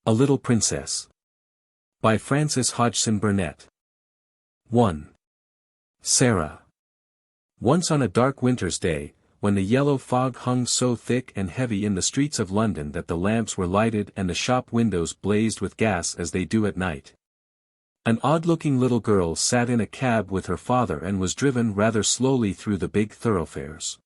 A Little Princess. By Frances Hodgson Burnett. 1. Sara. Once on a dark winter's day, when the yellow fog hung so thick and heavy in the streets of London that the lamps were lighted and the shop windows blazed with gas as they do at night, an odd-looking little girl sat in a cab with her father and was driven rather slowly through the big thoroughfares.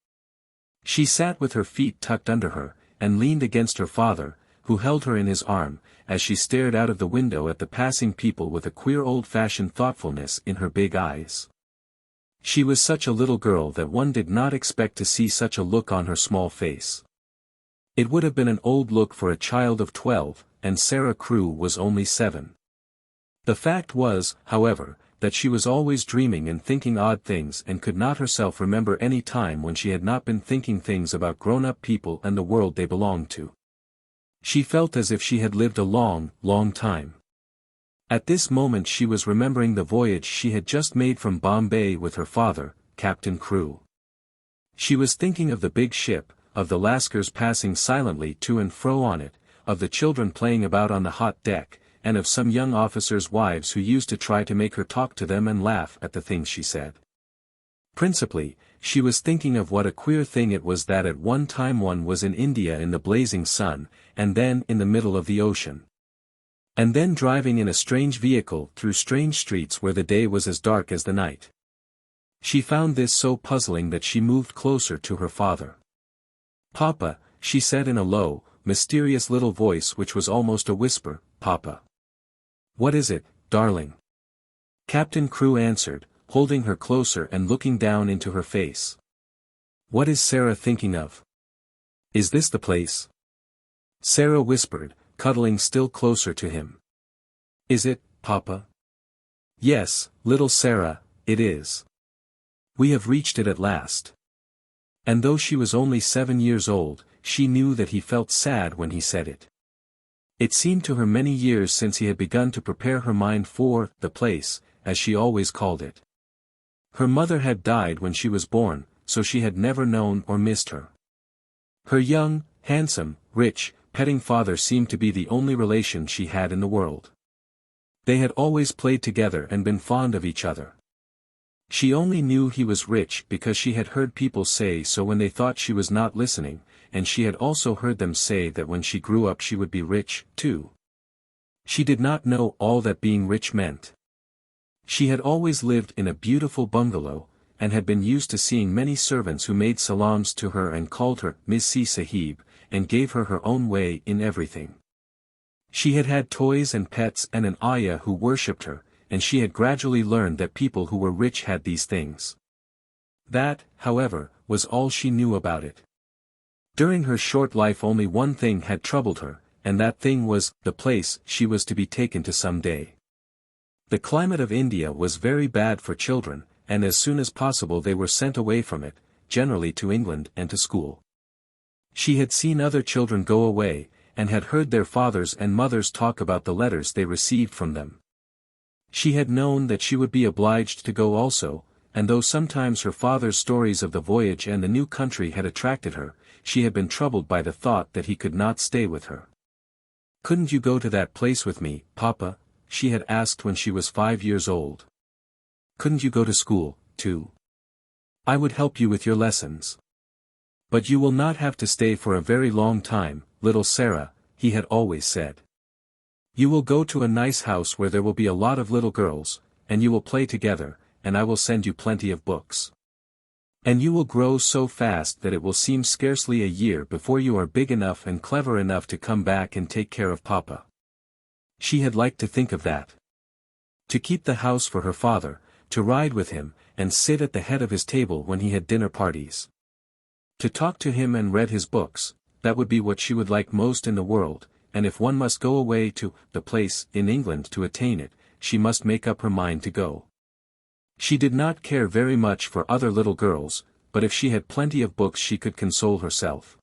She sat with her feet tucked under her, and leaned against her father, who held her in his arm, as she stared out of the window at the passing people with a queer old-fashioned thoughtfulness in her big eyes. She was such a little girl that one did not expect to see such a look on her small face. It would have been an old look for a child of 12, and Sara Crewe was only 7. The fact was, however, that she was always dreaming and thinking odd things and could not herself remember any time when she had not been thinking things about grown-up people and the world they belonged to. She felt as if she had lived a long, long time. At this moment she was remembering the voyage she had just made from Bombay with her father, Captain Crewe. She was thinking of the big ship, of the lascars passing silently to and fro on it, of the children playing about on the hot deck, and of some young officers' wives who used to try to make her talk to them and laugh at the things she said. Principally, she was thinking of what a queer thing it was that at one time one was in India in the blazing sun, and then in the middle of the ocean. And then driving in a strange vehicle through strange streets where the day was as dark as the night. She found this so puzzling that she moved closer to her father. "Papa," she said in a low, mysterious little voice which was almost a whisper, "Papa." "What is it, darling?" Captain Crewe answered, holding her closer and looking down into her face. "What is Sara thinking of? Is this the place?" Sara whispered, cuddling still closer to him. "Is it, Papa?" "Yes, little Sara, it is. We have reached it at last." And though she was only 7 years old, she knew that he felt sad when he said it. It seemed to her many years since he had begun to prepare her mind for the place, as she always called it. Her mother had died when she was born, so she had never known or missed her. Her young, handsome, rich, petting father seemed to be the only relation she had in the world. They had always played together and been fond of each other. She only knew he was rich because she had heard people say so when they thought she was not listening, and she had also heard them say that when she grew up she would be rich, too. She did not know all that being rich meant. She had always lived in a beautiful bungalow, and had been used to seeing many servants who made salams to her and called her Missi Sahib, and gave her her own way in everything. She had had toys and pets and an ayah who worshipped her, and she had gradually learned that people who were rich had these things. That, however, was all she knew about it. During her short life only one thing had troubled her, and that thing was the place she was to be taken to some day. The climate of India was very bad for children, and as soon as possible they were sent away from it, generally to England and to school. She had seen other children go away, and had heard their fathers and mothers talk about the letters they received from them. She had known that she would be obliged to go also, and though sometimes her father's stories of the voyage and the new country had attracted her, she had been troubled by the thought that he could not stay with her. "Couldn't you go to that place with me, Papa?" she had asked when she was 5 years old. "Couldn't you go to school, too? I would help you with your lessons." "But you will not have to stay for a very long time, little Sara," he had always said. "You will go to a nice house where there will be a lot of little girls, and you will play together, and I will send you plenty of books. And you will grow so fast that it will seem scarcely a year before you are big enough and clever enough to come back and take care of Papa." She had liked to think of that. To keep the house for her father, to ride with him, and sit at the head of his table when he had dinner parties. To talk to him and read his books, that would be what she would like most in the world, and if one must go away to the place in England to attain it, she must make up her mind to go. She did not care very much for other little girls, but if she had plenty of books she could console herself.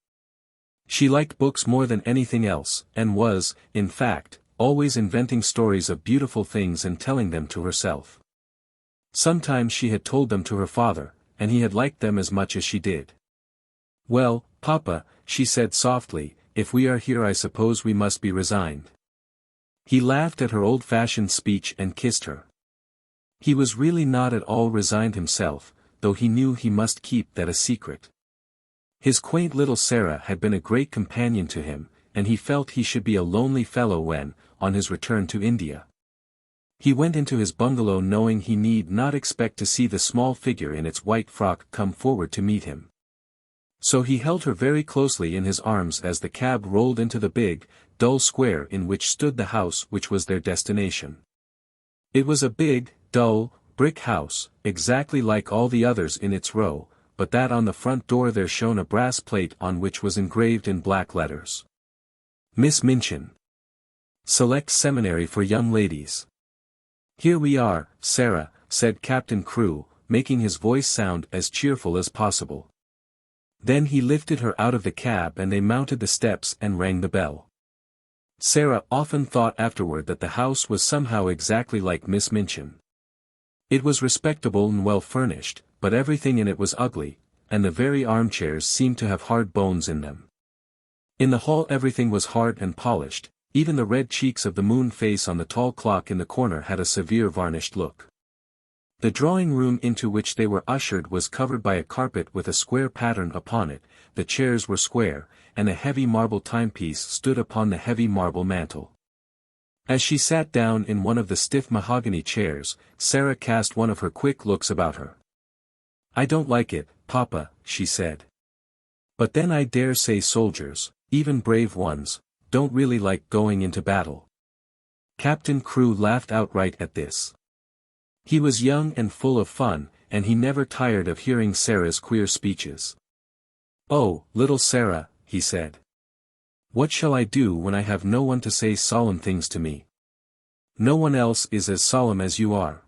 She liked books more than anything else, and was, in fact, always inventing stories of beautiful things and telling them to herself. Sometimes she had told them to her father, and he had liked them as much as she did. "Well, Papa," she said softly, "if we are here I suppose we must be resigned." He laughed at her old-fashioned speech and kissed her. He was really not at all resigned himself, though he knew he must keep that a secret. His quaint little Sara had been a great companion to him, and he felt he should be a lonely fellow when, on his return to India. He went into his bungalow knowing he need not expect to see the small figure in its white frock come forward to meet him. So he held her very closely in his arms as the cab rolled into the big, dull square in which stood the house which was their destination. It was a big, dull, brick house, exactly like all the others in its row, but that on the front door there shone a brass plate on which was engraved in black letters: Miss Minchin. Select Seminary for Young Ladies. "Here we are, Sara," said Captain Crewe, making his voice sound as cheerful as possible. Then he lifted her out of the cab and they mounted the steps and rang the bell. Sara often thought afterward that the house was somehow exactly like Miss Minchin. It was respectable and well furnished, but everything in it was ugly, and the very armchairs seemed to have hard bones in them. In the hall everything was hard and polished, even the red cheeks of the moon face on the tall clock in the corner had a severe varnished look. The drawing room into which they were ushered was covered by a carpet with a square pattern upon it, the chairs were square, and a heavy marble timepiece stood upon the heavy marble mantel. As she sat down in one of the stiff mahogany chairs, Sara cast one of her quick looks about her. "I don't like it, Papa," she said. "But then I dare say soldiers, even brave ones, don't really like going into battle." Captain Crewe laughed outright at this. He was young and full of fun, and he never tired of hearing Sara's queer speeches. "Oh, little Sara," he said. "What shall I do when I have no one to say solemn things to me? No one else is as solemn as you are."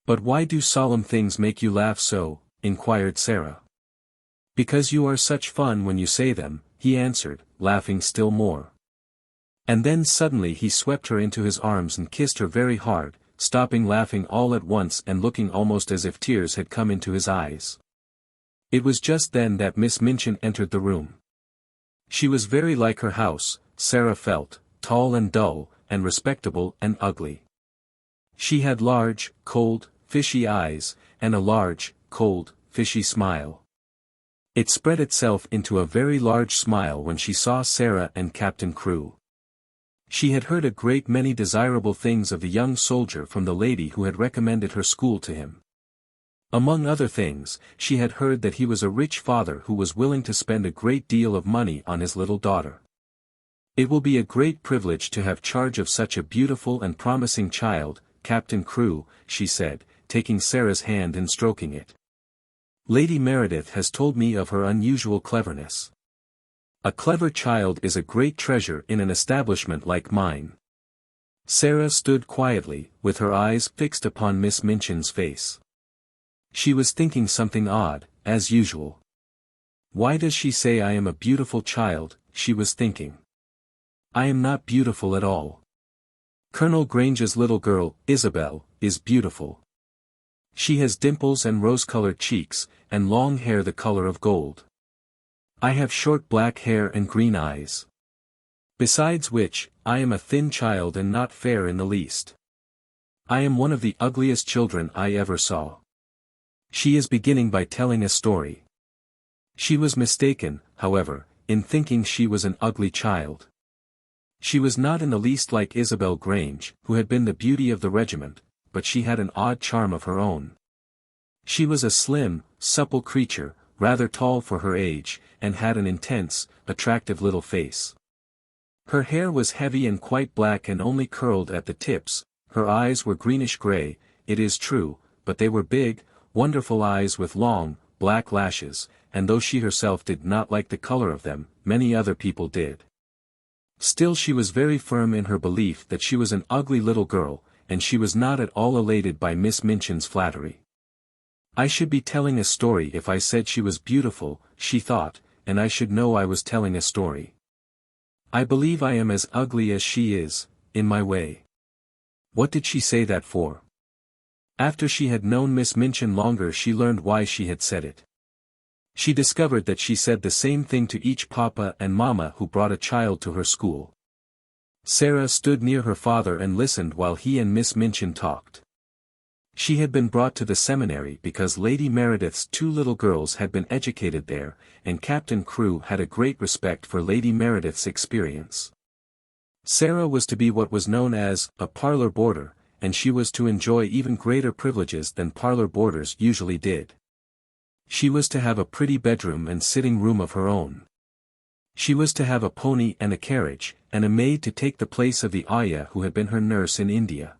"But why do solemn things make you laugh so?" inquired Sara. "Because you are such fun when you say them," he answered, laughing still more. And then suddenly he swept her into his arms and kissed her very hard, stopping laughing all at once and looking almost as if tears had come into his eyes. It was just then that Miss Minchin entered the room. She was very like her house, Sara felt, tall and dull, and respectable and ugly. She had large, cold, fishy eyes, and a large, cold, fishy smile. It spread itself into a very large smile when she saw Sara and Captain Crewe. She had heard a great many desirable things of the young soldier from the lady who had recommended her school to him. Among other things, she had heard that he was a rich father who was willing to spend a great deal of money on his little daughter. "It will be a great privilege to have charge of such a beautiful and promising child, Captain Crewe," she said, taking Sara's hand and stroking it. "Lady Meredith has told me of her unusual cleverness. A clever child is a great treasure in an establishment like mine." Sara stood quietly, with her eyes fixed upon Miss Minchin's face. She was thinking something odd, as usual. "Why does she say I am a beautiful child?" she was thinking. "I am not beautiful at all. Colonel Grange's little girl, Isabel, is beautiful. She has dimples and rose-colored cheeks, and long hair the color of gold. I have short black hair and green eyes. Besides which, I am a thin child and not fair in the least. I am one of the ugliest children I ever saw." She is beginning by telling a story. She was mistaken, however, in thinking she was an ugly child. She was not in the least like Isabel Grange, who had been the beauty of the regiment, but she had an odd charm of her own. She was a slim, supple creature, rather tall for her age, and had an intense, attractive little face. Her hair was heavy and quite black and only curled at the tips, her eyes were greenish-gray, it is true, but they were big, wonderful eyes with long, black lashes, and though she herself did not like the color of them, many other people did. Still she was very firm in her belief that she was an ugly little girl, and she was not at all elated by Miss Minchin's flattery. "I should be telling a story if I said she was beautiful," she thought, "and I should know I was telling a story. I believe I am as ugly as she is, in my way." What did she say that for? After she had known Miss Minchin longer she learned why she had said it. She discovered that she said the same thing to each papa and mamma who brought a child to her school. Sara stood near her father and listened while he and Miss Minchin talked. She had been brought to the seminary because Lady Meredith's two little girls had been educated there, and Captain Crewe had a great respect for Lady Meredith's experience. Sara was to be what was known as a parlour boarder, and she was to enjoy even greater privileges than parlour boarders usually did. She was to have a pretty bedroom and sitting room of her own. She was to have a pony and a carriage, and a maid to take the place of the ayah who had been her nurse in India.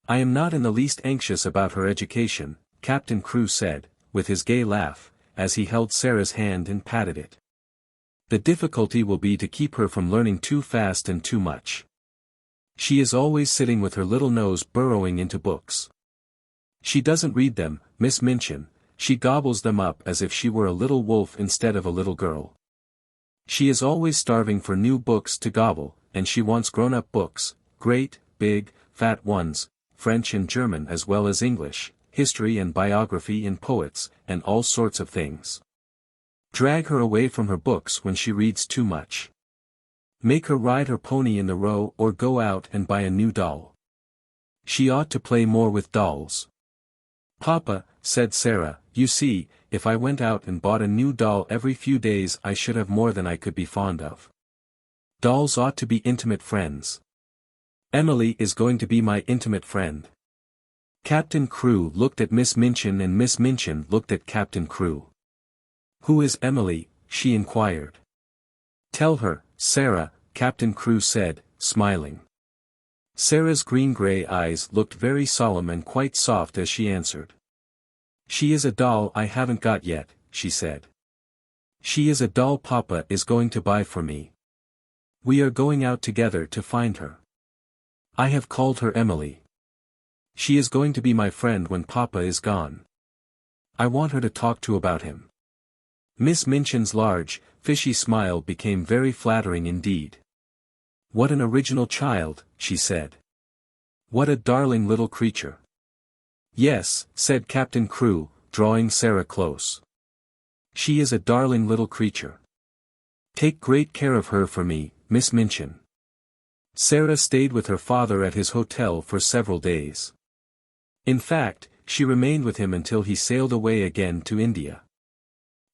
"I am not in the least anxious about her education," Captain Crewe said, with his gay laugh, as he held Sara's hand and patted it. "The difficulty will be to keep her from learning too fast and too much. She is always sitting with her little nose burrowing into books. She doesn't read them, Miss Minchin, she gobbles them up as if she were a little wolf instead of a little girl. She is always starving for new books to gobble, and she wants grown-up books, great, big, fat ones, French and German as well as English, history and biography and poets, and all sorts of things. Drag her away from her books when she reads too much. Make her ride her pony in the Row or go out and buy a new doll. She ought to play more with dolls." "Papa," said Sara, "you see, if I went out and bought a new doll every few days I should have more than I could be fond of. Dolls ought to be intimate friends. Emily is going to be my intimate friend." Captain Crewe looked at Miss Minchin and Miss Minchin looked at Captain Crewe. "Who is Emily?" she inquired. "Tell her, Sara," Captain Crewe said, smiling. Sara's green-grey eyes looked very solemn and quite soft as she answered. "She is a doll I haven't got yet," she said. "She is a doll Papa is going to buy for me. We are going out together to find her. I have called her Emily. She is going to be my friend when Papa is gone. I want her to talk to about him." Miss Minchin's large, fishy smile became very flattering indeed. "What an original child," she said. "What a darling little creature." "Yes," said Captain Crewe, drawing Sara close. "She is a darling little creature. Take great care of her for me, Miss Minchin." Sara stayed with her father at his hotel for several days. In fact, she remained with him until he sailed away again to India.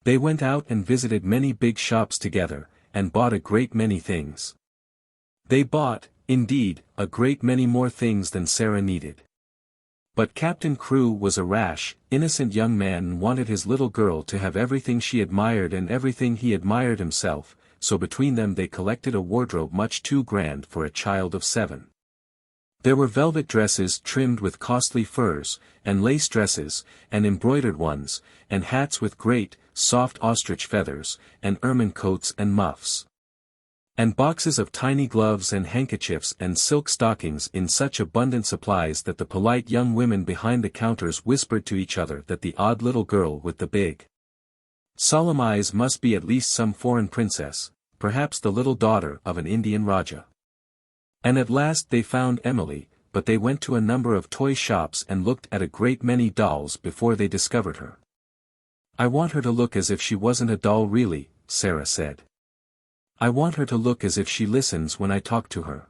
They went out and visited many big shops together, and bought a great many things. They bought, indeed, a great many more things than Sara needed. But Captain Crewe was a rash, innocent young man and wanted his little girl to have everything she admired and everything he admired himself, so between them they collected a wardrobe much too grand for a child of 7. There were velvet dresses trimmed with costly furs, and lace dresses, and embroidered ones, and hats with great, soft ostrich feathers, and ermine coats and muffs. And boxes of tiny gloves and handkerchiefs and silk stockings in such abundant supplies that the polite young women behind the counters whispered to each other that the odd little girl with the big, solemn eyes must be at least some foreign princess, perhaps the little daughter of an Indian Rajah. And at last they found Emily, but they went to a number of toy shops and looked at a great many dolls before they discovered her. "I want her to look as if she wasn't a doll really," Sara said. "I want her to look as if she listens when I talk to her.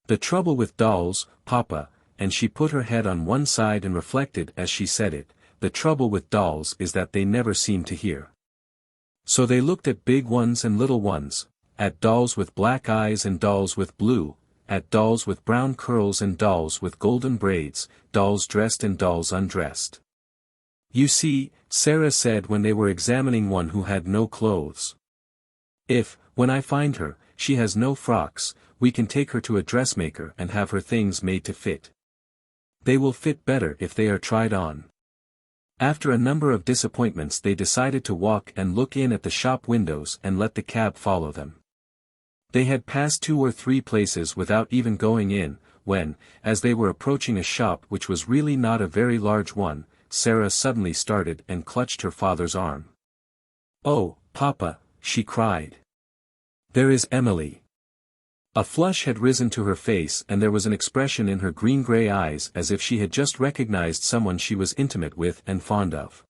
The trouble with dolls, Papa," and she put her head on one side and reflected as she said it, "the trouble with dolls is that they never seem to hear. So they looked at big ones and little ones, at dolls with black eyes and dolls with blue, at dolls with brown curls and dolls with golden braids, dolls dressed and dolls undressed. You see," Sara said when they were examining one who had no clothes. "If, when I find her, she has no frocks, we can take her to a dressmaker and have her things made to fit. They will fit better if they are tried on." After a number of disappointments they decided to walk and look in at the shop windows and let the cab follow them. They had passed 2 or 3 places without even going in, when, as they were approaching a shop which was really not a very large one, Sara suddenly started and clutched her father's arm. "Oh, Papa," she cried. "There is Emily." A flush had risen to her face and there was an expression in her green-grey eyes as if she had just recognized someone she was intimate with and fond of.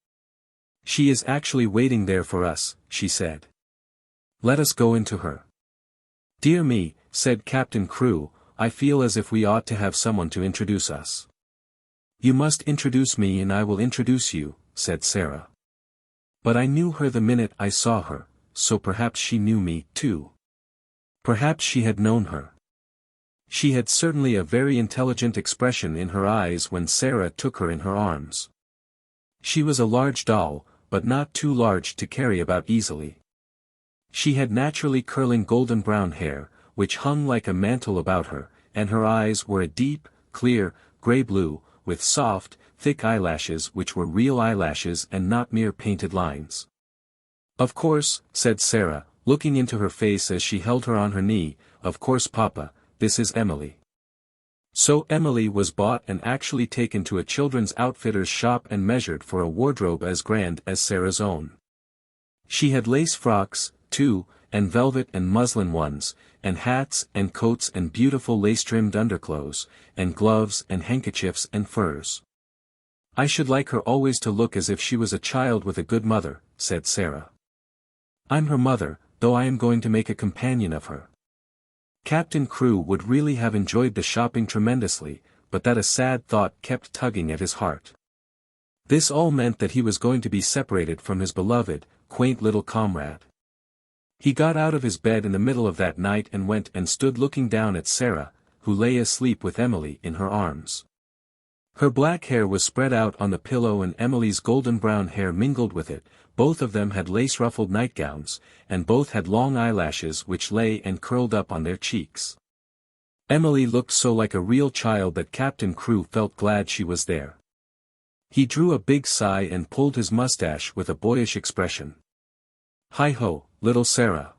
"She is actually waiting there for us," she said. "Let us go into her." "Dear me," said Captain Crewe, "I feel as if we ought to have someone to introduce us." "You must introduce me and I will introduce you," said Sara. "But I knew her the minute I saw her, so perhaps she knew me, too." Perhaps she had known her. She had certainly a very intelligent expression in her eyes when Sara took her in her arms. She was a large doll, but not too large to carry about easily. She had naturally curling golden brown hair, which hung like a mantle about her, and her eyes were a deep, clear, grey-blue, with soft, thick eyelashes which were real eyelashes and not mere painted lines. "Of course," said Sara, looking into her face as she held her on her knee, "of course, Papa, this is Emily." So Emily was bought and actually taken to a children's outfitter's shop and measured for a wardrobe as grand as Sara's own. She had lace frocks, too, and velvet and muslin ones, and hats and coats and beautiful lace-trimmed underclothes, and gloves and handkerchiefs and furs. "I should like her always to look as if she was a child with a good mother," said Sara. "I'm her mother, though I am going to make a companion of her." Captain Crewe would really have enjoyed the shopping tremendously, but that a sad thought kept tugging at his heart. This all meant that he was going to be separated from his beloved, quaint little comrade. He got out of his bed in the middle of that night and went and stood looking down at Sara, who lay asleep with Emily in her arms. Her black hair was spread out on the pillow and Emily's golden brown hair mingled with it. Both of them had lace-ruffled nightgowns, and both had long eyelashes which lay and curled up on their cheeks. Emily looked so like a real child that Captain Crewe felt glad she was there. He drew a big sigh and pulled his mustache with a boyish expression. "Hi-ho, little Sara,"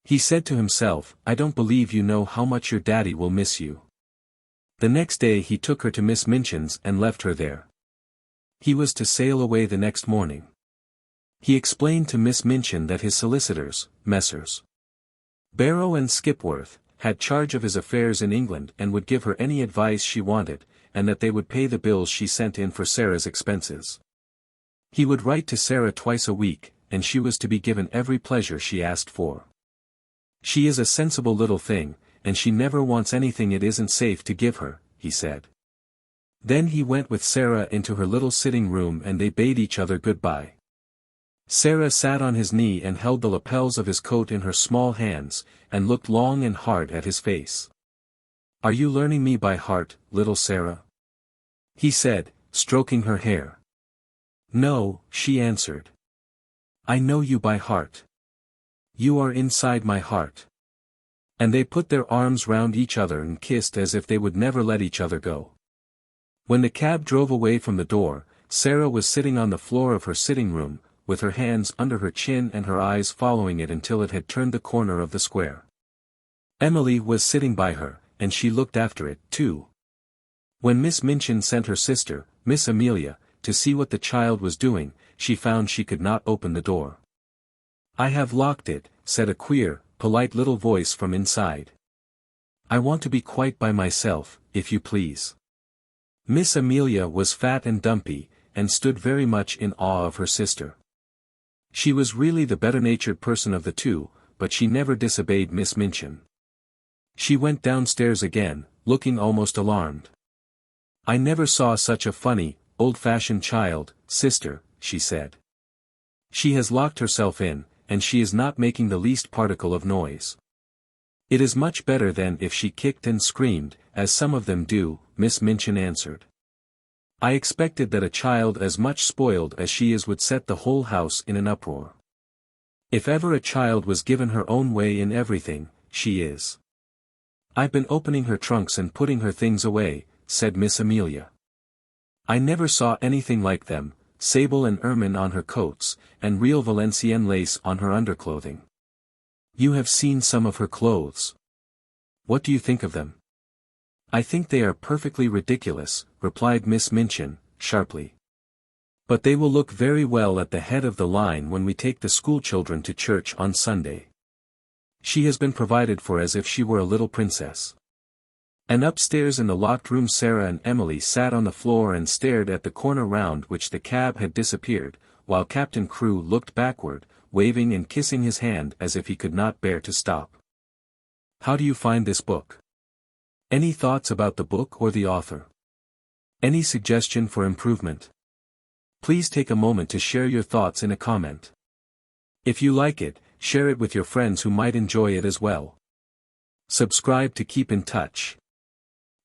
he said to himself, "I don't believe you know how much your daddy will miss you." The next day he took her to Miss Minchin's and left her there. He was to sail away the next morning. He explained to Miss Minchin that his solicitors, Messrs. Barrow and Skipworth, had charge of his affairs in England and would give her any advice she wanted, and that they would pay the bills she sent in for Sara's expenses. He would write to Sara twice a week, and she was to be given every pleasure she asked for. "She is a sensible little thing, and she never wants anything it isn't safe to give her," he said. Then he went with Sara into her little sitting room and they bade each other goodbye. Sara sat on his knee and held the lapels of his coat in her small hands, and looked long and hard at his face. "Are you learning me by heart, little Sara?" he said, stroking her hair. "No," she answered. "I know you by heart. You are inside my heart." And they put their arms round each other and kissed as if they would never let each other go. When the cab drove away from the door, Sara was sitting on the floor of her sitting room, with her hands under her chin and her eyes following it until it had turned the corner of the square. Emily was sitting by her, and she looked after it, too. When Miss Minchin sent her sister, Miss Amelia, to see what the child was doing, she found she could not open the door. "I have locked it," said a queer, polite little voice from inside. "I want to be quite by myself, if you please." Miss Amelia was fat and dumpy, and stood very much in awe of her sister. She was really the better-natured person of the two, but she never disobeyed Miss Minchin. She went downstairs again, looking almost alarmed. "I never saw such a funny, old-fashioned child, sister," she said. "She has locked herself in, and she is not making the least particle of noise. It is much better than if she kicked and screamed, as some of them do," Miss Minchin answered. "I expected that a child as much spoiled as she is would set the whole house in an uproar. If ever a child was given her own way in everything, she is." "I've been opening her trunks and putting her things away," said Miss Amelia. "I never saw anything like them, sable and ermine on her coats, and real Valenciennes lace on her underclothing. You have seen some of her clothes. What do you think of them?" "I think they are perfectly ridiculous," replied Miss Minchin, sharply. "But they will look very well at the head of the line when we take the schoolchildren to church on Sunday. She has been provided for as if she were a little princess." And upstairs in the locked room Sara and Emily sat on the floor and stared at the corner round which the cab had disappeared, while Captain Crewe looked backward, waving and kissing his hand as if he could not bear to stop. How do you find this book? Any thoughts about the book or the author? Any suggestion for improvement? Please take a moment to share your thoughts in a comment. If you like it, share it with your friends who might enjoy it as well. Subscribe to keep in touch.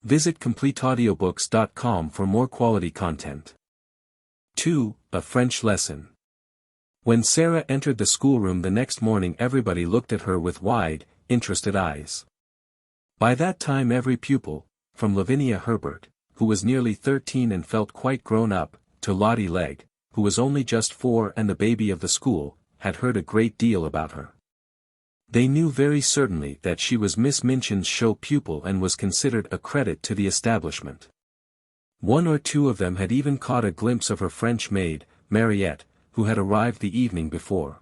Visit CompleteAudiobooks.com for more quality content. 2. A French Lesson. When Sara entered the schoolroom the next morning, everybody looked at her with wide, interested eyes. By that time every pupil, from Lavinia Herbert, who was nearly 13 and felt quite grown up, to Lottie Legg, who was only just 4 and the baby of the school, had heard a great deal about her. They knew very certainly that she was Miss Minchin's show pupil and was considered a credit to the establishment. One or two of them had even caught a glimpse of her French maid, Mariette, who had arrived the evening before.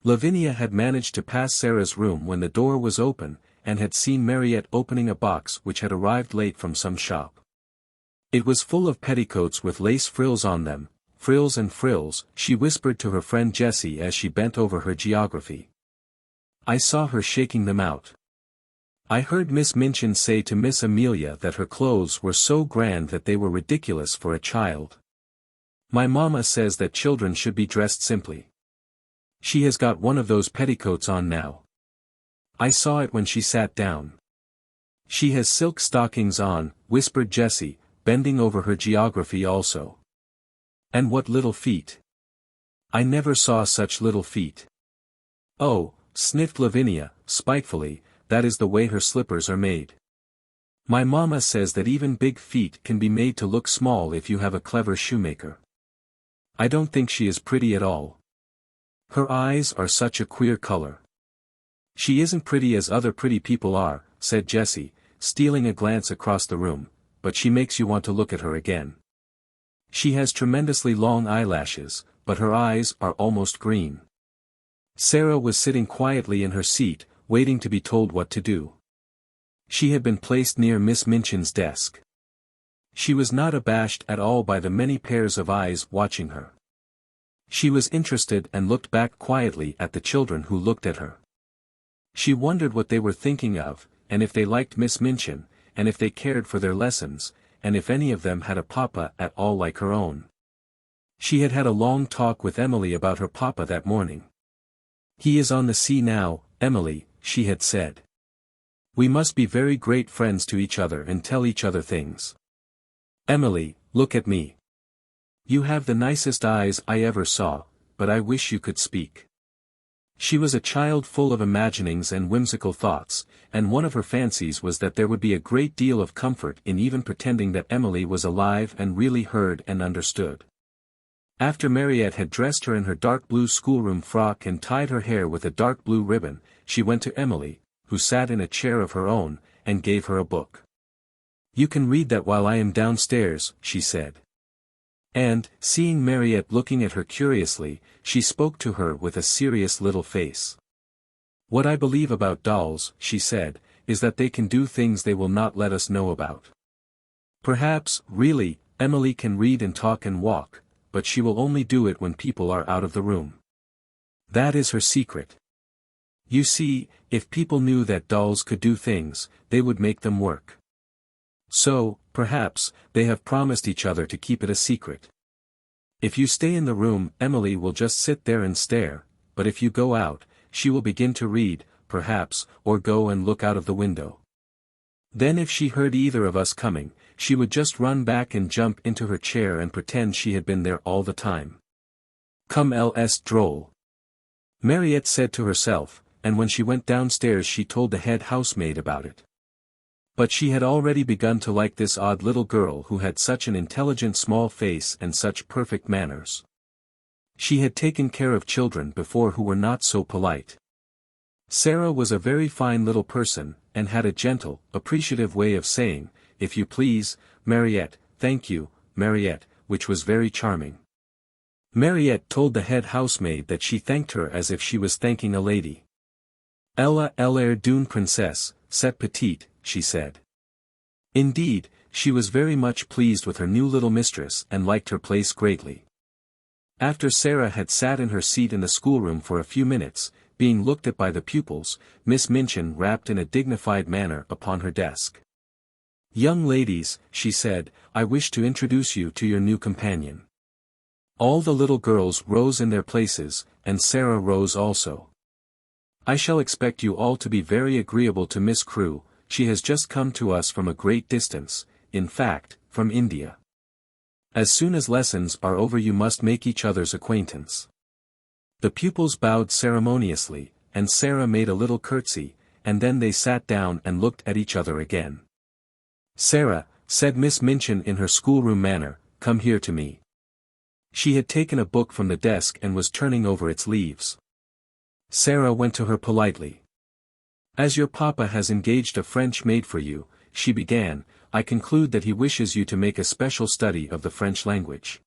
Lavinia had managed to pass Sara's room when the door was open, and had seen Mariette opening a box which had arrived late from some shop. It was full of petticoats with lace frills on them, frills and frills, she whispered to her friend Jessie as she bent over her geography. I saw her shaking them out. I heard Miss Minchin say to Miss Amelia that her clothes were so grand that they were ridiculous for a child. My mamma says that children should be dressed simply. She has got one of those petticoats on now. I saw it when she sat down. She has silk stockings on, whispered Jessie, bending over her geography also. And what little feet! I never saw such little feet. Oh, sniffed Lavinia, spitefully, that is the way her slippers are made. My mamma says that even big feet can be made to look small if you have a clever shoemaker. I don't think she is pretty at all. Her eyes are such a queer color. She isn't pretty as other pretty people are, said Jessie, stealing a glance across the room, but she makes you want to look at her again. She has tremendously long eyelashes, but her eyes are almost green. Sara was sitting quietly in her seat, waiting to be told what to do. She had been placed near Miss Minchin's desk. She was not abashed at all by the many pairs of eyes watching her. She was interested and looked back quietly at the children who looked at her. She wondered what they were thinking of, and if they liked Miss Minchin, and if they cared for their lessons, and if any of them had a papa at all like her own. She had had a long talk with Emily about her papa that morning. He is on the sea now, Emily, she had said. We must be very great friends to each other and tell each other things. Emily, look at me. You have the nicest eyes I ever saw, but I wish you could speak. She was a child full of imaginings and whimsical thoughts, and one of her fancies was that there would be a great deal of comfort in even pretending that Emily was alive and really heard and understood. After Mariette had dressed her in her dark blue schoolroom frock and tied her hair with a dark blue ribbon, she went to Emily, who sat in a chair of her own, and gave her a book. You can read that while I am downstairs, she said. And, seeing Mariette looking at her curiously, she spoke to her with a serious little face. What I believe about dolls, she said, is that they can do things they will not let us know about. Perhaps, really, Emily can read and talk and walk, but she will only do it when people are out of the room. That is her secret. You see, if people knew that dolls could do things, they would make them work. So, perhaps, they have promised each other to keep it a secret. If you stay in the room, Emily will just sit there and stare, but if you go out, she will begin to read, perhaps, or go and look out of the window. Then if she heard either of us coming, she would just run back and jump into her chair and pretend she had been there all the time. Come ls droll. Mariette said to herself, and when she went downstairs she told the head housemaid about it. But she had already begun to like this odd little girl who had such an intelligent small face and such perfect manners. She had taken care of children before who were not so polite. Sara was a very fine little person, and had a gentle, appreciative way of saying, if you please, Mariette, thank you, Mariette, which was very charming. Mariette told the head housemaid that she thanked her as if she was thanking a lady. Elle a l'air d'une princesse, cette petite, she said. Indeed, she was very much pleased with her new little mistress and liked her place greatly. After Sara had sat in her seat in the schoolroom for a few minutes, being looked at by the pupils, Miss Minchin rapped in a dignified manner upon her desk. "Young ladies," she said, "I wish to introduce you to your new companion." All the little girls rose in their places, and Sara rose also. "I shall expect you all to be very agreeable to Miss Crewe. She has just come to us from a great distance, in fact, from India. As soon as lessons are over you must make each other's acquaintance." The pupils bowed ceremoniously, and Sara made a little curtsy, and then they sat down and looked at each other again. "Sara," said Miss Minchin in her schoolroom manner, "come here to me." She had taken a book from the desk and was turning over its leaves. Sara went to her politely. "As your papa has engaged a French maid for you," she began, "I conclude that he wishes you to make a special study of the French language."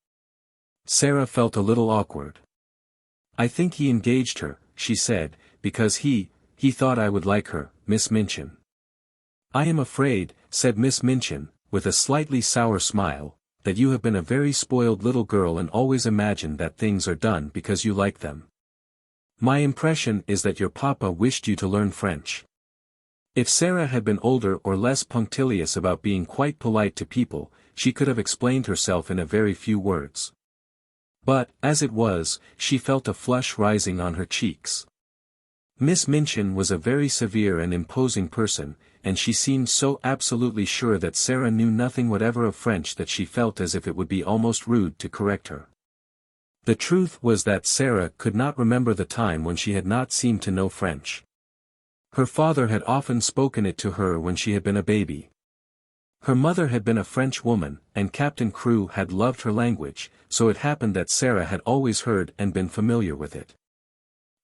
Sara felt a little awkward. "I think he engaged her," she said, "because he thought I would like her, Miss Minchin." "I am afraid," said Miss Minchin, with a slightly sour smile, "that you have been a very spoiled little girl and always imagined that things are done because you like them. My impression is that your papa wished you to learn French." If Sara had been older or less punctilious about being quite polite to people, she could have explained herself in a very few words. But, as it was, she felt a flush rising on her cheeks. Miss Minchin was a very severe and imposing person, and she seemed so absolutely sure that Sara knew nothing whatever of French that she felt as if it would be almost rude to correct her. The truth was that Sara could not remember the time when she had not seemed to know French. Her father had often spoken it to her when she had been a baby. Her mother had been a French woman, and Captain Crewe had loved her language, so it happened that Sara had always heard and been familiar with it.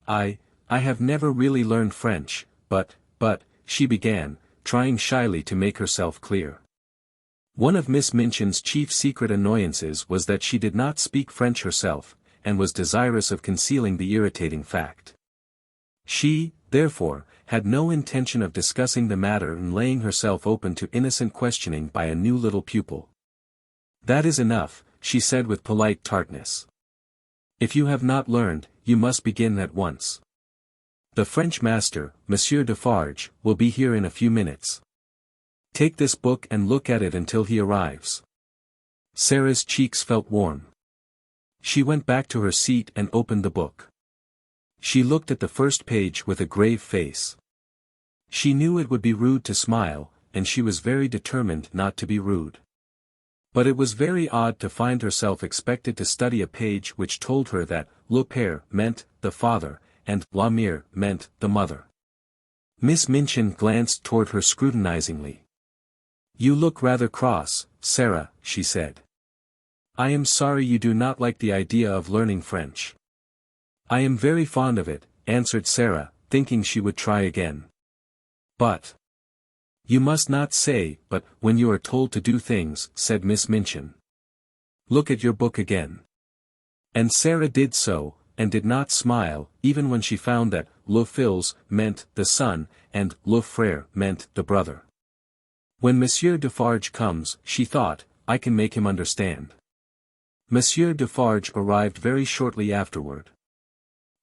I have never really learned French, but, she began, trying shyly to make herself clear. One of Miss Minchin's chief secret annoyances was that she did not speak French herself, and was desirous of concealing the irritating fact. She, therefore, had no intention of discussing the matter and laying herself open to innocent questioning by a new little pupil. "That is enough," she said with polite tartness. "If you have not learned, you must begin at once. The French master, Monsieur Defarge, will be here in a few minutes. Take this book and look at it until he arrives." Sara's cheeks felt warm. She went back to her seat and opened the book. She looked at the first page with a grave face. She knew it would be rude to smile, and she was very determined not to be rude. But it was very odd to find herself expected to study a page which told her that le père meant the father, and la mère meant the mother. Miss Minchin glanced toward her scrutinizingly. "You look rather cross, Sara," she said. "I am sorry you do not like the idea of learning French." "I am very fond of it," answered Sara, thinking she would try again. "But you must not say but when you are told to do things," said Miss Minchin. "Look at your book again." And Sara did so, and did not smile, even when she found that le fils meant the son, and le frère meant the brother. When Monsieur Defarge comes, she thought, I can make him understand. Monsieur Defarge arrived very shortly afterward.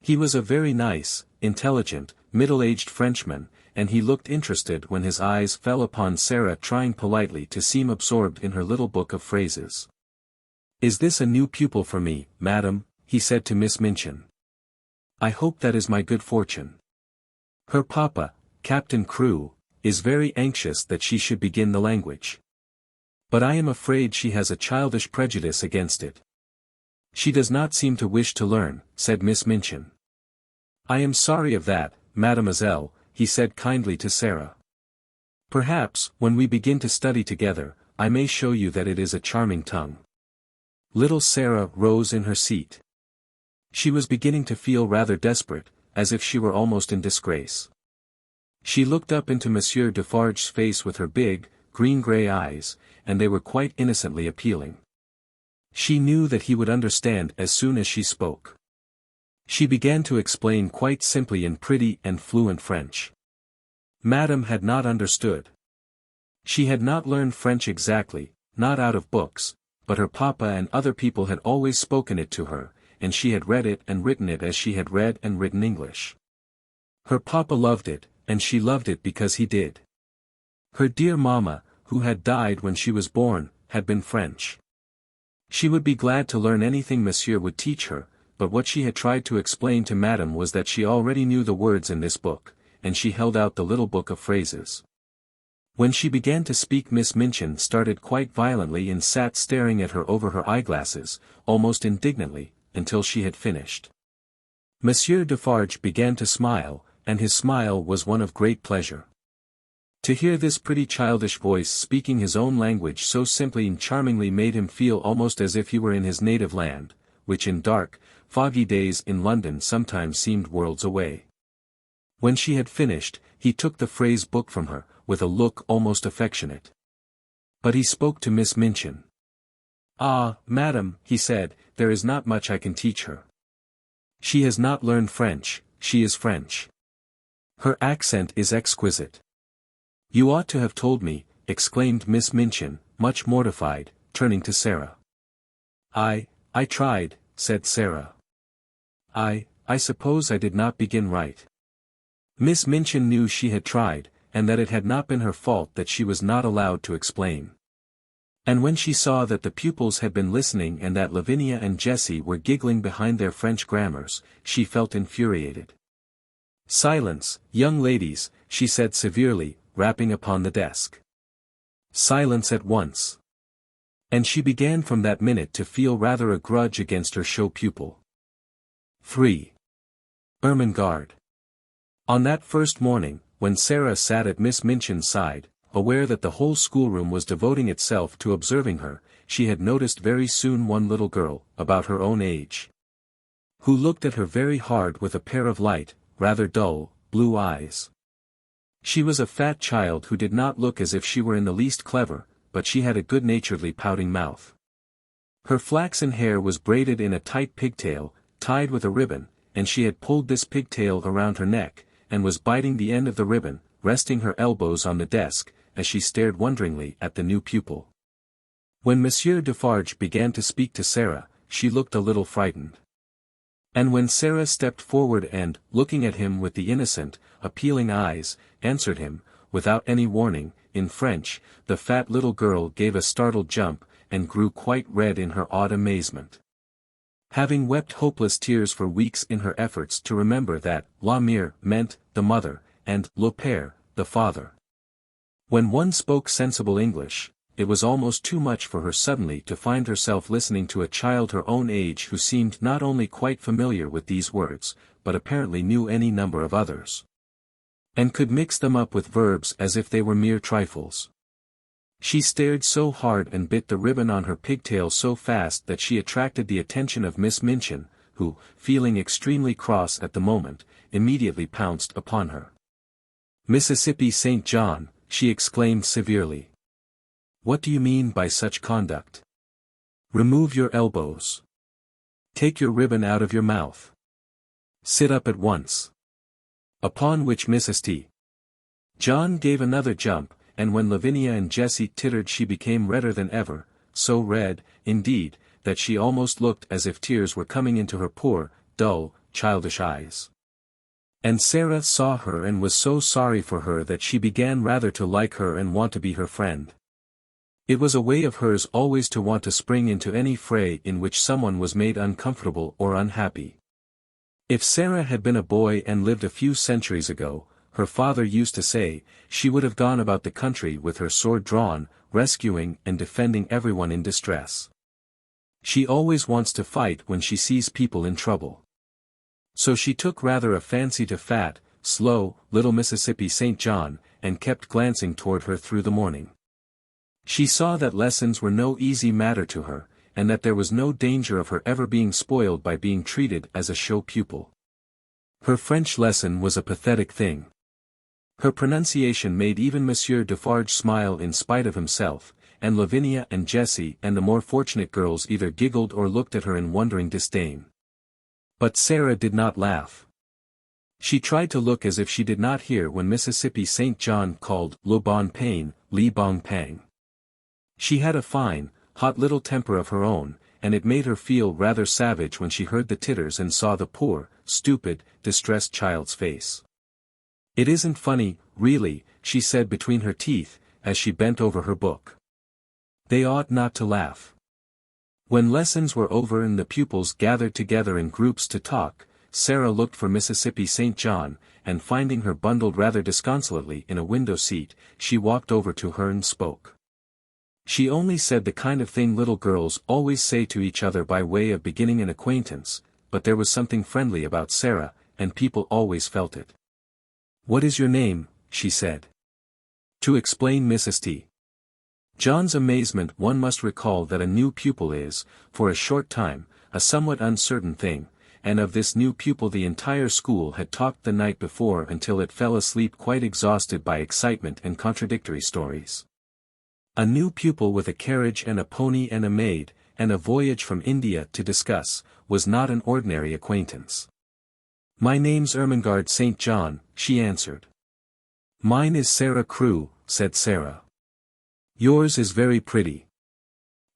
He was a very nice, intelligent, middle-aged Frenchman, and he looked interested when his eyes fell upon Sara trying politely to seem absorbed in her little book of phrases. "Is this a new pupil for me, madam?" he said to Miss Minchin. "I hope that is my good fortune. Her papa, Captain Crewe, is very anxious that she should begin the language. But I am afraid she has a childish prejudice against it. She does not seem to wish to learn," said Miss Minchin. "I am sorry of that, mademoiselle," he said kindly to Sara. "Perhaps, when we begin to study together, I may show you that it is a charming tongue." Little Sara rose in her seat. She was beginning to feel rather desperate, as if she were almost in disgrace. She looked up into Monsieur Defarge's face with her big, green-grey eyes, and they were quite innocently appealing. She knew that he would understand as soon as she spoke. She began to explain quite simply in pretty and fluent French. Madame had not understood. She had not learned French exactly, not out of books, but her papa and other people had always spoken it to her, and she had read it and written it as she had read and written English. Her papa loved it, and she loved it because he did. Her dear mama, who had died when she was born, had been French. She would be glad to learn anything Monsieur would teach her, but what she had tried to explain to Madame was that she already knew the words in this book, and she held out the little book of phrases. When she began to speak, Miss Minchin started quite violently and sat staring at her over her eyeglasses, almost indignantly, until she had finished. Monsieur Defarge began to smile, and his smile was one of great pleasure. To hear this pretty childish voice speaking his own language so simply and charmingly made him feel almost as if he were in his native land, which in dark, foggy days in London sometimes seemed worlds away. When she had finished, he took the phrase book from her, with a look almost affectionate. But he spoke to Miss Minchin. "Ah, madam," he said, "there is not much I can teach her. She has not learned French, she is French. Her accent is exquisite." "You ought to have told me," exclaimed Miss Minchin, much mortified, turning to Sara. I tried," said Sara. I suppose I did not begin right." Miss Minchin knew she had tried, and that it had not been her fault that she was not allowed to explain. And when she saw that the pupils had been listening and that Lavinia and Jessie were giggling behind their French grammars, she felt infuriated. "Silence, young ladies," she said severely, rapping upon the desk. "Silence at once." And she began from that minute to feel rather a grudge against her show pupil. 3. Ermengarde. On that first morning, when Sara sat at Miss Minchin's side, aware that the whole schoolroom was devoting itself to observing her, she had noticed very soon one little girl, about her own age, who looked at her very hard with a pair of light, rather dull, blue eyes. She was a fat child who did not look as if she were in the least clever, but she had a good-naturedly pouting mouth. Her flaxen hair was braided in a tight pigtail, tied with a ribbon, and she had pulled this pigtail around her neck, and was biting the end of the ribbon, resting her elbows on the desk, as she stared wonderingly at the new pupil. When Monsieur Defarge began to speak to Sara, she looked a little frightened. And when Sara stepped forward and, looking at him with the innocent, appealing eyes, answered him, without any warning, in French, the fat little girl gave a startled jump, and grew quite red in her odd amazement. Having wept hopeless tears for weeks in her efforts to remember that la mère meant the mother, and le père, the father. When one spoke sensible English, it was almost too much for her suddenly to find herself listening to a child her own age who seemed not only quite familiar with these words, but apparently knew any number of others, and could mix them up with verbs as if they were mere trifles. She stared so hard and bit the ribbon on her pigtail so fast that she attracted the attention of Miss Minchin, who, feeling extremely cross at the moment, immediately pounced upon her. "Mississippi St. John," she exclaimed severely. "What do you mean by such conduct? Remove your elbows. Take your ribbon out of your mouth. Sit up at once." Upon which Mrs. T. John gave another jump, and when Lavinia and Jessie tittered she became redder than ever, so red, indeed, that she almost looked as if tears were coming into her poor, dull, childish eyes. And Sara saw her and was so sorry for her that she began rather to like her and want to be her friend. It was a way of hers always to want to spring into any fray in which someone was made uncomfortable or unhappy. If Sara had been a boy and lived a few centuries ago, her father used to say, she would have gone about the country with her sword drawn, rescuing and defending everyone in distress. She always wants to fight when she sees people in trouble. So she took rather a fancy to fat, slow, little Mississippi St. John, and kept glancing toward her through the morning. She saw that lessons were no easy matter to her, and that there was no danger of her ever being spoiled by being treated as a show pupil. Her French lesson was a pathetic thing. Her pronunciation made even Monsieur Defarge smile in spite of himself, and Lavinia and Jessie and the more fortunate girls either giggled or looked at her in wondering disdain. But Sara did not laugh. She tried to look as if she did not hear when Mississippi St. John called le bon pain, li bong pang. She had a fine, hot little temper of her own, and it made her feel rather savage when she heard the titters and saw the poor, stupid, distressed child's face. It isn't funny, really, she said between her teeth, as she bent over her book. They ought not to laugh. When lessons were over and the pupils gathered together in groups to talk, Sara looked for Mississippi St. John, and finding her bundled rather disconsolately in a window seat, she walked over to her and spoke. She only said the kind of thing little girls always say to each other by way of beginning an acquaintance, but there was something friendly about Sara, and people always felt it. "What is your name?" she said. To explain Mrs. T. John's amazement, one must recall that a new pupil is, for a short time, a somewhat uncertain thing, and of this new pupil the entire school had talked the night before until it fell asleep quite exhausted by excitement and contradictory stories. A new pupil with a carriage and a pony and a maid, and a voyage from India to discuss, was not an ordinary acquaintance. "My name's Ermengarde St. John," she answered. "Mine is Sara Crewe," said Sara. "Yours is very pretty.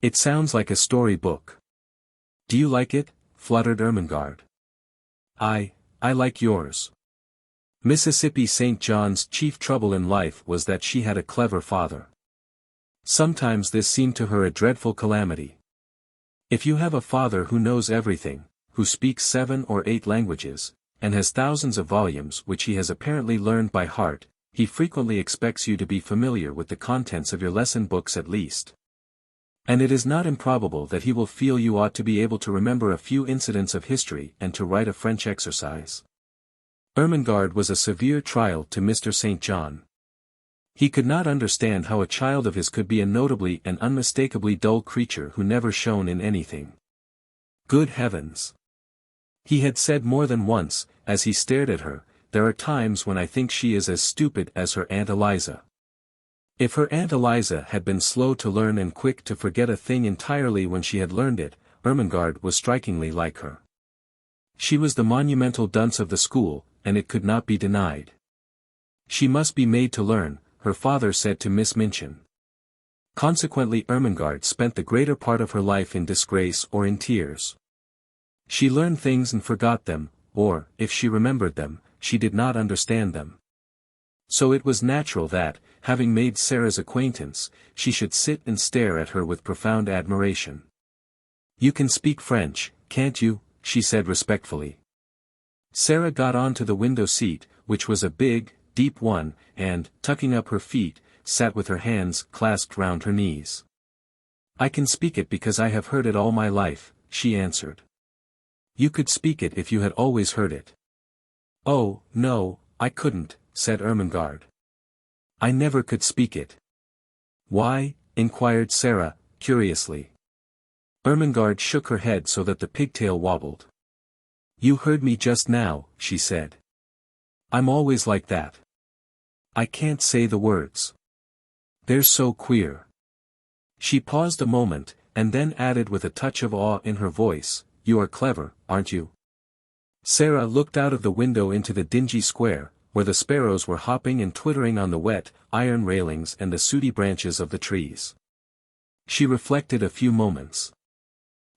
It sounds like a story book." "Do you like it?" fluttered Ermengarde. I like yours." Mississippi St. John's chief trouble in life was that she had a clever father. Sometimes this seemed to her a dreadful calamity. If you have a father who knows everything, who speaks 7 or 8 languages, and has thousands of volumes which he has apparently learned by heart, he frequently expects you to be familiar with the contents of your lesson books at least. And it is not improbable that he will feel you ought to be able to remember a few incidents of history and to write a French exercise. Ermengarde was a severe trial to Mr. St. John. He could not understand how a child of his could be a notably and unmistakably dull creature who never shone in anything. Good heavens! He had said more than once, as he stared at her, "There are times when I think she is as stupid as her Aunt Eliza." If her Aunt Eliza had been slow to learn and quick to forget a thing entirely when she had learned it, Ermengarde was strikingly like her. She was the monumental dunce of the school, and it could not be denied. She must be made to learn, her father said to Miss Minchin. Consequently Ermengarde spent the greater part of her life in disgrace or in tears. She learned things and forgot them, or, if she remembered them, she did not understand them. So it was natural that, having made Sara's acquaintance, she should sit and stare at her with profound admiration. "You can speak French, can't you?" she said respectfully. Sara got on to the window seat, which was a big, deep one, and, tucking up her feet, sat with her hands clasped round her knees. "I can speak it because I have heard it all my life," she answered. "You could speak it if you had always heard it." "Oh, no, I couldn't," said Ermengarde. "I never could speak it." "Why?" inquired Sara, curiously. Ermengarde shook her head so that the pigtail wobbled. "You heard me just now," she said. "I'm always like that. I can't say the words. They're so queer." She paused a moment, and then added with a touch of awe in her voice, "You are clever, aren't you?" Sara looked out of the window into the dingy square, where the sparrows were hopping and twittering on the wet, iron railings and the sooty branches of the trees. She reflected a few moments.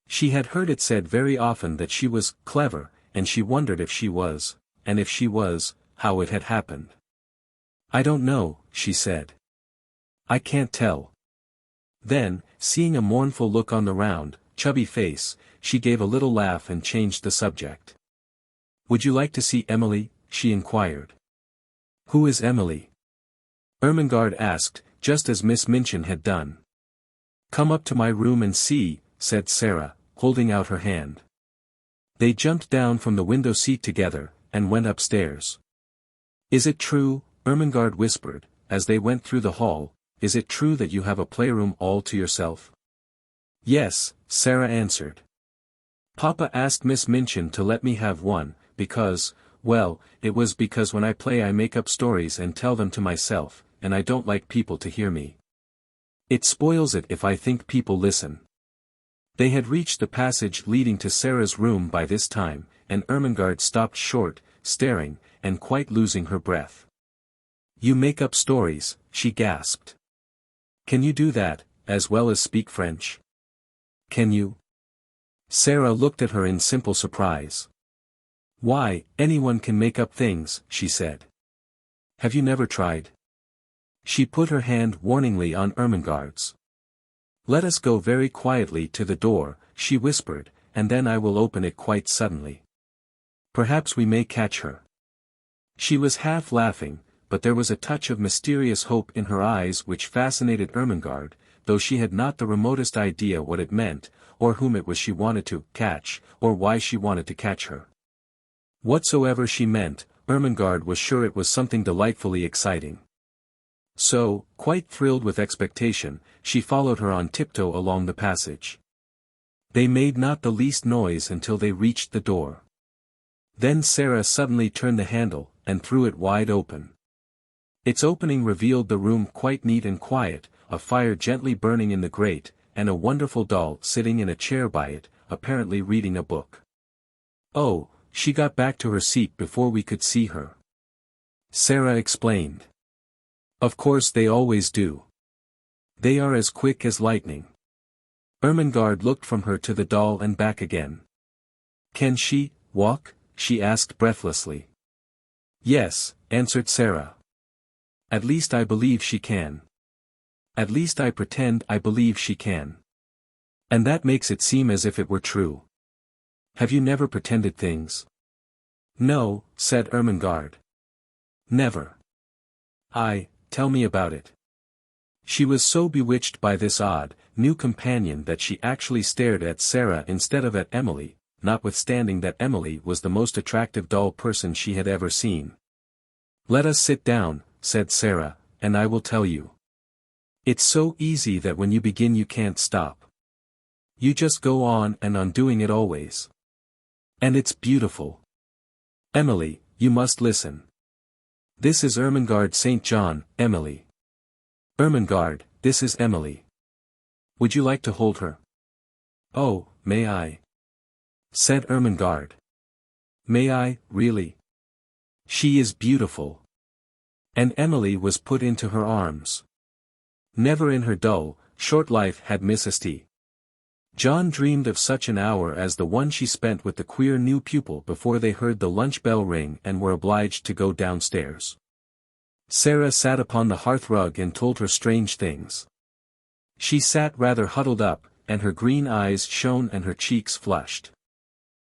She had heard it said very often that she was clever, and she wondered if she was, and if she was, how it had happened. "I don't know," she said. "I can't tell." Then, seeing a mournful look on the round, chubby face, she gave a little laugh and changed the subject. "Would you like to see Emily?" she inquired. "Who is Emily?" Ermengarde asked, just as Miss Minchin had done. "Come up to my room and see," said Sara, holding out her hand. They jumped down from the window seat together, and went upstairs. "Is it true," Ermengarde whispered, as they went through the hall, "is it true that you have a playroom all to yourself?" "Yes," Sara answered. "Papa asked Miss Minchin to let me have one, because, well, it was because when I play I make up stories and tell them to myself, and I don't like people to hear me. It spoils it if I think people listen." They had reached the passage leading to Sara's room by this time, and Ermengarde stopped short, staring, and quite losing her breath. "You make up stories," she gasped. "Can you do that, as well as speak French? Can you?" Sara looked at her in simple surprise. "Why, anyone can make up things," she said. Have you never tried? She put her hand warningly on Ermengarde's. Let us go very quietly to the door, she whispered, and then I will open it quite suddenly. Perhaps we may catch her. She was half laughing, but there was a touch of mysterious hope in her eyes which fascinated Ermengarde, though she had not the remotest idea what it meant, or whom it was she wanted to catch, or why she wanted to catch her. Whatsoever she meant, Ermengarde was sure it was something delightfully exciting. So, quite thrilled with expectation, she followed her on tiptoe along the passage. They made not the least noise until they reached the door. Then Sara suddenly turned the handle, and threw it wide open. Its opening revealed the room quite neat and quiet, a fire gently burning in the grate, and a wonderful doll sitting in a chair by it, apparently reading a book. Oh, she got back to her seat before we could see her. Sara explained. Of course they always do. They are as quick as lightning. Ermengarde looked from her to the doll and back again. Can she walk? She asked breathlessly. Yes, answered Sara. At least I believe she can. At least I pretend I believe she can. And that makes it seem as if it were true. Have you never pretended things? No, said Ermengarde. Never. Tell me about it. She was so bewitched by this odd, new companion that she actually stared at Sara instead of at Emily, notwithstanding that Emily was the most attractive doll person she had ever seen. Let us sit down, said Sara, and I will tell you. It's so easy that when you begin you can't stop. You just go on and on doing it always. And it's beautiful. Emily, you must listen. This is Ermengarde St. John, Emily. Ermengarde, this is Emily. Would you like to hold her? Oh, may I? Said Ermengarde. May I, really? She is beautiful. And Emily was put into her arms. Never in her dull, short life had Mrs. St. John dreamed of such an hour as the one she spent with the queer new pupil before they heard the lunch bell ring and were obliged to go downstairs. Sara sat upon the hearthrug and told her strange things. She sat rather huddled up, and her green eyes shone and her cheeks flushed.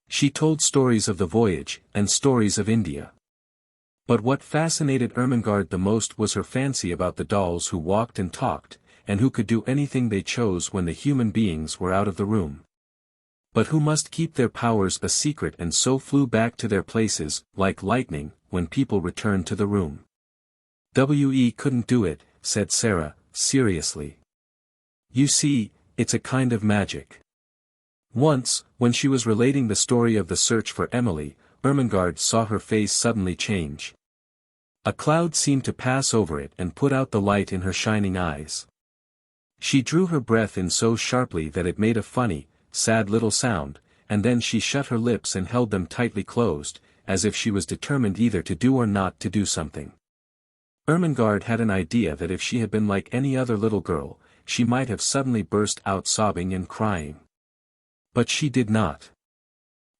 She told stories of the voyage, and stories of India. But what fascinated Ermengarde the most was her fancy about the dolls who walked and talked, and who could do anything they chose when the human beings were out of the room. But who must keep their powers a secret and so flew back to their places, like lightning, when people returned to the room. We couldn't do it, said Sara, seriously. You see, it's a kind of magic. Once, when she was relating the story of the search for Emily, Ermengarde saw her face suddenly change. A cloud seemed to pass over it and put out the light in her shining eyes. She drew her breath in so sharply that it made a funny, sad little sound, and then she shut her lips and held them tightly closed, as if she was determined either to do or not to do something. Ermengarde had an idea that if she had been like any other little girl, she might have suddenly burst out sobbing and crying. But she did not.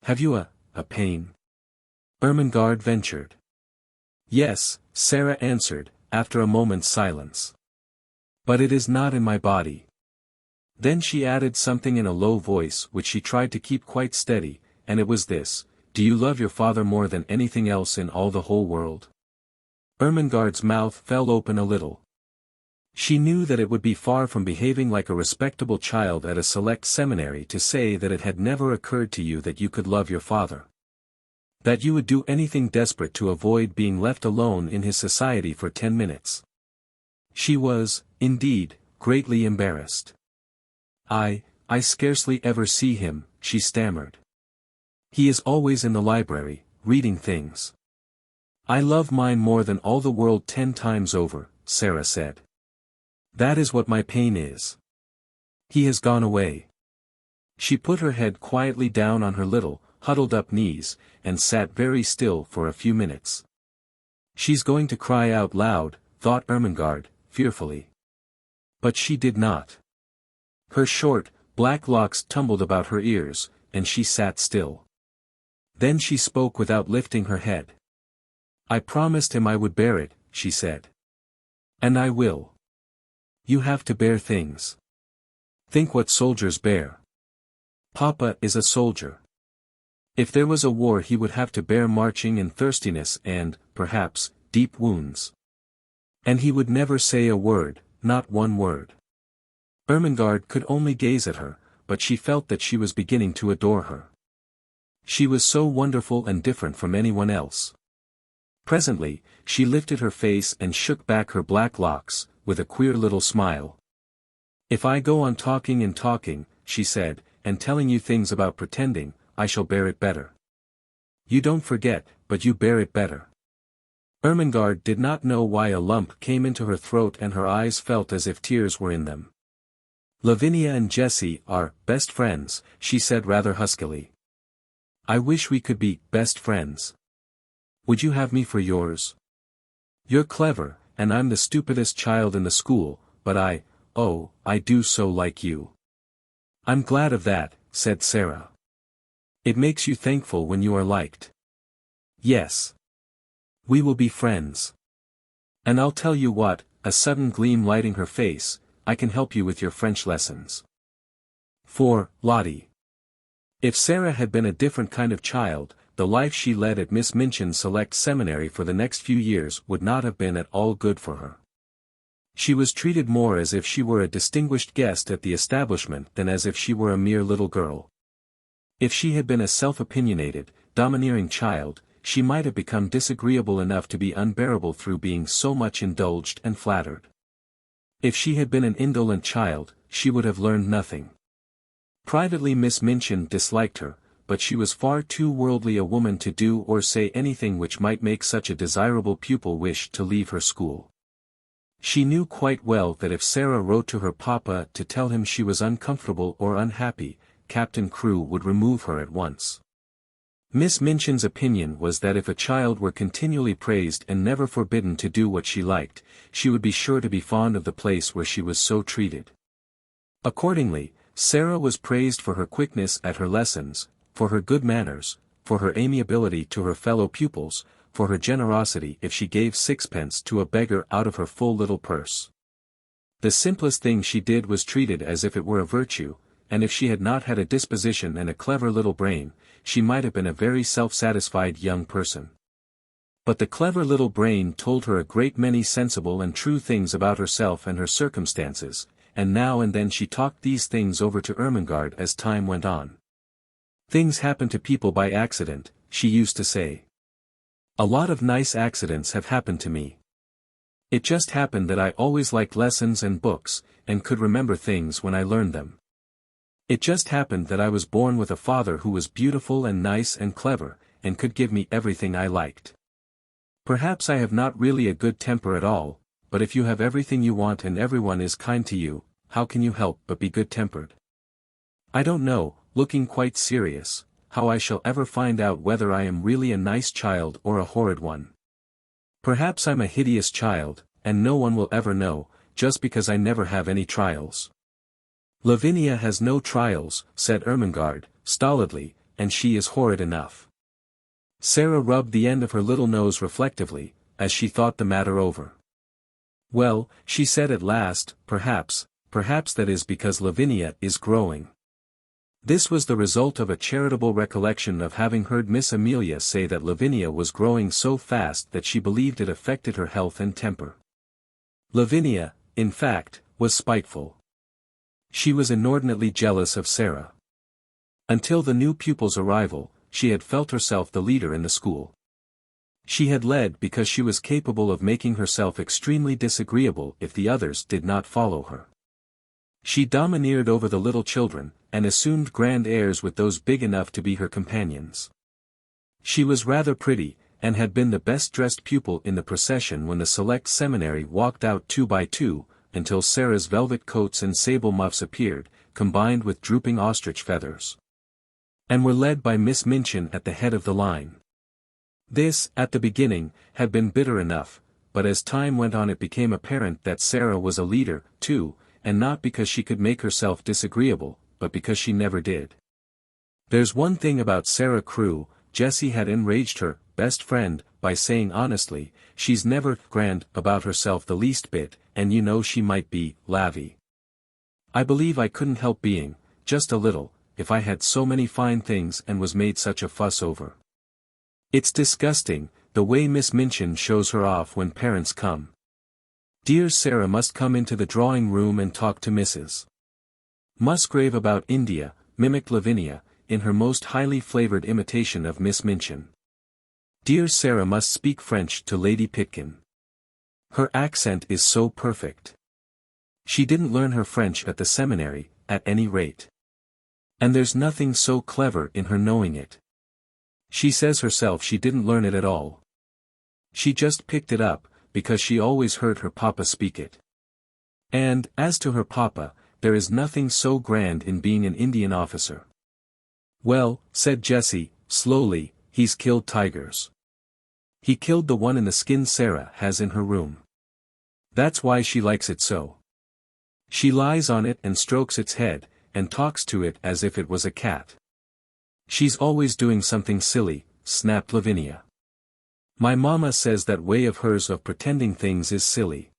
Have you a pain? Ermengarde ventured. Yes, Sara answered, after a moment's silence. But it is not in my body. Then she added something in a low voice which she tried to keep quite steady, and it was this: Do you love your father more than anything else in all the whole world? Ermengarde's mouth fell open a little. She knew that it would be far from behaving like a respectable child at a select seminary to say that it had never occurred to you that you could love your father. That you would do anything desperate to avoid being left alone in his society for 10 minutes. She was, indeed, greatly embarrassed. I scarcely ever see him, she stammered. He is always in the library, reading things. I love mine more than all the world 10 times over, Sara said. That is what my pain is. He has gone away. She put her head quietly down on her little, huddled-up knees, and sat very still for a few minutes. She's going to cry out loud, thought Ermengarde, fearfully. But she did not. Her short, black locks tumbled about her ears, and she sat still. Then she spoke without lifting her head. I promised him I would bear it, she said. And I will. You have to bear things. Think what soldiers bear. Papa is a soldier. If there was a war he would have to bear marching and thirstiness and, perhaps, deep wounds. And he would never say a word, not one word. Ermengarde could only gaze at her, but she felt that she was beginning to adore her. She was so wonderful and different from anyone else. Presently, she lifted her face and shook back her black locks, with a queer little smile. If I go on talking and talking, she said, and telling you things about pretending, I shall bear it better. You don't forget, but you bear it better. Ermengarde did not know why a lump came into her throat and her eyes felt as if tears were in them. Lavinia and Jessie are best friends, she said rather huskily. I wish we could be best friends. Would you have me for yours? You're clever, and I'm the stupidest child in the school, but I do so like you. I'm glad of that, said Sara. It makes you thankful when you are liked. Yes. We will be friends. And I'll tell you what, a sudden gleam lighting her face, I can help you with your French lessons. For Lottie. If Sara had been a different kind of child, the life she led at Miss Minchin's select seminary for the next few years would not have been at all good for her. She was treated more as if she were a distinguished guest at the establishment than as if she were a mere little girl. If she had been a self-opinionated, domineering child, she might have become disagreeable enough to be unbearable through being so much indulged and flattered. If she had been an indolent child, she would have learned nothing. Privately Miss Minchin disliked her, but she was far too worldly a woman to do or say anything which might make such a desirable pupil wish to leave her school. She knew quite well that if Sara wrote to her papa to tell him she was uncomfortable or unhappy, Captain Crewe would remove her at once. Miss Minchin's opinion was that if a child were continually praised and never forbidden to do what she liked, she would be sure to be fond of the place where she was so treated. Accordingly, Sara was praised for her quickness at her lessons, for her good manners, for her amiability to her fellow pupils, for her generosity if she gave sixpence to a beggar out of her full little purse. The simplest thing she did was treated as if it were a virtue, and if she had not had a disposition and a clever little brain, she might have been a very self-satisfied young person. But the clever little brain told her a great many sensible and true things about herself and her circumstances, and now and then she talked these things over to Ermengarde as time went on. Things happen to people by accident, she used to say. A lot of nice accidents have happened to me. It just happened that I always liked lessons and books, and could remember things when I learned them. It just happened that I was born with a father who was beautiful and nice and clever, and could give me everything I liked. Perhaps I have not really a good temper at all, but if you have everything you want and everyone is kind to you, how can you help but be good-tempered? I don't know, looking quite serious, how I shall ever find out whether I am really a nice child or a horrid one. Perhaps I'm a hideous child, and no one will ever know, just because I never have any trials. Lavinia has no trials, said Ermengarde, stolidly, and she is horrid enough. Sara rubbed the end of her little nose reflectively, as she thought the matter over. Well, she said at last, perhaps that is because Lavinia is growing. This was the result of a charitable recollection of having heard Miss Amelia say that Lavinia was growing so fast that she believed it affected her health and temper. Lavinia, in fact, was spiteful. She was inordinately jealous of Sara. Until the new pupil's arrival, she had felt herself the leader in the school. She had led because she was capable of making herself extremely disagreeable if the others did not follow her. She domineered over the little children, and assumed grand airs with those big enough to be her companions. She was rather pretty, and had been the best-dressed pupil in the procession when the select seminary walked out 2 by 2, until Sara's velvet coats and sable muffs appeared, combined with drooping ostrich feathers, and were led by Miss Minchin at the head of the line. This, at the beginning, had been bitter enough, but as time went on it became apparent that Sara was a leader, too, and not because she could make herself disagreeable, but because she never did. There's one thing about Sara Crewe, Jessie had enraged her, best friend, by saying honestly, she's never grand about herself the least bit, and you know she might be, lavvy. I believe I couldn't help being, just a little, if I had so many fine things and was made such a fuss over. It's disgusting, the way Miss Minchin shows her off when parents come. Dear Sara must come into the drawing room and talk to Mrs. Musgrave about India, mimicked Lavinia, in her most highly flavored imitation of Miss Minchin. Dear Sara must speak French to Lady Pitkin. Her accent is so perfect. She didn't learn her French at the seminary, at any rate. And there's nothing so clever in her knowing it. She says herself she didn't learn it at all. She just picked it up, because she always heard her papa speak it. And, as to her papa, there is nothing so grand in being an Indian officer. Well, said Jessie, slowly, he's killed tigers. He killed the one in the skin Sara has in her room. That's why she likes it so. She lies on it and strokes its head, and talks to it as if it was a cat. She's always doing something silly, snapped Lavinia. My mama says that way of hers of pretending things is silly.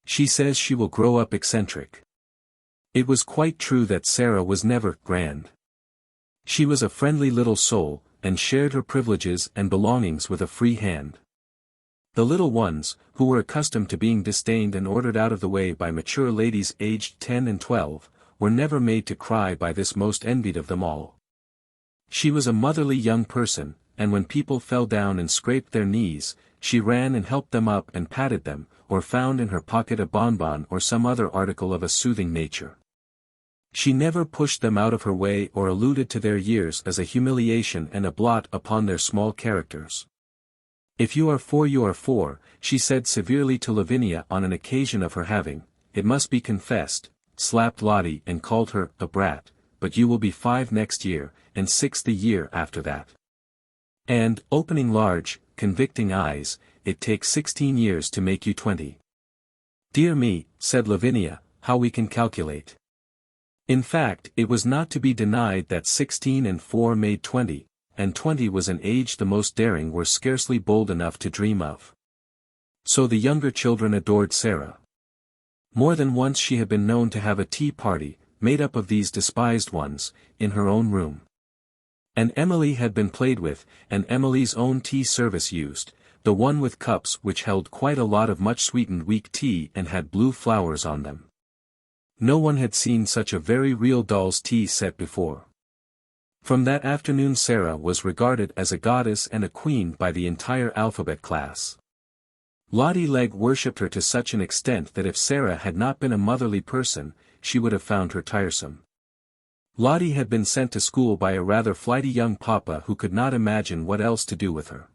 She says she will grow up eccentric. It was quite true that Sara was never grand. She was a friendly little soul, and shared her privileges and belongings with a free hand. The little ones, who were accustomed to being disdained and ordered out of the way by mature ladies aged 10 and 12, were never made to cry by this most envied of them all. She was a motherly young person, and when people fell down and scraped their knees, she ran and helped them up and patted them, or found in her pocket a bonbon or some other article of a soothing nature. She never pushed them out of her way or alluded to their years as a humiliation and a blot upon their small characters. If you are 4 you are 4, she said severely to Lavinia on an occasion of her having, it must be confessed, slapped Lottie and called her a brat, but you will be 5 next year, and 6 the year after that. And, opening large, convicting eyes, it takes 16 years to make you 20. Dear me, said Lavinia, how we can calculate. In fact, it was not to be denied that 16 and 4 made 20, and 20 was an age the most daring were scarcely bold enough to dream of. So the younger children adored Sara. More than once she had been known to have a tea party, made up of these despised ones, in her own room. And Emily had been played with, and Emily's own tea service used, the one with cups which held quite a lot of much sweetened weak tea and had blue flowers on them. No one had seen such a very real doll's tea set before. From that afternoon Sara was regarded as a goddess and a queen by the entire alphabet class. Lottie Legge worshipped her to such an extent that if Sara had not been a motherly person, she would have found her tiresome. Lottie had been sent to school by a rather flighty young papa who could not imagine what else to do with her.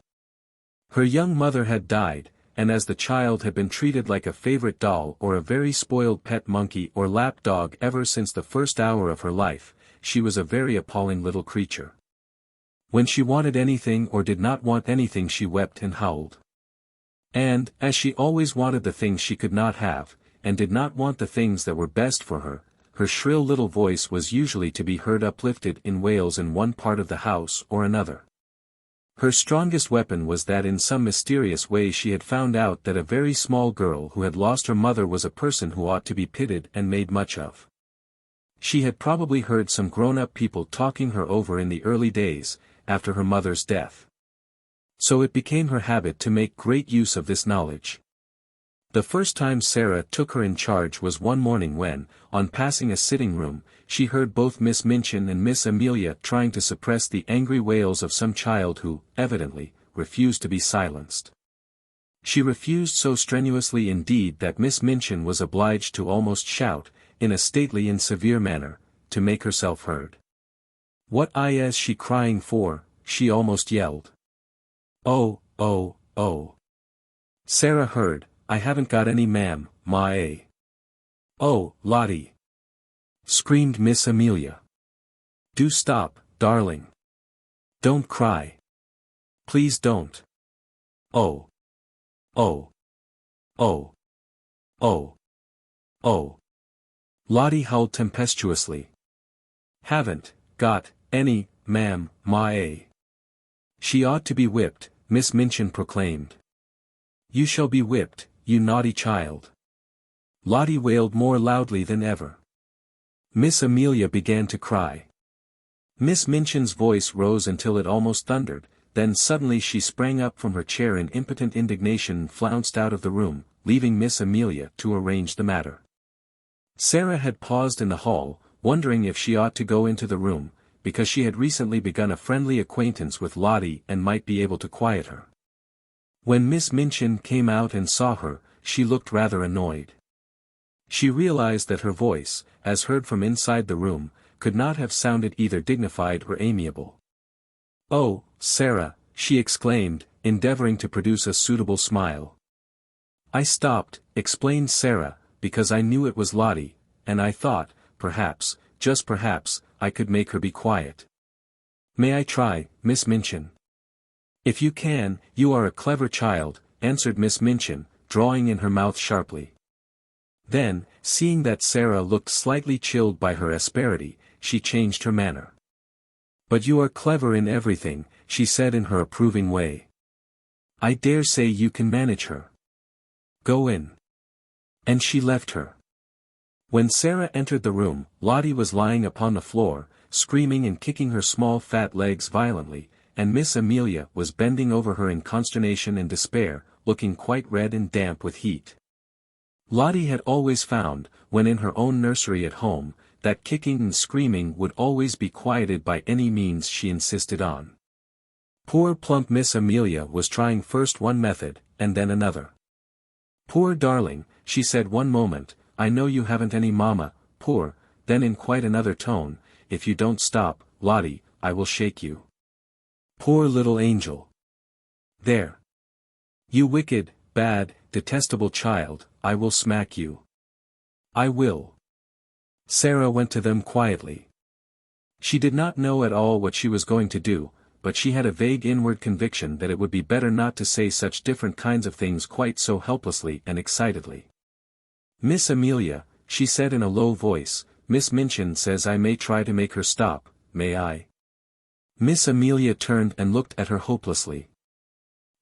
Her young mother had died, and as the child had been treated like a favorite doll or a very spoiled pet monkey or lap dog ever since the first hour of her life, she was a very appalling little creature. When she wanted anything or did not want anything she wept and howled. And, as she always wanted the things she could not have, and did not want the things that were best for her, her shrill little voice was usually to be heard uplifted in wails in one part of the house or another. Her strongest weapon was that in some mysterious way she had found out that a very small girl who had lost her mother was a person who ought to be pitied and made much of. She had probably heard some grown-up people talking her over in the early days, after her mother's death. So it became her habit to make great use of this knowledge. The first time Sara took her in charge was one morning when, on passing a sitting room, she heard both Miss Minchin and Miss Amelia trying to suppress the angry wails of some child who, evidently, refused to be silenced. She refused so strenuously indeed that Miss Minchin was obliged to almost shout, in a stately and severe manner, to make herself heard. "What is she crying for?" she almost yelled. "Oh, oh, oh." Sara heard, "I haven't got any ma'am, ma. "Oh, Lottie!" screamed Miss Amelia. "Do stop, darling. Don't cry. Please don't. Oh. Oh. Oh. Oh. Oh." Lottie howled tempestuously. "Haven't got any, ma'am, ma. She ought to be whipped," Miss Minchin proclaimed. "You shall be whipped, you naughty child." Lottie wailed more loudly than ever. Miss Amelia began to cry. Miss Minchin's voice rose until it almost thundered, then suddenly she sprang up from her chair in impotent indignation and flounced out of the room, leaving Miss Amelia to arrange the matter. Sara had paused in the hall, wondering if she ought to go into the room, because she had recently begun a friendly acquaintance with Lottie and might be able to quiet her. When Miss Minchin came out and saw her, she looked rather annoyed. She realized that her voice, as heard from inside the room, could not have sounded either dignified or amiable. "Oh, Sara," she exclaimed, endeavoring to produce a suitable smile. "I stopped," explained Sara, "because I knew it was Lottie, and I thought, perhaps, just perhaps, I could make her be quiet." "May I try, Miss Minchin?" "If you can, you are a clever child," answered Miss Minchin, drawing in her mouth sharply. Then, seeing that Sara looked slightly chilled by her asperity, she changed her manner. "But you are clever in everything," she said in her approving way. "I dare say you can manage her. Go in." And she left her. When Sara entered the room, Lottie was lying upon the floor, screaming and kicking her small fat legs violently, and Miss Amelia was bending over her in consternation and despair, looking quite red and damp with heat. Lottie had always found, when in her own nursery at home, that kicking and screaming would always be quieted by any means she insisted on. Poor plump Miss Amelia was trying first one method, and then another. "Poor darling," she said one moment, "I know you haven't any mamma, poor," then in quite another tone, "If you don't stop, Lottie, I will shake you. Poor little angel. There. You wicked, bad, detestable child, I will smack you. I will." Sara went to them quietly. She did not know at all what she was going to do, but she had a vague inward conviction that it would be better not to say such different kinds of things quite so helplessly and excitedly. "Miss Amelia," she said in a low voice, "Miss Minchin says I may try to make her stop, may I?" Miss Amelia turned and looked at her hopelessly.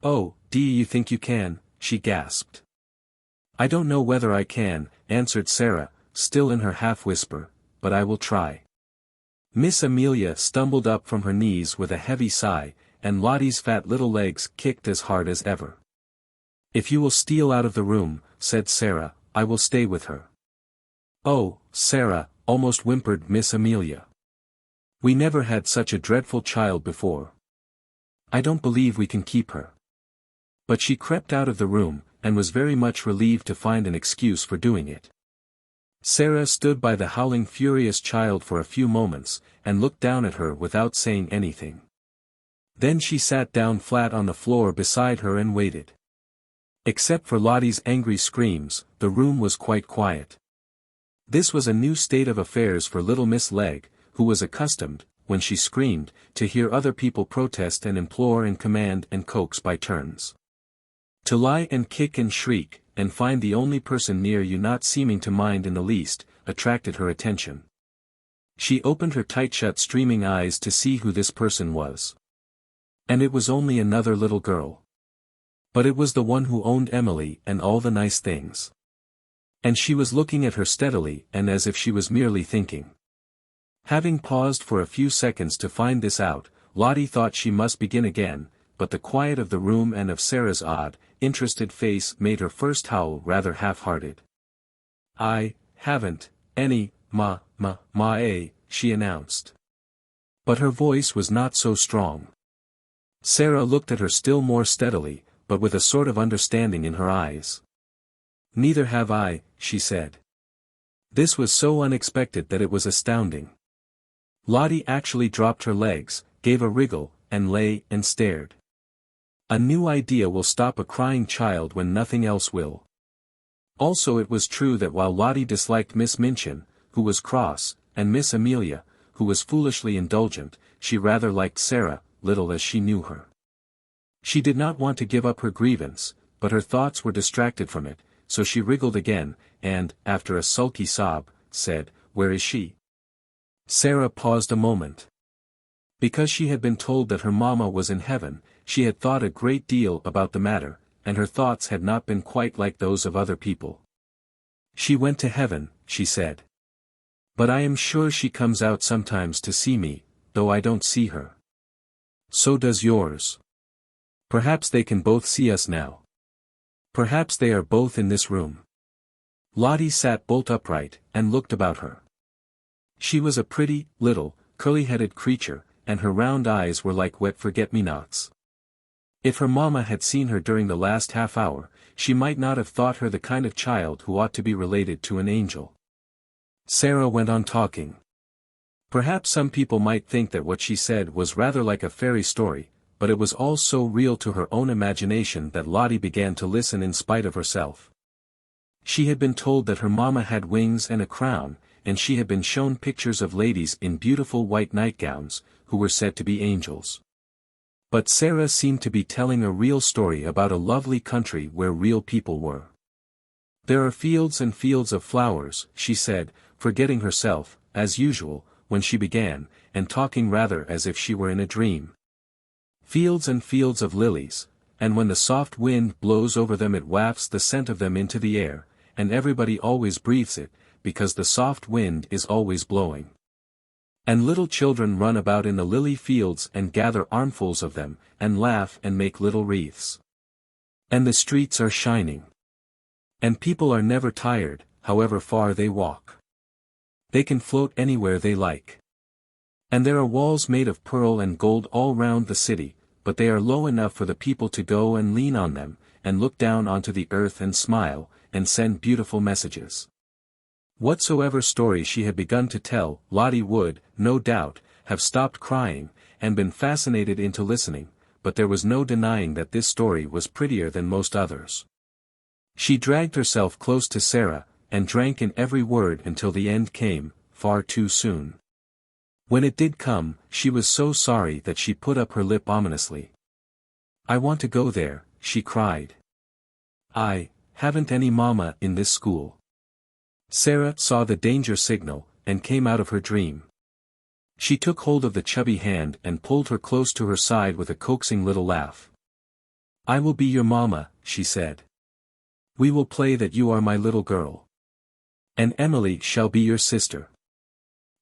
"Oh, do you think you can?" she gasped. "I don't know whether I can," answered Sara, still in her half-whisper, "but I will try." Miss Amelia stumbled up from her knees with a heavy sigh, and Lottie's fat little legs kicked as hard as ever. "If you will steal out of the room," said Sara, "I will stay with her." "Oh, Sara," almost whimpered Miss Amelia. "We never had such a dreadful child before. I don't believe we can keep her." But she crept out of the room, and was very much relieved to find an excuse for doing it. Sara stood by the howling furious child for a few moments, and looked down at her without saying anything. Then she sat down flat on the floor beside her and waited. Except for Lottie's angry screams, the room was quite quiet. This was a new state of affairs for little Miss Legg, who was accustomed, when she screamed, to hear other people protest and implore and command and coax by turns. To lie and kick and shriek, and find the only person near you not seeming to mind in the least, attracted her attention. She opened her tight-shut streaming eyes to see who this person was. And it was only another little girl. But it was the one who owned Emily and all the nice things. And she was looking at her steadily and as if she was merely thinking. Having paused for a few seconds to find this out, Lottie thought she must begin again, but the quiet of the room and of Sara's odd, interested face made her first howl rather half-hearted. "I haven't any ma, she announced. But her voice was not so strong. Sara looked at her still more steadily, but with a sort of understanding in her eyes. "Neither have I," she said. This was so unexpected that it was astounding. Lottie actually dropped her legs, gave a wriggle, and lay and stared. A new idea will stop a crying child when nothing else will. Also it was true that while Lottie disliked Miss Minchin, who was cross, and Miss Amelia, who was foolishly indulgent, she rather liked Sara, little as she knew her. She did not want to give up her grievance, but her thoughts were distracted from it, so she wriggled again, and, after a sulky sob, said, "Where is she?" Sara paused a moment. Because she had been told that her mama was in heaven, she had thought a great deal about the matter, and her thoughts had not been quite like those of other people. She went to heaven, she said. But I am sure she comes out sometimes to see me, though I don't see her. So does yours. Perhaps they can both see us now. Perhaps they are both in this room. Lottie sat bolt upright, and looked about her. She was a pretty, little, curly-headed creature, and her round eyes were like wet forget-me-nots. If her mamma had seen her during the last half hour, she might not have thought her the kind of child who ought to be related to an angel. Sara went on talking. Perhaps some people might think that what she said was rather like a fairy story, but it was all so real to her own imagination that Lottie began to listen in spite of herself. She had been told that her mamma had wings and a crown, and she had been shown pictures of ladies in beautiful white nightgowns, who were said to be angels. But Sara seemed to be telling a real story about a lovely country where real people were. There are fields and fields of flowers, she said, forgetting herself, as usual, when she began, and talking rather as if she were in a dream. Fields and fields of lilies, and when the soft wind blows over them it wafts the scent of them into the air, and everybody always breathes it, because the soft wind is always blowing. And little children run about in the lily fields and gather armfuls of them, and laugh and make little wreaths. And the streets are shining. And people are never tired, however far they walk. They can float anywhere they like. And there are walls made of pearl and gold all round the city, but they are low enough for the people to go and lean on them, and look down onto the earth and smile, and send beautiful messages. Whatsoever story she had begun to tell, Lottie would, no doubt, have stopped crying, and been fascinated into listening, but there was no denying that this story was prettier than most others. She dragged herself close to Sara, and drank in every word until the end came, far too soon. When it did come, she was so sorry that she put up her lip ominously. "I want to go there," she cried. "I haven't any mama in this school." Sara saw the danger signal, and came out of her dream. She took hold of the chubby hand and pulled her close to her side with a coaxing little laugh. "I will be your mama," she said. "We will play that you are my little girl. And Emily shall be your sister."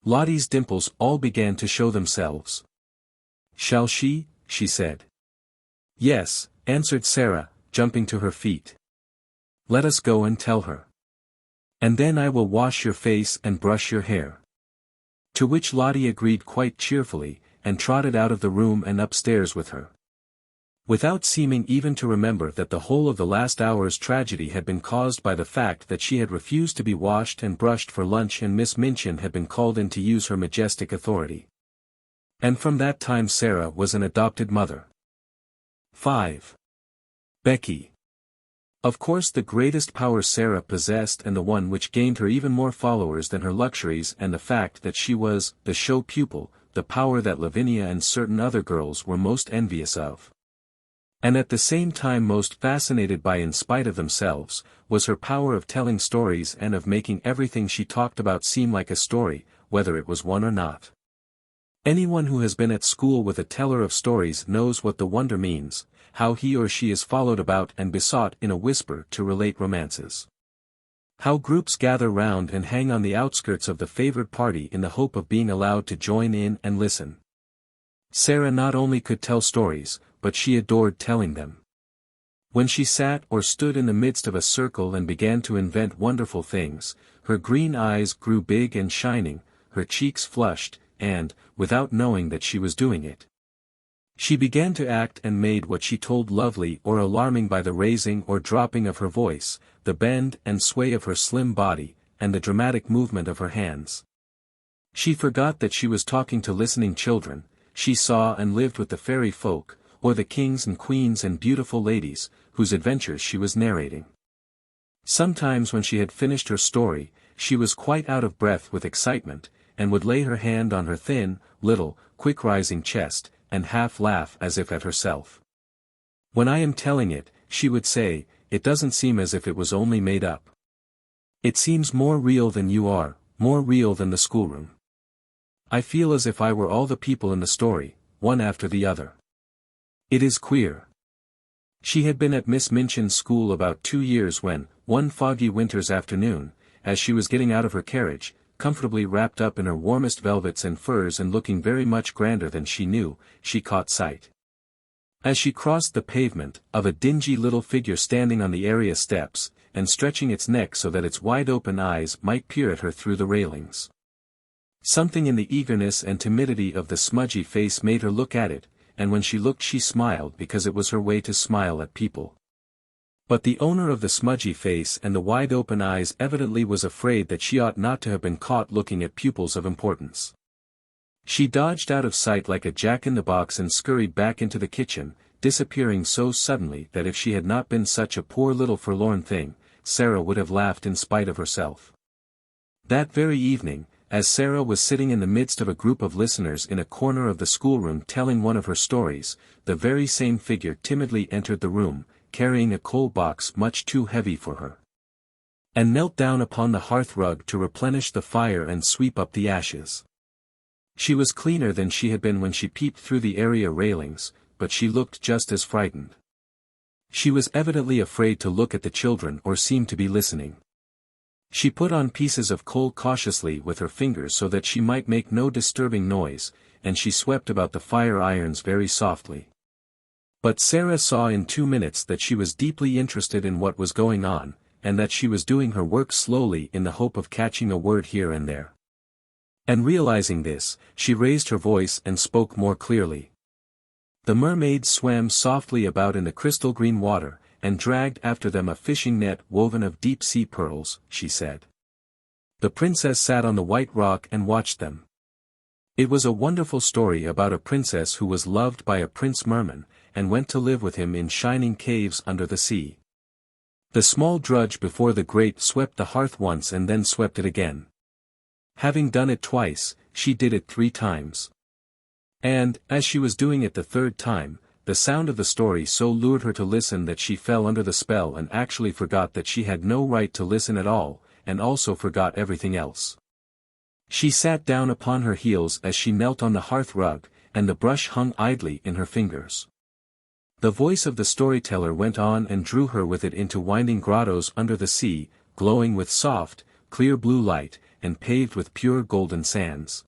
Lottie's dimples all began to show themselves. "Shall she?" she said. "Yes," answered Sara, jumping to her feet. "Let us go and tell her. And then I will wash your face and brush your hair." To which Lottie agreed quite cheerfully, and trotted out of the room and upstairs with her. Without seeming even to remember that the whole of the last hour's tragedy had been caused by the fact that she had refused to be washed and brushed for lunch and Miss Minchin had been called in to use her majestic authority. And from that time Sara was an adopted mother. 5. Becky. Of course the greatest power Sara possessed and the one which gained her even more followers than her luxuries and the fact that she was the show pupil, the power that Lavinia and certain other girls were most envious of. And at the same time most fascinated by in spite of themselves, was her power of telling stories and of making everything she talked about seem like a story, whether it was one or not. Anyone who has been at school with a teller of stories knows what the wonder means, how he or she is followed about and besought in a whisper to relate romances. How groups gather round and hang on the outskirts of the favored party in the hope of being allowed to join in and listen. Sara not only could tell stories, but she adored telling them. When she sat or stood in the midst of a circle and began to invent wonderful things, her green eyes grew big and shining, her cheeks flushed, and, without knowing that she was doing it, she began to act and made what she told lovely or alarming by the raising or dropping of her voice, the bend and sway of her slim body, and the dramatic movement of her hands. She forgot that she was talking to listening children, she saw and lived with the fairy folk, or the kings and queens and beautiful ladies, whose adventures she was narrating. Sometimes when she had finished her story, she was quite out of breath with excitement, and would lay her hand on her thin, little, quick-rising chest, and half laugh as if at herself. "When I am telling it," she would say, "it doesn't seem as if it was only made up. It seems more real than you are, more real than the schoolroom. I feel as if I were all the people in the story, one after the other. It is queer. She had been at Miss Minchin's school about 2 years when, one foggy winter's afternoon, as she was getting out of her carriage, comfortably wrapped up in her warmest velvets and furs and looking very much grander than she knew, she caught sight, as she crossed the pavement, of a dingy little figure standing on the area steps, and stretching its neck so that its wide-open eyes might peer at her through the railings. Something in the eagerness and timidity of the smudgy face made her look at it, and when she looked she smiled because it was her way to smile at people. But the owner of the smudgy face and the wide-open eyes evidently was afraid that she ought not to have been caught looking at pupils of importance. She dodged out of sight like a jack-in-the-box and scurried back into the kitchen, disappearing so suddenly that if she had not been such a poor little forlorn thing, Sara would have laughed in spite of herself. That very evening, as Sara was sitting in the midst of a group of listeners in a corner of the schoolroom telling one of her stories, the very same figure timidly entered the room, carrying a coal box much too heavy for her, and knelt down upon the hearth-rug to replenish the fire and sweep up the ashes. She was cleaner than she had been when she peeped through the area railings, but she looked just as frightened. She was evidently afraid to look at the children or seem to be listening. She put on pieces of coal cautiously with her fingers so that she might make no disturbing noise, and she swept about the fire irons very softly. But Sara saw in 2 minutes that she was deeply interested in what was going on, and that she was doing her work slowly in the hope of catching a word here and there. And realizing this, she raised her voice and spoke more clearly. The mermaids swam softly about in the crystal green water, and dragged after them a fishing net woven of deep-sea pearls, she said. The princess sat on the white rock and watched them. It was a wonderful story about a princess who was loved by a prince merman, and went to live with him in shining caves under the sea. The small drudge before the grate swept the hearth once and then swept it again. Having done it twice, she did it 3 times. And, as she was doing it the 3rd time, the sound of the story so lured her to listen that she fell under the spell and actually forgot that she had no right to listen at all, and also forgot everything else. She sat down upon her heels as she knelt on the hearth-rug, and the brush hung idly in her fingers. The voice of the storyteller went on and drew her with it into winding grottos under the sea, glowing with soft, clear blue light, and paved with pure golden sands.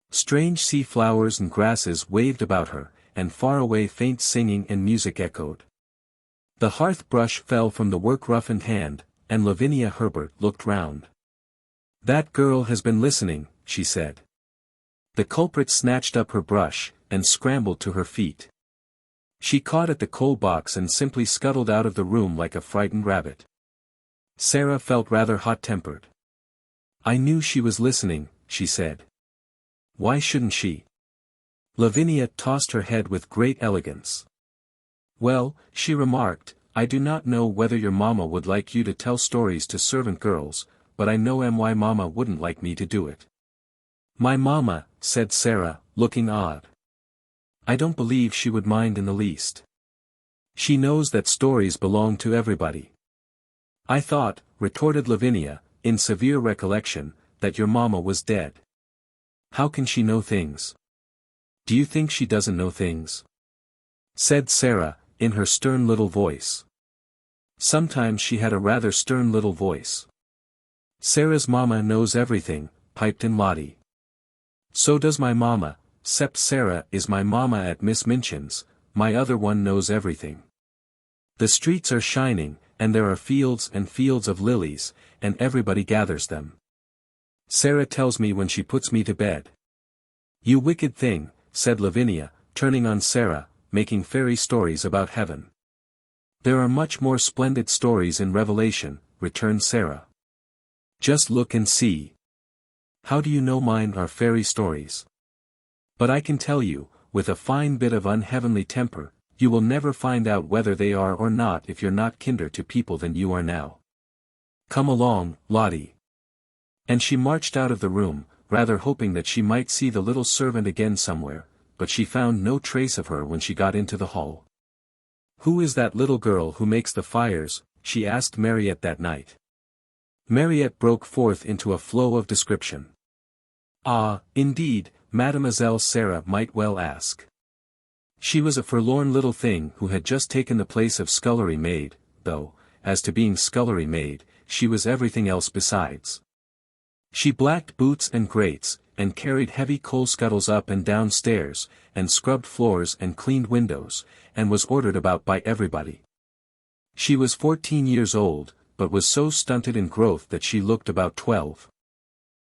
Strange sea flowers and grasses waved about her, and far away faint singing and music echoed. The hearth brush fell from the work-roughened hand, and Lavinia Herbert looked round. "That girl has been listening," she said. The culprit snatched up her brush, and scrambled to her feet. She caught at the coal box and simply scuttled out of the room like a frightened rabbit. Sara felt rather hot-tempered. "I knew she was listening," she said. "Why shouldn't she?" Lavinia tossed her head with great elegance. "Well," she remarked, "I do not know whether your mamma would like you to tell stories to servant girls, but I know why mamma wouldn't like me to do it." "My mamma," said Sara, looking odd. "I don't believe she would mind in the least. She knows that stories belong to everybody." "I thought," retorted Lavinia, in severe recollection, "that your mamma was dead. How can she know things?" "Do you think she doesn't know things?" said Sara, in her stern little voice. Sometimes she had a rather stern little voice. "Sara's mamma knows everything," piped in Lottie. "So does my mamma, 'cept Sara is my mamma at Miss Minchin's, my other one knows everything. The streets are shining, and there are fields and fields of lilies, and everybody gathers them. Sara tells me when she puts me to bed." "You wicked thing," said Lavinia, turning on Sara, "making fairy stories about heaven." "There are much more splendid stories in Revelation," returned Sara. "Just look and see." "How do you know mine are fairy stories?" "But I can tell you, with a fine bit of unheavenly temper, you will never find out whether they are or not if you're not kinder to people than you are now. Come along, Lottie." And she marched out of the room, rather hoping that she might see the little servant again somewhere, but she found no trace of her when she got into the hall. "Who is that little girl who makes the fires?" she asked Mariette that night. Mariette broke forth into a flow of description. Ah, indeed, Mademoiselle Sara might well ask. She was a forlorn little thing who had just taken the place of scullery maid, though, as to being scullery maid, she was everything else besides. She blacked boots and grates, and carried heavy coal scuttles up and down stairs, and scrubbed floors and cleaned windows, and was ordered about by everybody. She was 14 years old, but was so stunted in growth that she looked about 12.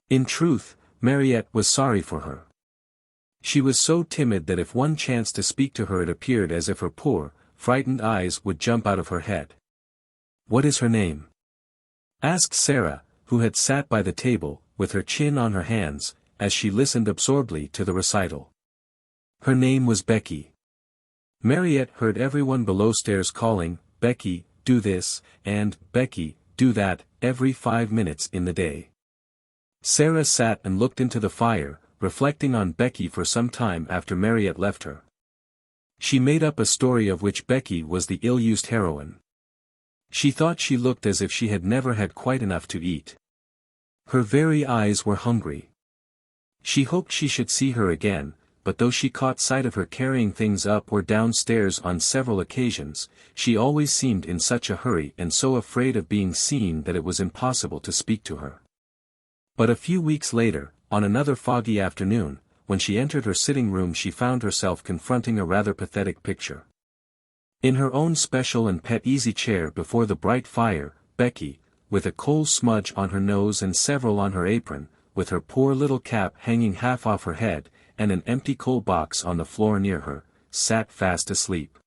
In truth, Mariette was sorry for her. She was so timid that if one chanced to speak to her it appeared as if her poor, frightened eyes would jump out of her head. "What is her name?" asked Sara, who had sat by the table, with her chin on her hands, as she listened absorbedly to the recital. Her name was Becky. Mariette heard everyone below stairs calling, "Becky, do this," and "Becky, do that," every 5 minutes in the day. Sara sat and looked into the fire, reflecting on Becky for some time after Mariette left her. She made up a story of which Becky was the ill-used heroine. She thought she looked as if she had never had quite enough to eat. Her very eyes were hungry. She hoped she should see her again, but though she caught sight of her carrying things up or down stairs on several occasions, she always seemed in such a hurry and so afraid of being seen that it was impossible to speak to her. But a few weeks later, on another foggy afternoon, when she entered her sitting room she found herself confronting a rather pathetic picture. In her own special and pet easy chair before the bright fire, Becky, with a coal smudge on her nose and several on her apron, with her poor little cap hanging half off her head, and an empty coal box on the floor near her, sat fast asleep.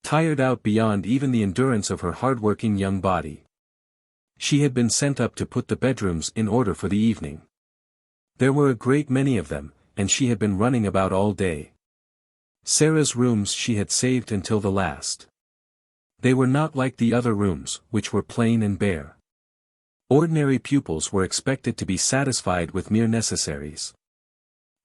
Tired out beyond even the endurance of her hard-working young body. She had been sent up to put the bedrooms in order for the evening. There were a great many of them, and she had been running about all day. Sara's rooms she had saved until the last. They were not like the other rooms, which were plain and bare. Ordinary pupils were expected to be satisfied with mere necessaries.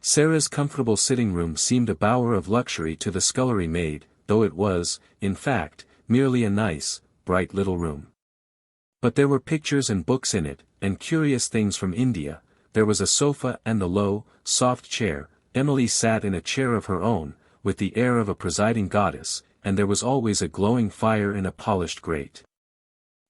Sara's comfortable sitting room seemed a bower of luxury to the scullery maid, though it was, in fact, merely a nice, bright little room. But there were pictures and books in it, and curious things from India. There was a sofa and a low, soft chair. Emily sat in a chair of her own, with the air of a presiding goddess, and there was always a glowing fire in a polished grate.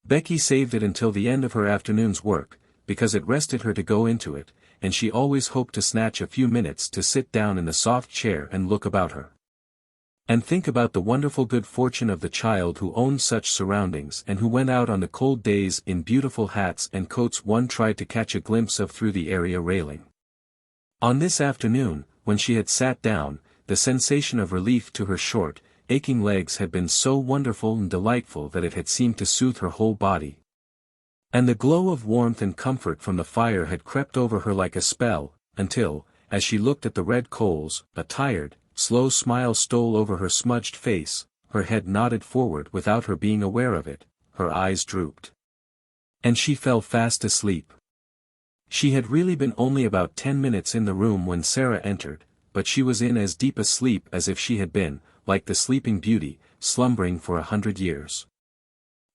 Becky saved it until the end of her afternoon's work, because it rested her to go into it, and she always hoped to snatch a few minutes to sit down in the soft chair and look about her. And think about the wonderful good fortune of the child who owned such surroundings and who went out on the cold days in beautiful hats and coats one tried to catch a glimpse of through the area railing. On this afternoon, when she had sat down, the sensation of relief to her short, aching legs had been so wonderful and delightful that it had seemed to soothe her whole body. And the glow of warmth and comfort from the fire had crept over her like a spell, until, as she looked at the red coals, a tired, slow smile stole over her smudged face, her head nodded forward without her being aware of it, her eyes drooped. And she fell fast asleep. She had really been only about 10 minutes in the room when Sara entered, but she was in as deep a sleep as if she had been, like the Sleeping Beauty, slumbering for 100 years.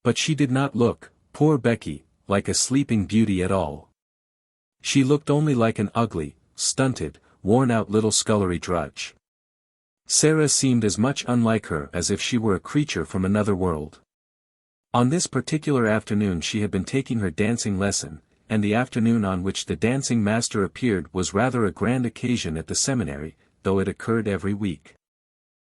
But she did not look, poor Becky, like a Sleeping Beauty at all. She looked only like an ugly, stunted, worn-out little scullery drudge. Sara seemed as much unlike her as if she were a creature from another world. On this particular afternoon she had been taking her dancing lesson, and the afternoon on which the dancing master appeared was rather a grand occasion at the seminary, though it occurred every week.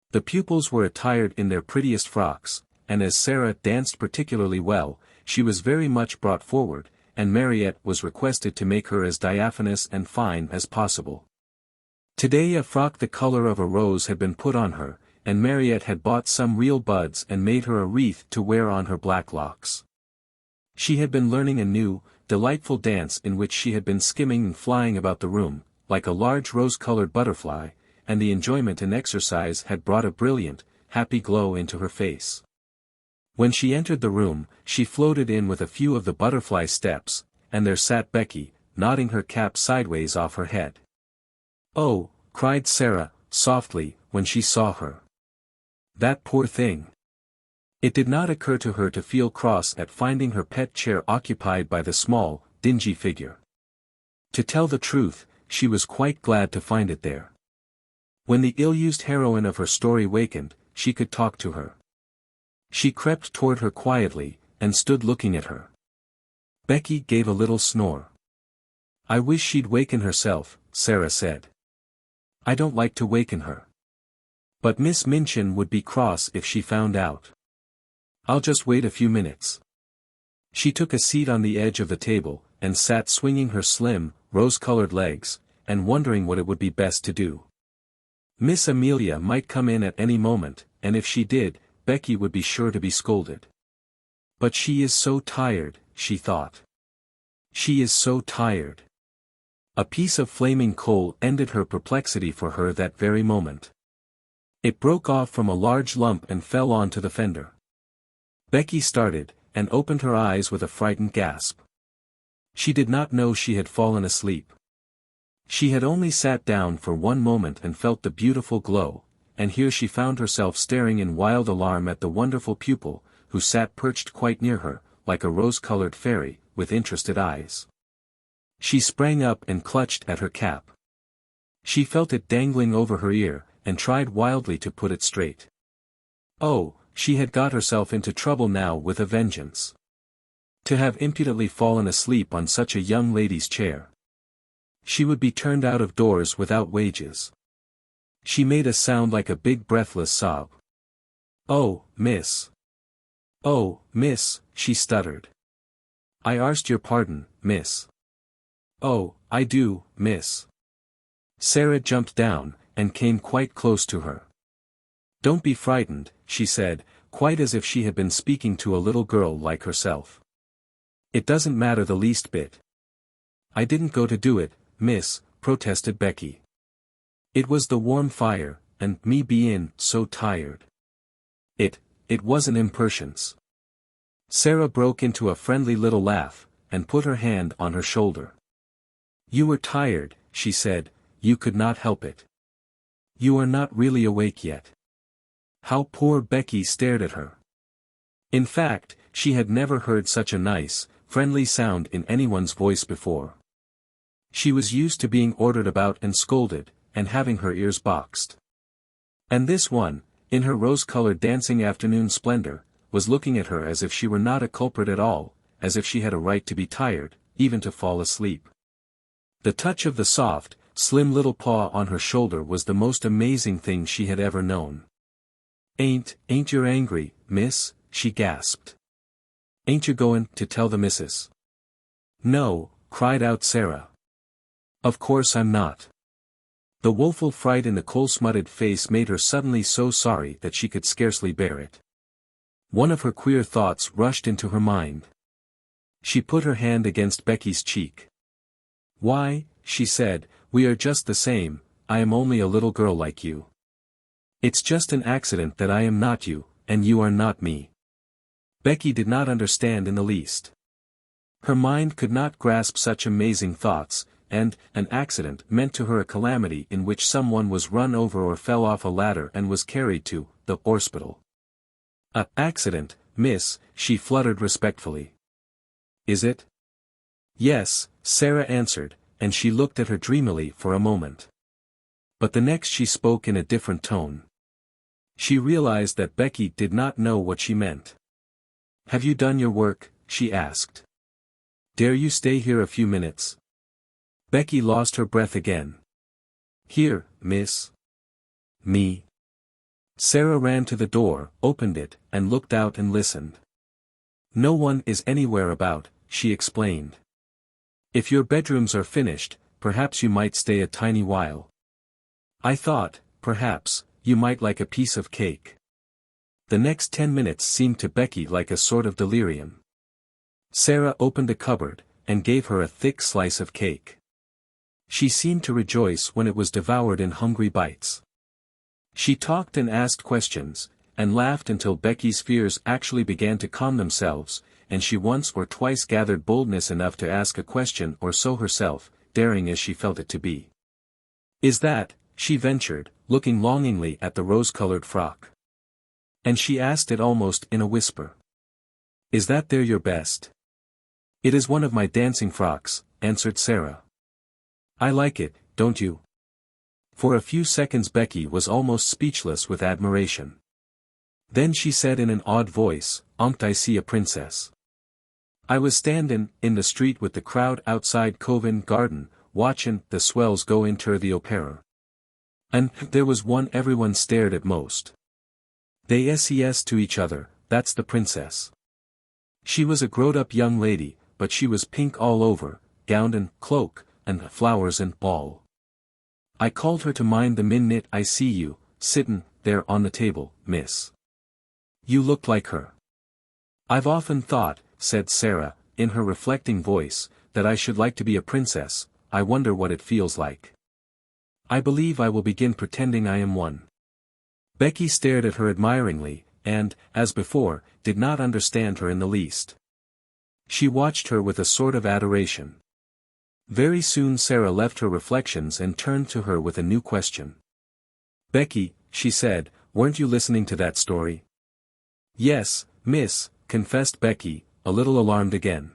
The pupils were attired in their prettiest frocks, and as Sara danced particularly well, she was very much brought forward, and Mariette was requested to make her as diaphanous and fine as possible. Today a frock the color of a rose had been put on her, and Mariette had bought some real buds and made her a wreath to wear on her black locks. She had been learning a new, delightful dance in which she had been skimming and flying about the room, like a large rose-colored butterfly, and the enjoyment and exercise had brought a brilliant, happy glow into her face. When she entered the room, she floated in with a few of the butterfly steps, and there sat Becky, nodding her cap sideways off her head. "Oh," cried Sara, softly, when she saw her. "That poor thing." It did not occur to her to feel cross at finding her pet chair occupied by the small, dingy figure. To tell the truth, she was quite glad to find it there. When the ill-used heroine of her story wakened, she could talk to her. She crept toward her quietly, and stood looking at her. Becky gave a little snore. "I wish she'd waken herself," Sara said. "I don't like to waken her. But Miss Minchin would be cross if she found out. I'll just wait a few minutes." She took a seat on the edge of the table, and sat swinging her slim, rose-colored legs, and wondering what it would be best to do. Miss Amelia might come in at any moment, and if she did, Becky would be sure to be scolded. "But she is so tired," she thought. "She is so tired." A piece of flaming coal ended her perplexity for her that very moment. It broke off from a large lump and fell onto the fender. Becky started, and opened her eyes with a frightened gasp. She did not know she had fallen asleep. She had only sat down for one moment and felt the beautiful glow, and here she found herself staring in wild alarm at the wonderful pupil, who sat perched quite near her, like a rose-colored fairy, with interested eyes. She sprang up and clutched at her cap. She felt it dangling over her ear, and tried wildly to put it straight. Oh, she had got herself into trouble now with a vengeance. To have impudently fallen asleep on such a young lady's chair. She would be turned out of doors without wages. She made a sound like a big breathless sob. "Oh, miss. Oh, miss," she stuttered. "I arst your pardon, miss." "Oh, I do, miss." Sara jumped down, and came quite close to her. "Don't be frightened," she said, quite as if she had been speaking to a little girl like herself. "It doesn't matter the least bit." "I didn't go to do it, miss," protested Becky. "It was the warm fire, and me bein' so tired. It wasn't impertience." Sara broke into a friendly little laugh, and put her hand on her shoulder. "You were tired," she said, "you could not help it. You are not really awake yet." How poor Becky stared at her. In fact, she had never heard such a nice, friendly sound in anyone's voice before. She was used to being ordered about and scolded, and having her ears boxed. And this one, in her rose-colored dancing afternoon splendor, was looking at her as if she were not a culprit at all, as if she had a right to be tired, even to fall asleep. The touch of the soft, slim little paw on her shoulder was the most amazing thing she had ever known. Ain't you angry, miss?" she gasped. "Ain't you goin' to tell the missus?" "No," cried out Sara. "Of course I'm not." The woeful fright in the coal-smutted face made her suddenly so sorry that she could scarcely bear it. One of her queer thoughts rushed into her mind. She put her hand against Becky's cheek. "Why," she said, "we are just the same, I am only a little girl like you. It's just an accident that I am not you, and you are not me." Becky did not understand in the least. Her mind could not grasp such amazing thoughts, and an accident meant to her a calamity in which someone was run over or fell off a ladder and was carried to the hospital. "A accident, miss," she fluttered respectfully. "Is it?" "Yes," Sara answered, and she looked at her dreamily for a moment. But the next she spoke in a different tone. She realized that Becky did not know what she meant. "Have you done your work?" she asked. "Dare you stay here a few minutes?" Becky lost her breath again. "Here, miss." "Me?" Sara ran to the door, opened it, and looked out and listened. "No one is anywhere about," she explained. "If your bedrooms are finished, perhaps you might stay a tiny while. I thought, perhaps, you might like a piece of cake." The next 10 minutes seemed to Becky like a sort of delirium. Sara opened a cupboard, and gave her a thick slice of cake. She seemed to rejoice when it was devoured in hungry bites. She talked and asked questions, and laughed until Becky's fears actually began to calm themselves, and she once or twice gathered boldness enough to ask a question or so herself, daring as she felt it to be. "Is that," she ventured, looking longingly at the rose-colored frock. And she asked it almost in a whisper. "Is that there your best?" "It is one of my dancing frocks," answered Sara. "I like it, don't you?" For a few seconds Becky was almost speechless with admiration. Then she said in an odd voice, I see a princess." I was standin' in the street with the crowd outside Covent Garden, watchin' the swells go inter the opera. And there was one everyone stared at most. They ses to each other, "That's the princess." She was a growed-up young lady, but she was pink all over, gown and cloak, and flowers and ball. I called her to mind the minute I see you, sittin' there on the table, miss. You looked like her. "I've often thought," said Sara, in her reflecting voice, "that I should like to be a princess. I wonder what it feels like. I believe I will begin pretending I am one." Becky stared at her admiringly, and, as before, did not understand her in the least. She watched her with a sort of adoration. Very soon Sara left her reflections and turned to her with a new question. "Becky," she said, "weren't you listening to that story?" "Yes, miss," confessed Becky, a little alarmed again.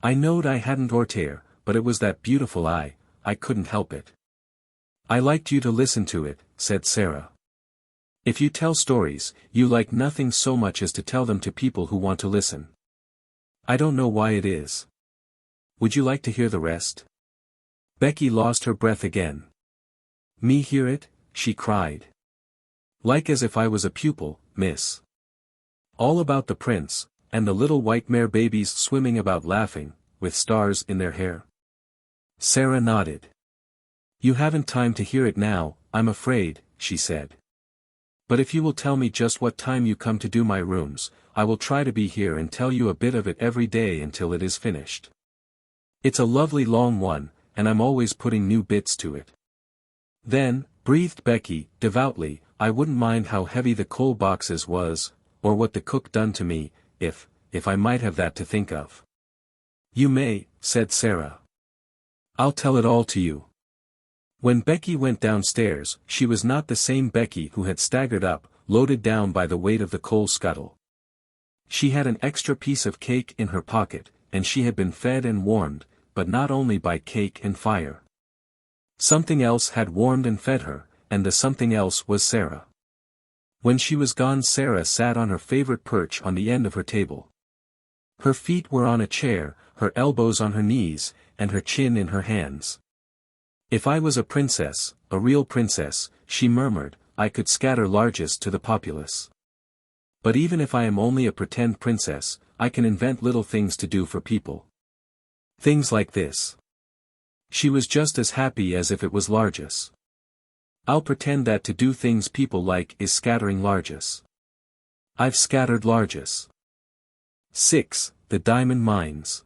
"I knowed I hadn't orter, but it was that beautiful I couldn't help it." "I liked you to listen to it," said Sara. "If you tell stories, you like nothing so much as to tell them to people who want to listen. I don't know why it is. Would you like to hear the rest?" Becky lost her breath again. "Me hear it?" she cried. "Like as if I was a pupil, miss. All about the prince, and the little white mare babies swimming about laughing, with stars in their hair?" Sara nodded. "You haven't time to hear it now, I'm afraid," she said. "But if you will tell me just what time you come to do my rooms, I will try to be here and tell you a bit of it every day until it is finished. It's a lovely long one, and I'm always putting new bits to it." "Then," breathed Becky, devoutly, "I wouldn't mind how heavy the coal boxes was, or what the cook done to me, if I might have that to think of." "You may," said Sara. "I'll tell it all to you." When Becky went downstairs, she was not the same Becky who had staggered up, loaded down by the weight of the coal scuttle. She had an extra piece of cake in her pocket, and she had been fed and warmed, but not only by cake and fire. Something else had warmed and fed her, and the something else was Sara. When she was gone Sara sat on her favorite perch on the end of her table. Her feet were on a chair, her elbows on her knees, and her chin in her hands. "If I was a princess, a real princess," she murmured, "I could scatter largesse to the populace. But even if I am only a pretend princess, I can invent little things to do for people. Things like this." She was just as happy as if it was largesse. "I'll pretend that to do things people like is scattering largesse. I've scattered largesse." 6. The Diamond Mines.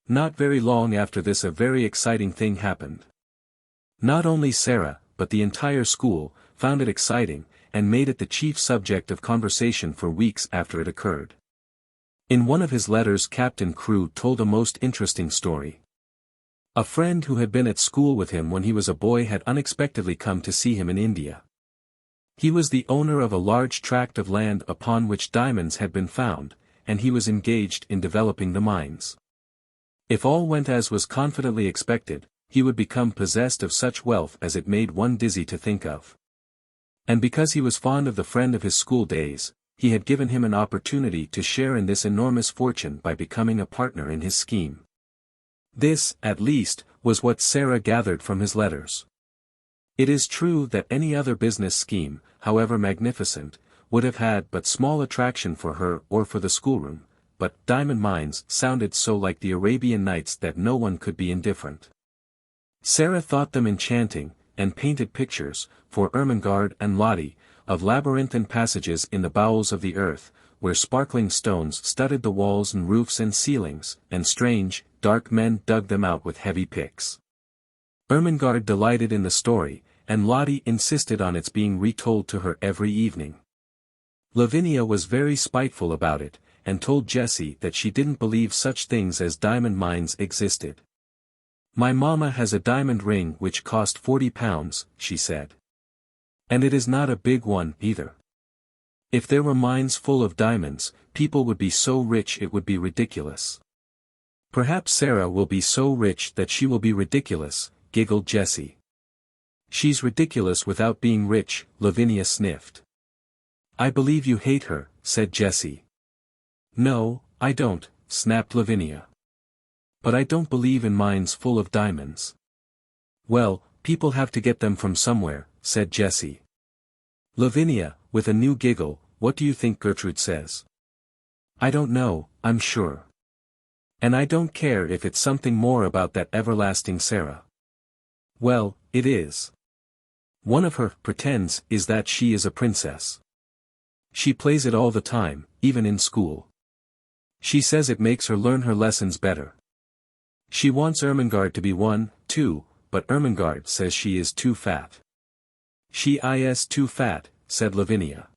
Not very long after this a very exciting thing happened. Not only Sara, but the entire school, found it exciting, and made it the chief subject of conversation for weeks after it occurred. In one of his letters Captain Crewe told a most interesting story. A friend who had been at school with him when he was a boy had unexpectedly come to see him in India. He was the owner of a large tract of land upon which diamonds had been found, and he was engaged in developing the mines. If all went as was confidently expected, he would become possessed of such wealth as it made one dizzy to think of. And because he was fond of the friend of his school days, he had given him an opportunity to share in this enormous fortune by becoming a partner in his scheme. This, at least, was what Sara gathered from his letters. It is true that any other business scheme, however magnificent, would have had but small attraction for her or for the schoolroom, but diamond mines sounded so like the Arabian Nights that no one could be indifferent. Sara thought them enchanting, and painted pictures, for Ermengarde and Lottie, of labyrinthine passages in the bowels of the earth, where sparkling stones studded the walls and roofs and ceilings, and strange, dark men dug them out with heavy picks. Ermengarde delighted in the story, and Lottie insisted on its being retold to her every evening. Lavinia was very spiteful about it, and told Jessie that she didn't believe such things as diamond mines existed. "My mamma has a diamond ring which cost £40, she said. And it is not a big one, either. If there were mines full of diamonds, people would be so rich it would be ridiculous." "Perhaps Sara will be so rich that she will be ridiculous," giggled Jessie. She's ridiculous without being rich, Lavinia sniffed. I believe you hate her, said Jessie. No, I don't, snapped Lavinia. But I don't believe in mines full of diamonds. Well, people have to get them from somewhere, said Jessie. Lavinia, with a new giggle, what do you think Gertrude says? I don't know, I'm sure. And I don't care if it's something more about that everlasting Sara. Well, it is. One of her pretends is that she is a princess. She plays it all the time, even in school. She says it makes her learn her lessons better. She wants Ermengarde to be one, too, but Ermengarde says she is too fat. She is too fat, said Lavinia.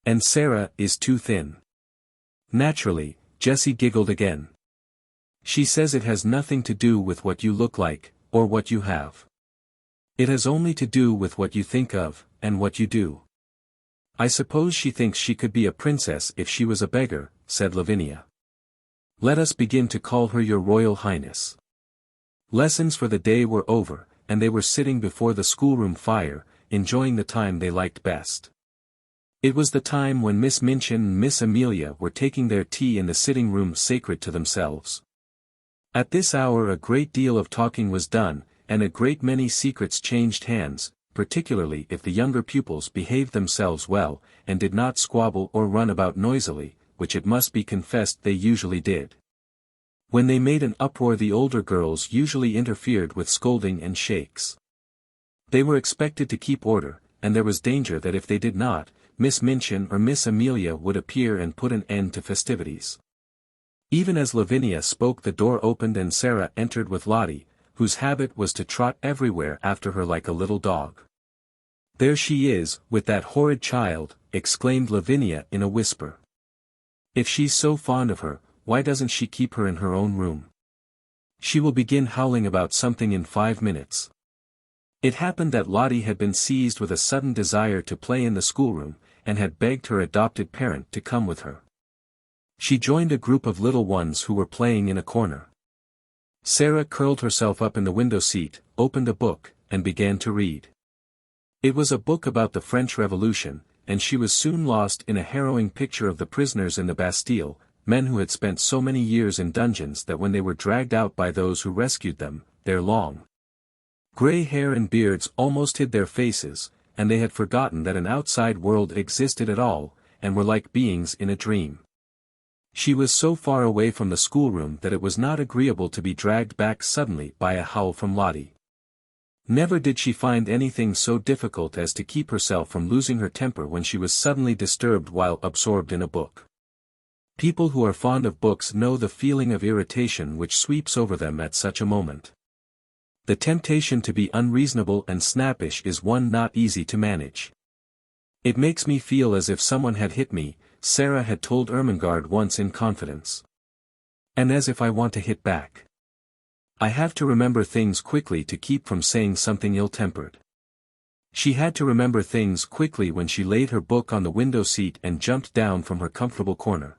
And Sara is too thin. Naturally, Jessie giggled again. She says it has nothing to do with what you look like, or what you have. It has only to do with what you think of, and what you do. I suppose she thinks she could be a princess if she was a beggar, said Lavinia. Let us begin to call her your Royal Highness. Lessons for the day were over, and they were sitting before the schoolroom fire, enjoying the time they liked best. It was the time when Miss Minchin and Miss Amelia were taking their tea in the sitting room sacred to themselves. At this hour a great deal of talking was done, and a great many secrets changed hands, particularly if the younger pupils behaved themselves well, and did not squabble or run about noisily, which it must be confessed they usually did. When they made an uproar the older girls usually interfered with scolding and shakes. They were expected to keep order, and there was danger that if they did not, Miss Minchin or Miss Amelia would appear and put an end to festivities. Even as Lavinia spoke the door opened and Sara entered with Lottie, whose habit was to trot everywhere after her like a little dog. There she is, with that horrid child, exclaimed Lavinia in a whisper. If she's so fond of her, why doesn't she keep her in her own room? She will begin howling about something in 5 minutes. It happened that Lottie had been seized with a sudden desire to play in the schoolroom, and had begged her adopted parent to come with her. She joined a group of little ones who were playing in a corner. Sara curled herself up in the window seat, opened a book, and began to read. It was a book about the French Revolution, and she was soon lost in a harrowing picture of the prisoners in the Bastille, men who had spent so many years in dungeons that when they were dragged out by those who rescued them, their long gray hair and beards almost hid their faces, and they had forgotten that an outside world existed at all, and were like beings in a dream. She was so far away from the schoolroom that it was not agreeable to be dragged back suddenly by a howl from Lottie. Never did she find anything so difficult as to keep herself from losing her temper when she was suddenly disturbed while absorbed in a book. People who are fond of books know the feeling of irritation which sweeps over them at such a moment. The temptation to be unreasonable and snappish is one not easy to manage. It makes me feel as if someone had hit me, Sara had told Ermengarde once in confidence. And as if I want to hit back. I have to remember things quickly to keep from saying something ill-tempered. She had to remember things quickly when she laid her book on the window seat and jumped down from her comfortable corner.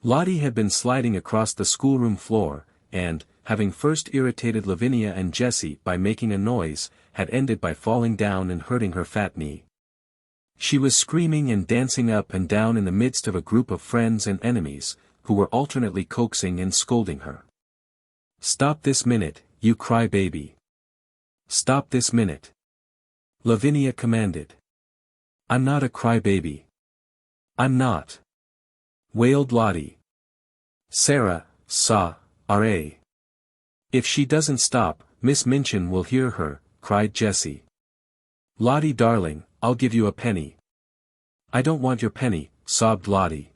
Lottie had been sliding across the schoolroom floor, and, having first irritated Lavinia and Jessie by making a noise, had ended by falling down and hurting her fat knee. She was screaming and dancing up and down in the midst of a group of friends and enemies, who were alternately coaxing and scolding her. "Stop this minute, you cry-baby. Stop this minute," Lavinia commanded. "I'm not a cry-baby. I'm not," wailed Lottie. "Sara, R.A. If she doesn't stop, Miss Minchin will hear her," cried Jessie. "Lottie darling, I'll give you a penny." "I don't want your penny," sobbed Lottie.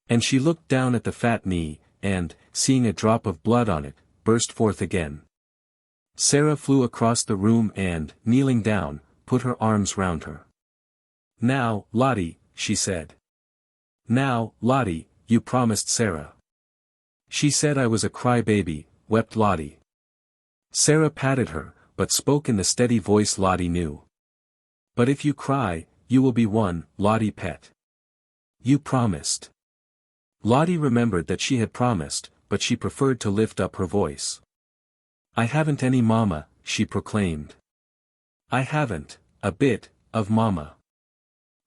And she looked down at the fat knee, and, seeing a drop of blood on it, burst forth again. Sara flew across the room and, kneeling down, put her arms round her. "Now, Lottie," she said. "Now, Lottie, you promised Sara." "She said I was a cry-baby," wept Lottie. Sara patted her, but spoke in the steady voice Lottie knew. "But if you cry, you will be one, Lottie pet. You promised." Lottie remembered that she had promised, but she preferred to lift up her voice. "I haven't any mama," she proclaimed. "I haven't, a bit, of mama."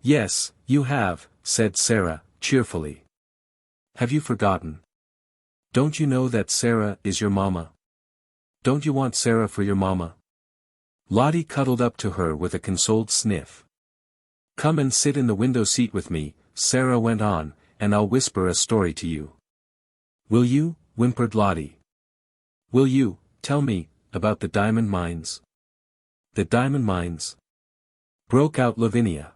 "Yes, you have," said Sara, cheerfully. "Have you forgotten? Don't you know that Sara is your mama? Don't you want Sara for your mama?" Lottie cuddled up to her with a consoled sniff. "Come and sit in the window seat with me," Sara went on, "and I'll whisper a story to you." "Will you?" whimpered Lottie. "Will you tell me about the diamond mines?" "The diamond mines?" broke out Lavinia.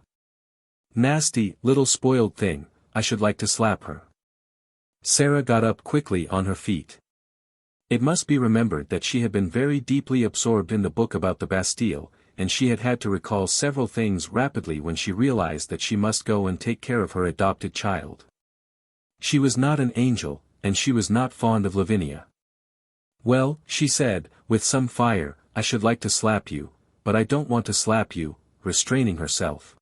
"Nasty, little spoiled thing, I should like to slap her." Sara got up quickly on her feet. It must be remembered that she had been very deeply absorbed in the book about the Bastille, and she had had to recall several things rapidly when she realized that she must go and take care of her adopted child. She was not an angel, and she was not fond of Lavinia. "Well," she said, with some fire, "I should like to slap you, but I don't want to slap you," restraining herself.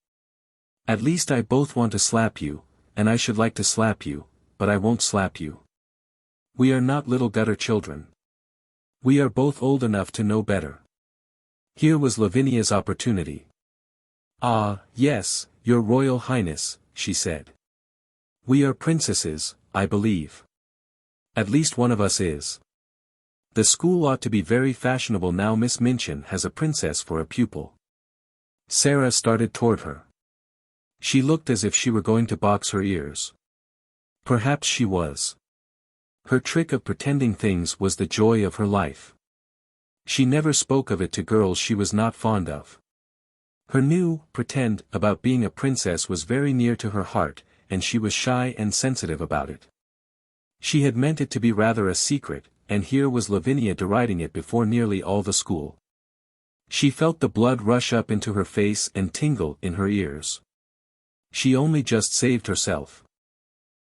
"At least I both want to slap you, and I should like to slap you, but I won't slap you. We are not little gutter children. We are both old enough to know better." Here was Lavinia's opportunity. "Ah, yes, your Royal Highness," she said. "We are princesses, I believe. At least one of us is. The school ought to be very fashionable now Miss Minchin has a princess for a pupil." Sara started toward her. She looked as if she were going to box her ears. Perhaps she was. Her trick of pretending things was the joy of her life. She never spoke of it to girls she was not fond of. Her new pretend about being a princess was very near to her heart, and she was shy and sensitive about it. She had meant it to be rather a secret, and here was Lavinia deriding it before nearly all the school. She felt the blood rush up into her face and tingle in her ears. She only just saved herself.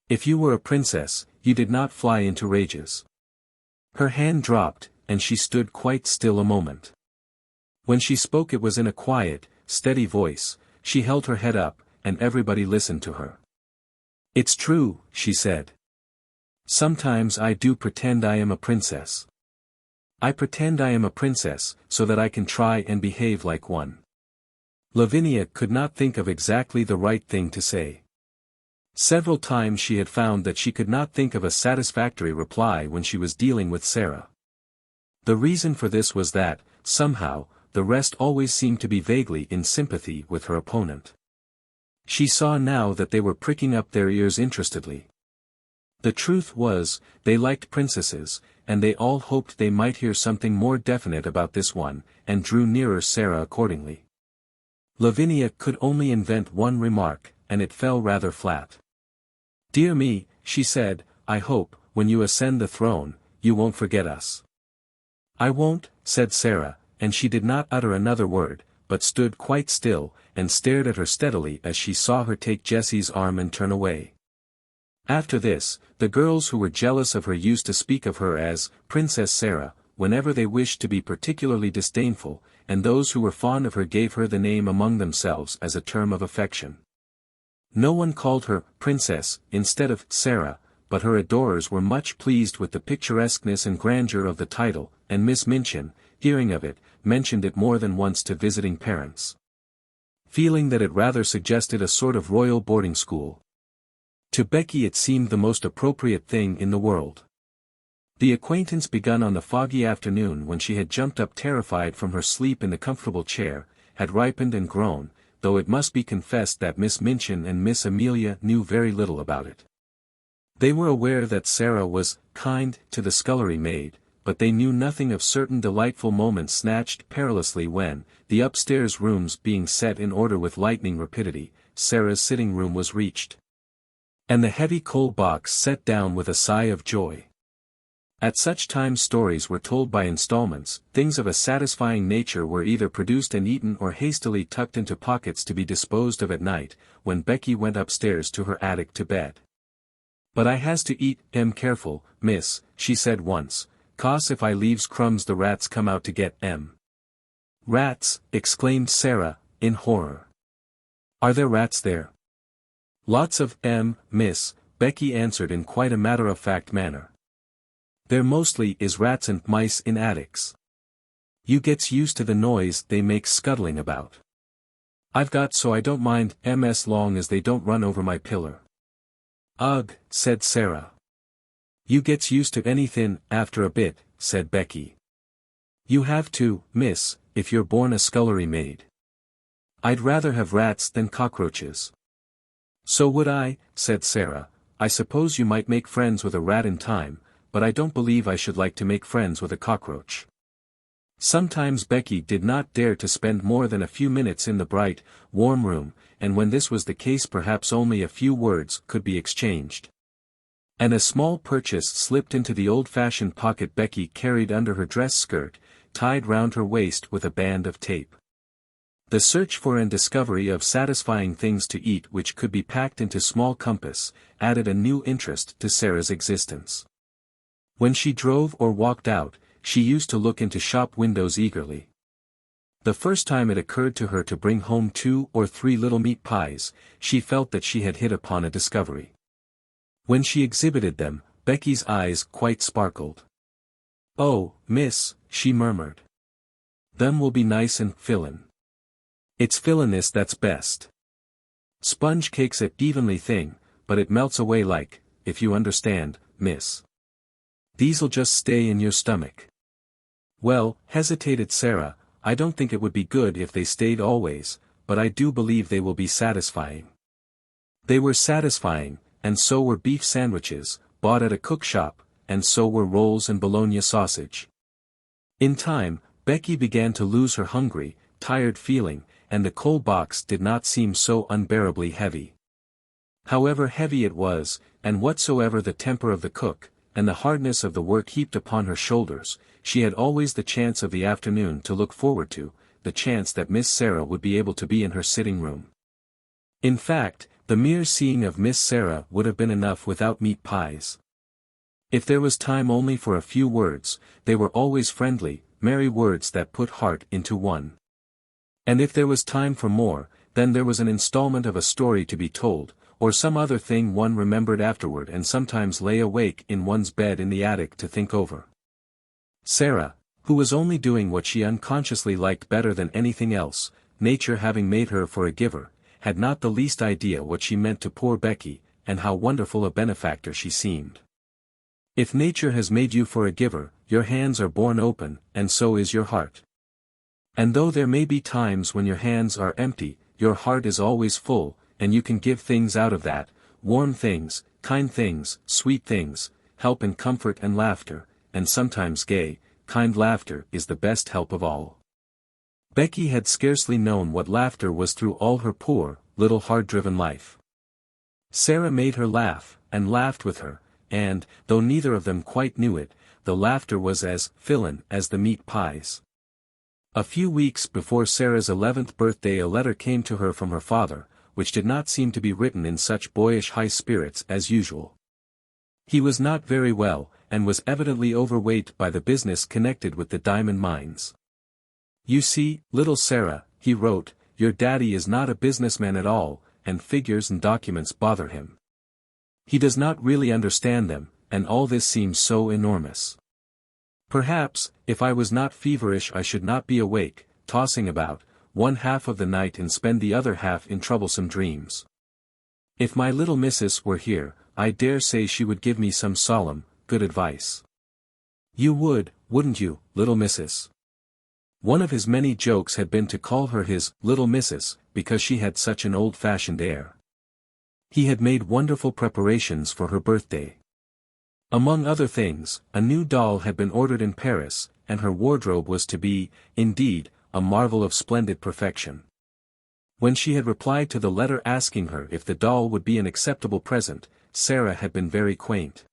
If you were a princess, you did not fly into rages. Her hand dropped, and she stood quite still a moment. When she spoke it was in a quiet, steady voice. She held her head up, and everybody listened to her. "It's true," she said. "Sometimes I do pretend I am a princess. I pretend I am a princess, so that I can try and behave like one." Lavinia could not think of exactly the right thing to say. Several times she had found that she could not think of a satisfactory reply when she was dealing with Sara. The reason for this was that, somehow, the rest always seemed to be vaguely in sympathy with her opponent. She saw now that they were pricking up their ears interestedly. The truth was, they liked princesses, and they all hoped they might hear something more definite about this one, and drew nearer Sara accordingly. Lavinia could only invent one remark, and it fell rather flat. "Dear me," she said, "I hope, when you ascend the throne, you won't forget us." "I won't," said Sara, and she did not utter another word, but stood quite still, and stared at her steadily as she saw her take Jessie's arm and turn away. After this, the girls who were jealous of her used to speak of her as Princess Sara, whenever they wished to be particularly disdainful, and those who were fond of her gave her the name among themselves as a term of affection. No one called her Princess instead of Sara, but her adorers were much pleased with the picturesqueness and grandeur of the title, and Miss Minchin, hearing of it, mentioned it more than once to visiting parents, feeling that it rather suggested a sort of royal boarding school. To Becky it seemed the most appropriate thing in the world. The acquaintance begun on the foggy afternoon when she had jumped up terrified from her sleep in the comfortable chair, had ripened and grown, though it must be confessed that Miss Minchin and Miss Amelia knew very little about it. They were aware that Sara was kind to the scullery maid, but they knew nothing of certain delightful moments snatched perilously when, the upstairs rooms being set in order with lightning rapidity, Sara's sitting room was reached, and the heavy coal box set down with a sigh of joy. At such times stories were told by installments, things of a satisfying nature were either produced and eaten or hastily tucked into pockets to be disposed of at night, when Becky went upstairs to her attic to bed. "But I has to eat, careful, miss," she said once, "'cause if I leaves crumbs the rats come out to get 'em." "Rats!" exclaimed Sara, in horror. "Are there rats there?" "Lots of 'em, miss," Becky answered in quite a matter-of-fact manner. There mostly is rats and mice in attics. You gets used to the noise they make scuttling about. I've got so I don't mind long as they don't run over my pillar. Ugh, said Sara. You gets used to anything after a bit, said Becky. You have to, miss, if you're born a scullery maid. I'd rather have rats than cockroaches. So would I, said Sara. I suppose you might make friends with a rat in time, but I don't believe I should like to make friends with a cockroach. Sometimes Becky did not dare to spend more than a few minutes in the bright, warm room, and when this was the case perhaps only a few words could be exchanged. And a small purchase slipped into the old-fashioned pocket Becky carried under her dress skirt, tied round her waist with a band of tape. The search for and discovery of satisfying things to eat which could be packed into small compass, added a new interest to Sara's existence. When she drove or walked out, she used to look into shop windows eagerly. The first time it occurred to her to bring home 2 or 3 little meat pies, she felt that she had hit upon a discovery. When she exhibited them, Becky's eyes quite sparkled. "Oh, miss," she murmured. "Them will be nice and fillin'. It's filliness that's best. Sponge cake's a evenly thing, but it melts away like, if you understand, miss. These'll just stay in your stomach." "Well," hesitated Sara, "I don't think it would be good if they stayed always, but I do believe they will be satisfying." They were satisfying, and so were beef sandwiches, bought at a cook shop, and so were rolls and bologna sausage. In time, Becky began to lose her hungry, tired feeling, and the coal box did not seem so unbearably heavy. However heavy it was, and whatsoever the temper of the cook, and the hardness of the work heaped upon her shoulders, she had always the chance of the afternoon to look forward to, the chance that Miss Sara would be able to be in her sitting room. In fact, the mere seeing of Miss Sara would have been enough without meat pies. If there was time only for a few words, they were always friendly, merry words that put heart into one. And if there was time for more, then there was an installment of a story to be told, or some other thing one remembered afterward and sometimes lay awake in one's bed in the attic to think over. Sara, who was only doing what she unconsciously liked better than anything else, nature having made her for a giver, had not the least idea what she meant to poor Becky, and how wonderful a benefactor she seemed. If nature has made you for a giver, your hands are borne open, and so is your heart. And though there may be times when your hands are empty, your heart is always full, and you can give things out of that, warm things, kind things, sweet things, help and comfort and laughter, and sometimes gay, kind laughter is the best help of all. Becky had scarcely known what laughter was through all her poor, little hard-driven life. Sara made her laugh, and laughed with her, and, though neither of them quite knew it, the laughter was as fillin' as the meat pies. A few weeks before Sara's 11th birthday a letter came to her from her father, which did not seem to be written in such boyish high spirits as usual. He was not very well, and was evidently overweight by the business connected with the diamond mines. "You see, little Sara," he wrote, "your daddy is not a businessman at all, and figures and documents bother him. He does not really understand them, and all this seems so enormous. Perhaps, if I was not feverish I should not be awake, tossing about, one half of the night and spend the other half in troublesome dreams. If my little missus were here, I dare say she would give me some solemn, good advice. You would, wouldn't you, little missus?" One of his many jokes had been to call her his little missus, because she had such an old-fashioned air. He had made wonderful preparations for her birthday. Among other things, a new doll had been ordered in Paris, and her wardrobe was to be, indeed, a marvel of splendid perfection. When she had replied to the letter asking her if the doll would be an acceptable present, Sara had been very quaint.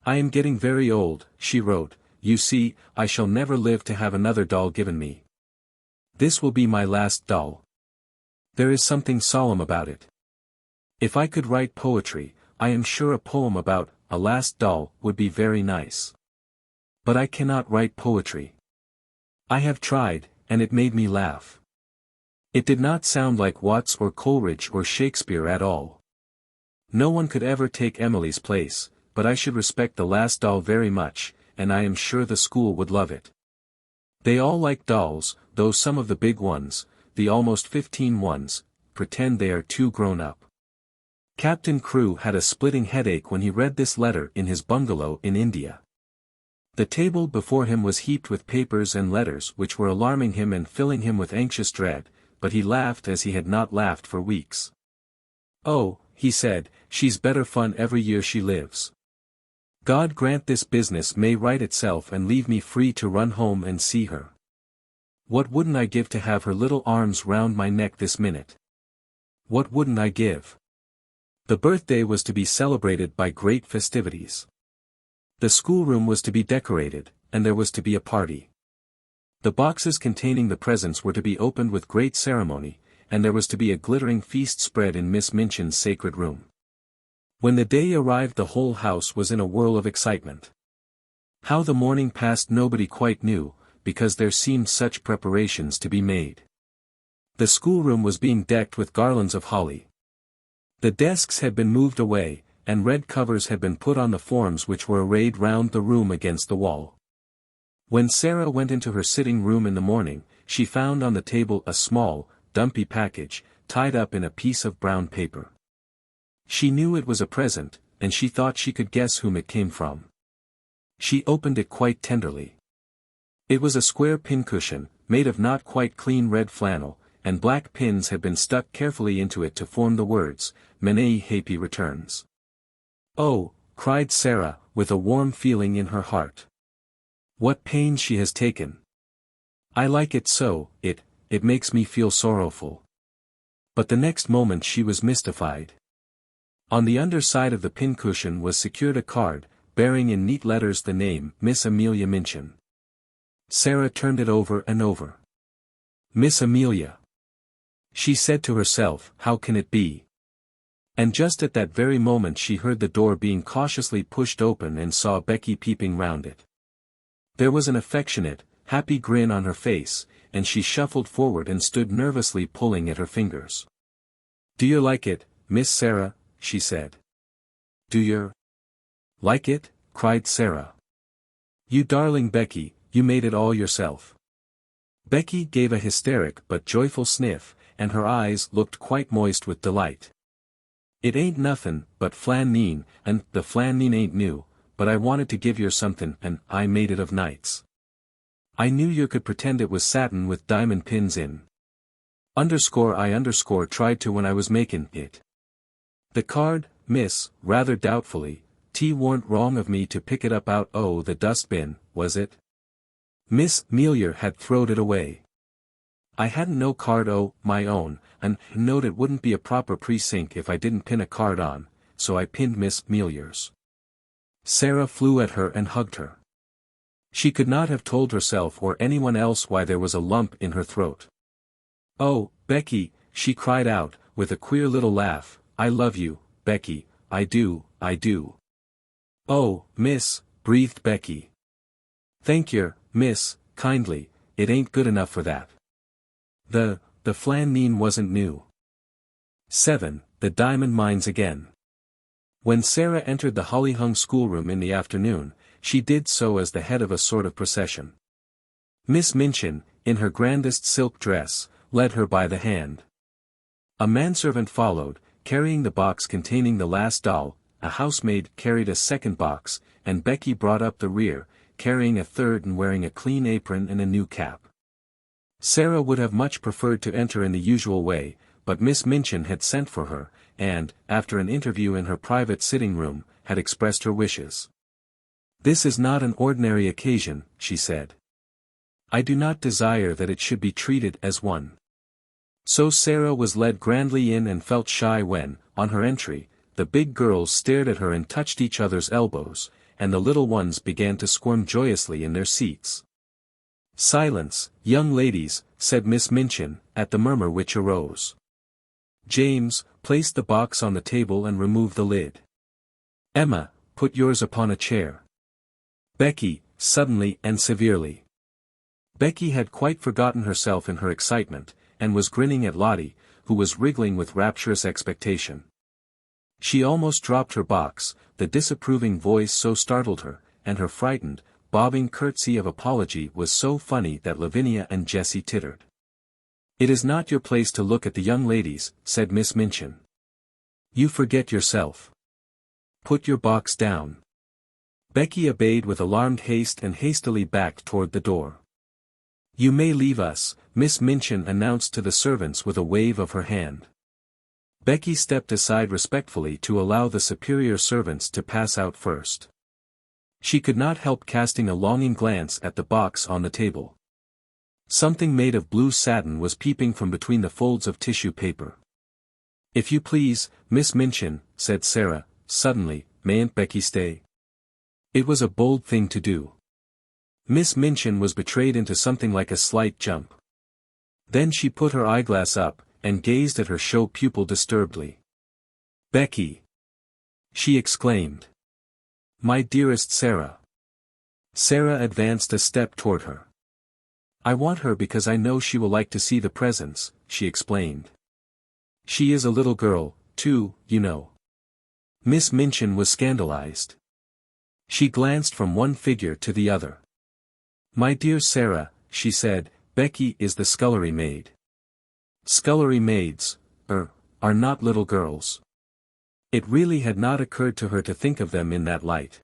"I am getting very old," she wrote, "you see, I shall never live to have another doll given me. This will be my last doll. There is something solemn about it. If I could write poetry, I am sure a poem about a last doll would be very nice. But I cannot write poetry. I have tried, and it made me laugh. It did not sound like Watts or Coleridge or Shakespeare at all. No one could ever take Emily's place, but I should respect the last doll very much, and I am sure the school would love it. They all like dolls, though some of the big ones, the almost 15 ones, pretend they are too grown up. Captain Crewe had a splitting headache when he read this letter in his bungalow in India. The table before him was heaped with papers and letters which were alarming him and filling him with anxious dread, but he laughed as he had not laughed for weeks. "Oh," he said, "she's better fun every year she lives. God grant this business may right itself and leave me free to run home and see her. What wouldn't I give to have her little arms round my neck this minute? What wouldn't I give?" The birthday was to be celebrated by great festivities. The schoolroom was to be decorated, and there was to be a party. The boxes containing the presents were to be opened with great ceremony, and there was to be a glittering feast spread in Miss Minchin's sacred room. When the day arrived the whole house was in a whirl of excitement. How the morning passed nobody quite knew, because there seemed such preparations to be made. The schoolroom was being decked with garlands of holly. The desks had been moved away, and red covers had been put on the forms which were arrayed round the room against the wall. When Sara went into her sitting room in the morning, she found on the table a small, dumpy package, tied up in a piece of brown paper. She knew it was a present, and she thought she could guess whom it came from. She opened it quite tenderly. It was a square pincushion, made of not quite clean red flannel, and black pins had been stuck carefully into it to form the words, "Mene Happy Returns." "Oh," cried Sara, with a warm feeling in her heart. "What pains she has taken! I like it so, it makes me feel sorrowful." But the next moment she was mystified. On the under side of the pincushion was secured a card, bearing in neat letters the name, Miss Amelia Minchin. Sara turned it over and over. "Miss Amelia," she said to herself, "how can it be?" And just at that very moment she heard the door being cautiously pushed open and saw Becky peeping round it. There was an affectionate, happy grin on her face, and she shuffled forward and stood nervously pulling at her fingers. "Do you like it, Miss Sara?" she said. "Do you like it?" cried Sara. "You darling Becky, you made it all yourself." Becky gave a hysteric but joyful sniff, and her eyes looked quite moist with delight. "It ain't nothin' but flaneen, and the flaneen ain't new, but I wanted to give yer somethin' and I made it of nights. I knew you could pretend it was satin with diamond pins in. I tried to when I was makin' it. The card, miss, rather doubtfully, "'T warn't wrong of me to pick it up out o' the dustbin, was it?" Miss Amelia had throwed it away. "I hadn't no card o' my own, and knowed it wouldn't be a proper precinct if I didn't pin a card on, so I pinned Miss Amelia's." Sara flew at her and hugged her. She could not have told herself or anyone else why there was a lump in her throat. "Oh, Becky," she cried out, with a queer little laugh, "I love you, Becky, I do, I do." "Oh, miss," breathed Becky. "Thank yer, miss, kindly, it ain't good enough for that. The flaneen wasn't new." 7. The diamond mines again. When Sara entered the holly-hung schoolroom in the afternoon, she did so as the head of a sort of procession. Miss Minchin, in her grandest silk dress, led her by the hand. A manservant followed, carrying the box containing the last doll, a housemaid carried a second box, and Becky brought up the rear, carrying a third and wearing a clean apron and a new cap. Sara would have much preferred to enter in the usual way, but Miss Minchin had sent for her, and, after an interview in her private sitting room, had expressed her wishes. "This is not an ordinary occasion," she said. "I do not desire that it should be treated as one." So Sara was led grandly in and felt shy when, on her entry, the big girls stared at her and touched each other's elbows, and the little ones began to squirm joyously in their seats. "Silence, young ladies," said Miss Minchin, at the murmur which arose. "James, place the box on the table and remove the lid. Emma, put yours upon a chair." Becky, suddenly and severely. Becky had quite forgotten herself in her excitement, and was grinning at Lottie, who was wriggling with rapturous expectation. She almost dropped her box, the disapproving voice so startled her, and her frightened, bobbing curtsy of apology was so funny that Lavinia and Jessie tittered. "It is not your place to look at the young ladies," said Miss Minchin. "You forget yourself. Put your box down." Becky obeyed with alarmed haste and hastily backed toward the door. "You may leave us," Miss Minchin announced to the servants with a wave of her hand. Becky stepped aside respectfully to allow the superior servants to pass out first. She could not help casting a longing glance at the box on the table. Something made of blue satin was peeping from between the folds of tissue paper. "If you please, Miss Minchin," said Sara, suddenly, "mayn't Becky stay?" It was a bold thing to do. Miss Minchin was betrayed into something like a slight jump. Then she put her eyeglass up, and gazed at her show pupil disturbedly. "Becky!" she exclaimed. "My dearest Sara." Sara advanced a step toward her. "I want her because I know she will like to see the presents," she explained. "She is a little girl, too, you know." Miss Minchin was scandalized. She glanced from one figure to the other. "My dear Sara," she said, "Becky is the scullery maid." Scullery maids, are not little girls. It really had not occurred to her to think of them in that light.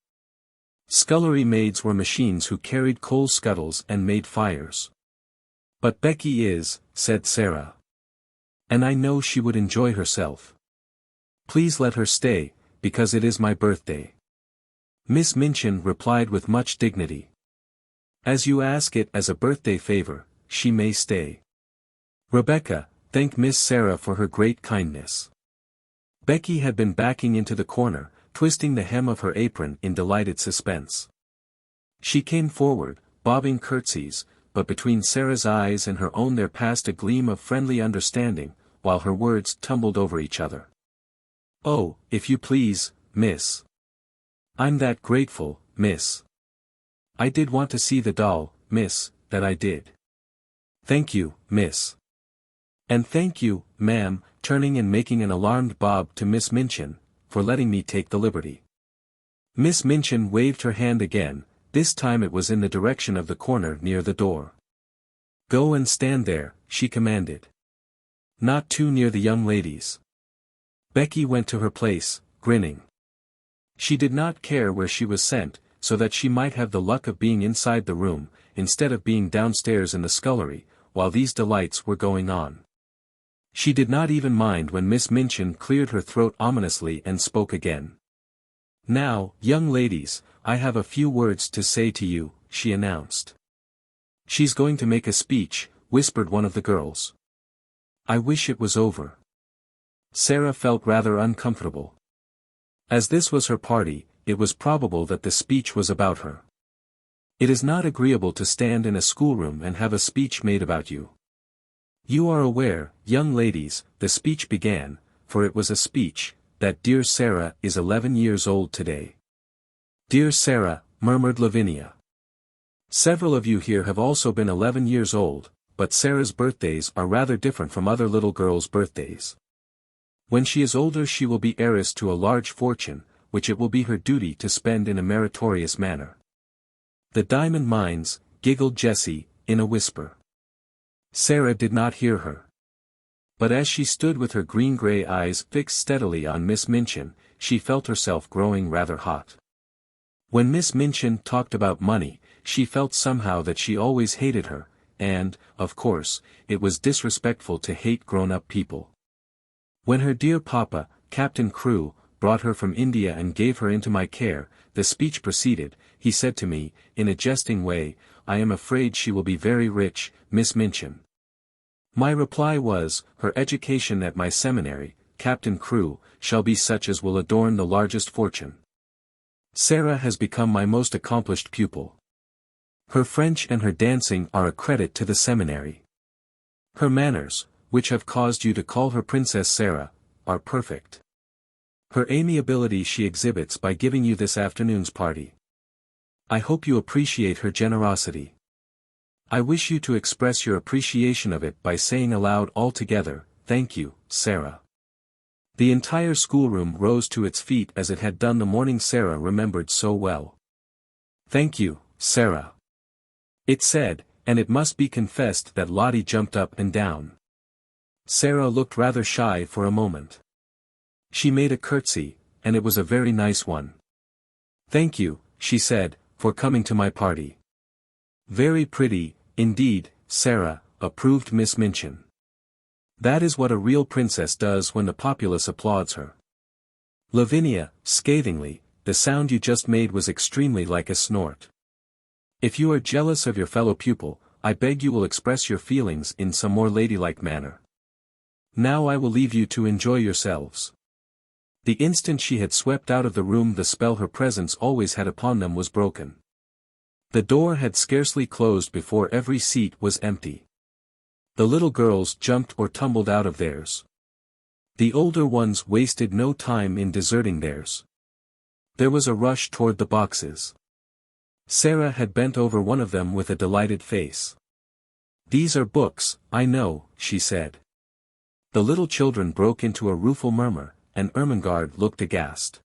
Scullery maids were machines who carried coal scuttles and made fires. "But Becky is," said Sara. "And I know she would enjoy herself. Please let her stay, because it is my birthday." Miss Minchin replied with much dignity. "As you ask it as a birthday favor, she may stay." Rebecca thanked Miss Sara for her great kindness. Becky had been backing into the corner, twisting the hem of her apron in delighted suspense. She came forward, bobbing curtsies, but between Sara's eyes and her own there passed a gleam of friendly understanding, while her words tumbled over each other. "Oh, if you please, miss. I'm that grateful, miss. I did want to see the doll, miss, that I did. Thank you, miss. And thank you, ma'am," turning and making an alarmed bob to Miss Minchin, "for letting me take the liberty." Miss Minchin waved her hand again, this time it was in the direction of the corner near the door. "Go and stand there," she commanded. "Not too near the young ladies." Becky went to her place, grinning. She did not care where she was sent, so that she might have the luck of being inside the room, instead of being downstairs in the scullery, while these delights were going on. She did not even mind when Miss Minchin cleared her throat ominously and spoke again. "Now, young ladies, I have a few words to say to you," she announced. "She's going to make a speech," whispered one of the girls. "I wish it was over." Sara felt rather uncomfortable. As this was her party, it was probable that the speech was about her. It is not agreeable to stand in a schoolroom and have a speech made about you. "You are aware, young ladies," the speech began, for it was a speech, "that dear Sara is 11 years old today." "Dear Sara," murmured Lavinia. "Several of you here have also been 11 years old, but Sara's birthdays are rather different from other little girls' birthdays. When she is older she will be heiress to a large fortune, which it will be her duty to spend in a meritorious manner." "The diamond mines," giggled Jessie, in a whisper. Sara did not hear her. But as she stood with her green-gray eyes fixed steadily on Miss Minchin, she felt herself growing rather hot. When Miss Minchin talked about money, she felt somehow that she always hated her, and, of course, it was disrespectful to hate grown-up people. When her dear papa, Captain Crewe, brought her from India and gave her into my care, the speech proceeded, he said to me, in a jesting way, "I am afraid she will be very rich, Miss Minchin." My reply was, "Her education at my seminary, Captain Crewe, shall be such as will adorn the largest fortune. Sara has become my most accomplished pupil. Her French and her dancing are a credit to the seminary. Her manners, which have caused you to call her Princess Sara, are perfect. Her amiability she exhibits by giving you this afternoon's party. I hope you appreciate her generosity. I wish you to express your appreciation of it by saying aloud all together, 'Thank you, Sara.'" The entire schoolroom rose to its feet as it had done the morning Sara remembered so well. "Thank you, Sara," it said, and it must be confessed that Lottie jumped up and down. Sara looked rather shy for a moment. She made a curtsy, and it was a very nice one. "Thank you," she said, "for coming to my party." "Very pretty, indeed, Sara," approved Miss Minchin. "That is what a real princess does when the populace applauds her." "Lavinia," scathingly, "the sound you just made was extremely like a snort. If you are jealous of your fellow pupil, I beg you will express your feelings in some more ladylike manner. Now I will leave you to enjoy yourselves." The instant she had swept out of the room the spell her presence always had upon them was broken. The door had scarcely closed before every seat was empty. The little girls jumped or tumbled out of theirs. The older ones wasted no time in deserting theirs. There was a rush toward the boxes. Sara had bent over one of them with a delighted face. "These are books, I know," she said. The little children broke into a rueful murmur, and Ermengarde looked aghast.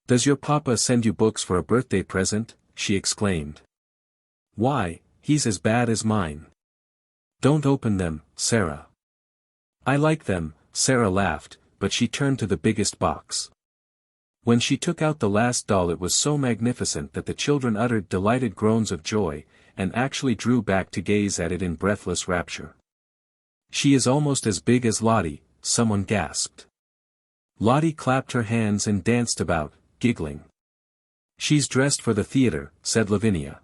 "Does your papa send you books for a birthday present?" she exclaimed. "Why, he's as bad as mine." "Don't open them, Sara." "I like them," Sara laughed, but she turned to the biggest box. When she took out the last doll it was so magnificent that the children uttered delighted groans of joy, and actually drew back to gaze at it in breathless rapture. "She is almost as big as Lottie," someone gasped. Lottie clapped her hands and danced about, giggling. "She's dressed for the theater," said Lavinia.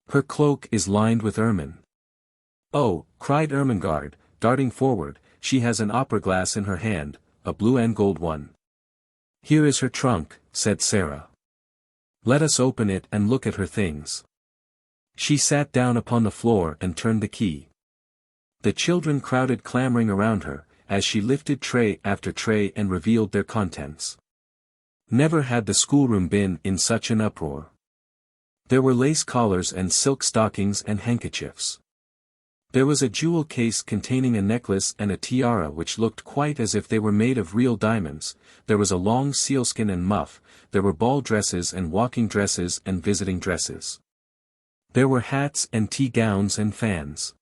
"Her cloak is lined with ermine." "Oh," cried Ermengarde, darting forward, "she has an opera glass in her hand, a blue and gold one." "Here is her trunk," said Sara. "Let us open it and look at her things." She sat down upon the floor and turned the key. The children crowded clamoring around her, as she lifted tray after tray and revealed their contents. Never had the schoolroom been in such an uproar. There were lace collars and silk stockings and handkerchiefs. There was a jewel case containing a necklace and a tiara which looked quite as if they were made of real diamonds, there was a long sealskin and muff, there were ball dresses and walking dresses and visiting dresses. There were hats and tea gowns and fans.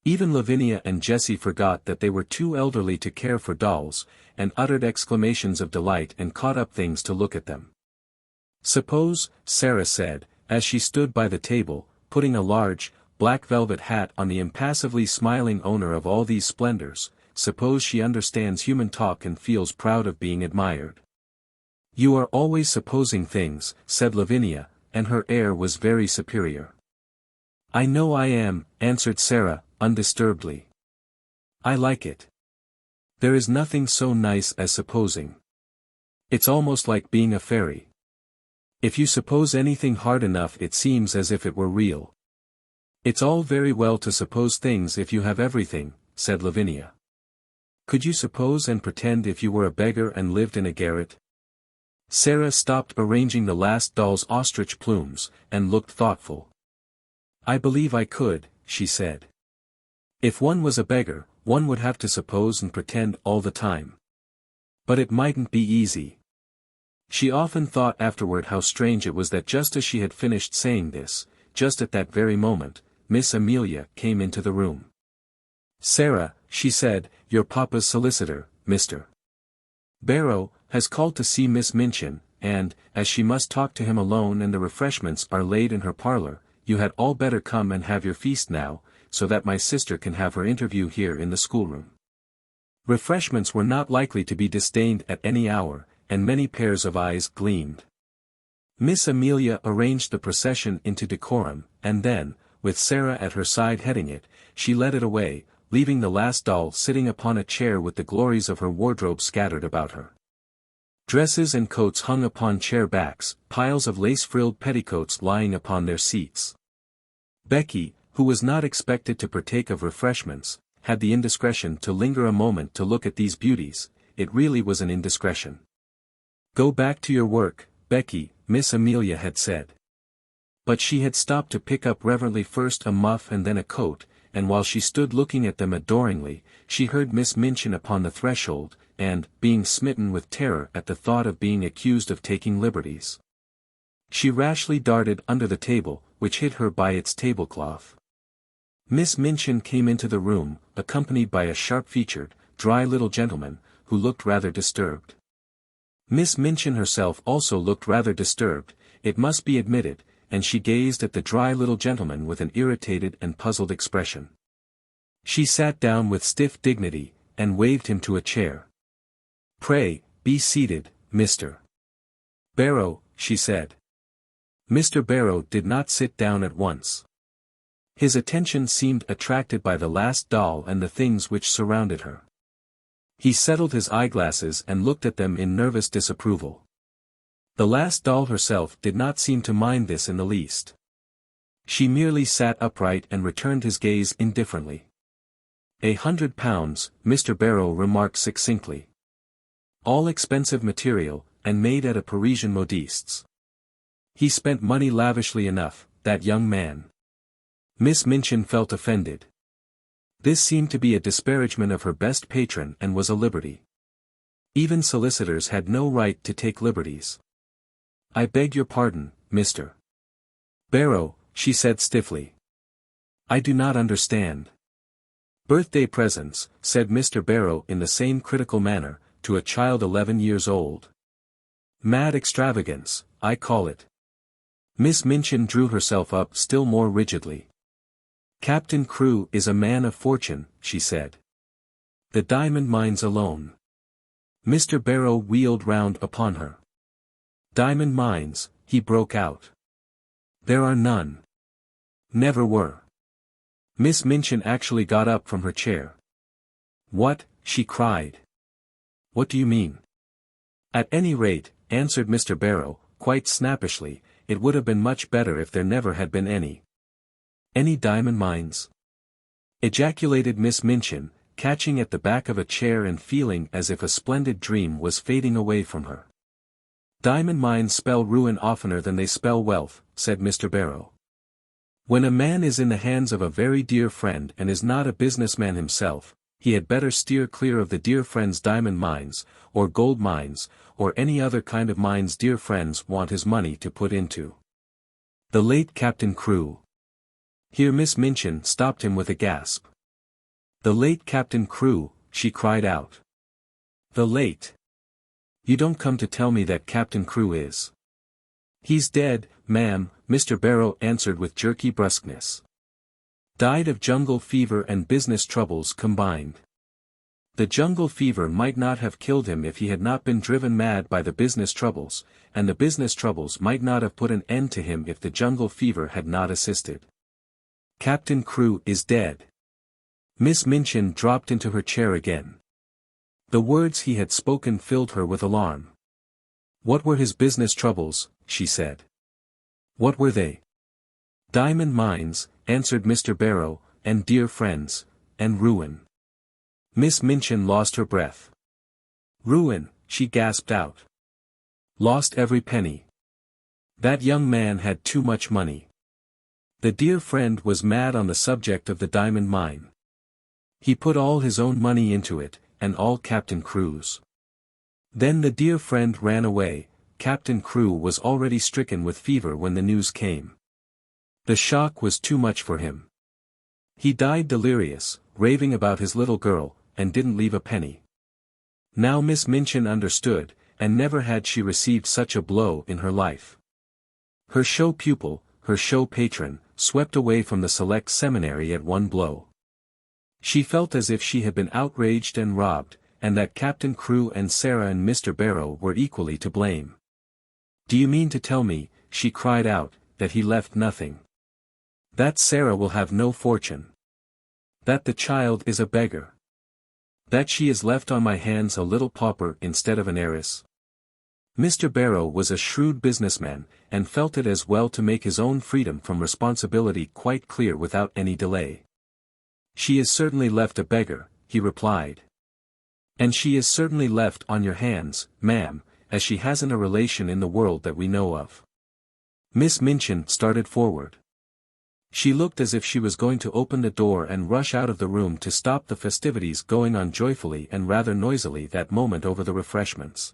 Even Lavinia and Jessie forgot that they were too elderly to care for dolls, and uttered exclamations of delight and caught up things to look at them. "Suppose," Sara said, as she stood by the table, putting a large, black velvet hat on the impassively smiling owner of all these splendors, "suppose she understands human talk and feels proud of being admired." "You are always supposing things," said Lavinia, and her air was very superior. "I know I am," answered Sara, undisturbedly. "I like it. There is nothing so nice as supposing. It's almost like being a fairy. If you suppose anything hard enough it seems as if it were real." "It's all very well to suppose things if you have everything," said Lavinia. "Could you suppose and pretend if you were a beggar and lived in a garret?" Sara stopped arranging the last doll's ostrich plumes, and looked thoughtful. "I believe I could," she said. "If one was a beggar, one would have to suppose and pretend all the time. But it mightn't be easy." She often thought afterward how strange it was that just as she had finished saying this, just at that very moment, Miss Amelia came into the room. "Sara," she said, "your papa's solicitor, Mr. Barrow, has called to see Miss Minchin, and, as she must talk to him alone and the refreshments are laid in her parlor, you had all better come and have your feast now, so that my sister can have her interview here in the schoolroom." Refreshments were not likely to be disdained at any hour, and many pairs of eyes gleamed. Miss Amelia arranged the procession into decorum, and then, with Sara at her side heading it, she led it away, leaving the last doll sitting upon a chair with the glories of her wardrobe scattered about her. Dresses and coats hung upon chair backs, piles of lace-frilled petticoats lying upon their seats. Becky, who was not expected to partake of refreshments, had the indiscretion to linger a moment to look at these beauties. It really was an indiscretion. "Go back to your work, Becky," Miss Amelia had said. But she had stopped to pick up reverently first a muff and then a coat, and while she stood looking at them adoringly, she heard Miss Minchin upon the threshold, and, being smitten with terror at the thought of being accused of taking liberties, she rashly darted under the table, which hid her by its tablecloth. Miss Minchin came into the room, accompanied by a sharp-featured, dry little gentleman, who looked rather disturbed. Miss Minchin herself also looked rather disturbed, it must be admitted, and she gazed at the dry little gentleman with an irritated and puzzled expression. She sat down with stiff dignity, and waved him to a chair. "Pray, be seated, Mr. Barrow," she said. Mr. Barrow did not sit down at once. His attention seemed attracted by the last doll and the things which surrounded her. He settled his eyeglasses and looked at them in nervous disapproval. The last doll herself did not seem to mind this in the least. She merely sat upright and returned his gaze indifferently. £100, Mr. Barrow remarked succinctly. All expensive material, and made at a Parisian modiste's. He spent money lavishly enough, that young man. Miss Minchin felt offended. This seemed to be a disparagement of her best patron and was a liberty. Even solicitors had no right to take liberties. "I beg your pardon, Mr. Barrow," she said stiffly. "I do not understand." "Birthday presents," said Mr. Barrow in the same critical manner, to a child 11 years old. "Mad extravagance, I call it." Miss Minchin drew herself up still more rigidly. "Captain Crewe is a man of fortune," she said. "The diamond mines alone." Mr. Barrow wheeled round upon her. "Diamond mines," he broke out. "There are none. Never were." Miss Minchin actually got up from her chair. "What?" she cried. "What do you mean?" "At any rate," answered Mr. Barrow, quite snappishly, "it would have been much better if there never had been any." "Any diamond mines?" ejaculated Miss Minchin, catching at the back of a chair and feeling as if a splendid dream was fading away from her. "Diamond mines spell ruin oftener than they spell wealth," said Mr. Barrow. "When a man is in the hands of a very dear friend and is not a businessman himself, he had better steer clear of the dear friend's diamond mines, or gold mines, or any other kind of mines dear friends want his money to put into." "The late Captain Crewe." Here Miss Minchin stopped him with a gasp. "The late Captain Crewe," she cried out. "The late? You don't come to tell me that Captain Crewe is—" "He's dead, ma'am," Mr. Barrow answered with jerky brusqueness. "Died of jungle fever and business troubles combined. The jungle fever might not have killed him if he had not been driven mad by the business troubles, and the business troubles might not have put an end to him if the jungle fever had not assisted. Captain Crewe is dead." Miss Minchin dropped into her chair again. The words he had spoken filled her with alarm. "What were his business troubles?" she said. "What were they?" "Diamond mines," answered Mr. Barrow, "and dear friends, and ruin." Miss Minchin lost her breath. "Ruin," she gasped out. "Lost every penny. That young man had too much money. The dear friend was mad on the subject of the diamond mine. He put all his own money into it, and all Captain Crewe's. Then the dear friend ran away. Captain Crewe was already stricken with fever when the news came. The shock was too much for him. He died delirious, raving about his little girl, and didn't leave a penny." Now Miss Minchin understood, and never had she received such a blow in her life. Her show pupil, her show patron, swept away from the select seminary at one blow. She felt as if she had been outraged and robbed, and that Captain Crewe and Sara and Mr. Barrow were equally to blame. "Do you mean to tell me," she cried out, "that he left nothing? That Sara will have no fortune? That the child is a beggar? That she is left on my hands a little pauper instead of an heiress?" Mr. Barrow was a shrewd businessman, and felt it as well to make his own freedom from responsibility quite clear without any delay. "She is certainly left a beggar," he replied. "And she is certainly left on your hands, ma'am, as she hasn't a relation in the world that we know of." Miss Minchin started forward. She looked as if she was going to open the door and rush out of the room to stop the festivities going on joyfully and rather noisily that moment over the refreshments.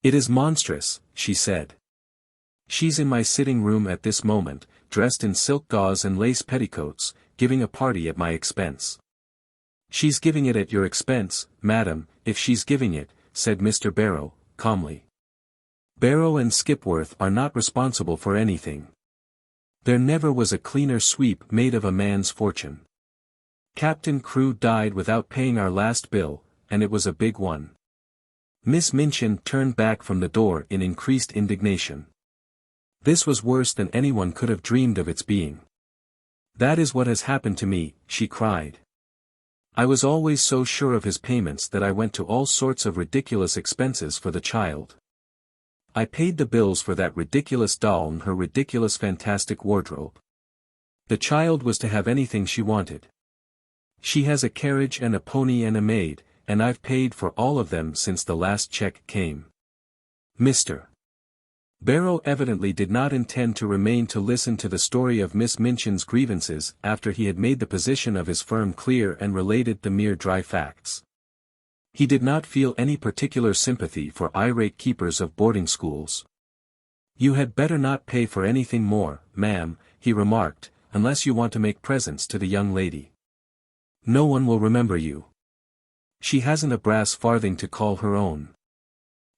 "It is monstrous," she said. "She's in my sitting room at this moment, dressed in silk gauze and lace petticoats, giving a party at my expense." "She's giving it at your expense, madam, if she's giving it," said Mr. Barrow, calmly. "Barrow and Skipworth are not responsible for anything. There never was a cleaner sweep made of a man's fortune. Captain Crewe died without paying our last bill, and it was a big one." Miss Minchin turned back from the door in increased indignation. This was worse than anyone could have dreamed of its being. "That is what has happened to me," she cried. "I was always so sure of his payments that I went to all sorts of ridiculous expenses for the child. I paid the bills for that ridiculous doll and her ridiculous fantastic wardrobe. The child was to have anything she wanted. She has a carriage and a pony and a maid, and I've paid for all of them since the last check came." Mr. Barrow evidently did not intend to remain to listen to the story of Miss Minchin's grievances after he had made the position of his firm clear and related the mere dry facts. He did not feel any particular sympathy for irate keepers of boarding schools. "You had better not pay for anything more, ma'am," he remarked, "unless you want to make presents to the young lady. No one will remember you. She hasn't a brass farthing to call her own."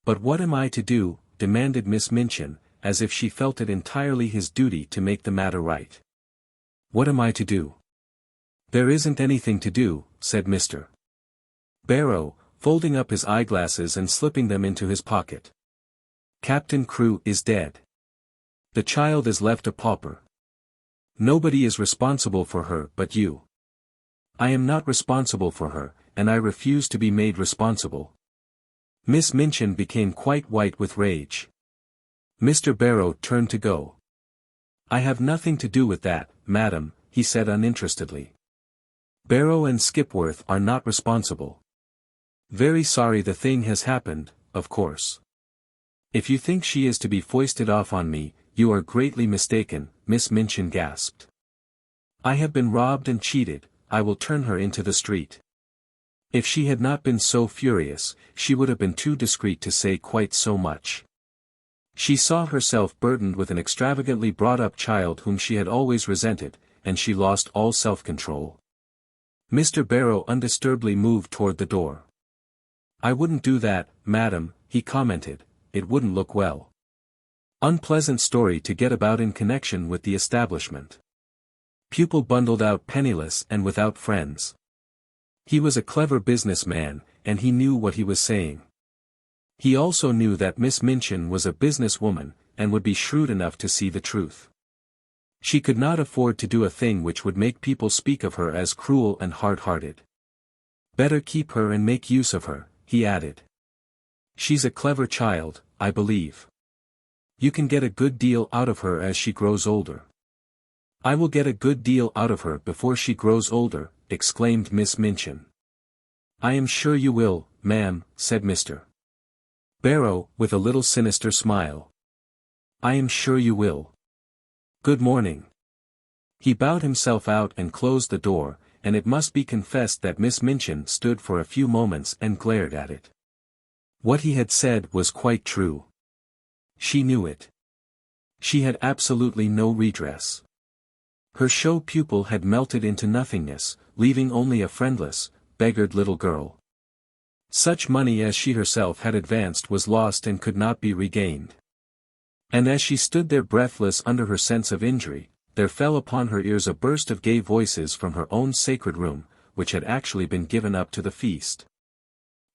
"But what am I to do?" demanded Miss Minchin, as if she felt it entirely his duty to make the matter right. "What am I to do?" "There isn't anything to do," said Mr. Barrow, folding up his eyeglasses and slipping them into his pocket. "Captain Crewe is dead. The child is left a pauper. Nobody is responsible for her but you. I am not responsible for her, and I refuse to be made responsible." Miss Minchin became quite white with rage. Mr. Barrow turned to go. "I have nothing to do with that, madam," he said uninterestedly. "Barrow and Skipworth are not responsible. Very sorry the thing has happened, of course. If you think she is to be foisted off on me, you are greatly mistaken," Miss Minchin gasped. "I have been robbed and cheated, I will turn her into the street." If she had not been so furious, she would have been too discreet to say quite so much. She saw herself burdened with an extravagantly brought-up child whom she had always resented, and she lost all self-control. Mr. Barrow undisturbedly moved toward the door. "I wouldn't do that, madam," he commented, "it wouldn't look well. Unpleasant story to get about in connection with the establishment. Pupil bundled out penniless and without friends." He was a clever businessman, and he knew what he was saying. He also knew that Miss Minchin was a businesswoman, and would be shrewd enough to see the truth. She could not afford to do a thing which would make people speak of her as cruel and hard-hearted. "Better keep her and make use of her," he added. "She's a clever child, I believe. You can get a good deal out of her as she grows older." "I will get a good deal out of her before she grows older," exclaimed Miss Minchin. "I am sure you will, ma'am," said Mr. Barrow, with a little sinister smile. "I am sure you will. Good morning." He bowed himself out and closed the door, and it must be confessed that Miss Minchin stood for a few moments and glared at it. What he had said was quite true. She knew it. She had absolutely no redress. Her show pupil had melted into nothingness, leaving only a friendless, beggared little girl. Such money as she herself had advanced was lost and could not be regained. And as she stood there breathless under her sense of injury, there fell upon her ears a burst of gay voices from her own sacred room, which had actually been given up to the feast.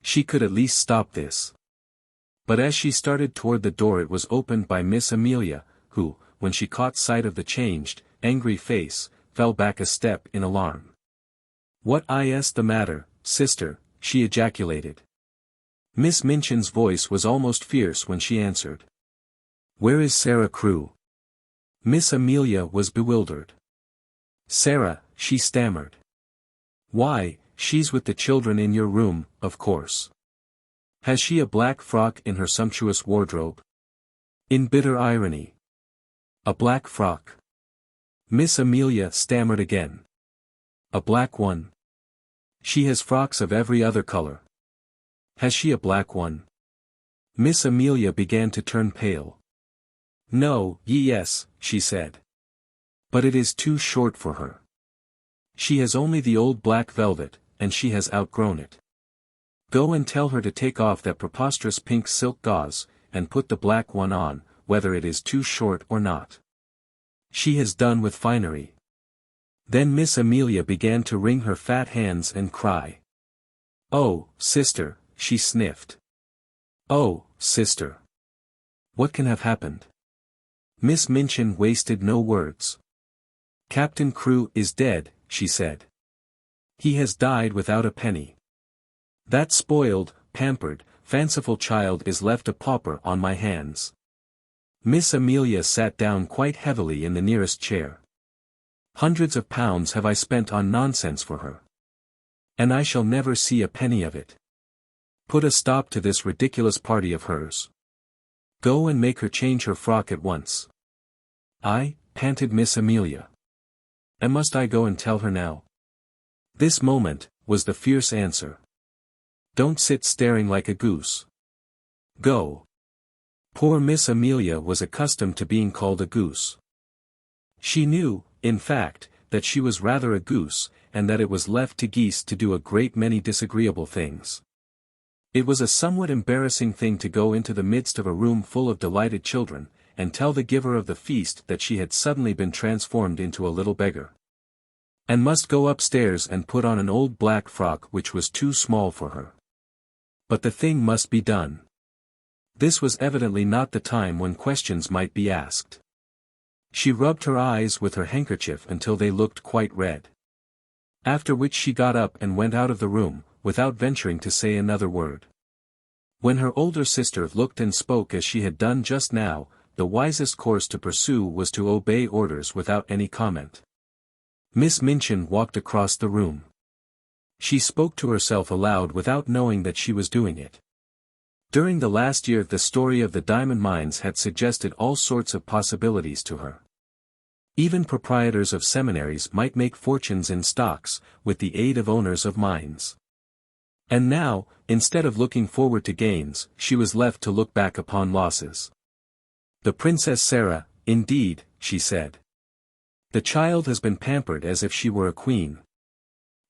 She could at least stop this. But as she started toward the door it was opened by Miss Amelia, who, when she caught sight of the changed, angry face, fell back a step in alarm. "What is the matter, sister?" she ejaculated. Miss Minchin's voice was almost fierce when she answered. "Where is Sara Crewe?" Miss Amelia was bewildered. "Sara," she stammered. "Why, she's with the children in your room, of course. Has she a black frock in her sumptuous wardrobe?" In bitter irony. "A black frock? Miss Amelia stammered again. A black one? She has frocks of every other color. Has she a black one? Miss Amelia began to turn pale. No, yes, she said. But it is too short for her. She has only the old black velvet, and she has outgrown it. Go and tell her to take off that preposterous pink silk gauze, and put the black one on, whether it is too short or not. She has done with finery. Then Miss Amelia began to wring her fat hands and cry. Oh, sister, she sniffed. Oh, sister. What can have happened? Miss Minchin wasted no words. Captain Crewe is dead, she said. He has died without a penny. That spoiled, pampered, fanciful child is left a pauper on my hands. Miss Amelia sat down quite heavily in the nearest chair. Hundreds of pounds have I spent on nonsense for her. And I shall never see a penny of it. Put a stop to this ridiculous party of hers. Go and make her change her frock at once. Panted Miss Amelia. And must I go and tell her now? This moment, was the fierce answer. Don't sit staring like a goose. Go. Poor Miss Amelia was accustomed to being called a goose. She knew, in fact, that she was rather a goose, and that it was left to geese to do a great many disagreeable things. It was a somewhat embarrassing thing to go into the midst of a room full of delighted children, and tell the giver of the feast that she had suddenly been transformed into a little beggar. And must go upstairs and put on an old black frock which was too small for her. But the thing must be done. This was evidently not the time when questions might be asked. She rubbed her eyes with her handkerchief until they looked quite red. After which she got up and went out of the room, without venturing to say another word. When her older sister looked and spoke as she had done just now, the wisest course to pursue was to obey orders without any comment. Miss Minchin walked across the room. She spoke to herself aloud without knowing that she was doing it. During the last year the story of the diamond mines had suggested all sorts of possibilities to her. Even proprietors of seminaries might make fortunes in stocks, with the aid of owners of mines. And now, instead of looking forward to gains, she was left to look back upon losses. The Princess Sara, indeed, she said. The child has been pampered as if she were a queen.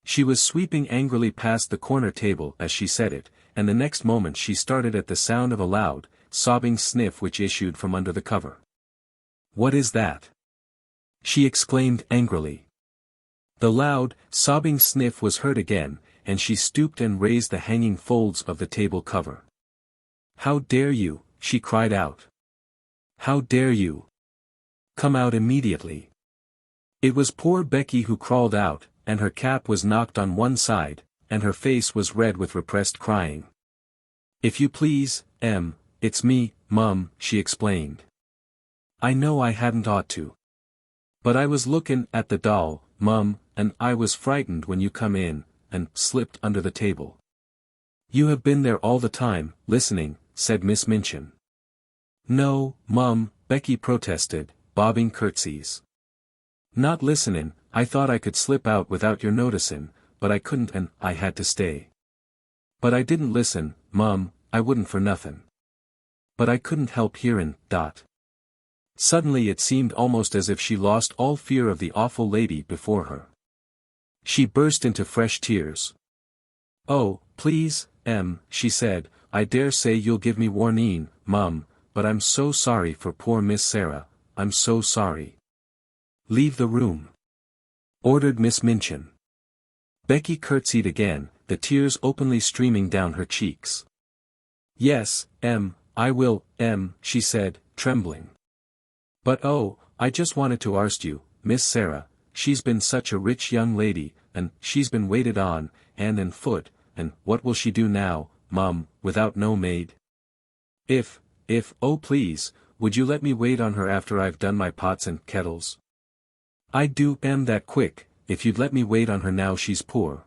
She was sweeping angrily past the corner table as she said it, and the next moment she started at the sound of a loud, sobbing sniff which issued from under the cover. What is that? She exclaimed angrily. The loud, sobbing sniff was heard again, and she stooped and raised the hanging folds of the table cover. How dare you, she cried out. How dare you? Come out immediately. It was poor Becky who crawled out, and her cap was knocked on one side, and her face was red with repressed crying. If you please, it's me, Mum, she explained. I know I hadn't ought to. But I was lookin' at the doll, Mum, and I was frightened when you come in, and slipped under the table. You have been there all the time, listening, said Miss Minchin. No, Mum, Becky protested, bobbing curtsies. Not listenin', I thought I could slip out without your noticin', but I couldn't and I had to stay. But I didn't listen, Mum, I wouldn't for nothin'. But I couldn't help hearin'. Suddenly it seemed almost as if she lost all fear of the awful lady before her. She burst into fresh tears. Oh, please, she said, I dare say you'll give me warning, Mum, but I'm so sorry for poor Miss Sara, I'm so sorry. Leave the room, ordered Miss Minchin. Becky curtsied again, the tears openly streaming down her cheeks. Yes, I will, she said, trembling. But oh, I just wanted to arst you, Miss Sara, she's been such a rich young lady, and she's been waited on, hand and foot, and what will she do now, Mum, without no maid? Oh please, would you let me wait on her after I've done my pots and kettles? I'd do that quick, if you'd let me wait on her now she's poor.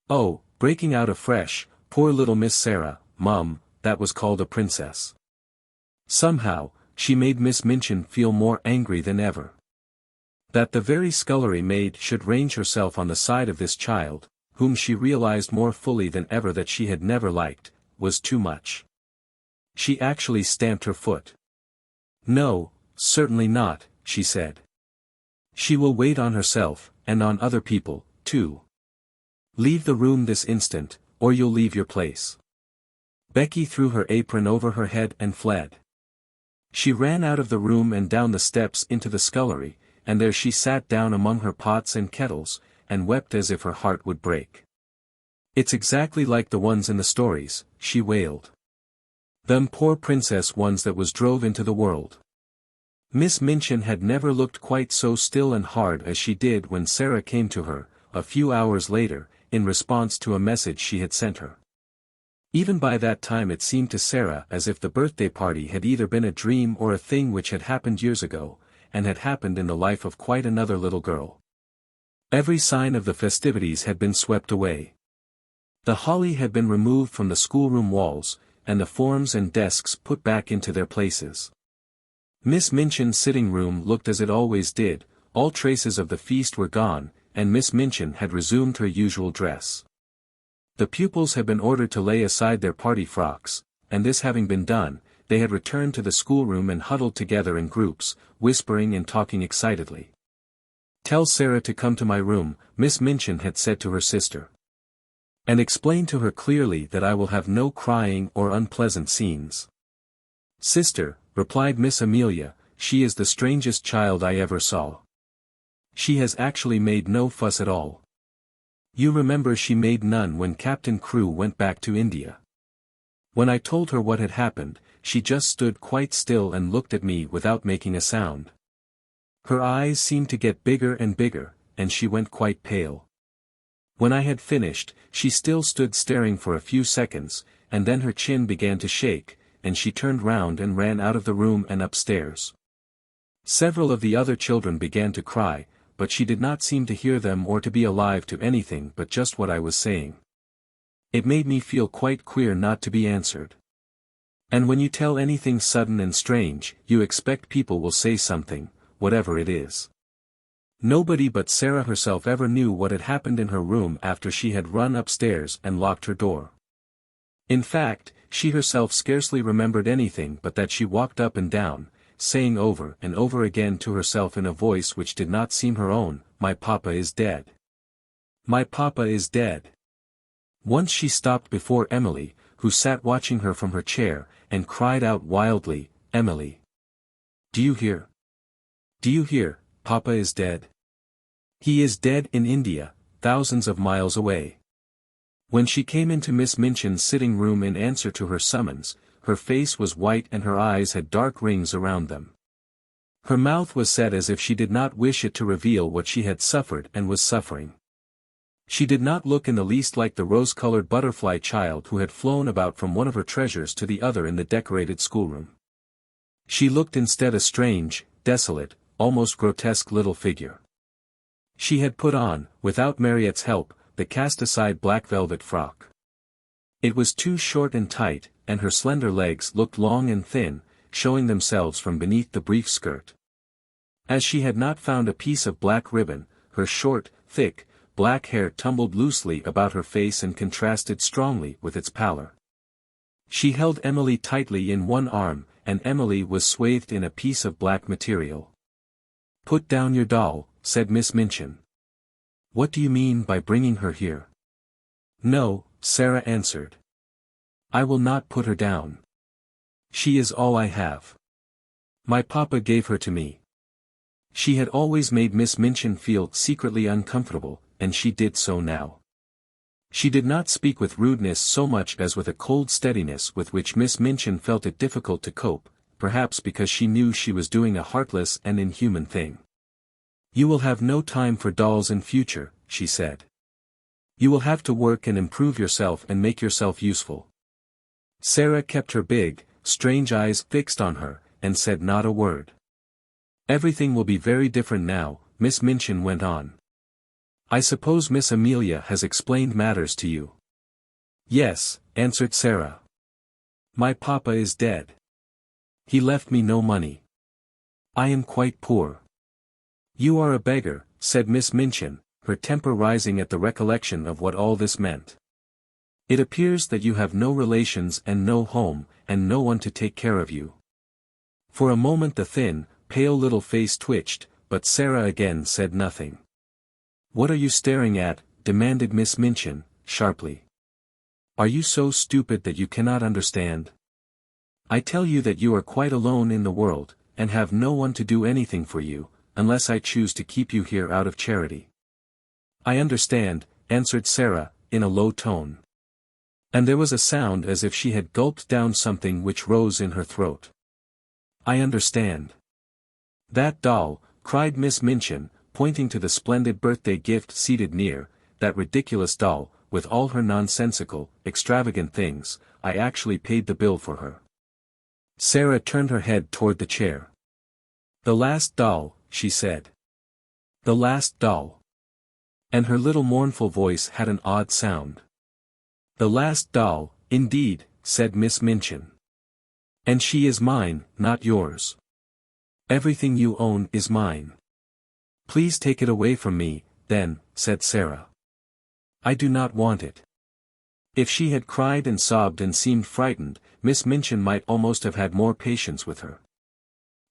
Oh, breaking out afresh, poor little Miss Sara, Mum, that was called a princess. Somehow, she made Miss Minchin feel more angry than ever. That the very scullery maid should range herself on the side of this child, whom she realized more fully than ever that she had never liked, was too much. She actually stamped her foot. "No, certainly not," she said. "She will wait on herself, and on other people, too. Leave the room this instant, or you'll leave your place." Becky threw her apron over her head and fled. She ran out of the room and down the steps into the scullery, and there she sat down among her pots and kettles, and wept as if her heart would break. "It's exactly like the ones in the stories," she wailed. "Them poor princess ones that was drove into the world." Miss Minchin had never looked quite so still and hard as she did when Sara came to her, a few hours later, in response to a message she had sent her. Even by that time it seemed to Sara as if the birthday party had either been a dream or a thing which had happened years ago, and had happened in the life of quite another little girl. Every sign of the festivities had been swept away. The holly had been removed from the schoolroom walls, and the forms and desks put back into their places. Miss Minchin's sitting room looked as it always did, all traces of the feast were gone, and Miss Minchin had resumed her usual dress. The pupils had been ordered to lay aside their party frocks, and this having been done, they had returned to the schoolroom and huddled together in groups, whispering and talking excitedly. "Tell Sara to come to my room," Miss Minchin had said to her sister. "And explain to her clearly that I will have no crying or unpleasant scenes." "Sister," replied Miss Amelia, "she is the strangest child I ever saw. She has actually made no fuss at all. You remember she made none when Captain Crewe went back to India. When I told her what had happened, she just stood quite still and looked at me without making a sound. Her eyes seemed to get bigger and bigger, and she went quite pale. When I had finished, she still stood staring for a few seconds, and then her chin began to shake, and she turned round and ran out of the room and upstairs. Several of the other children began to cry, but she did not seem to hear them or to be alive to anything but just what I was saying. It made me feel quite queer not to be answered. And when you tell anything sudden and strange, you expect people will say something, whatever it is. Nobody but Sara herself ever knew what had happened in her room after she had run upstairs and locked her door. In fact, she herself scarcely remembered anything but that she walked up and down, saying over and over again to herself in a voice which did not seem her own, "My papa is dead. My papa is dead." Once she stopped before Emily, who sat watching her from her chair, and cried out wildly, "Emily! Do you hear? Do you hear? Papa is dead. He is dead in India, thousands of miles away." When she came into Miss Minchin's sitting room in answer to her summons, her face was white and her eyes had dark rings around them. Her mouth was set as if she did not wish it to reveal what she had suffered and was suffering. She did not look in the least like the rose-colored butterfly child who had flown about from one of her treasures to the other in the decorated schoolroom. She looked instead a strange, desolate, almost grotesque little figure. She had put on, without Mariette's help, the cast-aside black velvet frock. It was too short and tight, and her slender legs looked long and thin, showing themselves from beneath the brief skirt. As she had not found a piece of black ribbon, her short, thick, black hair tumbled loosely about her face and contrasted strongly with its pallor. She held Emily tightly in one arm, and Emily was swathed in a piece of black material. "Put down your doll," said Miss Minchin. "What do you mean by bringing her here?" "No," Sara answered. "I will not put her down. She is all I have. My papa gave her to me." She had always made Miss Minchin feel secretly uncomfortable, and she did so now. She did not speak with rudeness so much as with a cold steadiness with which Miss Minchin felt it difficult to cope, perhaps because she knew she was doing a heartless and inhuman thing. "You will have no time for dolls in future," she said. "You will have to work and improve yourself and make yourself useful." Sara kept her big, strange eyes fixed on her, and said not a word. "Everything will be very different now," Miss Minchin went on. "I suppose Miss Amelia has explained matters to you?" "Yes," answered Sara. "My papa is dead. He left me no money. I am quite poor. You are a beggar, said Miss Minchin, her temper rising at the recollection of what all this meant. It appears that you have no relations and no home, and no one to take care of you. For a moment the thin, pale little face twitched, but Sara again said nothing. What are you staring at? Demanded Miss Minchin, sharply. Are you so stupid that you cannot understand? I tell you that you are quite alone in the world, and have no one to do anything for you, unless I choose to keep you here out of charity. I understand, answered Sara, in a low tone. And there was a sound as if she had gulped down something which rose in her throat. I understand. That doll, cried Miss Minchin, pointing to the splendid birthday gift seated near, that ridiculous doll, with all her nonsensical, extravagant things, I actually paid the bill for her. Sara turned her head toward the chair. The last doll, she said. The last doll. And her little mournful voice had an odd sound. The last doll, indeed, said Miss Minchin. And she is mine, not yours. Everything you own is mine. Please take it away from me, then, said Sara. I do not want it. If she had cried and sobbed and seemed frightened, Miss Minchin might almost have had more patience with her.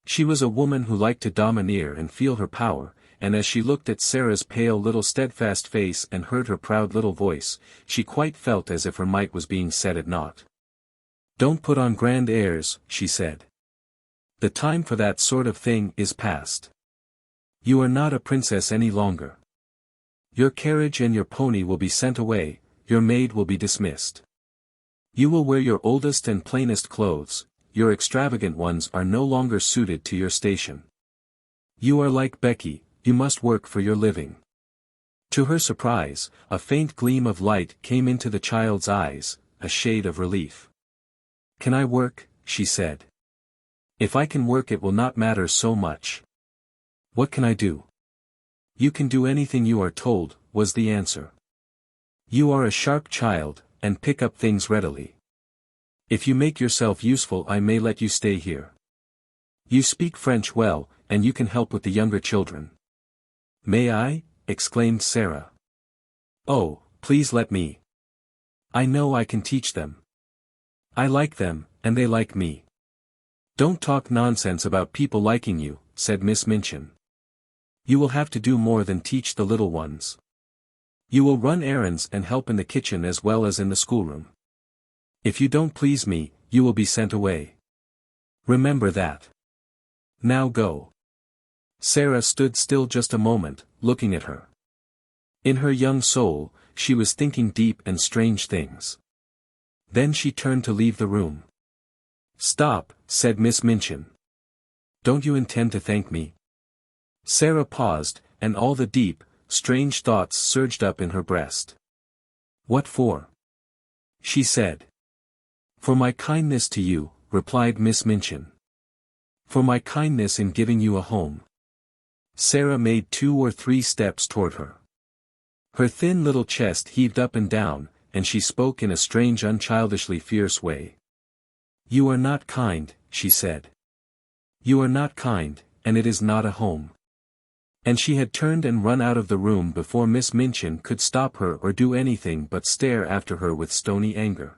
She was a woman who liked to domineer and feel her power, and as she looked at Sara's pale little steadfast face and heard her proud little voice, she quite felt as if her might was being set at naught. Don't put on grand airs, she said. The time for that sort of thing is past. You are not a princess any longer. Your carriage and your pony will be sent away, your maid will be dismissed. You will wear your oldest and plainest clothes, your extravagant ones are no longer suited to your station. You are like Becky, you must work for your living. To her surprise, a faint gleam of light came into the child's eyes, a shade of relief. Can I work? She said. If I can work it will not matter so much. What can I do? You can do anything you are told, was the answer. You are a sharp child, and pick up things readily. If you make yourself useful I may let you stay here. You speak French well, and you can help with the younger children. May I? Exclaimed Sara. Oh, please let me. I know I can teach them. I like them, and they like me. Don't talk nonsense about people liking you, said Miss Minchin. You will have to do more than teach the little ones. You will run errands and help in the kitchen as well as in the schoolroom. If you don't please me, you will be sent away. Remember that. Now go. Sara stood still just a moment, looking at her. In her young soul, she was thinking deep and strange things. Then she turned to leave the room. Stop, said Miss Minchin. Don't you intend to thank me? Sara paused, and all the deep, strange thoughts surged up in her breast. What for? She said. For my kindness to you, replied Miss Minchin. For my kindness in giving you a home. Sara made 2 or 3 steps toward her. Her thin little chest heaved up and down, and she spoke in a strange unchildishly fierce way. You are not kind, she said. You are not kind, and it is not a home. And she had turned and run out of the room before Miss Minchin could stop her or do anything but stare after her with stony anger.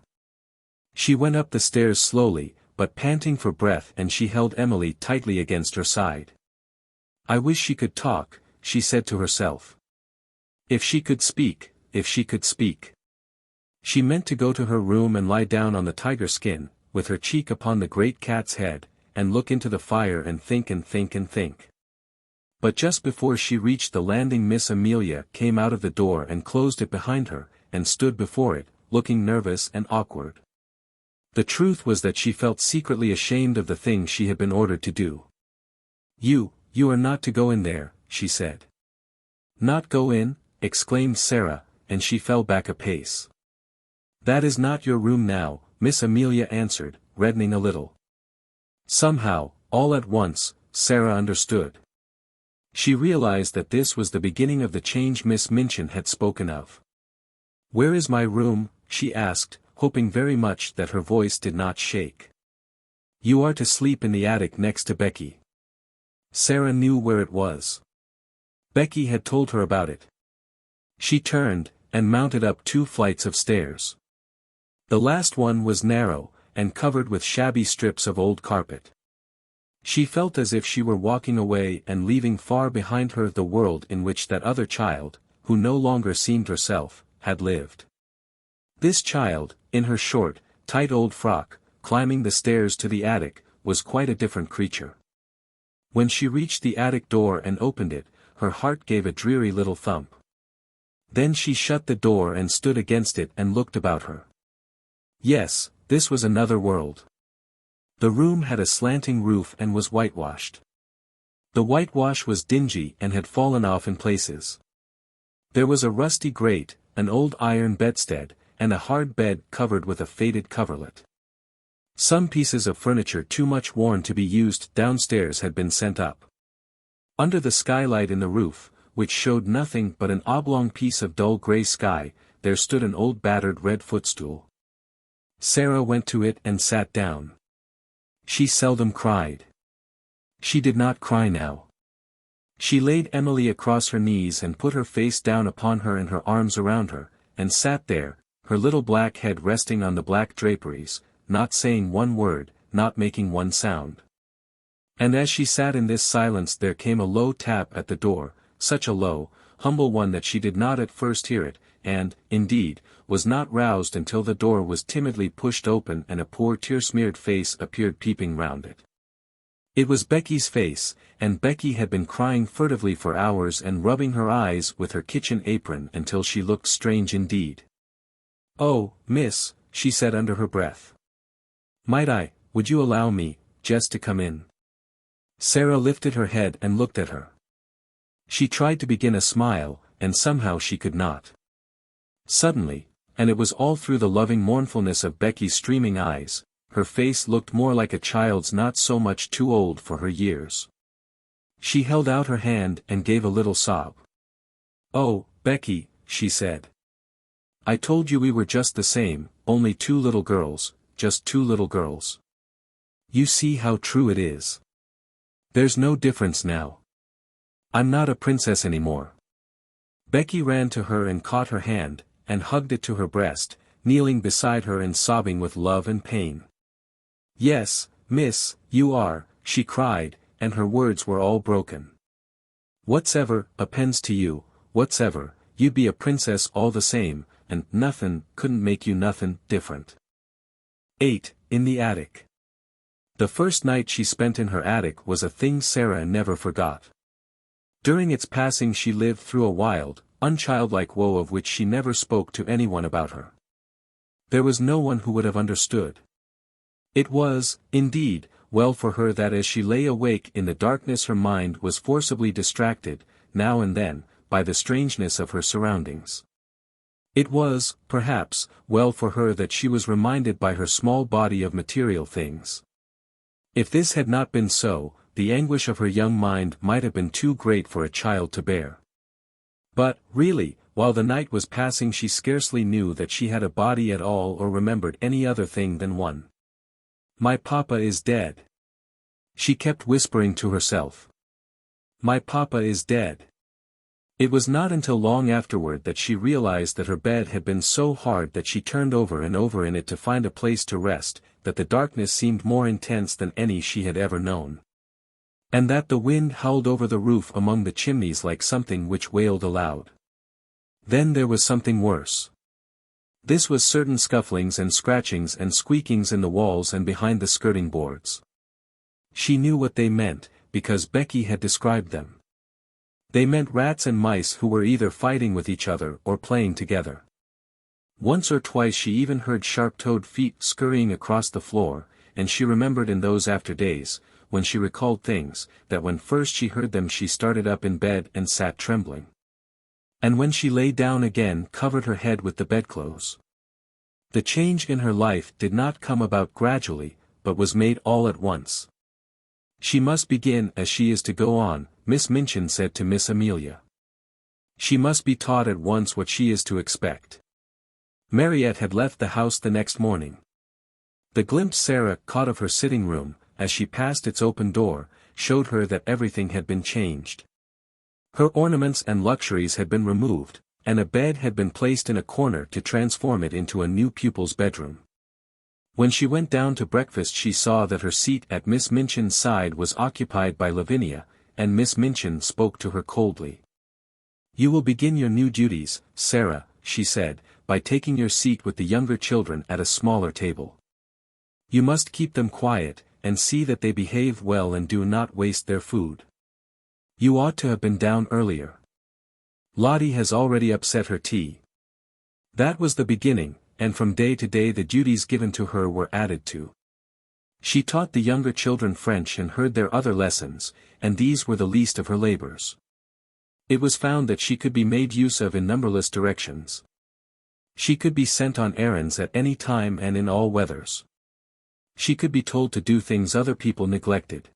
She went up the stairs slowly, but panting for breath, and she held Emily tightly against her side. I wish she could talk, she said to herself. If she could speak, if she could speak. She meant to go to her room and lie down on the tiger skin, with her cheek upon the great cat's head, and look into the fire and think and think and think. But just before she reached the landing Miss Amelia came out of the door and closed it behind her, and stood before it, looking nervous and awkward. The truth was that she felt secretly ashamed of the thing she had been ordered to do. You are not to go in there, she said. Not go in? Exclaimed Sara, and she fell back a pace. That is not your room now, Miss Amelia answered, reddening a little. Somehow, all at once, Sara understood. She realized that this was the beginning of the change Miss Minchin had spoken of. Where is my room? She asked, hoping very much that her voice did not shake. You are to sleep in the attic next to Becky. Sara knew where it was. Becky had told her about it. She turned, and mounted up 2 flights of stairs. The last one was narrow, and covered with shabby strips of old carpet. She felt as if she were walking away and leaving far behind her the world in which that other child, who no longer seemed herself, had lived. This child, in her short, tight old frock, climbing the stairs to the attic, was quite a different creature. When she reached the attic door and opened it, her heart gave a dreary little thump. Then she shut the door and stood against it and looked about her. Yes, this was another world. The room had a slanting roof and was whitewashed. The whitewash was dingy and had fallen off in places. There was a rusty grate, an old iron bedstead, and a hard bed covered with a faded coverlet. Some pieces of furniture too much worn to be used downstairs had been sent up. Under the skylight in the roof, which showed nothing but an oblong piece of dull grey sky, there stood an old battered red footstool. Sara went to it and sat down. She seldom cried. She did not cry now. She laid Emily across her knees and put her face down upon her and her arms around her, and sat there, her little black head resting on the black draperies, not saying one word, not making one sound. And as she sat in this silence there came a low tap at the door, such a low, humble one that she did not at first hear it, and, indeed, was not roused until the door was timidly pushed open and a poor tear-smeared face appeared peeping round it. It was Becky's face, and Becky had been crying furtively for hours and rubbing her eyes with her kitchen apron until she looked strange indeed. "Oh, miss," she said under her breath. Would you allow me, just to come in?" Sara lifted her head and looked at her. She tried to begin a smile, and somehow she could not. Suddenly, and it was all through the loving mournfulness of Becky's streaming eyes, her face looked more like a child's not so much too old for her years. She held out her hand and gave a little sob. "Oh, Becky," she said. "I told you we were just the same, only 2 little girls, just 2 little girls. You see how true it is. There's no difference now. I'm not a princess anymore." Becky ran to her and caught her hand, and hugged it to her breast, kneeling beside her and sobbing with love and pain. "Yes, miss, you are," she cried, and her words were all broken. "Whatsever appends to you, whatsever, you'd be a princess all the same, and nothin' couldn't make you nothin' different." 8. In the attic. The first night she spent in her attic was a thing Sara never forgot. During its passing she lived through a wild, unchildlike woe of which she never spoke to anyone about her. There was no one who would have understood. It was, indeed, well for her that as she lay awake in the darkness her mind was forcibly distracted, now and then, by the strangeness of her surroundings. It was, perhaps, well for her that she was reminded by her small body of material things. If this had not been so, the anguish of her young mind might have been too great for a child to bear. But, really, while the night was passing she scarcely knew that she had a body at all or remembered any other thing than one. "My papa is dead." She kept whispering to herself. "My papa is dead." It was not until long afterward that she realized that her bed had been so hard that she turned over and over in it to find a place to rest, that the darkness seemed more intense than any she had ever known. And that the wind howled over the roof among the chimneys like something which wailed aloud. Then there was something worse. This was certain scufflings and scratchings and squeakings in the walls and behind the skirting boards. She knew what they meant, because Becky had described them. They meant rats and mice who were either fighting with each other or playing together. Once or twice she even heard sharp-toed feet scurrying across the floor, and she remembered in those after days, when she recalled things, that when first she heard them she started up in bed and sat trembling. And when she lay down again covered her head with the bedclothes. The change in her life did not come about gradually, but was made all at once. "She must begin as she is to go on," Miss Minchin said to Miss Amelia. "She must be taught at once what she is to expect." Mariette had left the house the next morning. The glimpse Sara caught of her sitting room, as she passed its open door, showed her that everything had been changed. Her ornaments and luxuries had been removed, and a bed had been placed in a corner to transform it into a new pupil's bedroom. When she went down to breakfast she saw that her seat at Miss Minchin's side was occupied by Lavinia, and Miss Minchin spoke to her coldly. "You will begin your new duties, Sara," she said, "by taking your seat with the younger children at a smaller table. You must keep them quiet, and see that they behave well and do not waste their food. You ought to have been down earlier. Lottie has already upset her tea." That was the beginning, and from day to day the duties given to her were added to. She taught the younger children French and heard their other lessons, and these were the least of her labors. It was found that she could be made use of in numberless directions. She could be sent on errands at any time and in all weathers. She could be told to do things other people neglected.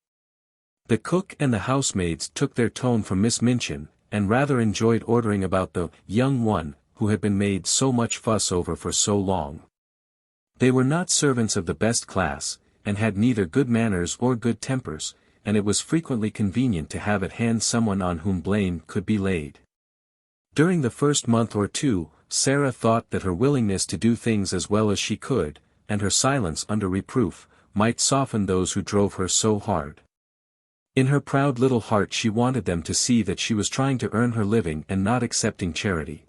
The cook and the housemaids took their tone from Miss Minchin, and rather enjoyed ordering about the young one, who had been made so much fuss over for so long. They were not servants of the best class, and had neither good manners or good tempers, and it was frequently convenient to have at hand someone on whom blame could be laid. During the first month or two, Sara thought that her willingness to do things as well as she could, and her silence under reproof, might soften those who drove her so hard. In her proud little heart she wanted them to see that she was trying to earn her living and not accepting charity.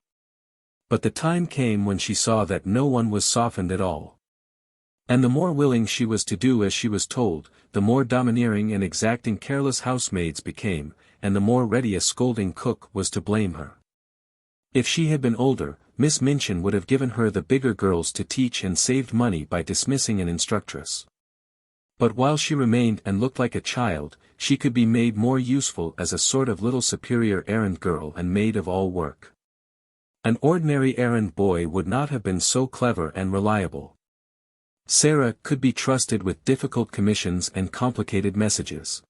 But the time came when she saw that no one was softened at all. And the more willing she was to do as she was told, the more domineering and exacting careless housemaids became, and the more ready a scolding cook was to blame her. If she had been older, Miss Minchin would have given her the bigger girls to teach and saved money by dismissing an instructress. But while she remained and looked like a child, she could be made more useful as a sort of little superior errand girl and maid of all work. An ordinary errand boy would not have been so clever and reliable. Sara could be trusted with difficult commissions and complicated messages.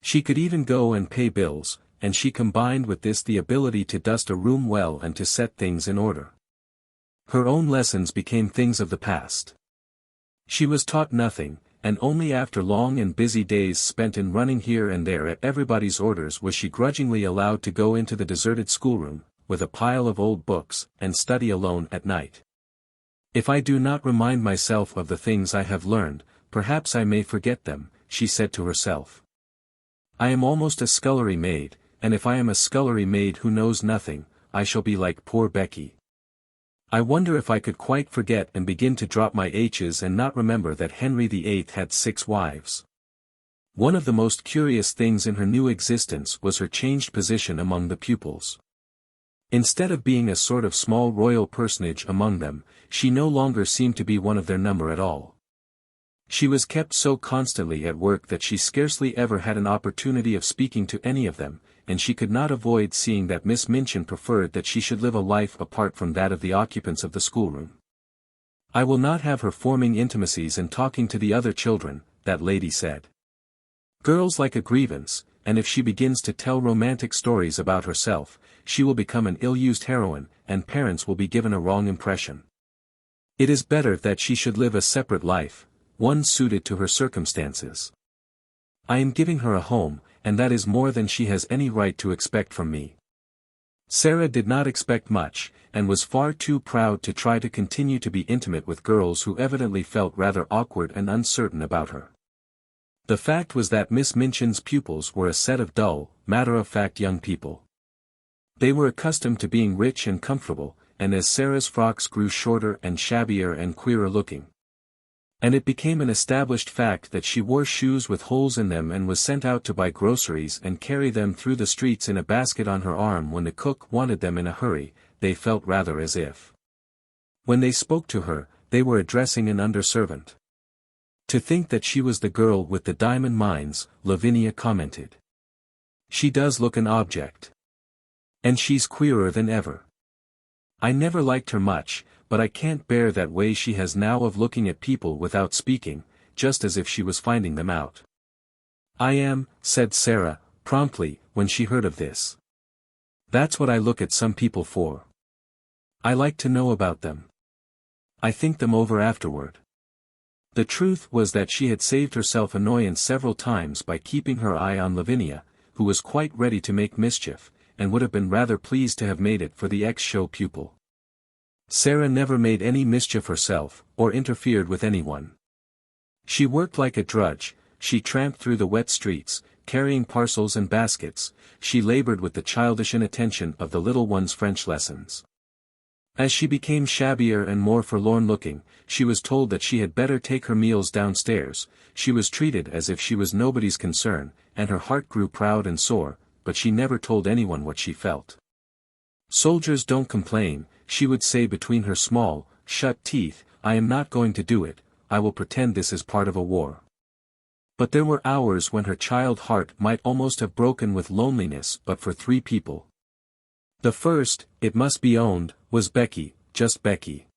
She could even go and pay bills, and she combined with this the ability to dust a room well and to set things in order. Her own lessons became things of the past. She was taught nothing, and only after long and busy days spent in running here and there at everybody's orders was she grudgingly allowed to go into the deserted schoolroom, with a pile of old books, and study alone at night. "If I do not remind myself of the things I have learned, perhaps I may forget them," she said to herself. "I am almost a scullery maid, and if I am a scullery maid who knows nothing, I shall be like poor Becky. I wonder if I could quite forget and begin to drop my H's and not remember that Henry VIII had 6 wives." One of the most curious things in her new existence was her changed position among the pupils. Instead of being a sort of small royal personage among them, she no longer seemed to be one of their number at all. She was kept so constantly at work that she scarcely ever had an opportunity of speaking to any of them, and she could not avoid seeing that Miss Minchin preferred that she should live a life apart from that of the occupants of the schoolroom. "I will not have her forming intimacies and talking to the other children," that lady said. "Girls like a grievance, and if she begins to tell romantic stories about herself, she will become an ill-used heroine, and parents will be given a wrong impression. It is better that she should live a separate life, one suited to her circumstances. I am giving her a home, and that is more than she has any right to expect from me." Sara did not expect much, and was far too proud to try to continue to be intimate with girls who evidently felt rather awkward and uncertain about her. The fact was that Miss Minchin's pupils were a set of dull, matter-of-fact young people. They were accustomed to being rich and comfortable, and as Sara's frocks grew shorter and shabbier and queerer looking, and it became an established fact that she wore shoes with holes in them and was sent out to buy groceries and carry them through the streets in a basket on her arm when the cook wanted them in a hurry, they felt rather as if, when they spoke to her, they were addressing an underservant. "To think that she was the girl with the diamond mines," Lavinia commented. "She does look an object. And she's queerer than ever. I never liked her much, but I can't bear that way she has now of looking at people without speaking, just as if she was finding them out." "I am," said Sara, promptly, when she heard of this. "That's what I look at some people for. I like to know about them. I think them over afterward." The truth was that she had saved herself annoyance several times by keeping her eye on Lavinia, who was quite ready to make mischief, and would have been rather pleased to have made it for the ex-show pupil. Sara never made any mischief herself, or interfered with anyone. She worked like a drudge, she tramped through the wet streets, carrying parcels and baskets, she labored with the childish inattention of the little one's French lessons. As she became shabbier and more forlorn-looking, she was told that she had better take her meals downstairs, she was treated as if she was nobody's concern, and her heart grew proud and sore, but she never told anyone what she felt. "Soldiers don't complain," she would say between her small, shut teeth, "I am not going to do it, I will pretend this is part of a war." But there were hours when her child heart might almost have broken with loneliness but for three people. The first, it must be owned, was Becky, just Becky.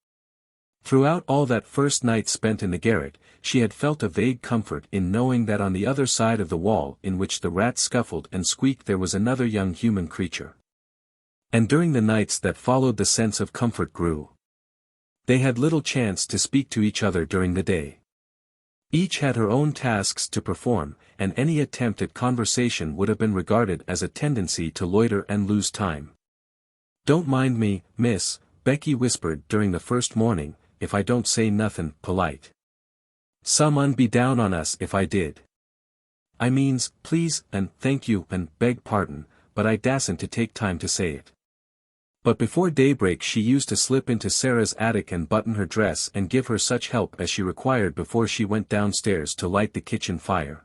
Throughout all that first night spent in the garret, she had felt a vague comfort in knowing that on the other side of the wall in which the rat scuffled and squeaked there was another young human creature. And during the nights that followed the sense of comfort grew. They had little chance to speak to each other during the day. Each had her own tasks to perform, and any attempt at conversation would have been regarded as a tendency to loiter and lose time. "Don't mind me, miss," Becky whispered during the first morning, "if I don't say nothin' polite. Some 'un be down on us if I did. I means, please, and thank you, and beg pardon, but I dasn't to take time to say it." But before daybreak she used to slip into Sara's attic and button her dress and give her such help as she required before she went downstairs to light the kitchen fire.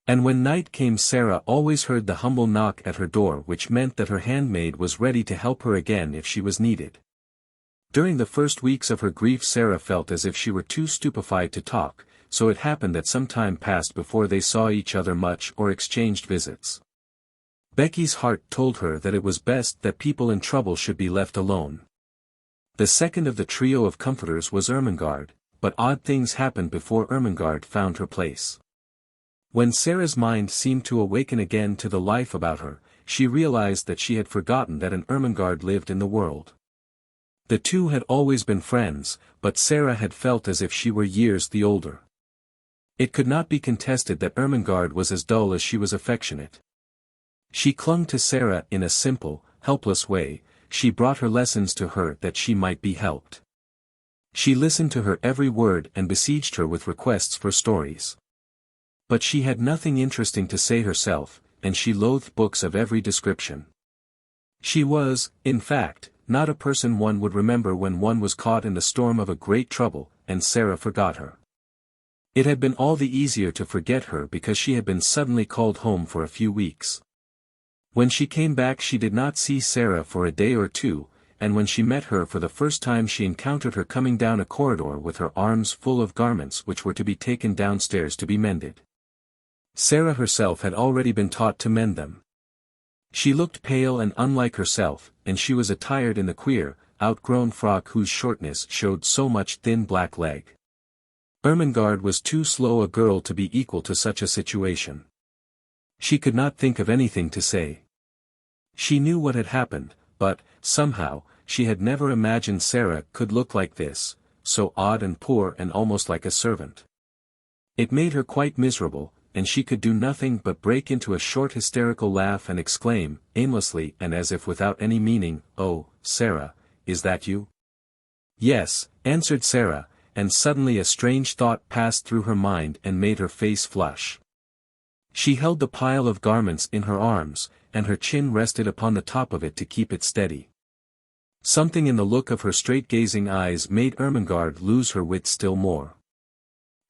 And when night came Sara always heard the humble knock at her door, which meant that her handmaid was ready to help her again if she was needed. During the first weeks of her grief Sara felt as if she were too stupefied to talk, so it happened that some time passed before they saw each other much or exchanged visits. Becky's heart told her that it was best that people in trouble should be left alone. The second of the trio of comforters was Ermengarde, but odd things happened before Ermengarde found her place. When Sara's mind seemed to awaken again to the life about her, she realized that she had forgotten that an Ermengarde lived in the world. The two had always been friends, but Sara had felt as if she were years the older. It could not be contested that Ermengarde was as dull as she was affectionate. She clung to Sara in a simple, helpless way, she brought her lessons to her that she might be helped. She listened to her every word and besieged her with requests for stories. But she had nothing interesting to say herself, and she loathed books of every description. She was, in fact, not a person one would remember when one was caught in the storm of a great trouble, and Sara forgot her. It had been all the easier to forget her because she had been suddenly called home for a few weeks. When she came back she did not see Sara for a day or two, and when she met her for the first time she encountered her coming down a corridor with her arms full of garments which were to be taken downstairs to be mended. Sara herself had already been taught to mend them. She looked pale and unlike herself, and she was attired in the queer, outgrown frock whose shortness showed so much thin black leg. Ermengarde was too slow a girl to be equal to such a situation. She could not think of anything to say. She knew what had happened, but, somehow, she had never imagined Sara could look like this, so odd and poor and almost like a servant. It made her quite miserable, and she could do nothing but break into a short hysterical laugh and exclaim, aimlessly and as if without any meaning, "Oh, Sara, is that you?" "Yes," answered Sara, and suddenly a strange thought passed through her mind and made her face flush. She held the pile of garments in her arms, and her chin rested upon the top of it to keep it steady. Something in the look of her straight-gazing eyes made Ermengarde lose her wits still more.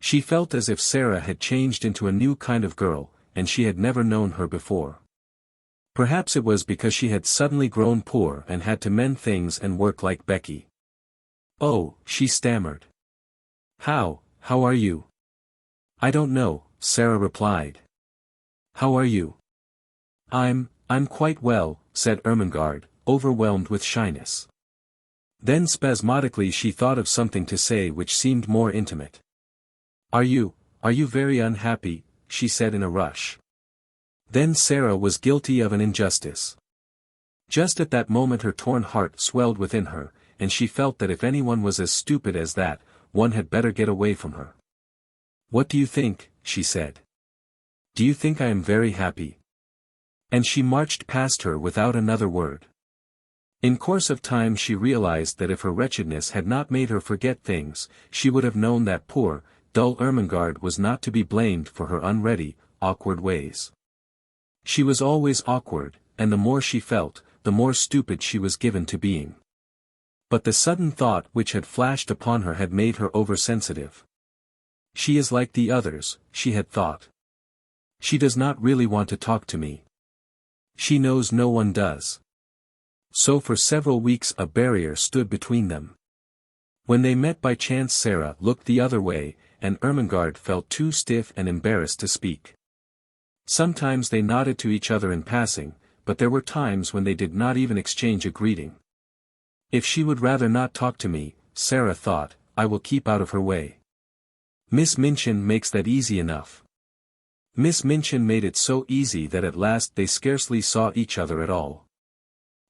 She felt as if Sara had changed into a new kind of girl, and she had never known her before. Perhaps it was because she had suddenly grown poor and had to mend things and work like Becky. "Oh," she stammered. How are you?" "I don't know," Sara replied. "How are you?" I'm quite well," said Ermengarde, overwhelmed with shyness. Then spasmodically she thought of something to say which seemed more intimate. Are you very unhappy?" she said in a rush. Then Sara was guilty of an injustice. Just at that moment her torn heart swelled within her, and she felt that if anyone was as stupid as that, one had better get away from her. "What do you think?" she said. "Do you think I am very happy?" And she marched past her without another word. In course of time she realized that if her wretchedness had not made her forget things, she would have known that poor, dull Ermengarde was not to be blamed for her unready, awkward ways. She was always awkward, and the more she felt, the more stupid she was given to being. But the sudden thought which had flashed upon her had made her oversensitive. She is like the others, she had thought. She does not really want to talk to me. She knows no one does. So for several weeks a barrier stood between them. When they met by chance Sara looked the other way, and Ermengarde felt too stiff and embarrassed to speak. Sometimes they nodded to each other in passing, but there were times when they did not even exchange a greeting. If she would rather not talk to me, Sara thought, I will keep out of her way. Miss Minchin makes that easy enough. Miss Minchin made it so easy that at last they scarcely saw each other at all.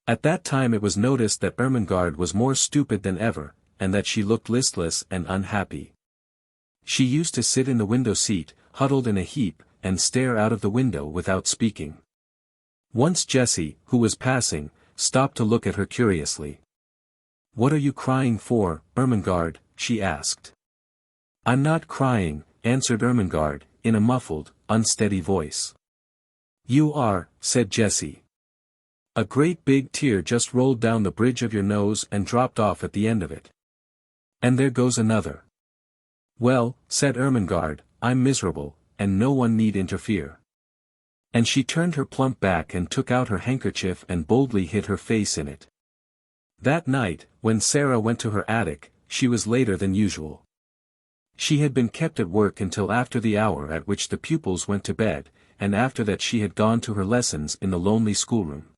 At that time it was noticed that Ermengarde was more stupid than ever, and that she looked listless and unhappy. She used to sit in the window seat, huddled in a heap, and stare out of the window without speaking. Once Jessie, who was passing, stopped to look at her curiously. "What are you crying for, Ermengarde?" she asked. "I'm not crying," answered Ermengarde, in a muffled, unsteady voice. "You are," said Jessie. "A great big tear just rolled down the bridge of your nose and dropped off at the end of it. And there goes another." "Well," said Ermengarde, "I'm miserable, and no one need interfere." And she turned her plump back and took out her handkerchief and boldly hid her face in it. That night, when Sara went to her attic, she was later than usual. She had been kept at work until after the hour at which the pupils went to bed, and after that she had gone to her lessons in the lonely schoolroom.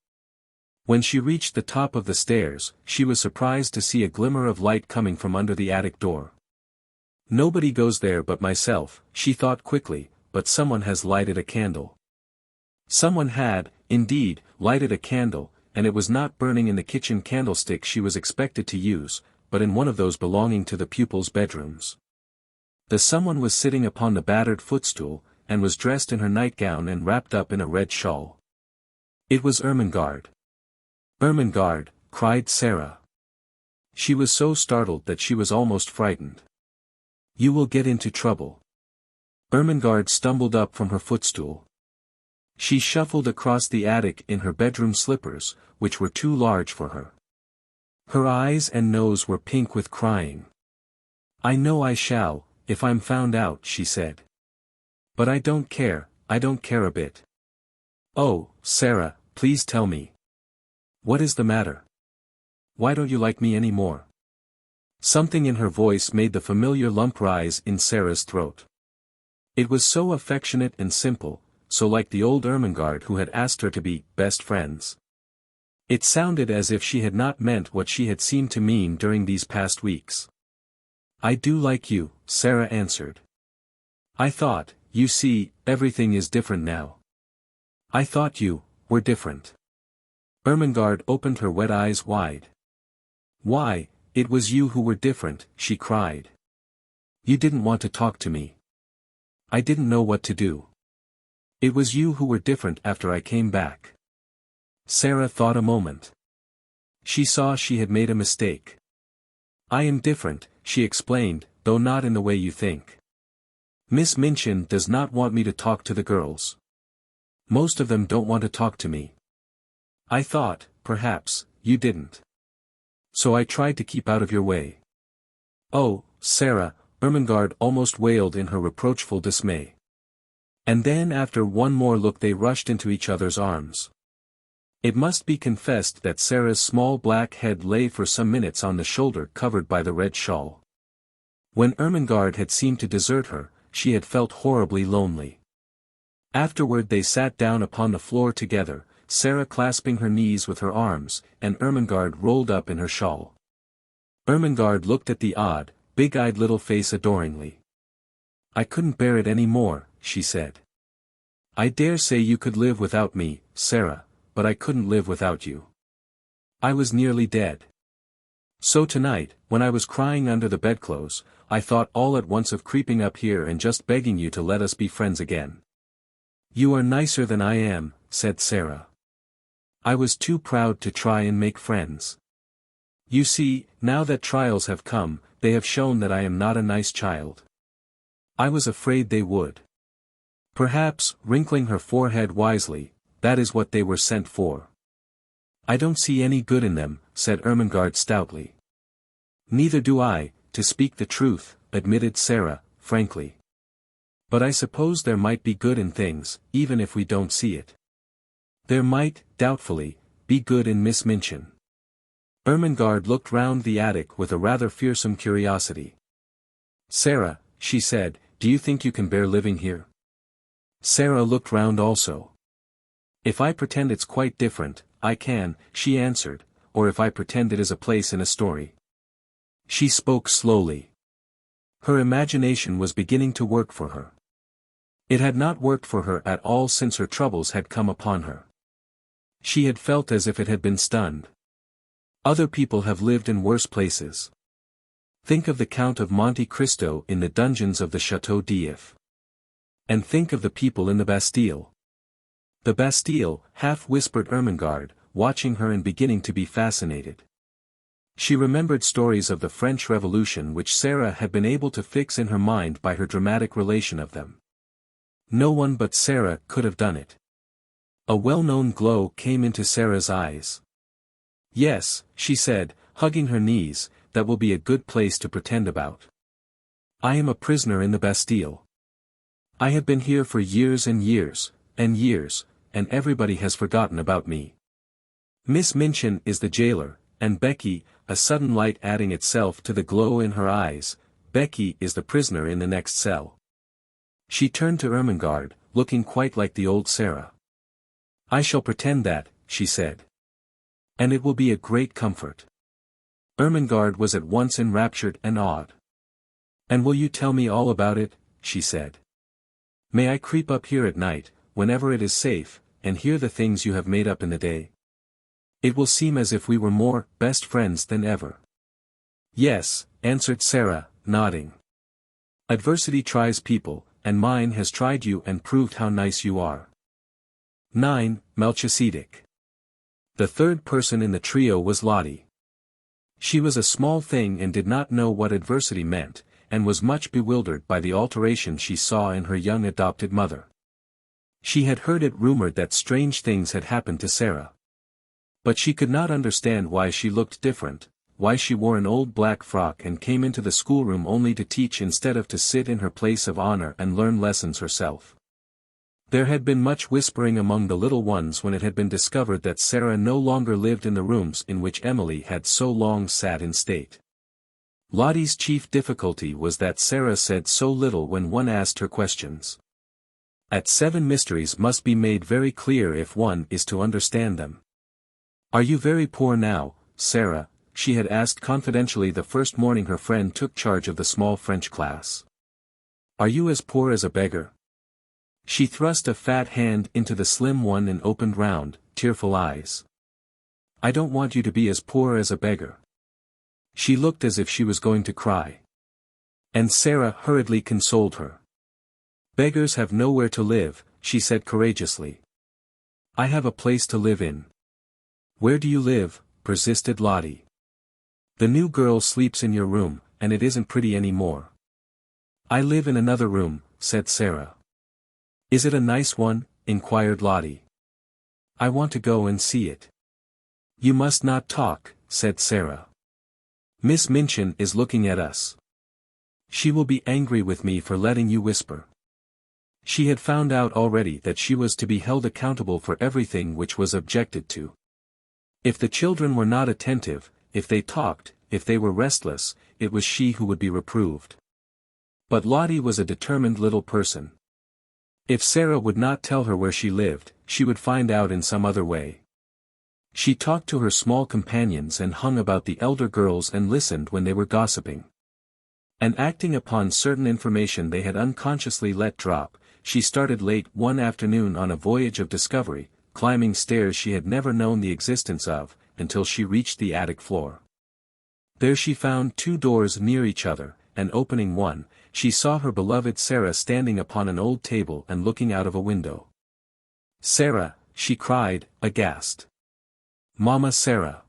When she reached the top of the stairs, she was surprised to see a glimmer of light coming from under the attic door. "Nobody goes there but myself," she thought quickly, "but someone has lighted a candle." Someone had, indeed, lighted a candle, and it was not burning in the kitchen candlestick she was expected to use, but in one of those belonging to the pupils' bedrooms. The someone was sitting upon the battered footstool, and was dressed in her nightgown and wrapped up in a red shawl. It was Ermengarde. "Ermengarde," cried Sara. She was so startled that she was almost frightened. "You will get into trouble." Ermengarde stumbled up from her footstool. She shuffled across the attic in her bedroom slippers, which were too large for her. Her eyes and nose were pink with crying. "I know I shall, if I'm found out," she said. "But I don't care a bit." "Oh, Sara, please tell me. What is the matter? Why don't you like me any more?" Something in her voice made the familiar lump rise in Sara's throat. It was so affectionate and simple, so like the old Ermengarde who had asked her to be best friends. It sounded as if she had not meant what she had seemed to mean during these past weeks. "I do like you," Sara answered. "I thought, you see, everything is different now. I thought you were different." Ermengarde opened her wet eyes wide. "Why, it was you who were different," she cried. "You didn't want to talk to me. I didn't know what to do. It was you who were different after I came back." Sara thought a moment. She saw she had made a mistake. "I am different," she explained, "though not in the way you think. Miss Minchin does not want me to talk to the girls. Most of them don't want to talk to me. I thought, perhaps, you didn't. So I tried to keep out of your way." "Oh, Sara," Ermengarde almost wailed in her reproachful dismay. And then after one more look they rushed into each other's arms. It must be confessed that Sara's small black head lay for some minutes on the shoulder covered by the red shawl. When Ermengarde had seemed to desert her, she had felt horribly lonely. Afterward they sat down upon the floor together, Sara clasping her knees with her arms, and Ermengarde rolled up in her shawl. Ermengarde looked at the odd, big-eyed little face adoringly. "I couldn't bear it any more," she said. "I dare say you could live without me, Sara, but I couldn't live without you. I was nearly dead. So tonight, when I was crying under the bedclothes, I thought all at once of creeping up here and just begging you to let us be friends again. You are nicer than I am, said Sara. I was too proud to try and make friends. You see, now that trials have come, they have shown that I am not a nice child. I was afraid they would. Perhaps, wrinkling her forehead wisely, that is what they were sent for. I don't see any good in them, said Ermengarde stoutly. Neither do I, to speak the truth, admitted Sara, frankly. But I suppose there might be good in things, even if we don't see it. There might, doubtfully, be good in Miss Minchin. Ermengarde looked round the attic with a rather fearsome curiosity. Sara, she said, do you think you can bear living here? Sara looked round also. If I pretend it's quite different, I can, she answered, or if I pretend it is a place in a story. She spoke slowly. Her imagination was beginning to work for her. It had not worked for her at all since her troubles had come upon her. She had felt as if it had been stunned. Other people have lived in worse places. Think of the Count of Monte Cristo in the dungeons of the Château d'If. And think of the people in the Bastille. The Bastille, half-whispered Ermengarde, watching her and beginning to be fascinated. She remembered stories of the French Revolution which Sara had been able to fix in her mind by her dramatic relation of them. No one but Sara could have done it. A well-known glow came into Sara's eyes. Yes, she said, hugging her knees, that will be a good place to pretend about. I am a prisoner in the Bastille. I have been here for years and years, and years, and everybody has forgotten about me. Miss Minchin is the jailer, and Becky, a sudden light adding itself to the glow in her eyes, Becky is the prisoner in the next cell. She turned to Ermengarde, looking quite like the old Sara. I shall pretend that, she said. And it will be a great comfort. Ermengarde was at once enraptured and awed. And will you tell me all about it, she said. May I creep up here at night, whenever it is safe, and hear the things you have made up in the day? It will seem as if we were more best friends than ever. Yes, answered Sara, nodding. Adversity tries people, and mine has tried you and proved how nice you are. 9. Melchisedec. The third person in the trio was Lottie. She was a small thing and did not know what adversity meant, and was much bewildered by the alteration she saw in her young adopted mother. She had heard it rumored that strange things had happened to Sara. But she could not understand why she looked different, why she wore an old black frock and came into the schoolroom only to teach instead of to sit in her place of honor and learn lessons herself. There had been much whispering among the little ones when it had been discovered that Sara no longer lived in the rooms in which Emily had so long sat in state. Lottie's chief difficulty was that Sara said so little when one asked her questions. At 7 mysteries must be made very clear if one is to understand them. Are you very poor now, Sara? She had asked confidentially the first morning her friend took charge of the small French class. Are you as poor as a beggar? She thrust a fat hand into the slim one and opened round, tearful eyes. I don't want you to be as poor as a beggar. She looked as if she was going to cry. And Sara hurriedly consoled her. Beggars have nowhere to live, she said courageously. I have a place to live in. Where do you live? Persisted Lottie. The new girl sleeps in your room, and it isn't pretty any more. I live in another room, said Sara. Is it a nice one? Inquired Lottie. I want to go and see it. You must not talk, said Sara. Miss Minchin is looking at us. She will be angry with me for letting you whisper. She had found out already that she was to be held accountable for everything which was objected to. If the children were not attentive, if they talked, if they were restless, it was she who would be reproved. But Lottie was a determined little person. If Sara would not tell her where she lived, she would find out in some other way. She talked to her small companions and hung about the elder girls and listened when they were gossiping. And acting upon certain information they had unconsciously let drop, she started late one afternoon on a voyage of discovery, climbing stairs she had never known the existence of, until she reached the attic floor. There she found 2 doors near each other, and opening one, she saw her beloved Sara standing upon an old table and looking out of a window. Sara, she cried, aghast. Mama Sara.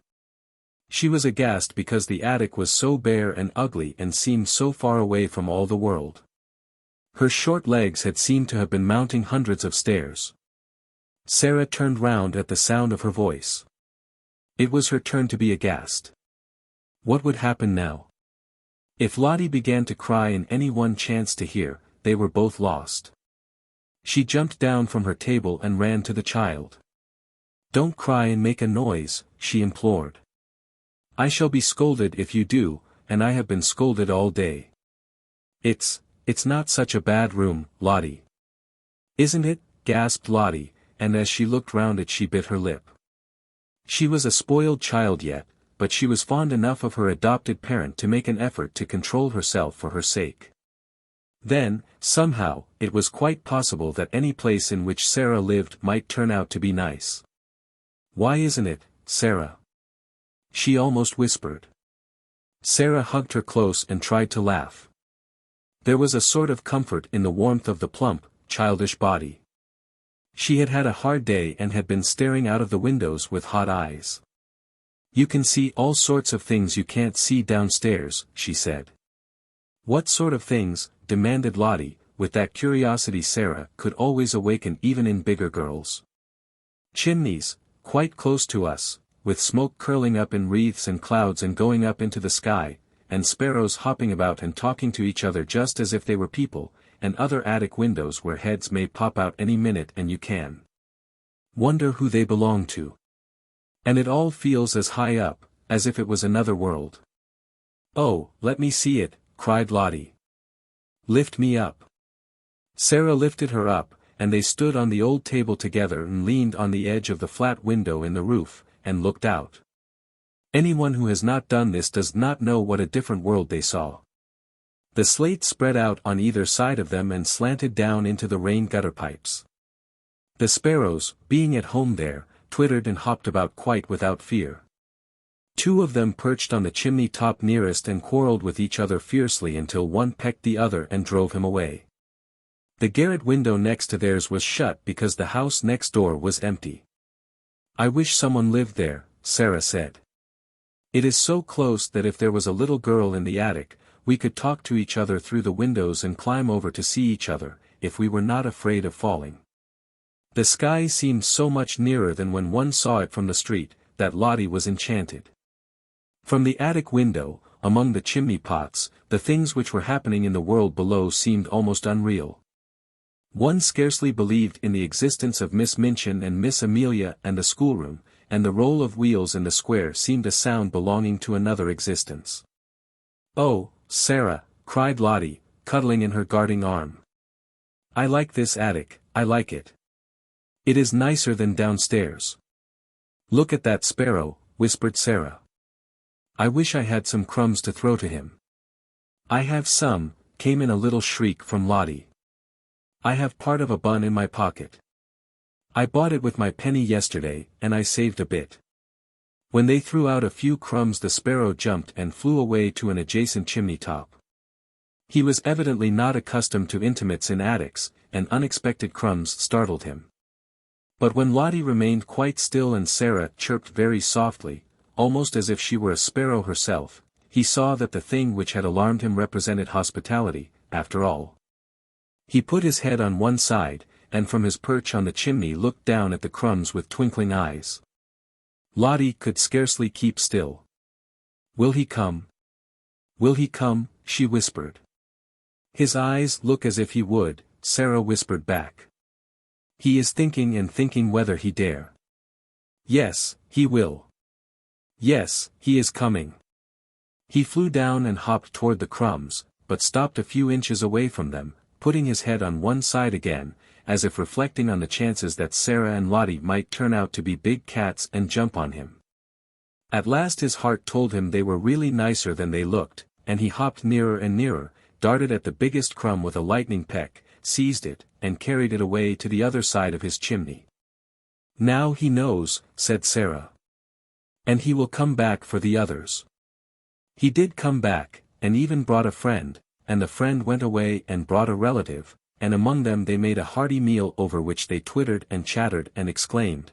She was aghast because the attic was so bare and ugly and seemed so far away from all the world. Her short legs had seemed to have been mounting hundreds of stairs. Sara turned round at the sound of her voice. It was her turn to be aghast. What would happen now? If Lottie began to cry and anyone chanced to hear, they were both lost. She jumped down from her table and ran to the child. "Don't cry and make a noise," she implored. "I shall be scolded if you do, and I have been scolded all day." It's not such a bad room, Lottie." "Isn't it?" gasped Lottie, and as she looked round it she bit her lip. She was a spoiled child yet, but she was fond enough of her adopted parent to make an effort to control herself for her sake. Then, somehow, it was quite possible that any place in which Sara lived might turn out to be nice. "Why isn't it, Sara?" she almost whispered. Sara hugged her close and tried to laugh. There was a sort of comfort in the warmth of the plump, childish body. She had had a hard day and had been staring out of the windows with hot eyes. "You can see all sorts of things you can't see downstairs," she said. "What sort of things?" demanded Lottie, with that curiosity Sara could always awaken even in bigger girls. "Chimneys, quite close to us, with smoke curling up in wreaths and clouds and going up into the sky, and sparrows hopping about and talking to each other just as if they were people, and other attic windows where heads may pop out any minute and you can wonder who they belong to. And it all feels as high up, as if it was another world." "Oh, let me see it," cried Lottie. "Lift me up." Sara lifted her up, and they stood on the old table together and leaned on the edge of the flat window in the roof, and looked out. Anyone who has not done this does not know what a different world they saw. The slate spread out on either side of them and slanted down into the rain gutter pipes. The sparrows, being at home there, twittered and hopped about quite without fear. Two of them perched on the chimney top nearest and quarreled with each other fiercely until one pecked the other and drove him away. The garret window next to theirs was shut because the house next door was empty. "I wish someone lived there," Sara said. "It is so close that if there was a little girl in the attic, we could talk to each other through the windows and climb over to see each other, if we were not afraid of falling." The sky seemed so much nearer than when one saw it from the street, that Lottie was enchanted. From the attic window, among the chimney pots, the things which were happening in the world below seemed almost unreal. One scarcely believed in the existence of Miss Minchin and Miss Amelia and the schoolroom, and the roll of wheels in the square seemed a sound belonging to another existence. "Oh, Sara," cried Lottie, cuddling in her guarding arm. "I like this attic, I like it. It is nicer than downstairs." "Look at that sparrow," whispered Sara. "I wish I had some crumbs to throw to him." "I have some," came in a little shriek from Lottie. "I have part of a bun in my pocket. I bought it with my penny yesterday, and I saved a bit." When they threw out a few crumbs the sparrow jumped and flew away to an adjacent chimney top. He was evidently not accustomed to intimates in attics, and unexpected crumbs startled him. But when Lottie remained quite still and Sara chirped very softly, almost as if she were a sparrow herself, he saw that the thing which had alarmed him represented hospitality, after all. He put his head on one side, and from his perch on the chimney looked down at the crumbs with twinkling eyes. Lottie could scarcely keep still. "Will he come? Will he come?" she whispered. "His eyes look as if he would," Sara whispered back. "He is thinking and thinking whether he dare." "Yes, he will. Yes, he is coming." He flew down and hopped toward the crumbs, but stopped a few inches away from them, putting his head on one side again, as if reflecting on the chances that Sara and Lottie might turn out to be big cats and jump on him. At last his heart told him they were really nicer than they looked, and he hopped nearer and nearer, darted at the biggest crumb with a lightning peck, seized it, and carried it away to the other side of his chimney. "Now he knows," said Sara. "And he will come back for the others." He did come back, and even brought a friend, and the friend went away and brought a relative, and among them they made a hearty meal over which they twittered and chattered and exclaimed,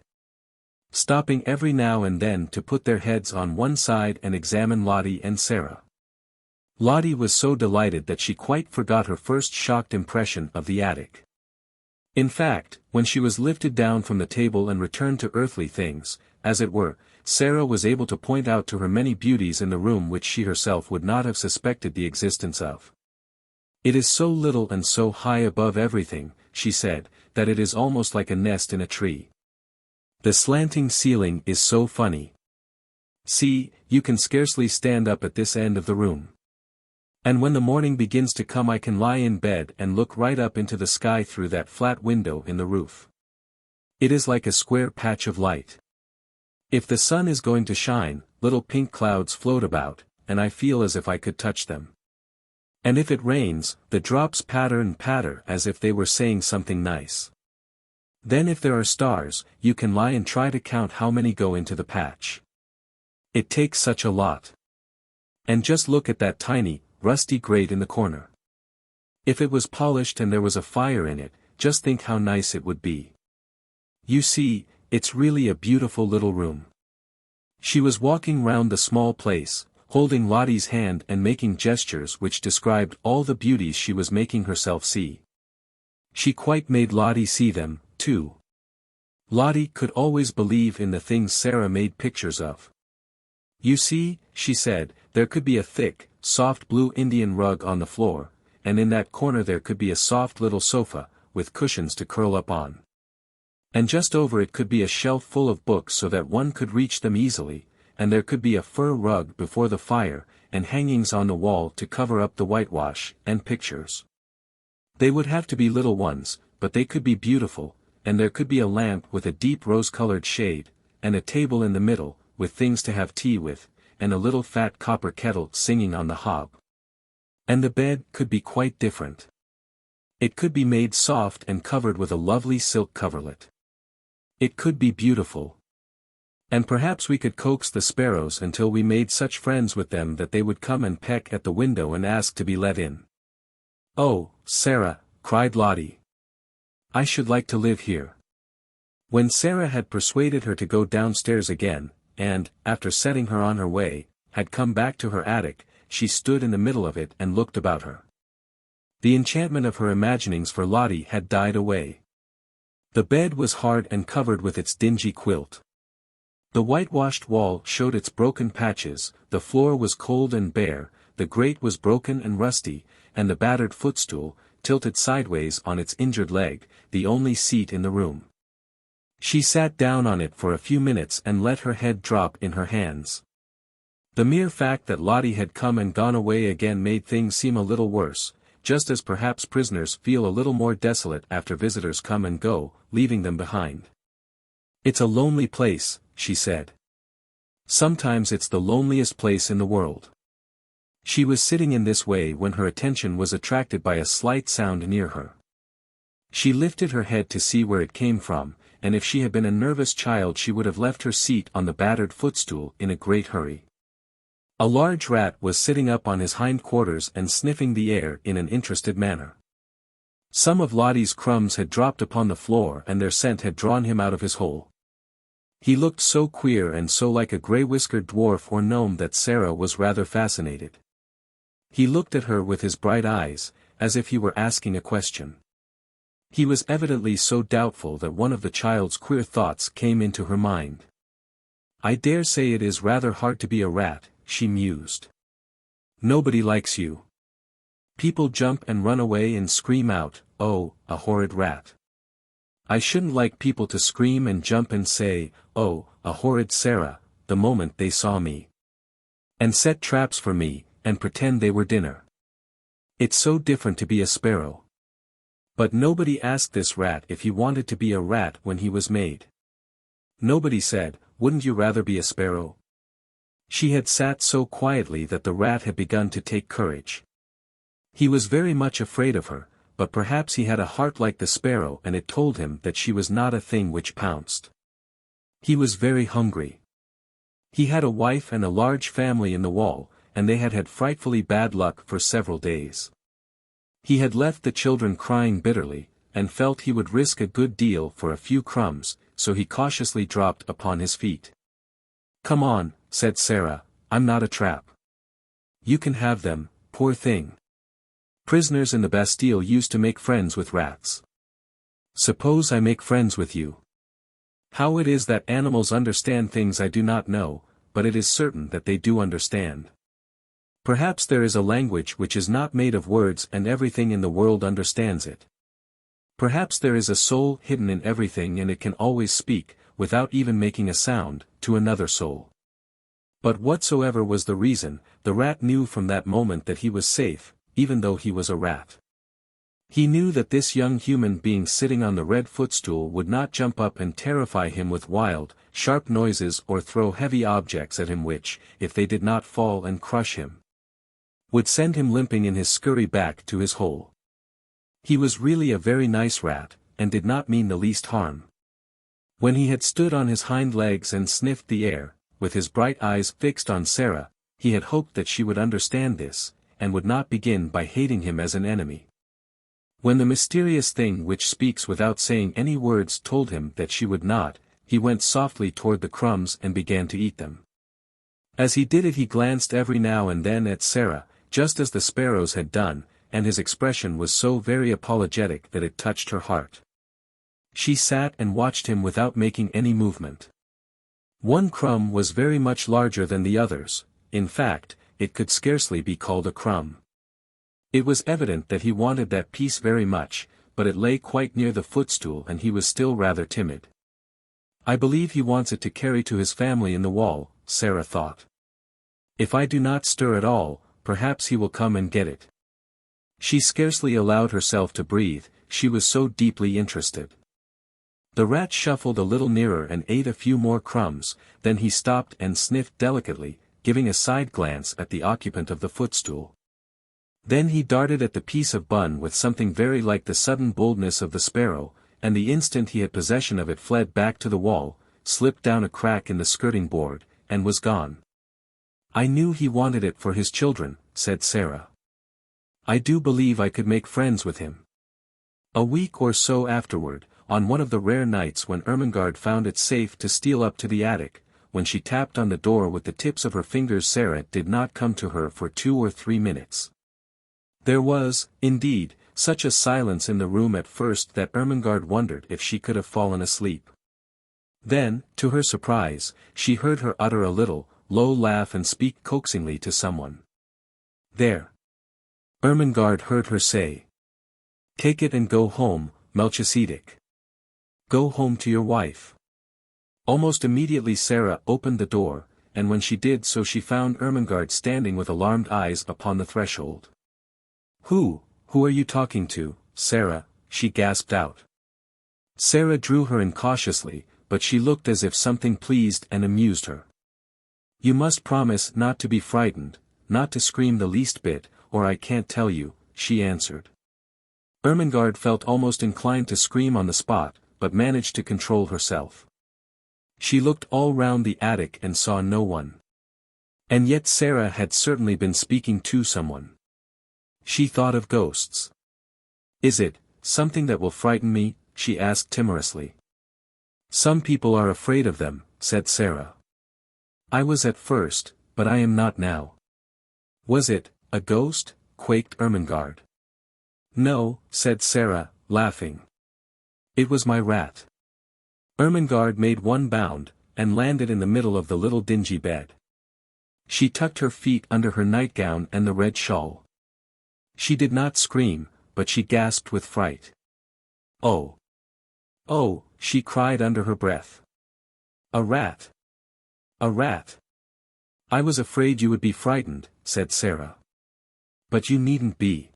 stopping every now and then to put their heads on one side and examine Lottie and Sara. Lottie was so delighted that she quite forgot her first shocked impression of the attic. In fact, when she was lifted down from the table and returned to earthly things, as it were, Sara was able to point out to her many beauties in the room which she herself would not have suspected the existence of. "It is so little and so high above everything," she said, "that it is almost like a nest in a tree. The slanting ceiling is so funny. See, you can scarcely stand up at this end of the room. And when the morning begins to come I can lie in bed and look right up into the sky through that flat window in the roof. It is like a square patch of light. If the sun is going to shine, little pink clouds float about, and I feel as if I could touch them. And if it rains, the drops patter and patter as if they were saying something nice. Then if there are stars, you can lie and try to count how many go into the patch. It takes such a lot. And just look at that tiny, rusty grate in the corner. If it was polished and there was a fire in it, just think how nice it would be. You see, it's really a beautiful little room." She was walking round the small place, holding Lottie's hand and making gestures which described all the beauties she was making herself see. She quite made Lottie see them, too. Lottie could always believe in the things Sara made pictures of. "You see," she said, "there could be a thick, soft blue Indian rug on the floor, and in that corner there could be a soft little sofa, with cushions to curl up on. And just over it could be a shelf full of books so that one could reach them easily, and there could be a fur rug before the fire, and hangings on the wall to cover up the whitewash, and pictures. They would have to be little ones, but they could be beautiful, and there could be a lamp with a deep rose-colored shade, and a table in the middle, with things to have tea with, and a little fat copper kettle singing on the hob. And the bed could be quite different. It could be made soft and covered with a lovely silk coverlet. It could be beautiful. And perhaps we could coax the sparrows until we made such friends with them that they would come and peck at the window and ask to be let in." "Oh, Sara," cried Lottie. "I should like to live here." When Sara had persuaded her to go downstairs again, and, after setting her on her way, had come back to her attic, she stood in the middle of it and looked about her. The enchantment of her imaginings for Lottie had died away. The bed was hard and covered with its dingy quilt. The whitewashed wall showed its broken patches, the floor was cold and bare, the grate was broken and rusty, and the battered footstool, tilted sideways on its injured leg, the only seat in the room. She sat down on it for a few minutes and let her head drop in her hands. The mere fact that Lottie had come and gone away again made things seem a little worse, just as perhaps prisoners feel a little more desolate after visitors come and go, leaving them behind. "It's a lonely place," she said. "Sometimes it's the loneliest place in the world." She was sitting in this way when her attention was attracted by a slight sound near her. She lifted her head to see where it came from, and if she had been a nervous child she would have left her seat on the battered footstool in a great hurry. A large rat was sitting up on his hind quarters and sniffing the air in an interested manner. Some of Lottie's crumbs had dropped upon the floor and their scent had drawn him out of his hole. He looked so queer and so like a grey-whiskered dwarf or gnome that Sara was rather fascinated. He looked at her with his bright eyes, as if he were asking a question. He was evidently so doubtful that one of the child's queer thoughts came into her mind. "I dare say it is rather hard to be a rat," she mused. "Nobody likes you. People jump and run away and scream out, 'Oh, a horrid rat.' I shouldn't like people to scream and jump and say, 'Oh, a horrid Sara,' the moment they saw me. And set traps for me, and pretend they were dinner. It's so different to be a sparrow." But nobody asked this rat if he wanted to be a rat when he was made. Nobody said, "Wouldn't you rather be a sparrow?" She had sat so quietly that the rat had begun to take courage. He was very much afraid of her, but perhaps he had a heart like the sparrow and it told him that she was not a thing which pounced. He was very hungry. He had a wife and a large family in the wall, and they had had frightfully bad luck for several days. He had left the children crying bitterly, and felt he would risk a good deal for a few crumbs, so he cautiously dropped upon his feet. "Come on," said Sara, "I'm not a trap. You can have them, poor thing. Prisoners in the Bastille used to make friends with rats. Suppose I make friends with you. How it is that animals understand things I do not know, but it is certain that they do understand. Perhaps there is a language which is not made of words and everything in the world understands it. Perhaps there is a soul hidden in everything and it can always speak, without even making a sound, to another soul." But whatsoever was the reason, the rat knew from that moment that he was safe, even though he was a rat. He knew that this young human being sitting on the red footstool would not jump up and terrify him with wild, sharp noises or throw heavy objects at him which, if they did not fall and crush him, would send him limping in his scurry back to his hole. He was really a very nice rat, and did not mean the least harm. When he had stood on his hind legs and sniffed the air, with his bright eyes fixed on Sara, he had hoped that she would understand this, and would not begin by hating him as an enemy. When the mysterious thing which speaks without saying any words told him that she would not, he went softly toward the crumbs and began to eat them. As he did it he glanced every now and then at Sara, just as the sparrows had done, and his expression was so very apologetic that it touched her heart. She sat and watched him without making any movement. One crumb was very much larger than the others, in fact, it could scarcely be called a crumb. It was evident that he wanted that piece very much, but it lay quite near the footstool and he was still rather timid. "I believe he wants it to carry to his family in the wall," Sara thought. "If I do not stir at all, perhaps he will come and get it." She scarcely allowed herself to breathe, she was so deeply interested. The rat shuffled a little nearer and ate a few more crumbs, then he stopped and sniffed delicately, giving a side glance at the occupant of the footstool. Then he darted at the piece of bun with something very like the sudden boldness of the sparrow, and the instant he had possession of it fled back to the wall, slipped down a crack in the skirting board, and was gone. "I knew he wanted it for his children," said Sara. "I do believe I could make friends with him." A week or so afterward, on one of the rare nights when Ermengarde found it safe to steal up to the attic, when she tapped on the door with the tips of her fingers, Sara did not come to her for 2 or 3 minutes. There was, indeed, such a silence in the room at first that Ermengarde wondered if she could have fallen asleep. Then, to her surprise, she heard her utter a little, low laugh and speak coaxingly to someone. "There." Ermengarde heard her say. "Take it and go home, Melchisedec. Go home to your wife." Almost immediately Sara opened the door, and when she did so she found Ermengarde standing with alarmed eyes upon the threshold. Who are you talking to, Sara?" she gasped out. Sara drew her in cautiously, but she looked as if something pleased and amused her. "You must promise not to be frightened, not to scream the least bit, or I can't tell you," she answered. Ermengarde felt almost inclined to scream on the spot, but managed to control herself. She looked all round the attic and saw no one. And yet Sara had certainly been speaking to someone. She thought of ghosts. "Is it something that will frighten me?" she asked timorously. "Some people are afraid of them," said Sara. "I was at first, but I am not now." "Was it a ghost?" quaked Ermengarde. "No," said Sara, laughing. "It was my rat." Ermengarde made one bound, and landed in the middle of the little dingy bed. She tucked her feet under her nightgown and the red shawl. She did not scream, but she gasped with fright. "Oh! Oh!" she cried under her breath. "A rat! A rat! I was afraid you would be frightened," said Sara. "But you needn't be.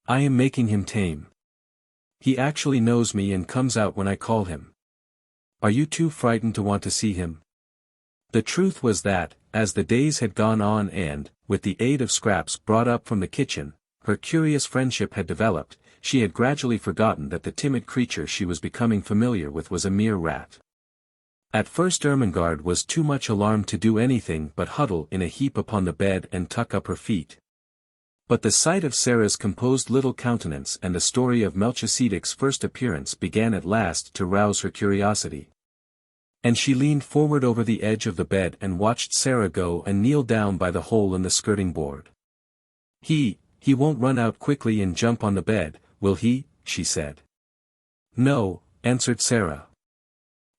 I am making him tame. He actually knows me and comes out when I call him. Are you too frightened to want to see him?" The truth was that, as the days had gone on and, with the aid of scraps brought up from the kitchen, her curious friendship had developed, she had gradually forgotten that the timid creature she was becoming familiar with was a mere rat. At first Ermengarde was too much alarmed to do anything but huddle in a heap upon the bed and tuck up her feet. But the sight of Sara's composed little countenance and the story of Melchisedec's first appearance began at last to rouse her curiosity. And she leaned forward over the edge of the bed and watched Sara go and kneel down by the hole in the skirting board. He won't run out quickly and jump on the bed, will he?" she said. "No," answered Sara.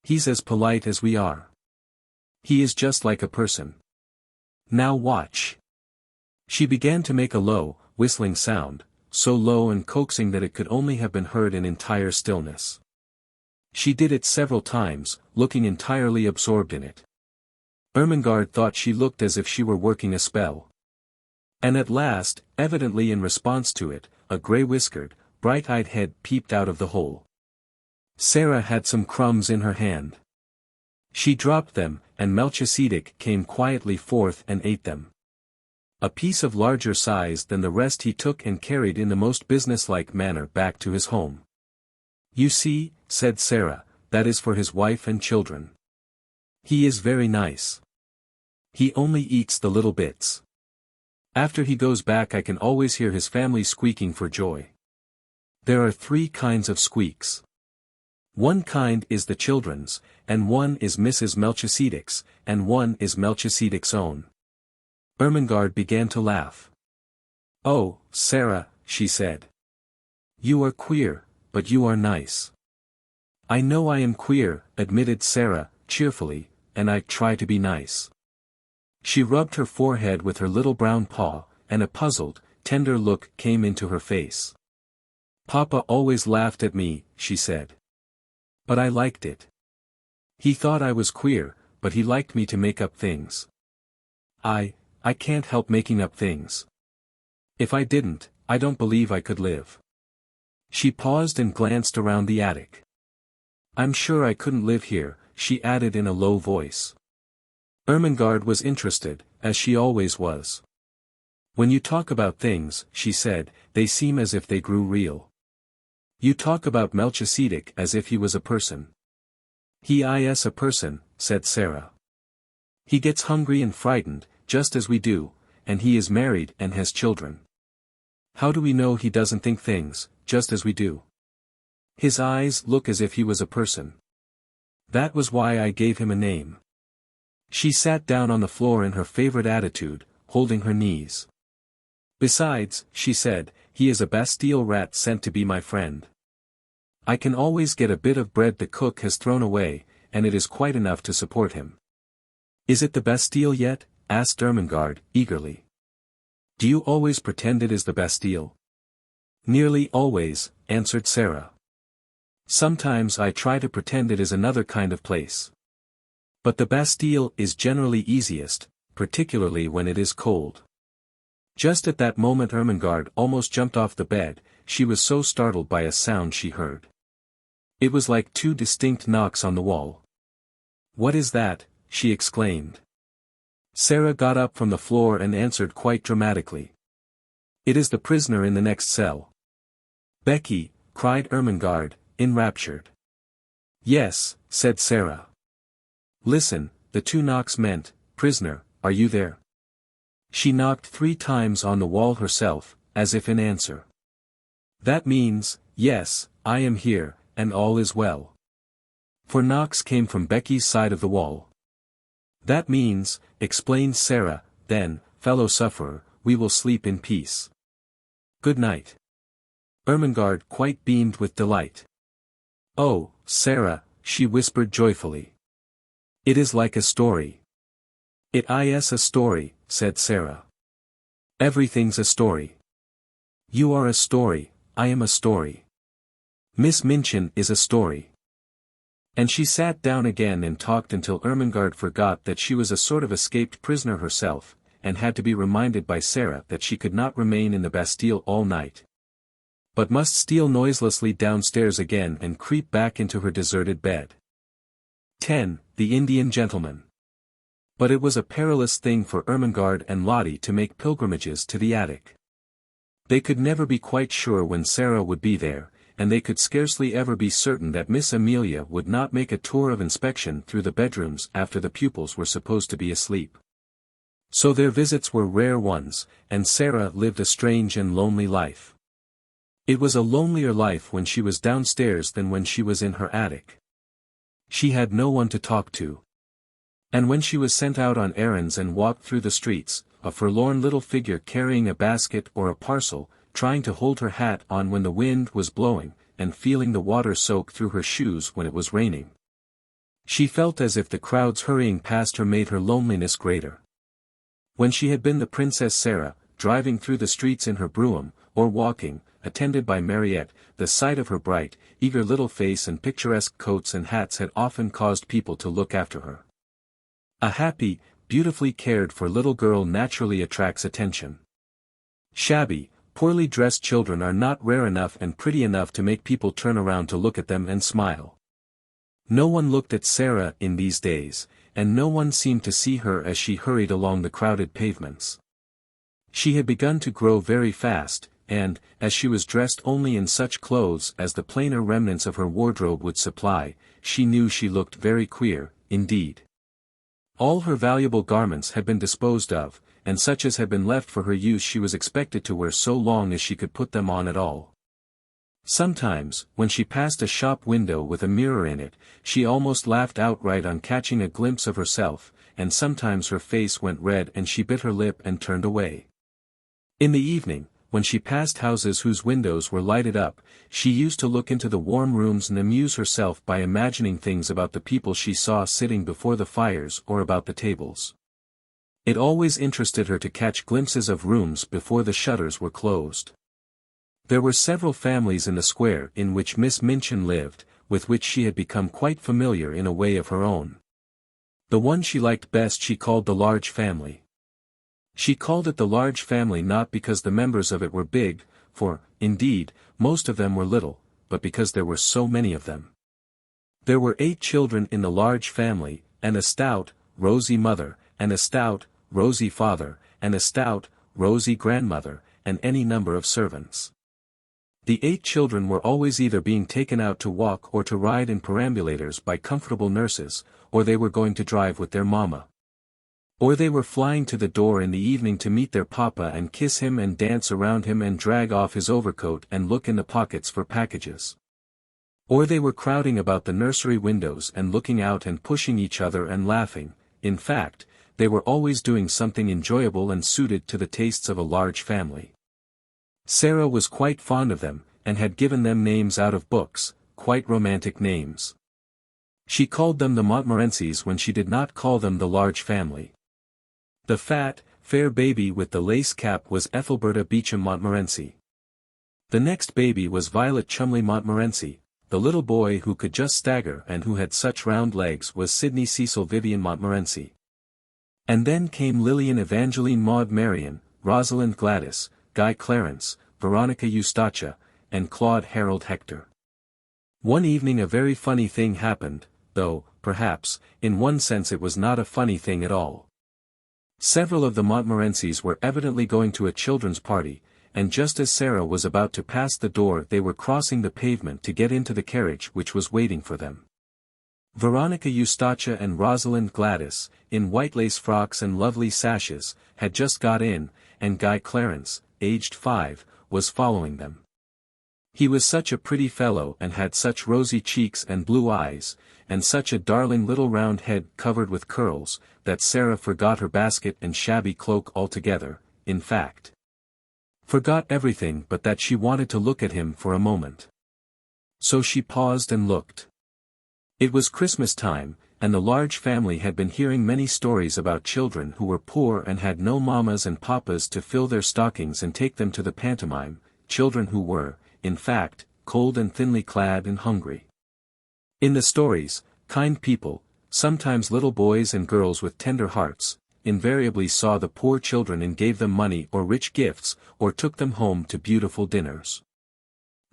"He's as polite as we are. He is just like a person. Now watch." She began to make a low, whistling sound, so low and coaxing that it could only have been heard in entire stillness. She did it several times, looking entirely absorbed in it. Ermengarde thought she looked as if she were working a spell. And at last, evidently in response to it, a grey-whiskered, bright-eyed head peeped out of the hole. Sara had some crumbs in her hand. She dropped them, and Melchisedec came quietly forth and ate them. A piece of larger size than the rest he took and carried in the most businesslike manner back to his home. "You see," said Sara, "that is for his wife and children. He is very nice. He only eats the little bits. After he goes back I can always hear his family squeaking for joy. There are 3 kinds of squeaks. One kind is the children's, and one is Mrs. Melchisedec's, and one is Melchisedec's own." Ermengarde began to laugh. "Oh, Sara," she said. "You are queer, but you are nice." "I know I am queer," admitted Sara, cheerfully, "and I try to be nice." She rubbed her forehead with her little brown paw, and a puzzled, tender look came into her face. "Papa always laughed at me," she said. "But I liked it. He thought I was queer, but he liked me to make up things. I can't help making up things. If I didn't, I don't believe I could live." She paused and glanced around the attic. "I'm sure I couldn't live here," she added in a low voice. Ermengarde was interested, as she always was. "When you talk about things," she said, "they seem as if they grew real. You talk about Melchisedec as if he was a person." "He is a person," said Sara. "He gets hungry and frightened, just as we do, and he is married and has children. How do we know he doesn't think things, just as we do? His eyes look as if he was a person. That was why I gave him a name." She sat down on the floor in her favorite attitude, holding her knees. "Besides," she said, "he is a Bastille rat sent to be my friend. I can always get a bit of bread the cook has thrown away, and it is quite enough to support him." "Is it the Bastille yet?" asked Ermengarde, eagerly. "Do you always pretend it is the Bastille?" "Nearly always," answered Sara. "Sometimes I try to pretend it is another kind of place. But the Bastille is generally easiest, particularly when it is cold." Just at that moment Ermengarde almost jumped off the bed, she was so startled by a sound she heard. It was like 2 distinct knocks on the wall. "What is that?" she exclaimed. Sara got up from the floor and answered quite dramatically. "It is the prisoner in the next cell." "Becky," cried Ermengarde, enraptured. "Yes," said Sara. "Listen," the 2 knocks meant, "Prisoner, are you there?" She knocked 3 times on the wall herself, as if in answer. "That means, yes, I am here, and all is well." 4 knocks came from Becky's side of the wall. "That means," explained Sara, "then, fellow sufferer, we will sleep in peace. Good night." Ermengarde quite beamed with delight. "Oh, Sara," she whispered joyfully. "It is like a story." "It is a story," said Sara. "Everything's a story. You are a story, I am a story. Miss Minchin is a story." And she sat down again and talked until Ermengarde forgot that she was a sort of escaped prisoner herself, and had to be reminded by Sara that she could not remain in the Bastille all night, but must steal noiselessly downstairs again and creep back into her deserted bed. 10. The Indian Gentleman. But it was a perilous thing for Ermengarde and Lottie to make pilgrimages to the attic. They could never be quite sure when Sara would be there, and they could scarcely ever be certain that Miss Amelia would not make a tour of inspection through the bedrooms after the pupils were supposed to be asleep. So their visits were rare ones, and Sara lived a strange and lonely life. It was a lonelier life when she was downstairs than when she was in her attic. She had no one to talk to. And when she was sent out on errands and walked through the streets, a forlorn little figure carrying a basket or a parcel, trying to hold her hat on when the wind was blowing, and feeling the water soak through her shoes when it was raining. She felt as if the crowds hurrying past her made her loneliness greater. When she had been the Princess Sara, driving through the streets in her brougham, or walking, attended by Mariette, the sight of her bright, eager little face and picturesque coats and hats had often caused people to look after her. A happy, beautifully cared for little girl naturally attracts attention. Shabby, poorly dressed children are not rare enough and pretty enough to make people turn around to look at them and smile. No one looked at Sara in these days, and no one seemed to see her as she hurried along the crowded pavements. She had begun to grow very fast, and, as she was dressed only in such clothes as the plainer remnants of her wardrobe would supply, she knew she looked very queer, indeed. All her valuable garments had been disposed of, and such as had been left for her use she was expected to wear so long as she could put them on at all. Sometimes, when she passed a shop window with a mirror in it, she almost laughed outright on catching a glimpse of herself, and sometimes her face went red and she bit her lip and turned away. In the evening, when she passed houses whose windows were lighted up, she used to look into the warm rooms and amuse herself by imagining things about the people she saw sitting before the fires or about the tables. It always interested her to catch glimpses of rooms before the shutters were closed. There were several families in the square in which Miss Minchin lived, with which she had become quite familiar in a way of her own. The one she liked best she called the large family. She called it the large family not because the members of it were big, for, indeed, most of them were little, but because there were so many of them. There were 8 children in the large family, and a stout, rosy mother, and a stout, rosy father, and a stout, rosy grandmother, and any number of servants. The 8 children were always either being taken out to walk or to ride in perambulators by comfortable nurses, or they were going to drive with their mamma. Or they were flying to the door in the evening to meet their papa and kiss him and dance around him and drag off his overcoat and look in the pockets for packages. Or they were crowding about the nursery windows and looking out and pushing each other and laughing. In fact, they were always doing something enjoyable and suited to the tastes of a large family. Sara was quite fond of them, and had given them names out of books, quite romantic names. She called them the Montmorencys when she did not call them the large family. The fat, fair baby with the lace cap was Ethelberta Beauchamp Montmorency. The next baby was Violet Chumley Montmorency. The little boy who could just stagger and who had such round legs was Sidney Cecil Vivian Montmorency. And then came Lillian Evangeline Maud Marian, Rosalind Gladys, Guy Clarence, Veronica Eustacia, and Claude Harold Hector. One evening a very funny thing happened, though, perhaps, in one sense it was not a funny thing at all. Several of the Montmorencys were evidently going to a children's party, and just as Sara was about to pass the door they were crossing the pavement to get into the carriage which was waiting for them. Veronica Eustacia and Rosalind Gladys, in white lace frocks and lovely sashes, had just got in, and Guy Clarence, aged 5, was following them. He was such a pretty fellow and had such rosy cheeks and blue eyes, and such a darling little round head covered with curls, that Sara forgot her basket and shabby cloak altogether, in fact. Forgot everything but that she wanted to look at him for a moment. So she paused and looked. It was Christmas time, and the large family had been hearing many stories about children who were poor and had no mammas and papas to fill their stockings and take them to the pantomime, children who were, in fact, cold and thinly clad and hungry. In the stories, kind people, sometimes little boys and girls with tender hearts, invariably saw the poor children and gave them money or rich gifts, or took them home to beautiful dinners.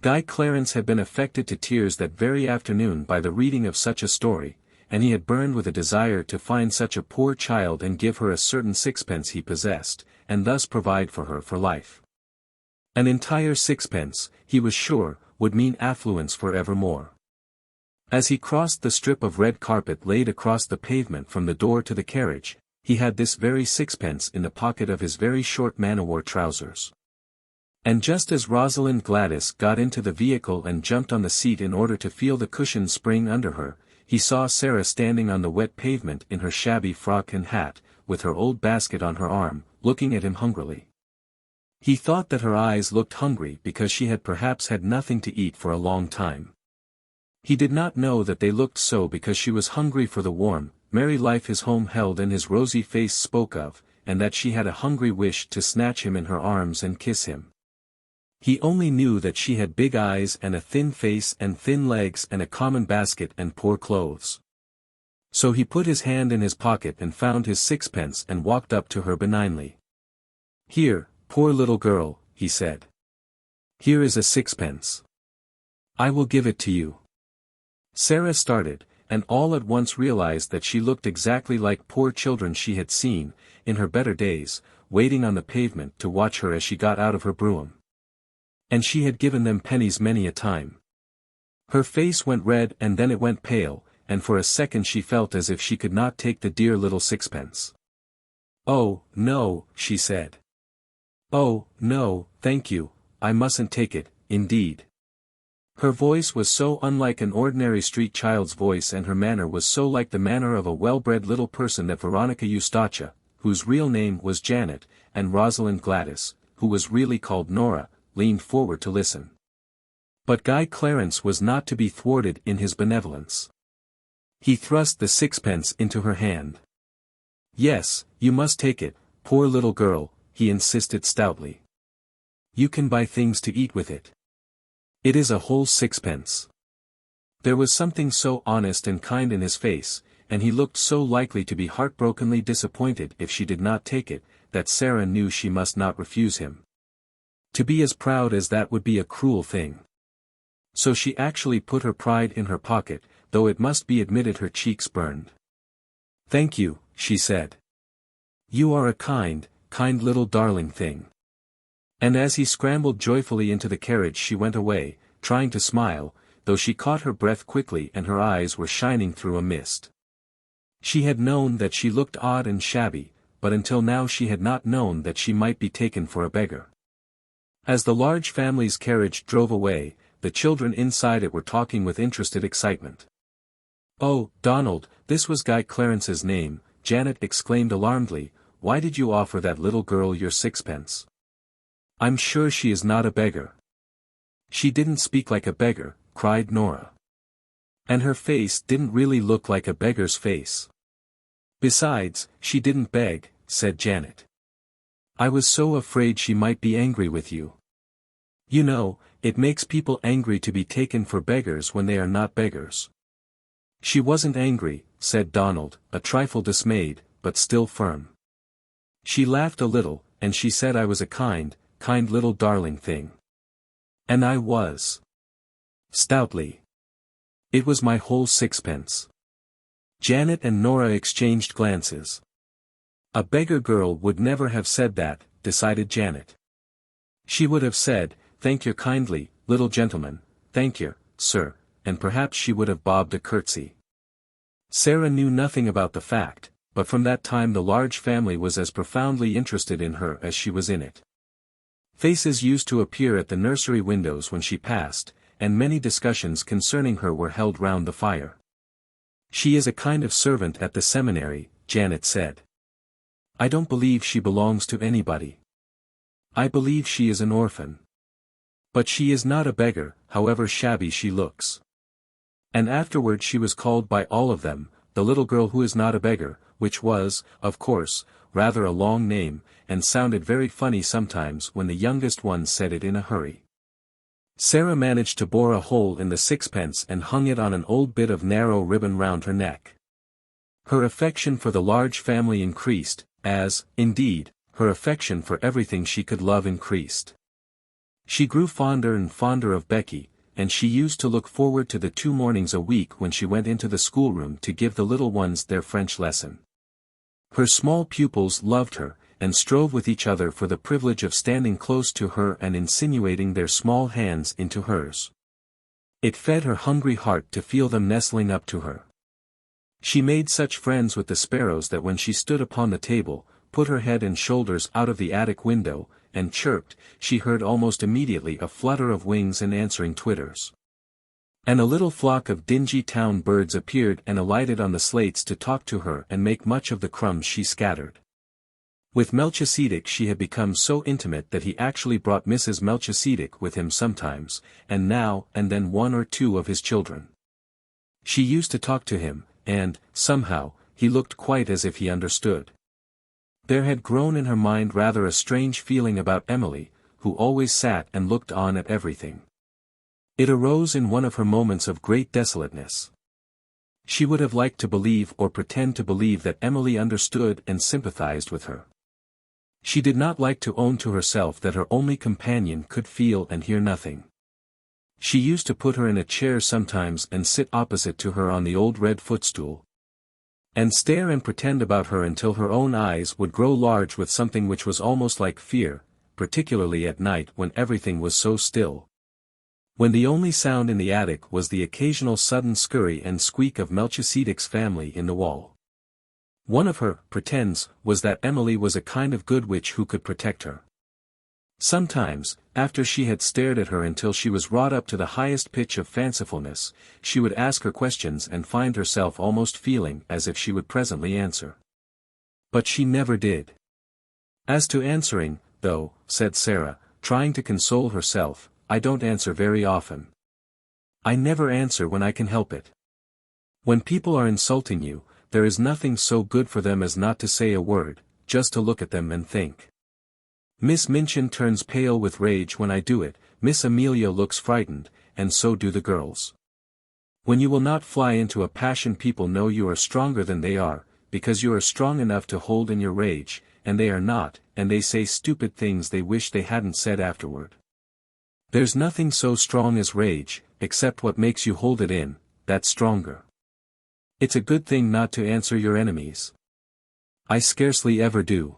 Guy Clarence had been affected to tears that very afternoon by the reading of such a story, and he had burned with a desire to find such a poor child and give her a certain sixpence he possessed, and thus provide for her for life. An entire sixpence, he was sure, would mean affluence for evermore. As he crossed the strip of red carpet laid across the pavement from the door to the carriage, he had this very sixpence in the pocket of his very short man-o'-war trousers. And just as Rosalind Gladys got into the vehicle and jumped on the seat in order to feel the cushion spring under her, he saw Sara standing on the wet pavement in her shabby frock and hat, with her old basket on her arm, looking at him hungrily. He thought that her eyes looked hungry because she had perhaps had nothing to eat for a long time. He did not know that they looked so because she was hungry for the warm, merry life his home held and his rosy face spoke of, and that she had a hungry wish to snatch him in her arms and kiss him. He only knew that she had big eyes and a thin face and thin legs and a common basket and poor clothes. So he put his hand in his pocket and found his sixpence and walked up to her benignly. "Here, poor little girl," he said. "Here is a sixpence. I will give it to you." Sara started, and all at once realized that she looked exactly like poor children she had seen, in her better days, waiting on the pavement to watch her as she got out of her brougham. And she had given them pennies many a time. Her face went red and then it went pale, and for a second she felt as if she could not take the dear little sixpence. "Oh, no," she said. "Oh, no, thank you, I mustn't take it, indeed." Her voice was so unlike an ordinary street child's voice and her manner was so like the manner of a well-bred little person that Veronica Eustacia, whose real name was Janet, and Rosalind Gladys, who was really called Nora, leaned forward to listen. But Guy Clarence was not to be thwarted in his benevolence. He thrust the sixpence into her hand. "Yes, you must take it, poor little girl," he insisted stoutly. "You can buy things to eat with it. It is a whole sixpence." There was something so honest and kind in his face, and he looked so likely to be heartbrokenly disappointed if she did not take it, that Sara knew she must not refuse him. To be as proud as that would be a cruel thing. So she actually put her pride in her pocket, though it must be admitted her cheeks burned. "Thank you," she said. "You are a kind, kind little darling thing." And as he scrambled joyfully into the carriage she went away, trying to smile, though she caught her breath quickly and her eyes were shining through a mist. She had known that she looked odd and shabby, but until now she had not known that she might be taken for a beggar. As the large family's carriage drove away, the children inside it were talking with interested excitement. "Oh, Donald, this was Guy Clarence's name," Janet exclaimed alarmedly. "Why did you offer that little girl your sixpence? I'm sure she is not a beggar." "She didn't speak like a beggar," cried Nora. "And her face didn't really look like a beggar's face." "Besides, she didn't beg," said Janet. "I was so afraid she might be angry with you. You know, it makes people angry to be taken for beggars when they are not beggars." "She wasn't angry," said Donald, a trifle dismayed, but still firm. "She laughed a little, and she said I was a kind, kind little darling thing. And I was." Stoutly. "It was my whole sixpence." Janet and Nora exchanged glances. A beggar girl would never have said that, decided Janet. She would have said, "Thank you kindly, little gentleman, thank you, sir," and perhaps she would have bobbed a curtsy. Sara knew nothing about the fact, but from that time the large family was as profoundly interested in her as she was in it. Faces used to appear at the nursery windows when she passed, and many discussions concerning her were held round the fire. "She is a kind of servant at the seminary," Janet said. "I don't believe she belongs to anybody. I believe she is an orphan. But she is not a beggar, however shabby she looks." And afterward she was called by all of them, the little girl who is not a beggar, which was, of course, rather a long name, and sounded very funny sometimes when the youngest one said it in a hurry. Sara managed to bore a hole in the sixpence and hung it on an old bit of narrow ribbon round her neck. Her affection for the large family increased, as, indeed, her affection for everything she could love increased. She grew fonder and fonder of Becky, and she used to look forward to the 2 mornings a week when she went into the schoolroom to give the little ones their French lesson. Her small pupils loved her, and strove with each other for the privilege of standing close to her and insinuating their small hands into hers. It fed her hungry heart to feel them nestling up to her. She made such friends with the sparrows that when she stood upon the table, put her head and shoulders out of the attic window, and chirped, she heard almost immediately a flutter of wings and answering twitters. And a little flock of dingy town birds appeared and alighted on the slates to talk to her and make much of the crumbs she scattered. With Melchisedec she had become so intimate that he actually brought Mrs. Melchisedec with him sometimes, and now and then one or two of his children. She used to talk to him, and, somehow, he looked quite as if he understood. There had grown in her mind rather a strange feeling about Emily, who always sat and looked on at everything. It arose in one of her moments of great desolateness. She would have liked to believe or pretend to believe that Emily understood and sympathized with her. She did not like to own to herself that her only companion could feel and hear nothing. She used to put her in a chair sometimes and sit opposite to her on the old red footstool, and stare and pretend about her until her own eyes would grow large with something which was almost like fear, particularly at night when everything was so still. When the only sound in the attic was the occasional sudden scurry and squeak of Melchisedec's family in the wall. One of her pretends was that Emily was a kind of good witch who could protect her. Sometimes, after she had stared at her until she was wrought up to the highest pitch of fancifulness, she would ask her questions and find herself almost feeling as if she would presently answer. But she never did. As to answering, though, said Sara, trying to console herself, I don't answer very often. I never answer when I can help it. When people are insulting you, there is nothing so good for them as not to say a word, just to look at them and think. Miss Minchin turns pale with rage when I do it, Miss Amelia looks frightened, and so do the girls. When you will not fly into a passion people know you are stronger than they are, because you are strong enough to hold in your rage, and they are not, and they say stupid things they wish they hadn't said afterward. There's nothing so strong as rage, except what makes you hold it in, that's stronger. It's a good thing not to answer your enemies. I scarcely ever do.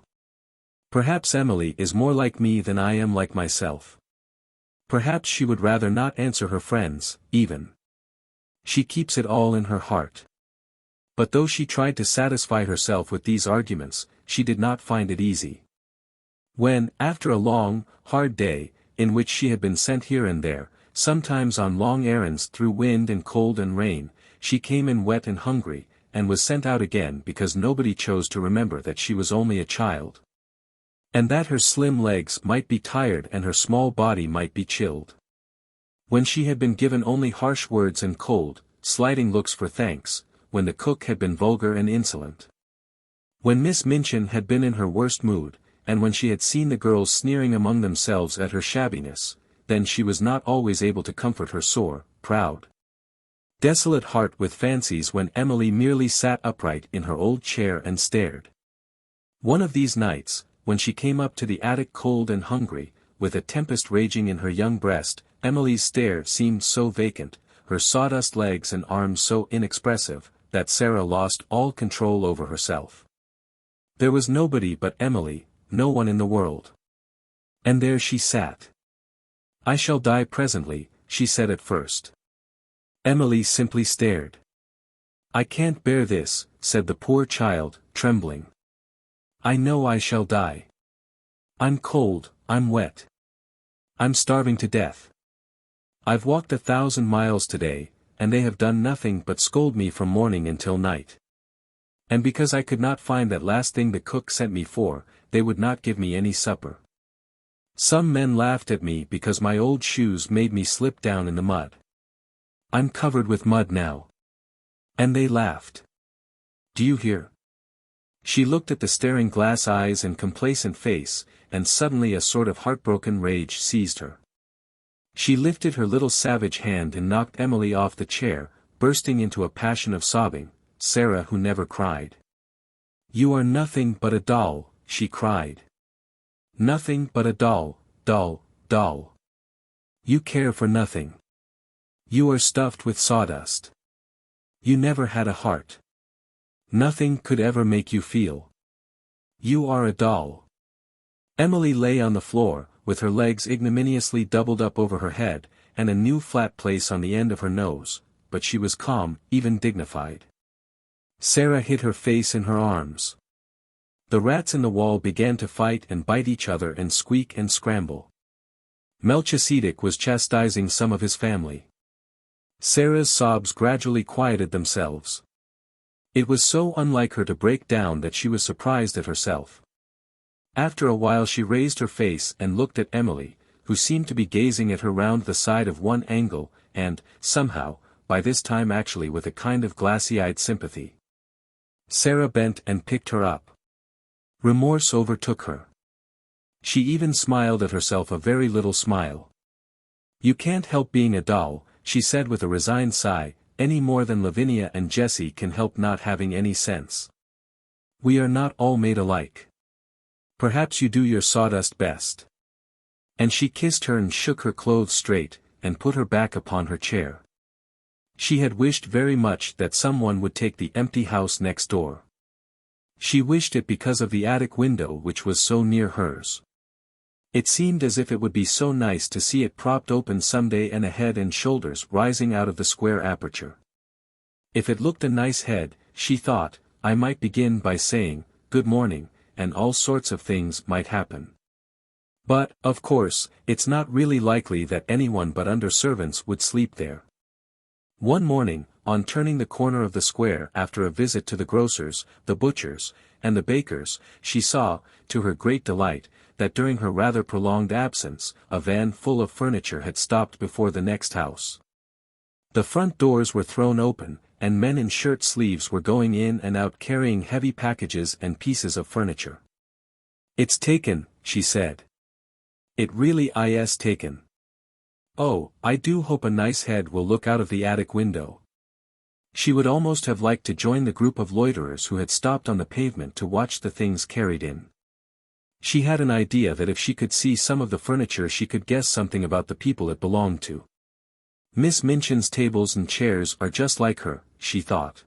Perhaps Emily is more like me than I am like myself. Perhaps she would rather not answer her friends, even. She keeps it all in her heart. But though she tried to satisfy herself with these arguments, she did not find it easy. When, after a long, hard day, in which she had been sent here and there, sometimes on long errands through wind and cold and rain, she came in wet and hungry, and was sent out again because nobody chose to remember that she was only a child, and that her slim legs might be tired and her small body might be chilled. When she had been given only harsh words and cold, slighting looks for thanks, when the cook had been vulgar and insolent. When Miss Minchin had been in her worst mood, and when she had seen the girls sneering among themselves at her shabbiness, then she was not always able to comfort her sore, proud, desolate heart with fancies when Emily merely sat upright in her old chair and stared. One of these nights, when she came up to the attic cold and hungry, with a tempest raging in her young breast, Emily's stare seemed so vacant, her sawdust legs and arms so inexpressive, that Sara lost all control over herself. There was nobody but Emily, no one in the world. And there she sat. I shall die presently, she said at first. Emily simply stared. I can't bear this, said the poor child, trembling. I know I shall die. I'm cold, I'm wet. I'm starving to death. I've walked 1,000 miles today, and they have done nothing but scold me from morning until night. And because I could not find that last thing the cook sent me for, they would not give me any supper. Some men laughed at me because my old shoes made me slip down in the mud. I'm covered with mud now. And they laughed. Do you hear? She looked at the staring glass eyes and complacent face, and suddenly a sort of heartbroken rage seized her. She lifted her little savage hand and knocked Emily off the chair, bursting into a passion of sobbing, Sara who never cried. You are nothing but a doll, she cried. Nothing but a doll, doll, doll. You care for nothing. You are stuffed with sawdust. You never had a heart. Nothing could ever make you feel. You are a doll. Emily lay on the floor, with her legs ignominiously doubled up over her head, and a new flat place on the end of her nose, but she was calm, even dignified. Sara hid her face in her arms. The rats in the wall began to fight and bite each other and squeak and scramble. Melchisedec was chastising some of his family. Sara's sobs gradually quieted themselves. It was so unlike her to break down that she was surprised at herself. After a while she raised her face and looked at Emily, who seemed to be gazing at her round the side of one angle, and, somehow, by this time actually with a kind of glassy-eyed sympathy. Sara bent and picked her up. Remorse overtook her. She even smiled at herself, a very little smile. "You can't help being a doll," she said with a resigned sigh, "any more than Lavinia and Jessie can help not having any sense. We are not all made alike. Perhaps you do your sawdust best." And she kissed her and shook her clothes straight, and put her back upon her chair. She had wished very much that someone would take the empty house next door. She wished it because of the attic window which was so near hers. It seemed as if it would be so nice to see it propped open someday and a head and shoulders rising out of the square aperture. If it looked a nice head, she thought, I might begin by saying, "Good morning," and all sorts of things might happen. But, of course, it's not really likely that anyone but under servants would sleep there. One morning, on turning the corner of the square after a visit to the grocers, the butchers, and the bakers, she saw, to her great delight, that during her rather prolonged absence, a van full of furniture had stopped before the next house. The front doors were thrown open, and men in shirt sleeves were going in and out carrying heavy packages and pieces of furniture. "It's taken," she said. "It really is taken. Oh, I do hope a nice head will look out of the attic window." She would almost have liked to join the group of loiterers who had stopped on the pavement to watch the things carried in. She had an idea that if she could see some of the furniture she could guess something about the people it belonged to. Miss Minchin's tables and chairs are just like her, she thought.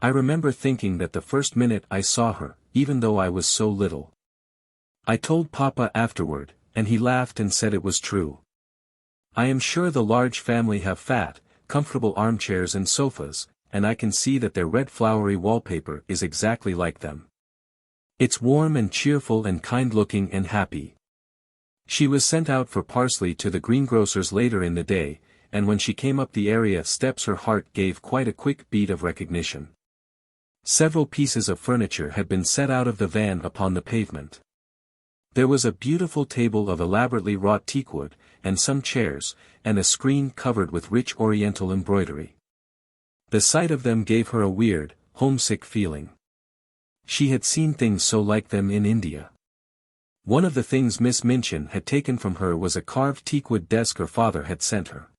I remember thinking that the first minute I saw her, even though I was so little. I told Papa afterward, and he laughed and said it was true. I am sure the large family have fat, comfortable armchairs and sofas, and I can see that their red flowery wallpaper is exactly like them. It's warm and cheerful and kind-looking and happy. She was sent out for parsley to the greengrocer's later in the day, and when she came up the area steps her heart gave quite a quick beat of recognition. Several pieces of furniture had been set out of the van upon the pavement. There was a beautiful table of elaborately wrought teakwood, and some chairs, and a screen covered with rich oriental embroidery. The sight of them gave her a weird, homesick feeling. She had seen things so like them in India. One of the things Miss Minchin had taken from her was a carved teakwood desk her father had sent her.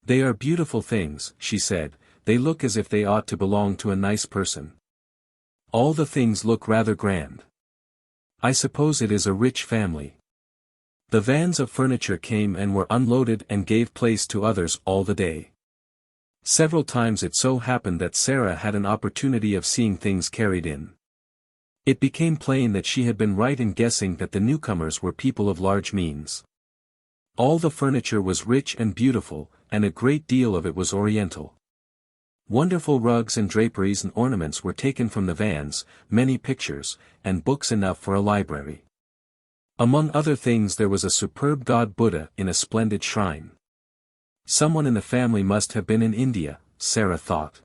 "They are beautiful things," she said, "they look as if they ought to belong to a nice person. All the things look rather grand. I suppose it is a rich family." The vans of furniture came and were unloaded and gave place to others all the day. Several times it so happened that Sara had an opportunity of seeing things carried in. It became plain that she had been right in guessing that the newcomers were people of large means. All the furniture was rich and beautiful, and a great deal of it was oriental. Wonderful rugs and draperies and ornaments were taken from the vans, many pictures, and books enough for a library. Among other things there was a superb god Buddha in a splendid shrine. Someone in the family must have been in India, Sara thought.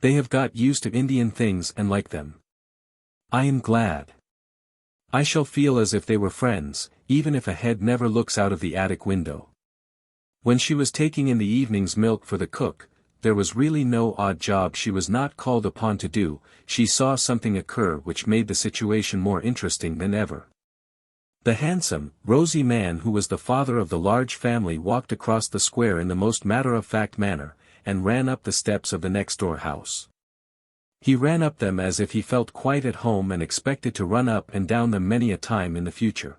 They have got used to Indian things and like them. I am glad. I shall feel as if they were friends, even if a head never looks out of the attic window. When she was taking in the evening's milk for the cook, there was really no odd job she was not called upon to do. She saw something occur which made the situation more interesting than ever. The handsome, rosy man who was the father of the large family walked across the square in the most matter-of-fact manner, and ran up the steps of the next-door house. He ran up them as if he felt quite at home and expected to run up and down them many a time in the future.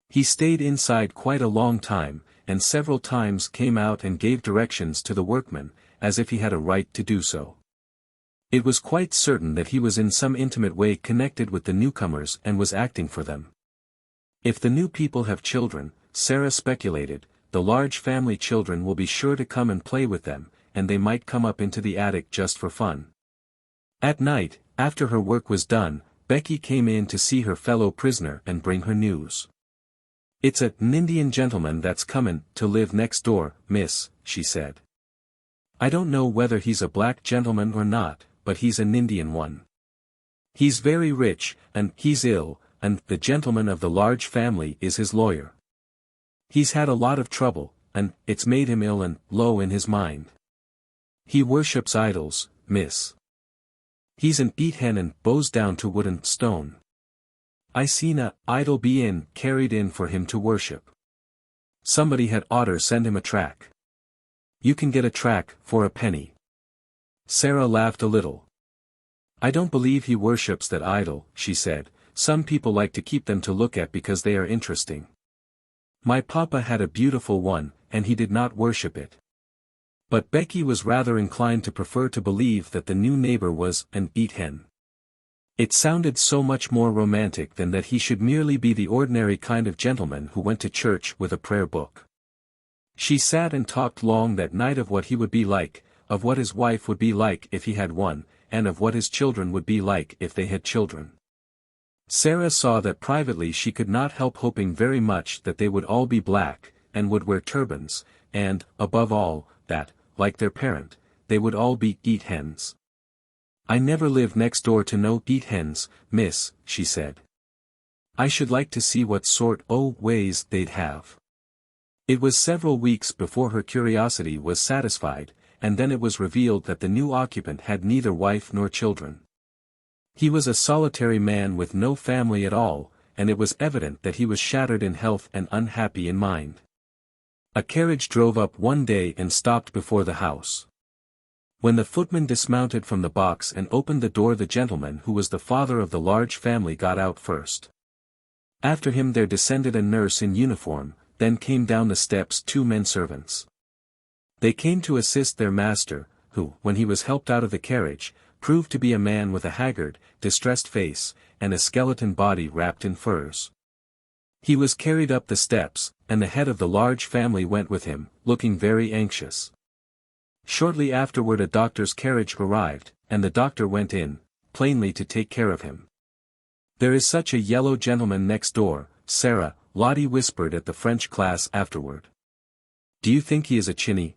He stayed inside quite a long time, and several times came out and gave directions to the workmen, as if he had a right to do so. It was quite certain that he was in some intimate way connected with the newcomers and was acting for them. If the new people have children, Sara speculated, the large family children will be sure to come and play with them, and they might come up into the attic just for fun. At night, after her work was done, Becky came in to see her fellow prisoner and bring her news. "It's an Indian gentleman that's comin' to live next door, miss," she said. "I don't know whether he's a black gentleman or not, but he's an Indian one. He's very rich, and he's ill, and the gentleman of the large family is his lawyer. He's had a lot of trouble, and it's made him ill and low in his mind. He worships idols, miss. He's an eat-hen and bows down to wood and stone. I seen a idol be carried in for him to worship. Somebody had oughter send him a track. You can get a track for a penny." Sara laughed a little. "I don't believe he worships that idol," she said. "Some people like to keep them to look at because they are interesting. My papa had a beautiful one, and he did not worship it." But Becky was rather inclined to prefer to believe that the new neighbor was an eat-hen. It sounded so much more romantic than that he should merely be the ordinary kind of gentleman who went to church with a prayer book. She sat and talked long that night of what he would be like, of what his wife would be like if he had one, and of what his children would be like if they had children. Sara saw that privately she could not help hoping very much that they would all be black, and would wear turbans, and, above all, that, like their parent, they would all be eat-hens. "I never lived next door to no eat-hens, miss," she said. "I should like to see what sort o' ways they'd have." It was several weeks before her curiosity was satisfied, and then it was revealed that the new occupant had neither wife nor children. He was a solitary man with no family at all, and it was evident that he was shattered in health and unhappy in mind. A carriage drove up one day and stopped before the house. When the footman dismounted from the box and opened the door, the gentleman who was the father of the large family got out first. After him there descended a nurse in uniform, then came down the steps 2 men servants. They came to assist their master, who, when he was helped out of the carriage, proved to be a man with a haggard, distressed face, and a skeleton body wrapped in furs. He was carried up the steps, and the head of the large family went with him, looking very anxious. Shortly afterward a doctor's carriage arrived, and the doctor went in, plainly to take care of him. "There is such a yellow gentleman next door, Sara," Lottie whispered at the French class afterward. "Do you think he is a Chinny?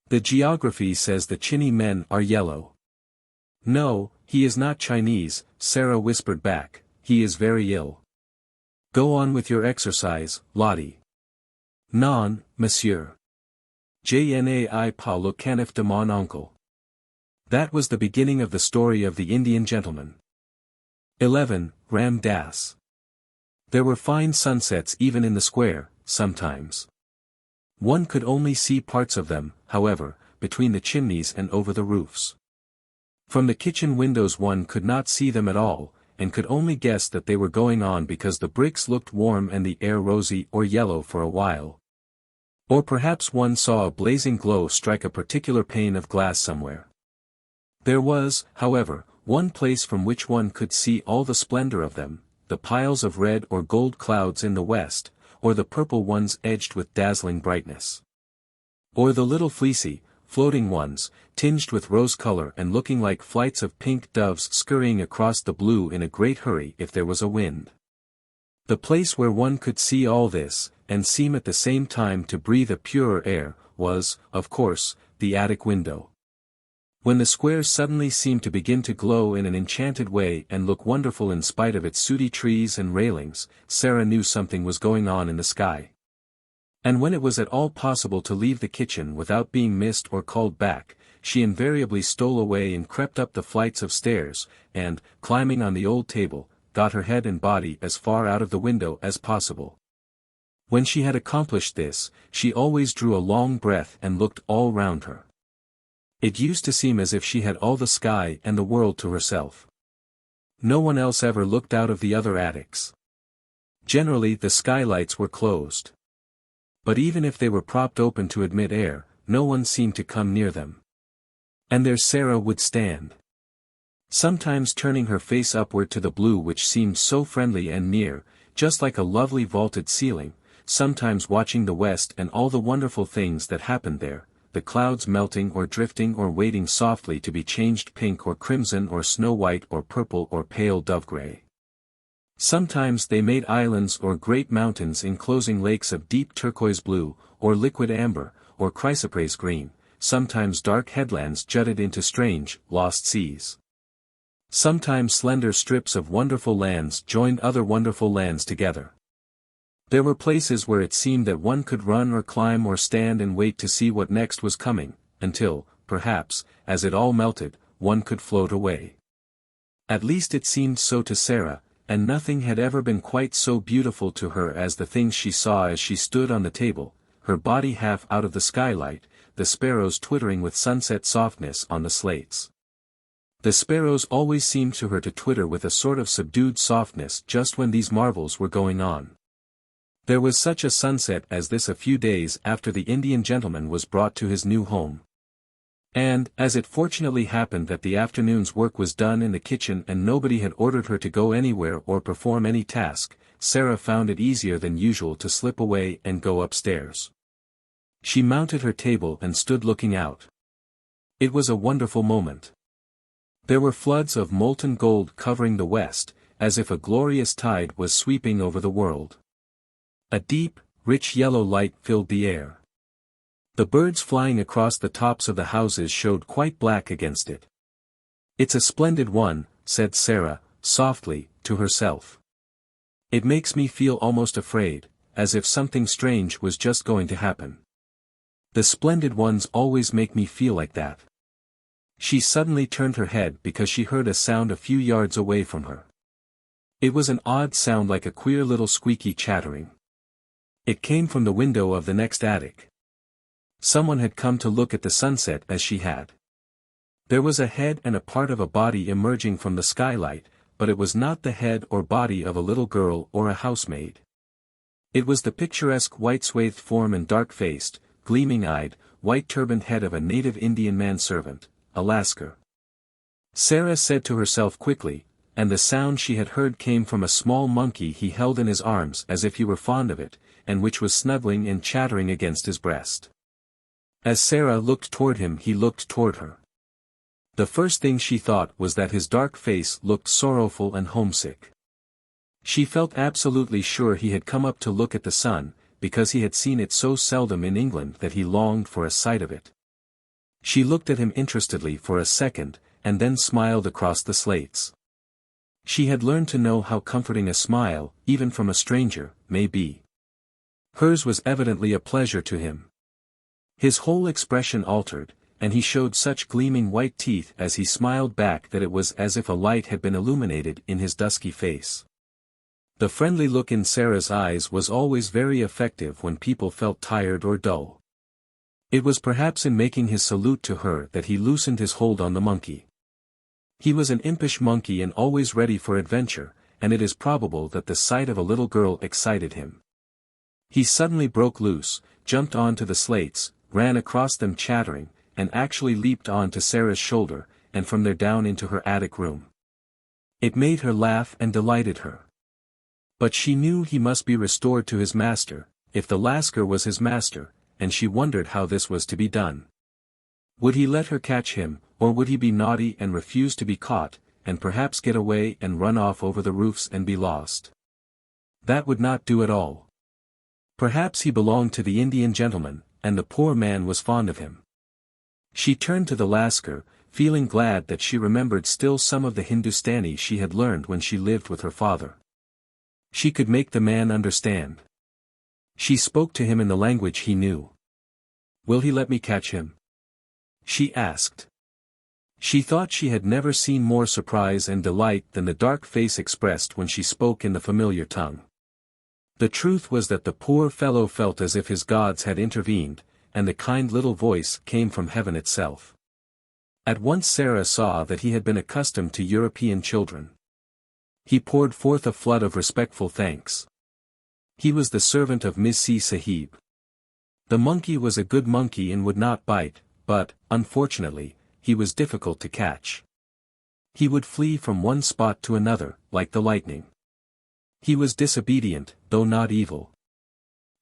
The geography says the Chinny men are yellow." "No, he is not Chinese," Sara whispered back, "he is very ill. Go on with your exercise, Lottie." "Non, monsieur. Je n'ai pas le canif de mon oncle." That was the beginning of the story of the Indian gentleman. 11. Ram Das. There were fine sunsets even in the square, sometimes. One could only see parts of them, however, between the chimneys and over the roofs. From the kitchen windows one could not see them at all, and could only guess that they were going on because the bricks looked warm and the air rosy or yellow for a while. Or perhaps one saw a blazing glow strike a particular pane of glass somewhere. There was, however, one place from which one could see all the splendor of them, the piles of red or gold clouds in the west, or the purple ones edged with dazzling brightness. Or the little fleecy, floating ones, tinged with rose color and looking like flights of pink doves scurrying across the blue in a great hurry if there was a wind. The place where one could see all this, and seem at the same time to breathe a purer air, was, of course, the attic window. When the square suddenly seemed to begin to glow in an enchanted way and look wonderful in spite of its sooty trees and railings, Sara knew something was going on in the sky. And when it was at all possible to leave the kitchen without being missed or called back, she invariably stole away and crept up the flights of stairs, and, climbing on the old table, got her head and body as far out of the window as possible. When she had accomplished this, she always drew a long breath and looked all round her. It used to seem as if she had all the sky and the world to herself. No one else ever looked out of the other attics. Generally the skylights were closed. But even if they were propped open to admit air, no one seemed to come near them. And there Sara would stand. Sometimes turning her face upward to the blue which seemed so friendly and near, just like a lovely vaulted ceiling, sometimes watching the west and all the wonderful things that happened there, the clouds melting or drifting or waiting softly to be changed pink or crimson or snow white or purple or pale dove gray. Sometimes they made islands or great mountains enclosing lakes of deep turquoise blue, or liquid amber, or chrysoprase green. Sometimes dark headlands jutted into strange, lost seas. Sometimes slender strips of wonderful lands joined other wonderful lands together. There were places where it seemed that one could run or climb or stand and wait to see what next was coming, until, perhaps, as it all melted, one could float away. At least it seemed so to Sara, and nothing had ever been quite so beautiful to her as the things she saw as she stood on the table, her body half out of the skylight, the sparrows twittering with sunset softness on the slates. The sparrows always seemed to her to twitter with a sort of subdued softness just when these marvels were going on. There was such a sunset as this a few days after the Indian gentleman was brought to his new home. And, as it fortunately happened that the afternoon's work was done in the kitchen and nobody had ordered her to go anywhere or perform any task, Sara found it easier than usual to slip away and go upstairs. She mounted her table and stood looking out. It was a wonderful moment. There were floods of molten gold covering the west, as if a glorious tide was sweeping over the world. A deep, rich yellow light filled the air. The birds flying across the tops of the houses showed quite black against it. "It's a splendid one," said Sara, softly, to herself. "It makes me feel almost afraid, as if something strange was just going to happen. The splendid ones always make me feel like that." She suddenly turned her head because she heard a sound a few yards away from her. It was an odd sound like a queer little squeaky chattering. It came from the window of the next attic. Someone had come to look at the sunset as she had. There was a head and a part of a body emerging from the skylight, but it was not the head or body of a little girl or a housemaid. It was the picturesque white-swathed form and dark-faced, gleaming-eyed, white-turbaned head of a native Indian manservant, a Lascar. Sara said to herself quickly, and the sound she had heard came from a small monkey he held in his arms as if he were fond of it, and which was snuggling and chattering against his breast. As Sara looked toward him he looked toward her. The first thing she thought was that his dark face looked sorrowful and homesick. She felt absolutely sure he had come up to look at the sun, because he had seen it so seldom in England that he longed for a sight of it. She looked at him interestedly for a second, and then smiled across the slates. She had learned to know how comforting a smile, even from a stranger, may be. Hers was evidently a pleasure to him. His whole expression altered, and he showed such gleaming white teeth as he smiled back that it was as if a light had been illuminated in his dusky face. The friendly look in Sara's eyes was always very effective when people felt tired or dull. It was perhaps in making his salute to her that he loosened his hold on the monkey. He was an impish monkey and always ready for adventure, and it is probable that the sight of a little girl excited him. He suddenly broke loose, jumped onto the slates, ran across them chattering, and actually leaped on to Sara's shoulder, and from there down into her attic room. It made her laugh and delighted her. But she knew he must be restored to his master, if the Lascar was his master, and she wondered how this was to be done. Would he let her catch him, or would he be naughty and refuse to be caught, and perhaps get away and run off over the roofs and be lost? That would not do at all. Perhaps he belonged to the Indian gentleman, and the poor man was fond of him. She turned to the Lascar, feeling glad that she remembered still some of the Hindustani she had learned when she lived with her father. She could make the man understand. She spoke to him in the language he knew. "Will he let me catch him?" she asked. She thought she had never seen more surprise and delight than the dark face expressed when she spoke in the familiar tongue. The truth was that the poor fellow felt as if his gods had intervened, and the kind little voice came from heaven itself. At once Sara saw that he had been accustomed to European children. He poured forth a flood of respectful thanks. He was the servant of Missi Sahib. The monkey was a good monkey and would not bite, but, unfortunately, he was difficult to catch. He would flee from one spot to another, like the lightning. He was disobedient, though not evil.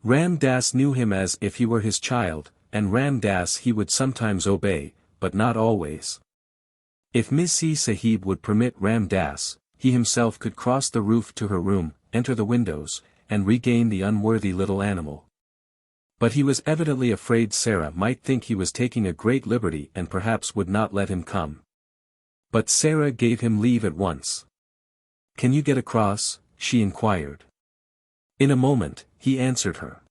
Ram Das knew him as if he were his child, and Ram Das he would sometimes obey, but not always. If Missi Sahib would permit Ram Das, he himself could cross the roof to her room, enter the windows, and regain the unworthy little animal. But he was evidently afraid Sara might think he was taking a great liberty and perhaps would not let him come. But Sara gave him leave at once. "Can you get across?" she inquired. "In a moment," he answered her.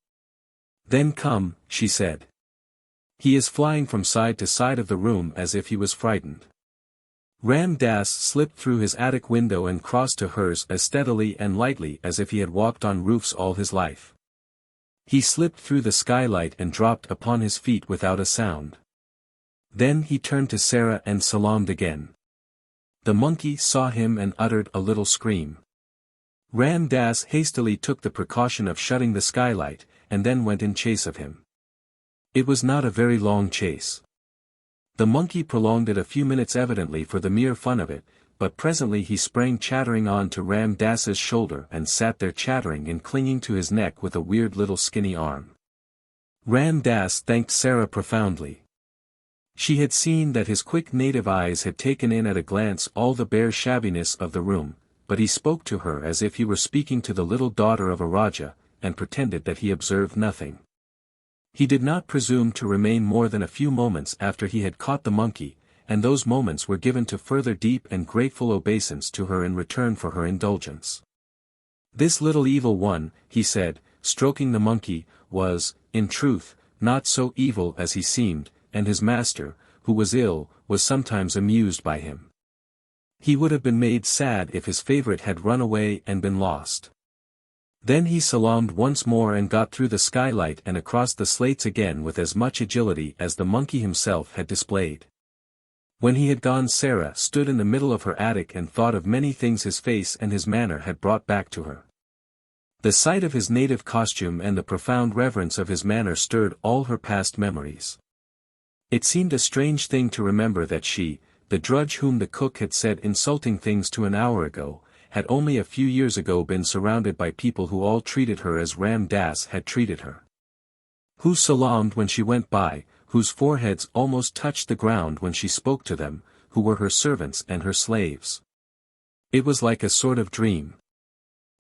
"Then come," she said. "He is flying from side to side of the room as if he was frightened." Ram Das slipped through his attic window and crossed to hers as steadily and lightly as if he had walked on roofs all his life. He slipped through the skylight and dropped upon his feet without a sound. Then he turned to Sara and salaamed again. The monkey saw him and uttered a little scream. Ram Das hastily took the precaution of shutting the skylight, and then went in chase of him. It was not a very long chase. The monkey prolonged it a few minutes evidently for the mere fun of it, but presently he sprang chattering on to Ram Das's shoulder and sat there chattering and clinging to his neck with a weird little skinny arm. Ram Das thanked Sara profoundly. She had seen that his quick native eyes had taken in at a glance all the bare shabbiness of the room, but he spoke to her as if he were speaking to the little daughter of a Raja, and pretended that he observed nothing. He did not presume to remain more than a few moments after he had caught the monkey, and those moments were given to further deep and grateful obeisance to her in return for her indulgence. This little evil one, he said, stroking the monkey, was, in truth, not so evil as he seemed, and his master, who was ill, was sometimes amused by him. He would have been made sad if his favorite had run away and been lost. Then he salaamed once more and got through the skylight and across the slates again with as much agility as the monkey himself had displayed. When he had gone, Sara stood in the middle of her attic and thought of many things his face and his manner had brought back to her. The sight of his native costume and the profound reverence of his manner stirred all her past memories. It seemed a strange thing to remember that she, the drudge whom the cook had said insulting things to an hour ago, had only a few years ago been surrounded by people who all treated her as Ram Das had treated her. Who salaamed when she went by, whose foreheads almost touched the ground when she spoke to them, who were her servants and her slaves. It was like a sort of dream.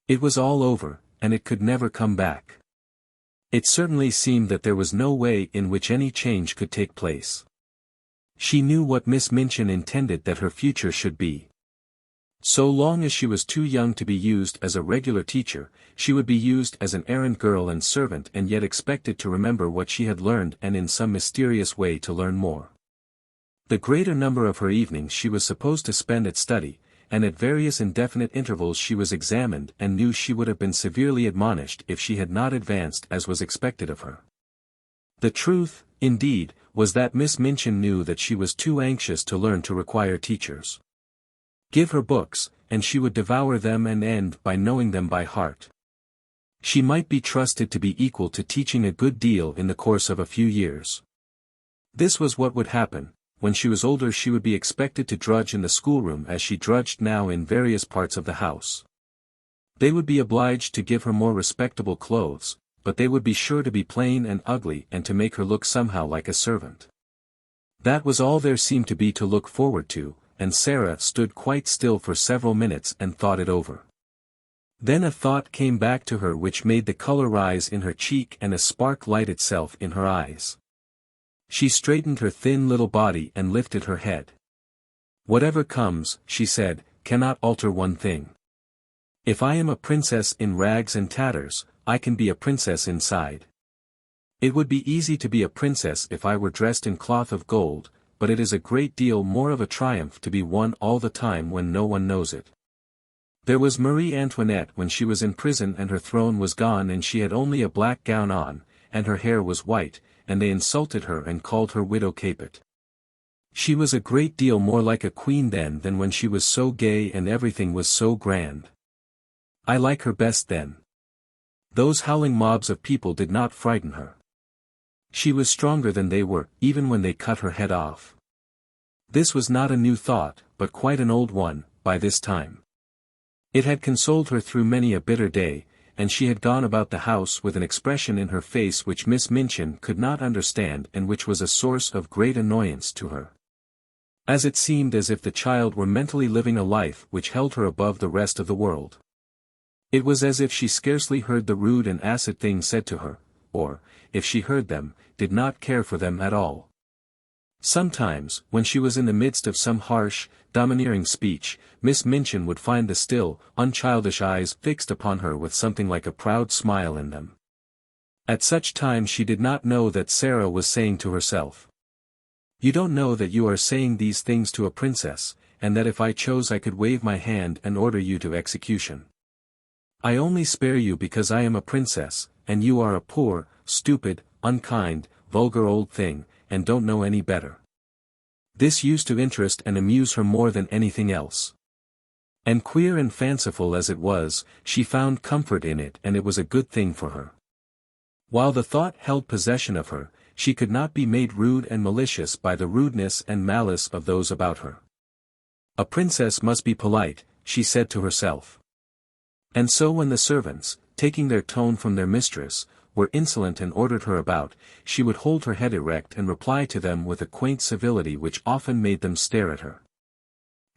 It was all over, and it could never come back. It certainly seemed that there was no way in which any change could take place. She knew what Miss Minchin intended that her future should be. So long as she was too young to be used as a regular teacher, she would be used as an errand girl and servant and yet expected to remember what she had learned and in some mysterious way to learn more. The greater number of her evenings she was supposed to spend at study, and at various indefinite intervals she was examined and knew she would have been severely admonished if she had not advanced as was expected of her. The truth, indeed, was that Miss Minchin knew that she was too anxious to learn to require teachers. Give her books, and she would devour them and end by knowing them by heart. She might be trusted to be equal to teaching a good deal in the course of a few years. This was what would happen. When she was older she would be expected to drudge in the schoolroom as she drudged now in various parts of the house. They would be obliged to give her more respectable clothes, but they would be sure to be plain and ugly and to make her look somehow like a servant. That was all there seemed to be to look forward to, and Sara stood quite still for several minutes and thought it over. Then a thought came back to her which made the color rise in her cheek and a spark light itself in her eyes. She straightened her thin little body and lifted her head. "Whatever comes," she said, "cannot alter one thing. If I am a princess in rags and tatters, I can be a princess inside. It would be easy to be a princess if I were dressed in cloth of gold, but it is a great deal more of a triumph to be one all the time when no one knows it. There was Marie Antoinette when she was in prison and her throne was gone and she had only a black gown on, and her hair was white, and they insulted her and called her Widow Capet. She was a great deal more like a queen then than when she was so gay and everything was so grand. I like her best then. Those howling mobs of people did not frighten her. She was stronger than they were, even when they cut her head off." This was not a new thought, but quite an old one, by this time. It had consoled her through many a bitter day, and she had gone about the house with an expression in her face which Miss Minchin could not understand and which was a source of great annoyance to her. As it seemed as if the child were mentally living a life which held her above the rest of the world. It was as if she scarcely heard the rude and acid things said to her, or, if she heard them, did not care for them at all. Sometimes, when she was in the midst of some harsh, domineering speech, Miss Minchin would find the still, unchildish eyes fixed upon her with something like a proud smile in them. At such times she did not know that Sara was saying to herself, "You don't know that you are saying these things to a princess, and that if I chose I could wave my hand and order you to execution. I only spare you because I am a princess, and you are a poor, stupid, unkind, vulgar old thing, and don't know any better." This used to interest and amuse her more than anything else. And queer and fanciful as it was, she found comfort in it, and it was a good thing for her. While the thought held possession of her, she could not be made rude and malicious by the rudeness and malice of those about her. A princess must be polite, she said to herself. And so when the servants, taking their tone from their mistress, were insolent and ordered her about, she would hold her head erect and reply to them with a quaint civility which often made them stare at her.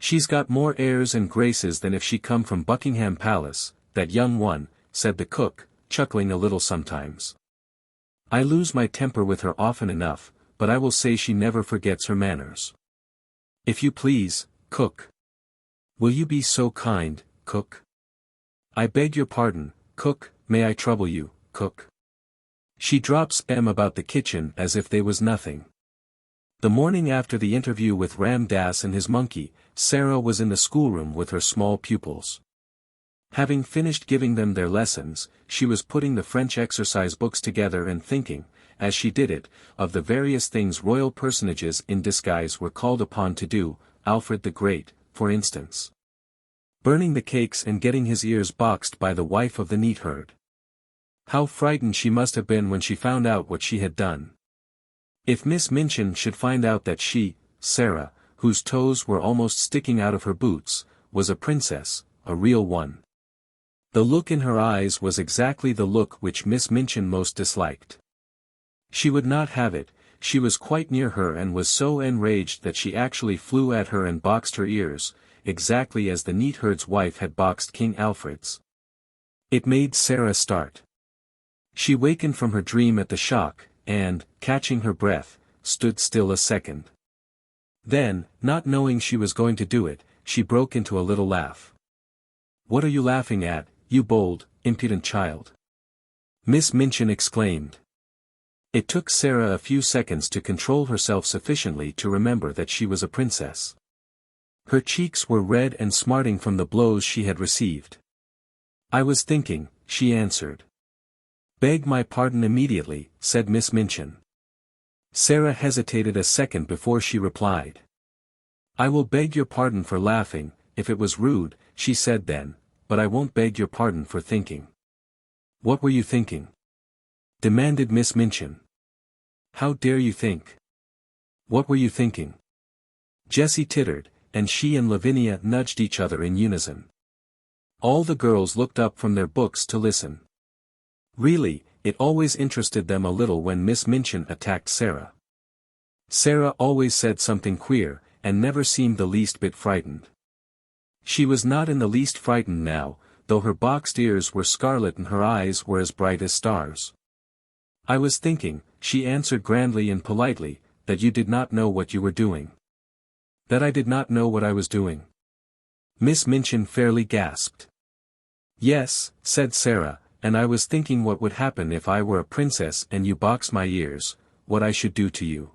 "She's got more airs and graces than if she come from Buckingham Palace, that young one," said the cook, chuckling a little sometimes. "I lose my temper with her often enough, but I will say she never forgets her manners." "If you please, cook." "Will you be so kind, cook?" "I beg your pardon, cook, may I trouble you, cook?" She drops them about the kitchen as if they was nothing. The morning after the interview with Ram Dass and his monkey, Sara was in the schoolroom with her small pupils. Having finished giving them their lessons, she was putting the French exercise books together and thinking, as she did it, of the various things royal personages in disguise were called upon to do, Alfred the Great, for instance. Burning the cakes and getting his ears boxed by the wife of the neatherd. How frightened she must have been when she found out what she had done. If Miss Minchin should find out that she, Sara, whose toes were almost sticking out of her boots, was a princess, a real one. The look in her eyes was exactly the look which Miss Minchin most disliked. She would not have it. She was quite near her and was so enraged that she actually flew at her and boxed her ears, exactly as the neatherd's wife had boxed King Alfred's. It made Sara start. She wakened from her dream at the shock, and, catching her breath, stood still a second. Then, not knowing she was going to do it, she broke into a little laugh. "What are you laughing at, you bold, impudent child?" Miss Minchin exclaimed. It took Sara a few seconds to control herself sufficiently to remember that she was a princess. Her cheeks were red and smarting from the blows she had received. "I was thinking," she answered. "Beg my pardon immediately," said Miss Minchin. Sara hesitated a second before she replied. "I will beg your pardon for laughing, if it was rude," she said then, "but I won't beg your pardon for thinking." "What were you thinking?" demanded Miss Minchin. "How dare you think? What were you thinking?" Jessie tittered, and she and Lavinia nudged each other in unison. All the girls looked up from their books to listen. Really, it always interested them a little when Miss Minchin attacked Sara. Sara always said something queer, and never seemed the least bit frightened. She was not in the least frightened now, though her boxed ears were scarlet and her eyes were as bright as stars. "I was thinking," she answered grandly and politely, "that you did not know what you were doing." "That I did not know what I was doing?" Miss Minchin fairly gasped. "Yes," said Sara, "and I was thinking what would happen if I were a princess and you boxed my ears, what I should do to you.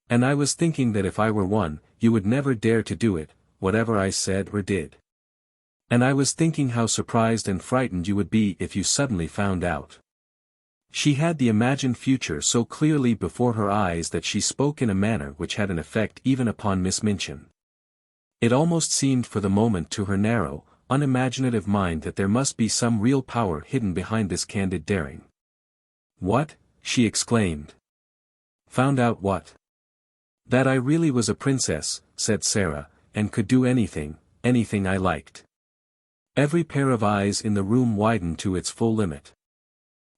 And I was thinking that if I were one, you would never dare to do it, whatever I said or did. And I was thinking how surprised and frightened you would be if you suddenly found out." She had the imagined future so clearly before her eyes that she spoke in a manner which had an effect even upon Miss Minchin. It almost seemed for the moment to her narrow, unimaginative mind that there must be some real power hidden behind this candid daring. "What?" she exclaimed. "Found out what?" "That I really was a princess," said Sara, "and could do anything, anything I liked." Every pair of eyes in the room widened to its full limit.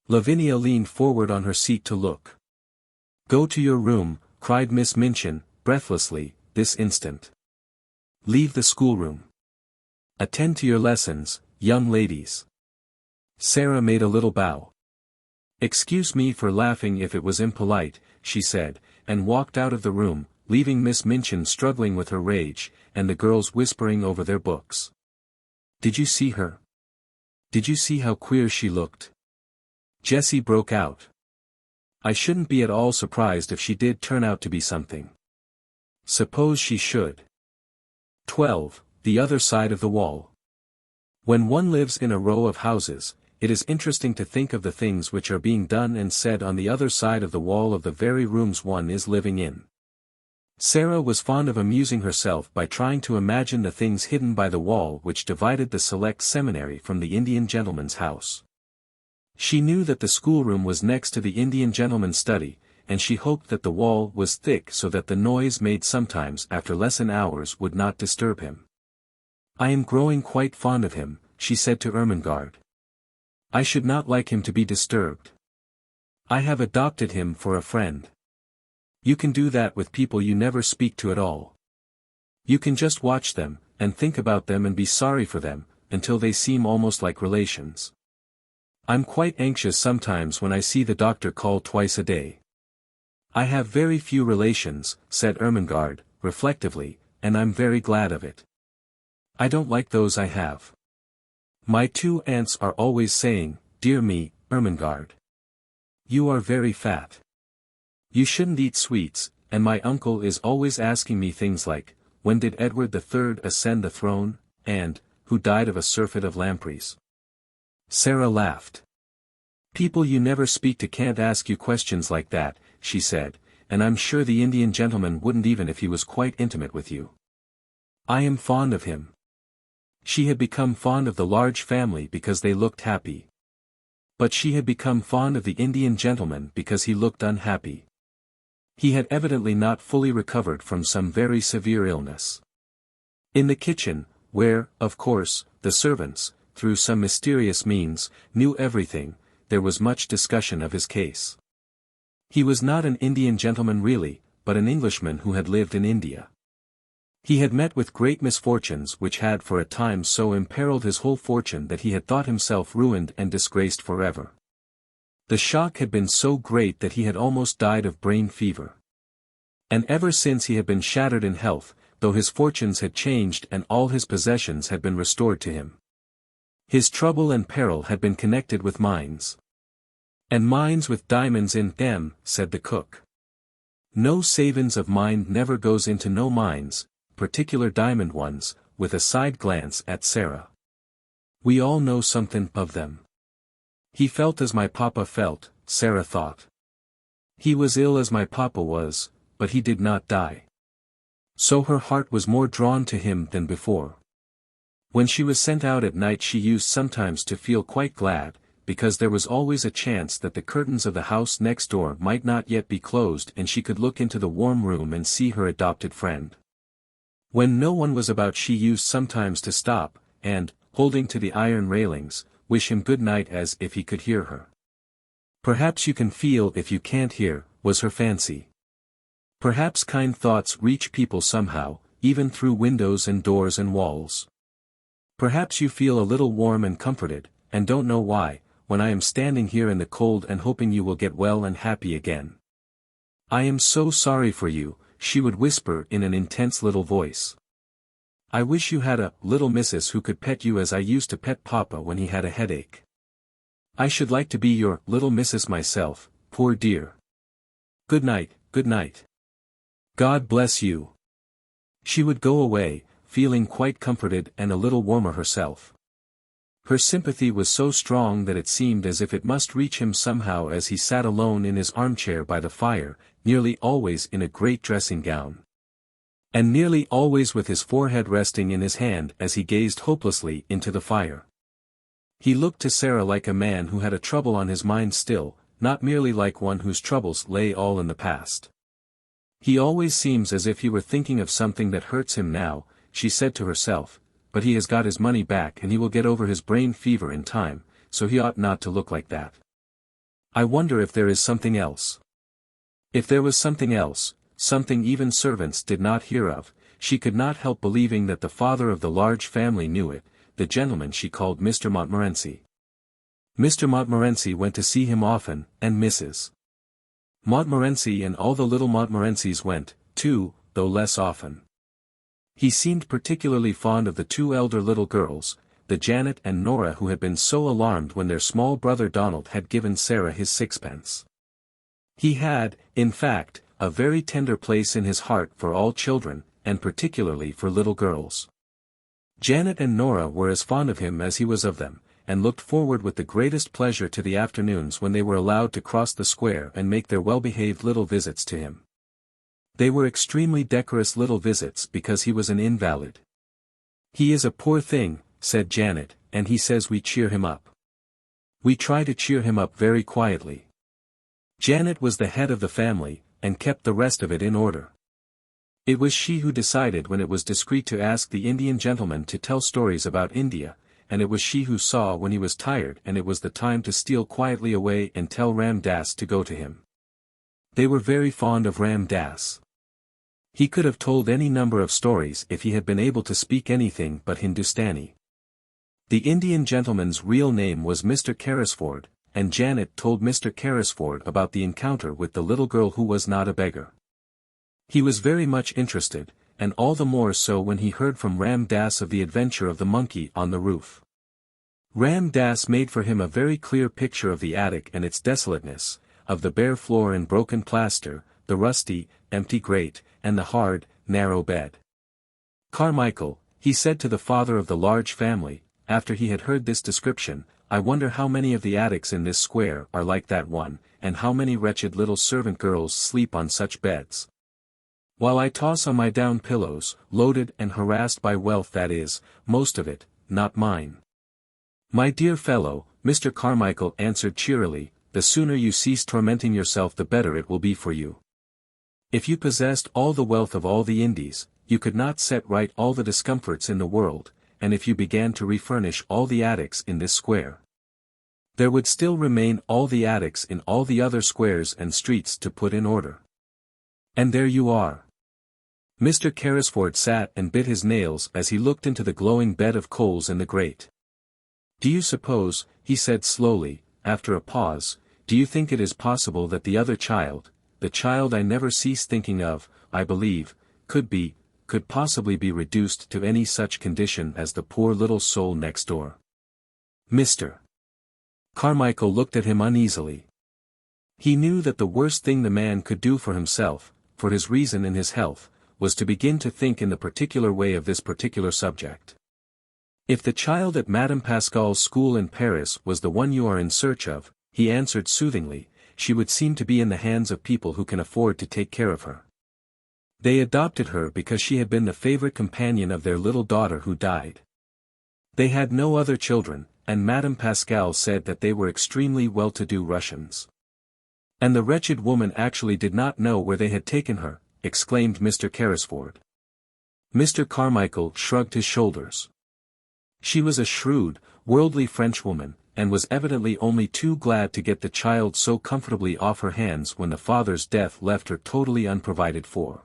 Lavinia leaned forward on her seat to look. "Go to your room," cried Miss Minchin, breathlessly, "this instant. Leave the schoolroom. Attend to your lessons, young ladies." Sara made a little bow. "Excuse me for laughing if it was impolite," she said, and walked out of the room, leaving Miss Minchin struggling with her rage, and the girls whispering over their books. "Did you see her? Did you see how queer she looked?" Jessie broke out. "I shouldn't be at all surprised if she did turn out to be something. Suppose she should." 12. The other side of the wall. When one lives in a row of houses, it is interesting to think of the things which are being done and said on the other side of the wall of the very rooms one is living in. Sara was fond of amusing herself by trying to imagine the things hidden by the wall which divided the select seminary from the Indian gentleman's house. She knew that the schoolroom was next to the Indian gentleman's study, and she hoped that the wall was thick so that the noise made sometimes after lesson hours would not disturb him. "I am growing quite fond of him," she said to Ermengarde. "I should not like him to be disturbed. I have adopted him for a friend. You can do that with people you never speak to at all. You can just watch them, and think about them and be sorry for them, until they seem almost like relations. I'm quite anxious sometimes when I see the doctor call twice a day." "I have very few relations," said Ermengarde, reflectively, "and I'm very glad of it. I don't like those I have. My 2 aunts are always saying, 'Dear me, Ermengarde. You are very fat. You shouldn't eat sweets,' and my uncle is always asking me things like, 'When did Edward III ascend the throne?' and, 'Who died of a surfeit of lampreys?'" Sara laughed. "People you never speak to can't ask you questions like that," she said, "and I'm sure the Indian gentleman wouldn't even if he was quite intimate with you. I am fond of him." She had become fond of the large family because they looked happy. But she had become fond of the Indian gentleman because he looked unhappy. He had evidently not fully recovered from some very severe illness. In the kitchen, where, of course, the servants, through some mysterious means, knew everything, there was much discussion of his case. He was not an Indian gentleman really, but an Englishman who had lived in India. He had met with great misfortunes which had for a time so imperiled his whole fortune that he had thought himself ruined and disgraced forever. The shock had been so great that he had almost died of brain fever. And ever since he had been shattered in health, though his fortunes had changed and all his possessions had been restored to him. His trouble and peril had been connected with mines. "And mines with diamonds in them," said the cook. "No savins of mine never goes into no mines, particular diamond ones," with a side glance at Sara. "We all know something of them. He felt as my papa felt," Sara thought. "He was ill as my papa was, but he did not die." So her heart was more drawn to him than before. When she was sent out at night she used sometimes to feel quite glad, because there was always a chance that the curtains of the house next door might not yet be closed and she could look into the warm room and see her adopted friend. When no one was about she used sometimes to stop, and, holding to the iron railings, wish him good night as if he could hear her. "Perhaps you can feel if you can't hear," was her fancy. Perhaps kind thoughts reach people somehow, even through windows and doors and walls. Perhaps you feel a little warm and comforted, and don't know why, when I am standing here in the cold and hoping you will get well and happy again. "I am so sorry for you," she would whisper in an intense little voice. "I wish you had a little missus who could pet you as I used to pet Papa when he had a headache. I should like to be your little missus myself, poor dear. Good night, good night. God bless you." She would go away, feeling quite comforted and a little warmer herself. Her sympathy was so strong that it seemed as if it must reach him somehow as he sat alone in his armchair by the fire, nearly always in a great dressing gown. And nearly always with his forehead resting in his hand as he gazed hopelessly into the fire. He looked to Sara like a man who had a trouble on his mind still, not merely like one whose troubles lay all in the past. "He always seems as if he were thinking of something that hurts him now," she said to herself, but he has got his money back and he will get over his brain fever in time, so he ought not to look like that. I wonder if there is something else. If there was something else, something even servants did not hear of, she could not help believing that the father of the large family knew it, the gentleman she called Mr. Montmorency. Mr. Montmorency went to see him often, and Mrs. Montmorency and all the little Montmorencys went, too, though less often. He seemed particularly fond of the two elder little girls, the Janet and Nora who had been so alarmed when their small brother Donald had given Sara his sixpence. He had, in fact, a very tender place in his heart for all children, and particularly for little girls. Janet and Nora were as fond of him as he was of them, and looked forward with the greatest pleasure to the afternoons when they were allowed to cross the square and make their well-behaved little visits to him. They were extremely decorous little visits because he was an invalid. "He is a poor thing," said Janet, "and he says we cheer him up. We try to cheer him up very quietly." Janet was the head of the family, and kept the rest of it in order. It was she who decided when it was discreet to ask the Indian gentleman to tell stories about India, and it was she who saw when he was tired and it was the time to steal quietly away and tell Ram Dass to go to him. They were very fond of Ram Dass. He could have told any number of stories if he had been able to speak anything but Hindustani. The Indian gentleman's real name was Mr. Carrisford, and Janet told Mr. Carrisford about the encounter with the little girl who was not a beggar. He was very much interested, and all the more so when he heard from Ram Dass of the adventure of the monkey on the roof. Ram Dass made for him a very clear picture of the attic and its desolateness, of the bare floor and broken plaster, the rusty, empty grate, and the hard, narrow bed. "Carmichael," he said to the father of the large family, after he had heard this description, "I wonder how many of the attics in this square are like that one, and how many wretched little servant girls sleep on such beds. While I toss on my down pillows, loaded and harassed by wealth that is, most of it, not mine." "My dear fellow," Mr. Carmichael answered cheerily, "the sooner you cease tormenting yourself the better it will be for you. If you possessed all the wealth of all the Indies, you could not set right all the discomforts in the world, and if you began to refurnish all the attics in this square, there would still remain all the attics in all the other squares and streets to put in order. And there you are." Mr. Carrisford sat and bit his nails as he looked into the glowing bed of coals in the grate. "Do you suppose," he said slowly, after a pause, "do you think it is possible that the other child, the child I never cease thinking of, I believe, could possibly be reduced to any such condition as the poor little soul next door?" Mr. Carmichael looked at him uneasily. He knew that the worst thing the man could do for himself, for his reason and his health, was to begin to think in the particular way of this particular subject. "If the child at Madame Pascal's school in Paris was the one you are in search of," he answered soothingly, "she would seem to be in the hands of people who can afford to take care of her. They adopted her because she had been the favorite companion of their little daughter who died. They had no other children, and Madame Pascal said that they were extremely well-to-do Russians. And the wretched woman actually did not know where they had taken her," exclaimed Mr. Carrisford. Mr. Carmichael shrugged his shoulders. "She was a shrewd, worldly Frenchwoman, and was evidently only too glad to get the child so comfortably off her hands when the father's death left her totally unprovided for.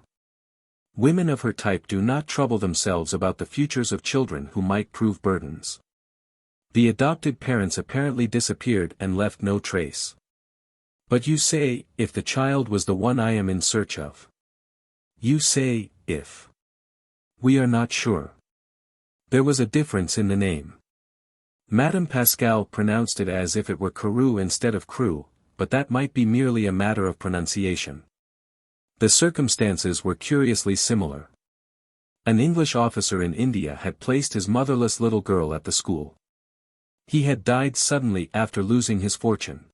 Women of her type do not trouble themselves about the futures of children who might prove burdens. The adopted parents apparently disappeared and left no trace. But you say, if the child was the one I am in search of. You say, if. We are not sure. There was a difference in the name. Madame Pascal pronounced it as if it were Carew instead of Crewe, but that might be merely a matter of pronunciation. The circumstances were curiously similar. An English officer in India had placed his motherless little girl at the school. He had died suddenly after losing his fortune.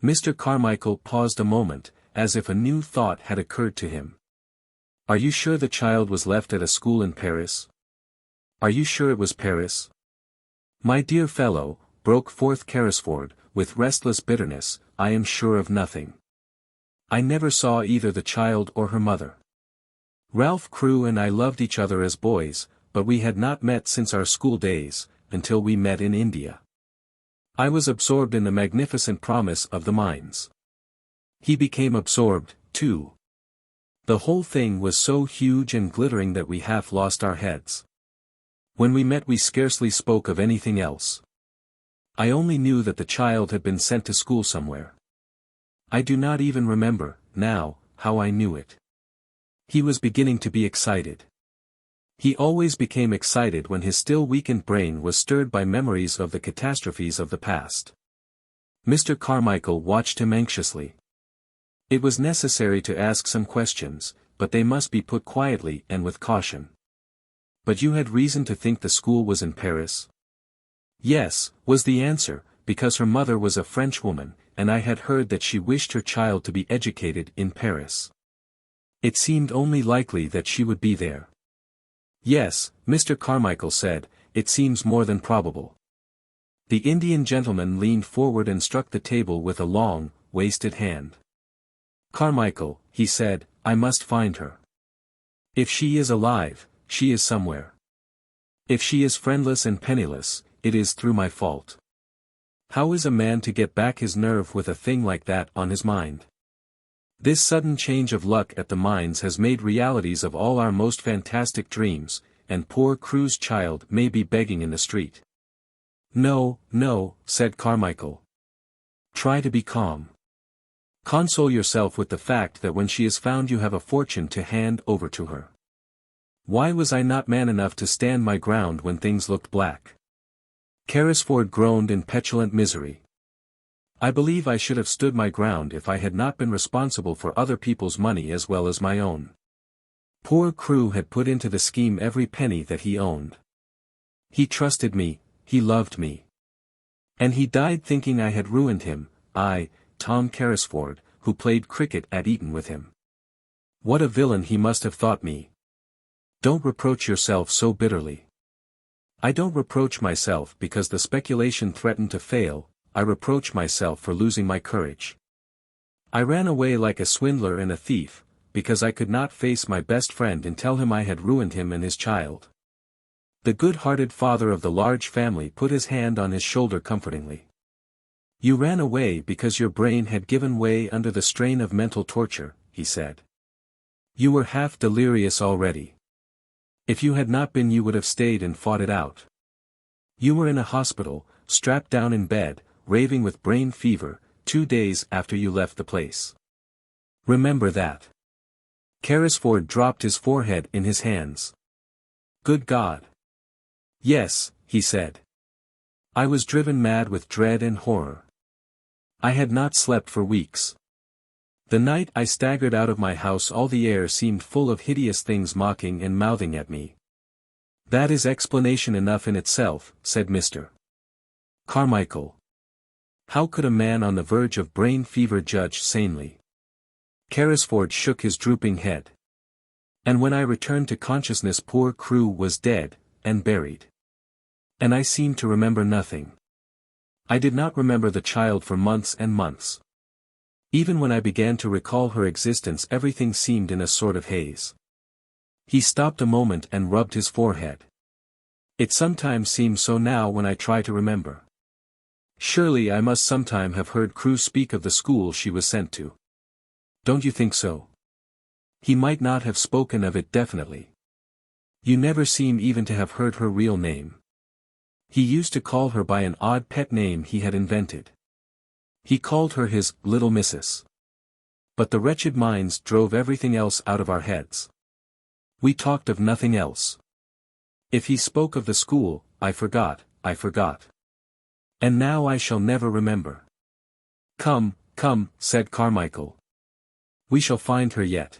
Mr. Carmichael paused a moment, as if a new thought had occurred to him. "Are you sure the child was left at a school in Paris? Are you sure it was Paris?" "My dear fellow," broke forth Carrisford, with restless bitterness, "I am sure of nothing. I never saw either the child or her mother. Ralph Crewe and I loved each other as boys, but we had not met since our school days, until we met in India. I was absorbed in the magnificent promise of the mines. He became absorbed, too. The whole thing was so huge and glittering that we half lost our heads. When we met we scarcely spoke of anything else. I only knew that the child had been sent to school somewhere. I do not even remember, now, how I knew it. He was beginning to be excited. He always became excited when his still weakened brain was stirred by memories of the catastrophes of the past. Mr. Carmichael watched him anxiously. It was necessary to ask some questions, but they must be put quietly and with caution. But you had reason to think the school was in Paris? Yes, was the answer, because her mother was a Frenchwoman, and I had heard that she wished her child to be educated in Paris. It seemed only likely that she would be there. Yes, Mr. Carmichael said, it seems more than probable. The Indian gentleman leaned forward and struck the table with a long, wasted hand. Carmichael, he said, I must find her. If she is alive, she is somewhere. If she is friendless and penniless, it is through my fault. How is a man to get back his nerve with a thing like that on his mind? This sudden change of luck at the mines has made realities of all our most fantastic dreams, and poor Crewe's child may be begging in the street. No, no, said Carmichael. Try to be calm. Console yourself with the fact that when she is found you have a fortune to hand over to her. Why was I not man enough to stand my ground when things looked black? Carrisford groaned in petulant misery. I believe I should have stood my ground if I had not been responsible for other people's money as well as my own. Poor Crewe had put into the scheme every penny that he owned. He trusted me, he loved me. And he died thinking I had ruined him, I, Tom Carrisford, who played cricket at Eton with him. What a villain he must have thought me. Don't reproach yourself so bitterly. I don't reproach myself because the speculation threatened to fail, I reproach myself for losing my courage. I ran away like a swindler and a thief, because I could not face my best friend and tell him I had ruined him and his child. The good-hearted father of the large family put his hand on his shoulder comfortingly. You ran away because your brain had given way under the strain of mental torture, he said. You were half delirious already. If you had not been you would have stayed and fought it out. You were in a hospital, strapped down in bed, raving with brain fever, 2 days after you left the place. Remember that. Carrisford dropped his forehead in his hands. Good God! Yes, he said. I was driven mad with dread and horror. I had not slept for weeks. The night I staggered out of my house all the air seemed full of hideous things mocking and mouthing at me. That is explanation enough in itself, said Mr. Carmichael. How could a man on the verge of brain fever judge sanely? Carrisford shook his drooping head. And when I returned to consciousness poor Crewe was dead, and buried. And I seemed to remember nothing. I did not remember the child for months and months. Even when I began to recall her existence everything seemed in a sort of haze. He stopped a moment and rubbed his forehead. It sometimes seems so now when I try to remember. Surely I must sometime have heard Crewe speak of the school she was sent to. Don't you think so? He might not have spoken of it definitely. You never seem even to have heard her real name. He used to call her by an odd pet name he had invented. He called her his little missus. But the wretched mines drove everything else out of our heads. We talked of nothing else. If he spoke of the school, I forgot. And now I shall never remember. Come, come, said Carmichael. We shall find her yet.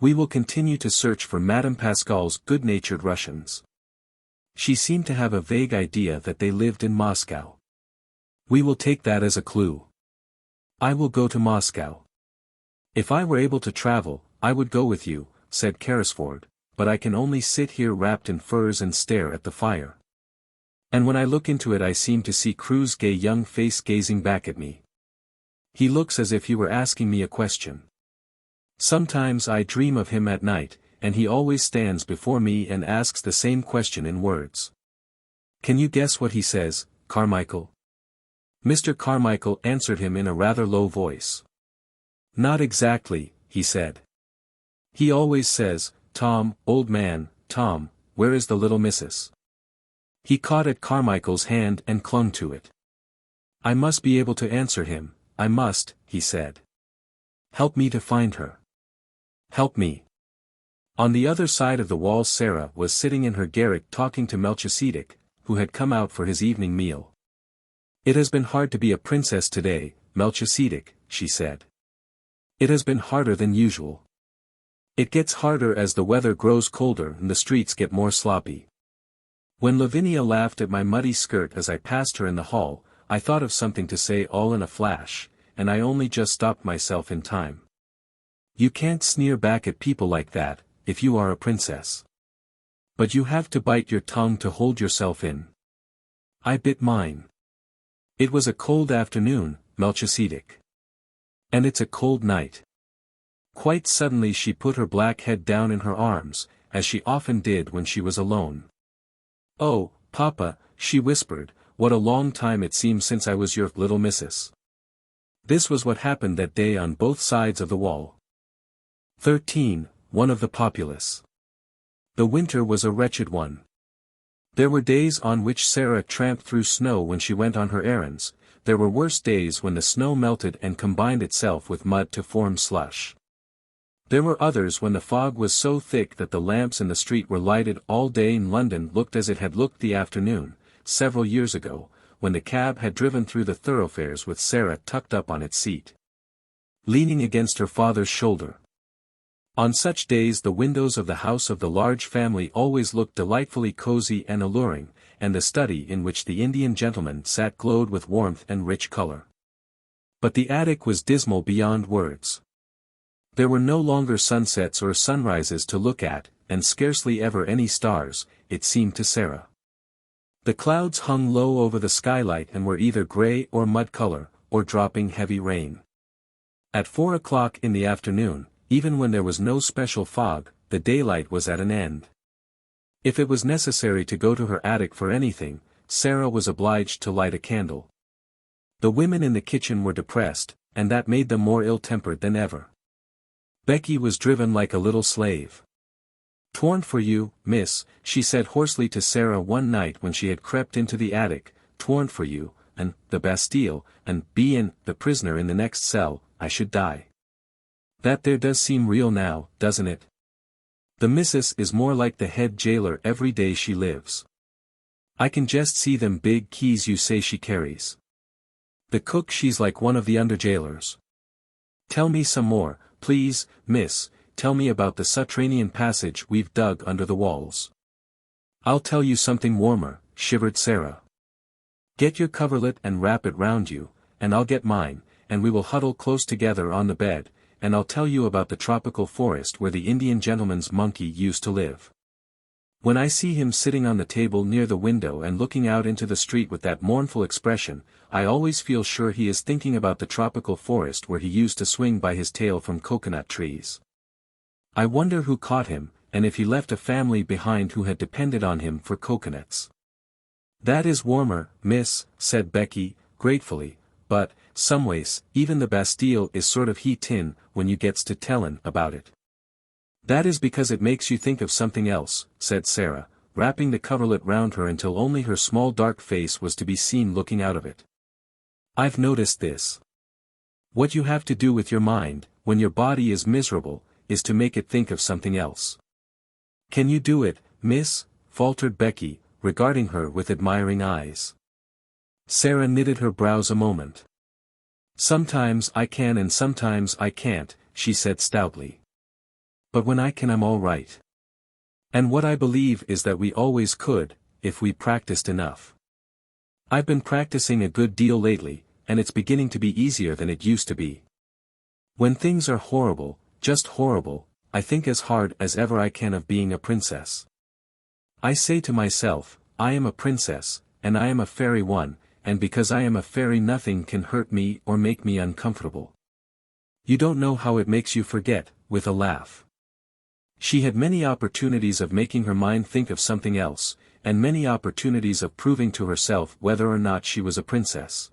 We will continue to search for Madame Pascal's good-natured Russians. She seemed to have a vague idea that they lived in Moscow. We will take that as a clue. I will go to Moscow. If I were able to travel, I would go with you, said Carrisford, but I can only sit here wrapped in furs and stare at the fire. And when I look into it I seem to see Crewe's gay young face gazing back at me. He looks as if he were asking me a question. Sometimes I dream of him at night, and he always stands before me and asks the same question in words. Can you guess what he says, Carmichael? Mr. Carmichael answered him in a rather low voice. Not exactly, he said. He always says, Tom, old man, Tom, where is the little missus? He caught at Carmichael's hand and clung to it. I must be able to answer him, I must, he said. Help me to find her. Help me. On the other side of the wall Sara was sitting in her garret talking to Melchisedec, who had come out for his evening meal. It has been hard to be a princess today, Melchisedec, she said. It has been harder than usual. It gets harder as the weather grows colder and the streets get more sloppy. When Lavinia laughed at my muddy skirt as I passed her in the hall, I thought of something to say all in a flash, and I only just stopped myself in time. You can't sneer back at people like that, if you are a princess. But you have to bite your tongue to hold yourself in. I bit mine. It was a cold afternoon, Melchisedec. And it's a cold night. Quite suddenly she put her black head down in her arms, as she often did when she was alone. Oh, Papa, she whispered, what a long time it seems since I was your little missus. This was what happened that day on both sides of the wall. 13. One of the Populace. The winter was a wretched one. There were days on which Sara tramped through snow when she went on her errands, there were worse days when the snow melted and combined itself with mud to form slush. There were others when the fog was so thick that the lamps in the street were lighted all day and London looked as it had looked the afternoon, several years ago, when the cab had driven through the thoroughfares with Sara tucked up on its seat, leaning against her father's shoulder. On such days the windows of the house of the large family always looked delightfully cozy and alluring, and the study in which the Indian gentleman sat glowed with warmth and rich color. But the attic was dismal beyond words. There were no longer sunsets or sunrises to look at, and scarcely ever any stars, it seemed to Sara. The clouds hung low over the skylight and were either gray or mud color, or dropping heavy rain. At 4 o'clock in the afternoon, even when there was no special fog, the daylight was at an end. If it was necessary to go to her attic for anything, Sara was obliged to light a candle. The women in the kitchen were depressed, and that made them more ill-tempered than ever. Becky was driven like a little slave. "Twarn't for you, miss," she said hoarsely to Sara one night when she had crept into the attic, "'twarn't for you, and the Bastille, and bein' the prisoner in the next cell, I should die. That there does seem real now, doesn't it? The missus is more like the head jailer every day she lives. I can just see them big keys you say she carries. The cook she's like one of the under jailers. Tell me some more, please, miss, tell me about the subterranean passage we've dug under the walls." "I'll tell you something warmer," shivered Sara. "Get your coverlet and wrap it round you, and I'll get mine, and we will huddle close together on the bed, and I'll tell you about the tropical forest where the Indian gentleman's monkey used to live. When I see him sitting on the table near the window and looking out into the street with that mournful expression, I always feel sure he is thinking about the tropical forest where he used to swing by his tail from coconut trees. I wonder who caught him, and if he left a family behind who had depended on him for coconuts." "That is warmer, miss," said Becky, gratefully, "but, someways, even the Bastille is sort of heat-in, when you gets to tellin' about it." "That is because it makes you think of something else," said Sara, wrapping the coverlet round her until only her small dark face was to be seen looking out of it. "I've noticed this. What you have to do with your mind, when your body is miserable, is to make it think of something else." "Can you do it, miss?" faltered Becky, regarding her with admiring eyes. Sara knitted her brows a moment. "Sometimes I can and sometimes I can't," she said stoutly. "But when I can I'm all right. And what I believe is that we always could, if we practiced enough. I've been practicing a good deal lately, and it's beginning to be easier than it used to be. When things are horrible, just horrible, I think as hard as ever I can of being a princess. I say to myself, I am a princess, and I am a fairy one, and because I am a fairy nothing can hurt me or make me uncomfortable. You don't know how it makes you forget," with a laugh. She had many opportunities of making her mind think of something else, and many opportunities of proving to herself whether or not she was a princess.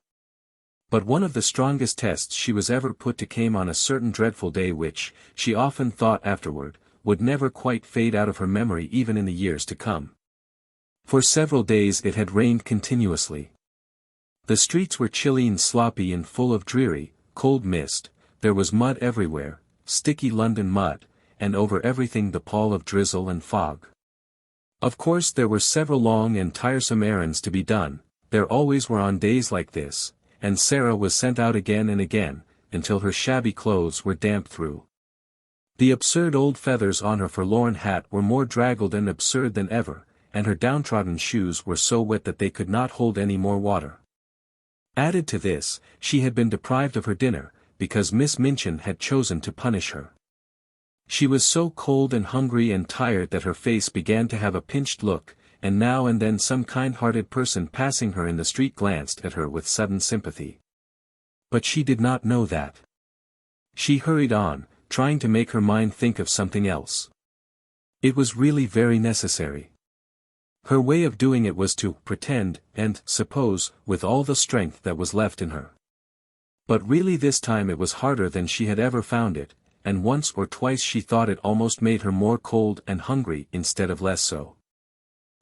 But one of the strongest tests she was ever put to came on a certain dreadful day which, she often thought afterward, would never quite fade out of her memory even in the years to come. For several days it had rained continuously. The streets were chilly and sloppy and full of dreary, cold mist, there was mud everywhere, sticky London mud, and over everything the pall of drizzle and fog. Of course there were several long and tiresome errands to be done, there always were on days like this, and Sara was sent out again and again, until her shabby clothes were damp through. The absurd old feathers on her forlorn hat were more draggled and absurd than ever, and her downtrodden shoes were so wet that they could not hold any more water. Added to this, she had been deprived of her dinner, because Miss Minchin had chosen to punish her. She was so cold and hungry and tired that her face began to have a pinched look, and now and then some kind-hearted person passing her in the street glanced at her with sudden sympathy. But she did not know that. She hurried on, trying to make her mind think of something else. It was really very necessary. Her way of doing it was to pretend and suppose with all the strength that was left in her. But really this time it was harder than she had ever found it, and once or twice she thought it almost made her more cold and hungry instead of less so.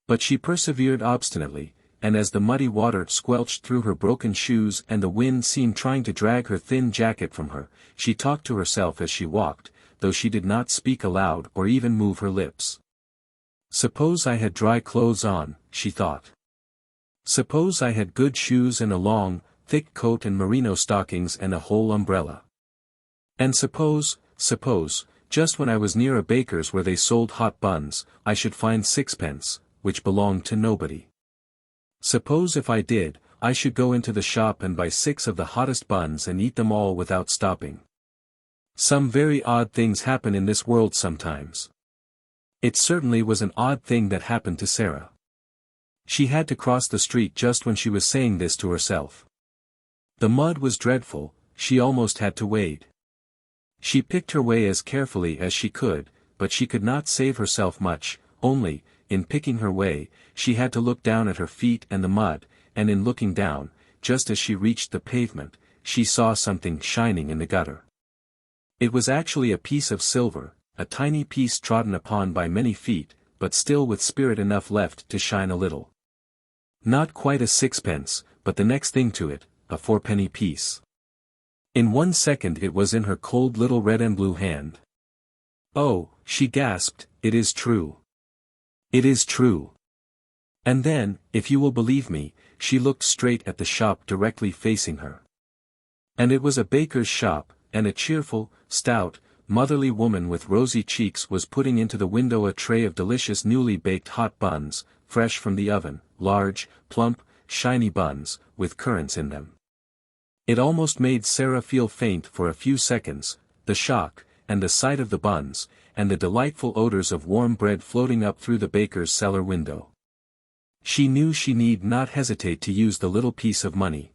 But she persevered obstinately, and as the muddy water squelched through her broken shoes and the wind seemed trying to drag her thin jacket from her, she talked to herself as she walked, though she did not speak aloud or even move her lips. Suppose I had dry clothes on, she thought. Suppose I had good shoes and a long, thick coat and merino stockings and a whole umbrella. And suppose, just when I was near a baker's where they sold hot buns, I should find sixpence, which belonged to nobody. Suppose if I did, I should go into the shop and buy 6 of the hottest buns and eat them all without stopping. Some very odd things happen in this world sometimes. It certainly was an odd thing that happened to Sara. She had to cross the street just when she was saying this to herself. The mud was dreadful, she almost had to wade. She picked her way as carefully as she could, but she could not save herself much, only, in picking her way, she had to look down at her feet and the mud, and in looking down, just as she reached the pavement, she saw something shining in the gutter. It was actually a piece of silver, a tiny piece trodden upon by many feet, but still with spirit enough left to shine a little. Not quite a sixpence, but the next thing to it, a 4-penny piece. In 1 second it was in her cold little red and blue hand. "Oh," she gasped, "it is true. It is true." And then, if you will believe me, she looked straight at the shop directly facing her. And it was a baker's shop, and a cheerful, stout, motherly woman with rosy cheeks was putting into the window a tray of delicious newly baked hot buns, fresh from the oven, large, plump, shiny buns, with currants in them. It almost made Sara feel faint for a few seconds, the shock, and the sight of the buns, and the delightful odors of warm bread floating up through the baker's cellar window. She knew she need not hesitate to use the little piece of money.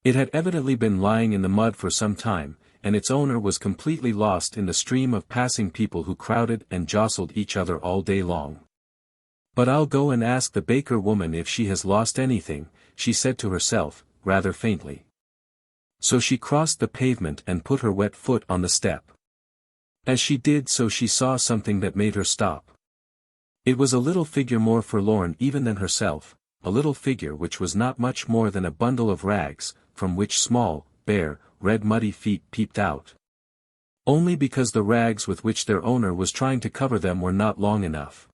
It had evidently been lying in the mud for some time, and its owner was completely lost in the stream of passing people who crowded and jostled each other all day long. "But I'll go and ask the baker woman if she has lost anything," she said to herself, rather faintly. So she crossed the pavement and put her wet foot on the step. As she did so she saw something that made her stop. It was a little figure more forlorn even than herself, a little figure which was not much more than a bundle of rags, from which small, bare, red muddy feet peeped out. Only because the rags with which their owner was trying to cover them were not long enough.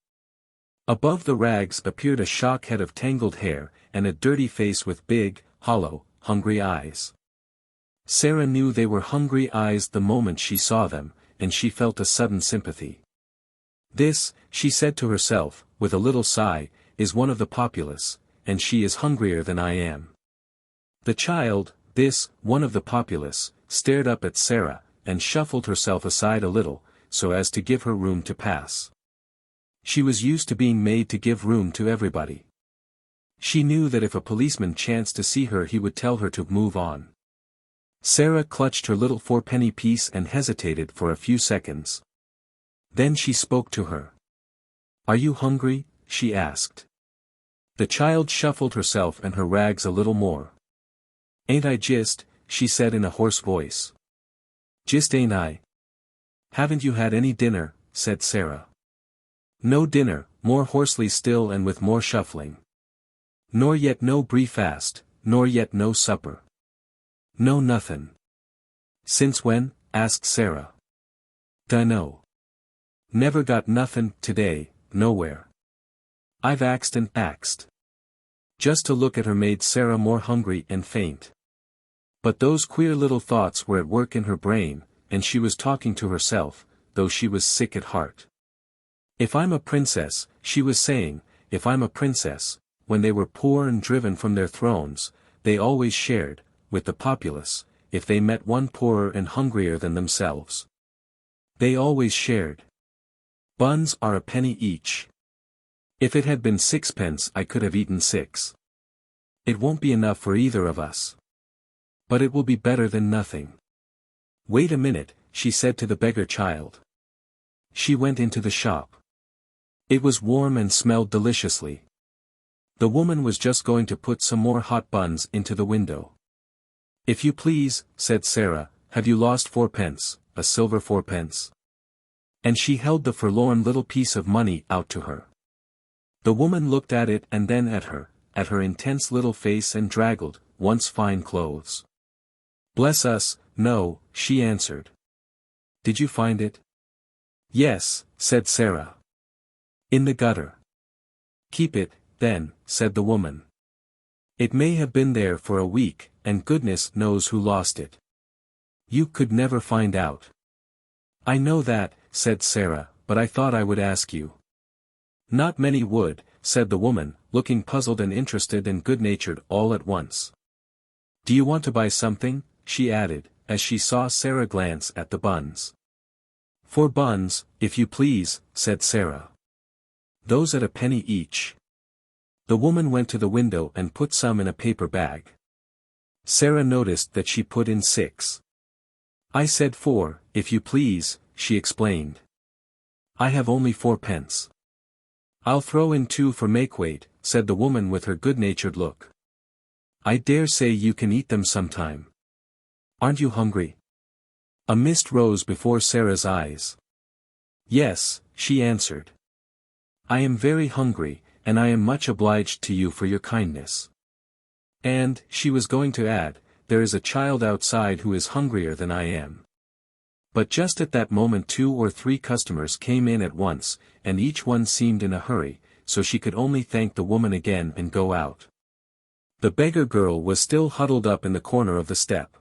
Above the rags appeared a shock head of tangled hair, and a dirty face with big, hollow, hungry eyes. Sara knew they were hungry eyes the moment she saw them, and she felt a sudden sympathy. "This," she said to herself, with a little sigh, "is one of the populace, and she is hungrier than I am." The child, this, one of the populace, stared up at Sara, and shuffled herself aside a little, so as to give her room to pass. She was used to being made to give room to everybody. She knew that if a policeman chanced to see her he would tell her to move on. Sara clutched her little 4-penny piece and hesitated for a few seconds. Then she spoke to her. "Are you hungry?" she asked. The child shuffled herself and her rags a little more. "Ain't I just," she said in a hoarse voice. "Just ain't I." "Haven't you had any dinner?" said Sara. "No dinner," more hoarsely still and with more shuffling. "Nor yet no breakfast, nor yet no supper." "No nothin'." "Since when?" asked Sara. "Dunno. Never got nothin' today, nowhere. I've axed and axed." Just to look at her made Sara more hungry and faint. But those queer little thoughts were at work in her brain, and she was talking to herself, though she was sick at heart. "If I'm a princess," she was saying, "if I'm a princess," when they were poor and driven from their thrones, they always shared, with the populace, if they met one poorer and hungrier than themselves. They always shared. "Buns are a penny each. If it had been 6 pence I could have eaten 6. It won't be enough for either of us. But it will be better than nothing." "Wait a minute," she said to the beggar child. She went into the shop. It was warm and smelled deliciously. The woman was just going to put some more hot buns into the window. "If you please," said Sara, "have you lost 4 pence, a silver 4 pence?" And she held the forlorn little piece of money out to her. The woman looked at it and then at her intense little face and draggled, once fine clothes. "Bless us, no," she answered. "Did you find it?" "Yes," said Sara. "In the gutter." "Keep it, then," said the woman. "It may have been there for a week, and goodness knows who lost it. You could never find out." "I know that," said Sara, "but I thought I would ask you." "Not many would," said the woman, looking puzzled and interested and good-natured all at once. "Do you want to buy something?" she added, as she saw Sara glance at the buns. "4 buns, if you please," said Sara. "Those at a penny each." The woman went to the window and put some in a paper bag. Sara noticed that she put in 6. "I said 4, if you please," she explained. "I have only 4 pence. "I'll throw in 2 for make weight," said the woman with her good-natured look. "I dare say you can eat them sometime. Aren't you hungry?" A mist rose before Sara's eyes. "Yes," she answered. "I am very hungry, and I am much obliged to you for your kindness. And," she was going to add, "there is a child outside who is hungrier than I am." But just at that moment 2 or 3 customers came in at once, and each one seemed in a hurry, so she could only thank the woman again and go out. The beggar girl was still huddled up in the corner of the step.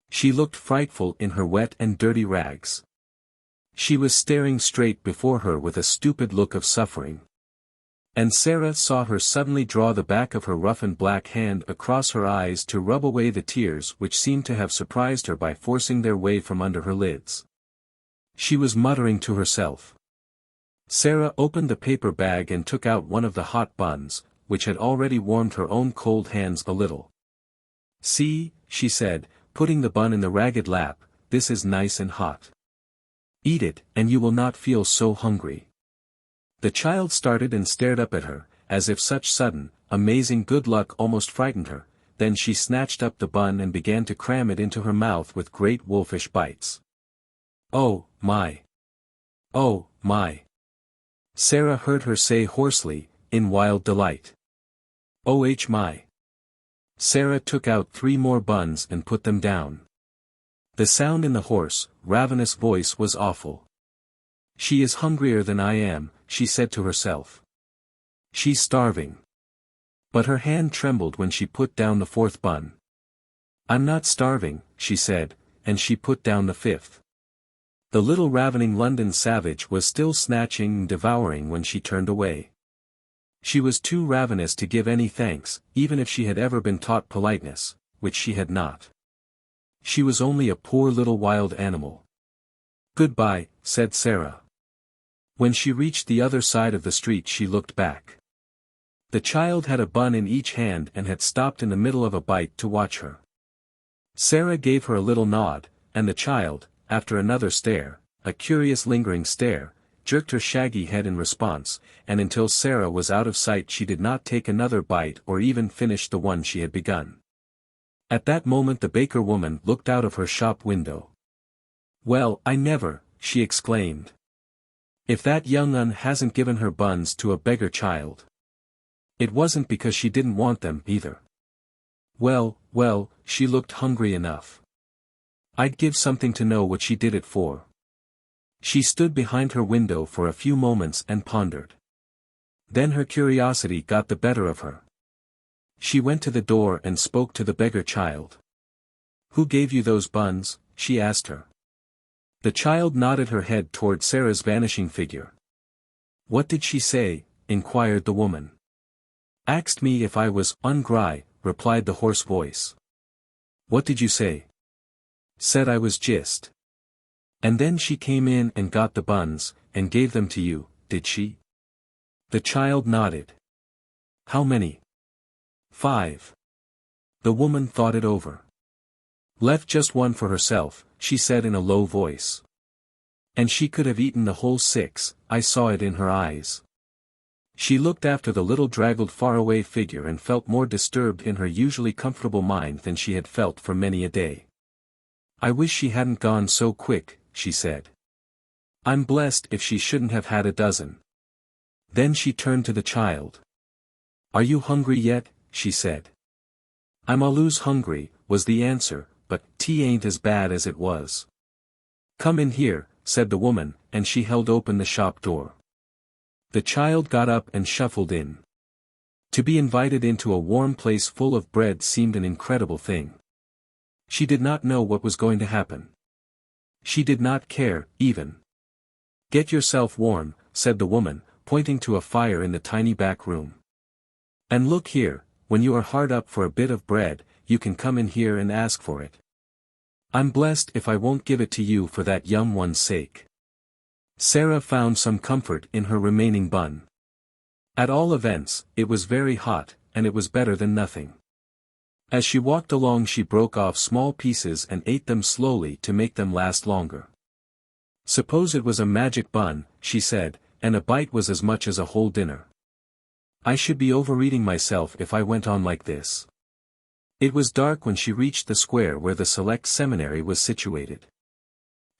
She looked frightful in her wet and dirty rags. She was staring straight before her with a stupid look of suffering. And Sara saw her suddenly draw the back of her roughened black hand across her eyes to rub away the tears which seemed to have surprised her by forcing their way from under her lids. She was muttering to herself. Sara opened the paper bag and took out one of the hot buns, which had already warmed her own cold hands a little. "See," she said, putting the bun in the ragged lap, "this is nice and hot. Eat it, and you will not feel so hungry." The child started and stared up at her, as if such sudden, amazing good luck almost frightened her, then she snatched up the bun and began to cram it into her mouth with great wolfish bites. "Oh, my! Oh, my!" Sara heard her say hoarsely, in wild delight. "Oh my!" Sara took out 3 more buns and put them down. The sound in the hoarse, ravenous voice was awful. "She is hungrier than I am," she said to herself. "She's starving." But her hand trembled when she put down the 4th bun. "I'm not starving," she said, and she put down the 5th. The little ravening London savage was still snatching and devouring when she turned away. She was too ravenous to give any thanks, even if she had ever been taught politeness, which she had not. She was only a poor little wild animal. "Goodbye," said Sara. When she reached the other side of the street she looked back. The child had a bun in each hand and had stopped in the middle of a bite to watch her. Sara gave her a little nod, and the child, after another stare, a curious lingering stare, jerked her shaggy head in response, and until Sara was out of sight she did not take another bite or even finish the one she had begun. At that moment the baker woman looked out of her shop window. "Well, I never," she exclaimed. "If that young un hasn't given her buns to a beggar child. It wasn't because she didn't want them, either. Well, she looked hungry enough. I'd give something to know what she did it for." She stood behind her window for a few moments and pondered. Then her curiosity got the better of her. She went to the door and spoke to the beggar child. "Who gave you those buns?" she asked her. The child nodded her head toward Sara's vanishing figure. "What did she say?" inquired the woman. "Asked me if I was ungry," replied the hoarse voice. "What did you say?" "Said I was just." "And then she came in and got the buns, and gave them to you, did she?" The child nodded. "How many?" "5. The woman thought it over. "Left just one for herself," she said in a low voice. "And she could have eaten the whole 6, I saw it in her eyes." She looked after the little draggled faraway figure and felt more disturbed in her usually comfortable mind than she had felt for many a day. "I wish she hadn't gone so quick," she said. "I'm blessed if she shouldn't have had a dozen." Then she turned to the child. "Are you hungry yet?" she said. "I'm allus hungry," was the answer, "but tea ain't as bad as it was." "Come in here," said the woman, and she held open the shop door. The child got up and shuffled in. To be invited into a warm place full of bread seemed an incredible thing. She did not know what was going to happen. She did not care, even. "Get yourself warm," said the woman, pointing to a fire in the tiny back room. "And look here, when you are hard up for a bit of bread, you can come in here and ask for it. I'm blessed if I won't give it to you for that young one's sake." Sara found some comfort in her remaining bun. At all events, it was very hot, and it was better than nothing. As she walked along she broke off small pieces and ate them slowly to make them last longer. "Suppose it was a magic bun," she said, "and a bite was as much as a whole dinner. I should be overeating myself if I went on like this." It was dark when she reached the square where the select seminary was situated.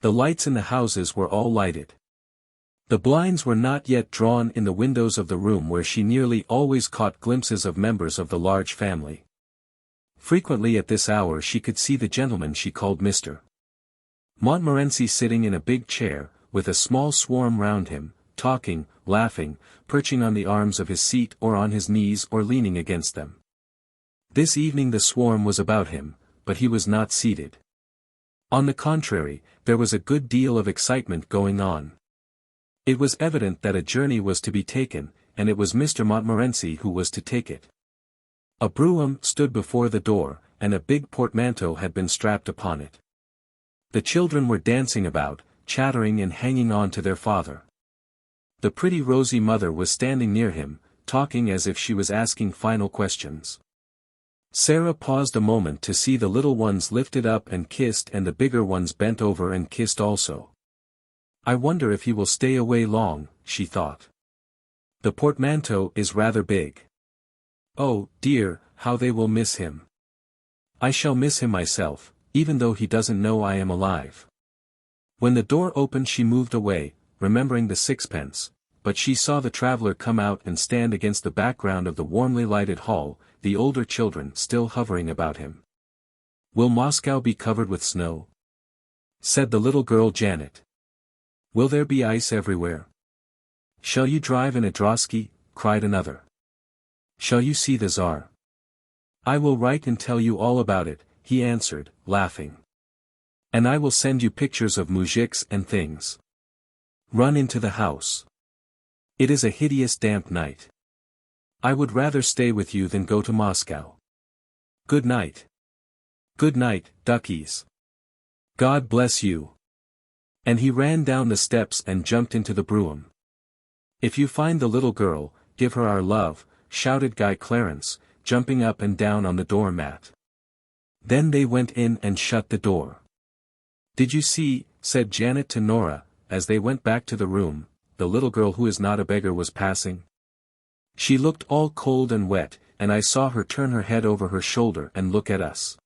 The lights in the houses were all lighted. The blinds were not yet drawn in the windows of the room where she nearly always caught glimpses of members of the large family. Frequently at this hour she could see the gentleman she called Mr. Montmorency sitting in a big chair, with a small swarm round him, talking, laughing, perching on the arms of his seat or on his knees or leaning against them. This evening the swarm was about him, but he was not seated. On the contrary, there was a good deal of excitement going on. It was evident that a journey was to be taken, and it was Mr. Montmorency who was to take it. A brougham stood before the door, and a big portmanteau had been strapped upon it. The children were dancing about, chattering and hanging on to their father. The pretty rosy mother was standing near him, talking as if she was asking final questions. Sara paused a moment to see the little ones lifted up and kissed and the bigger ones bent over and kissed also. "I wonder if he will stay away long," she thought. "The portmanteau is rather big. Oh, dear, how they will miss him. I shall miss him myself, even though he doesn't know I am alive." When the door opened she moved away, remembering the 6pence, but she saw the traveler come out and stand against the background of the warmly lighted hall, the older children still hovering about him. "Will Moscow be covered with snow?" said the little girl Janet. "Will there be ice everywhere?" "Shall you drive in a drosky?" cried another. "Shall you see the Tsar?" "I will write and tell you all about it," he answered, laughing. "And I will send you pictures of moujiks and things. Run into the house. It is a hideous damp night. I would rather stay with you than go to Moscow. Good night." "Good night, duckies. God bless you." And he ran down the steps and jumped into the brougham. "If you find the little girl, give her our love," shouted Guy Clarence, jumping up and down on the doormat. Then they went in and shut the door. "Did you see," said Janet to Nora, as they went back to the room, "The little girl who is not a beggar was passing. She looked all cold and wet, and I saw her turn her head over her shoulder and look at us.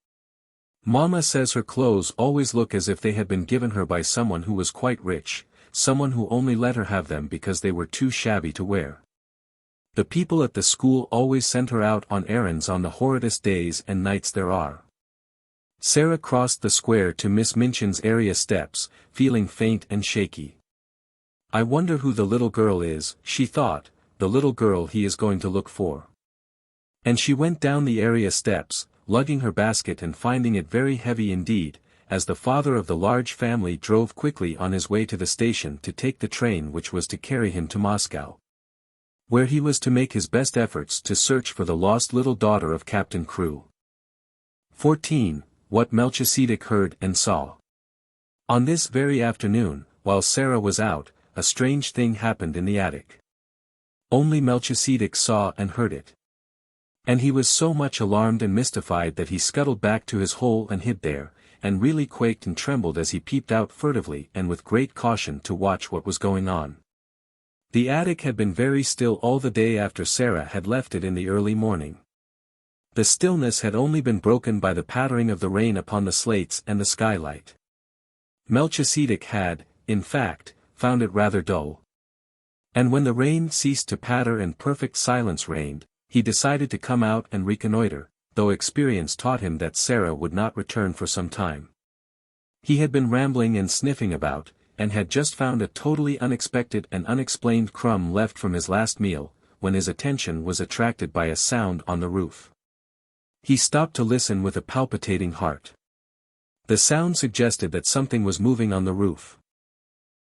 Mama says her clothes always look as if they had been given her by someone who was quite rich, someone who only let her have them because they were too shabby to wear. The people at the school always sent her out on errands on the horridest days and nights there are." Sara crossed the square to Miss Minchin's area steps, feeling faint and shaky. "I wonder who the little girl is," she thought, "the little girl he is going to look for." And she went down the area steps, lugging her basket and finding it very heavy indeed, as the father of the large family drove quickly on his way to the station to take the train which was to carry him to Moscow, where he was to make his best efforts to search for the lost little daughter of Captain Crewe. 14. What Melchisedec heard and saw. On this very afternoon, while Sara was out, a strange thing happened in the attic. Only Melchisedec saw and heard it. And he was so much alarmed and mystified that he scuttled back to his hole and hid there, and really quaked and trembled as he peeped out furtively and with great caution to watch what was going on. The attic had been very still all the day after Sara had left it in the early morning. The stillness had only been broken by the pattering of the rain upon the slates and the skylight. Melchisedec had, in fact, found it rather dull. And when the rain ceased to patter and perfect silence reigned, he decided to come out and reconnoiter, though experience taught him that Sara would not return for some time. He had been rambling and sniffing about, and had just found a totally unexpected and unexplained crumb left from his last meal, when his attention was attracted by a sound on the roof. He stopped to listen with a palpitating heart. The sound suggested that something was moving on the roof.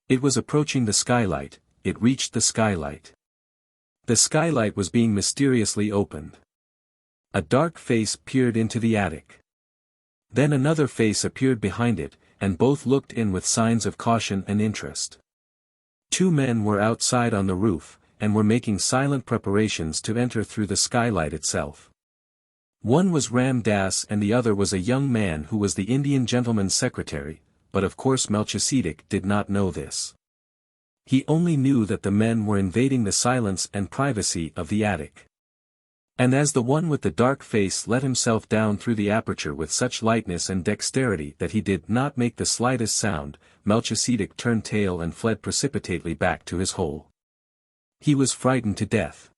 It was approaching the skylight. It reached the skylight. The skylight was being mysteriously opened. A dark face peered into the attic. Then another face appeared behind it, and both looked in with signs of caution and interest. Two men were outside on the roof, and were making silent preparations to enter through the skylight itself. One was Ram Dass and the other was a young man who was the Indian gentleman's secretary, but of course Melchisedec did not know this. He only knew that the men were invading the silence and privacy of the attic. And as the one with the dark face let himself down through the aperture with such lightness and dexterity that he did not make the slightest sound, Melchisedec turned tail and fled precipitately back to his hole. He was frightened to death.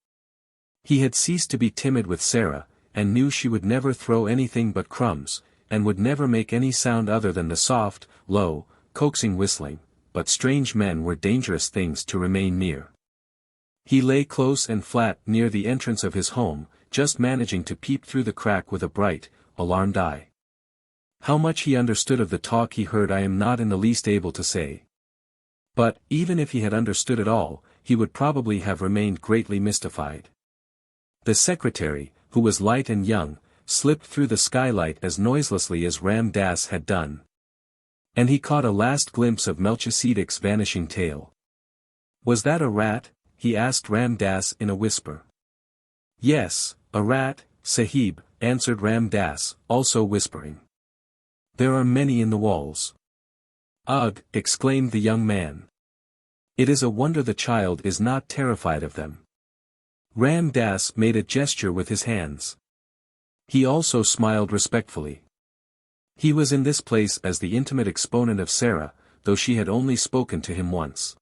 He had ceased to be timid with Sara, and knew she would never throw anything but crumbs, and would never make any sound other than the soft, low, coaxing whistling, but strange men were dangerous things to remain near. He lay close and flat near the entrance of his home, just managing to peep through the crack with a bright, alarmed eye. How much he understood of the talk he heard I am not in the least able to say. But, even if he had understood it all, he would probably have remained greatly mystified. The secretary, who was light and young, slipped through the skylight as noiselessly as Ram Dass had done. And he caught a last glimpse of Melchisedec's vanishing tail. "Was that a rat?" he asked Ram Dass in a whisper. "Yes, a rat, Sahib," answered Ram Dass, also whispering. "There are many in the walls." "Ugh!" exclaimed the young man. "It is a wonder the child is not terrified of them." Ram Dass made a gesture with his hands. He also smiled respectfully. He was in this place as the intimate exponent of Sara, though she had only spoken to him once.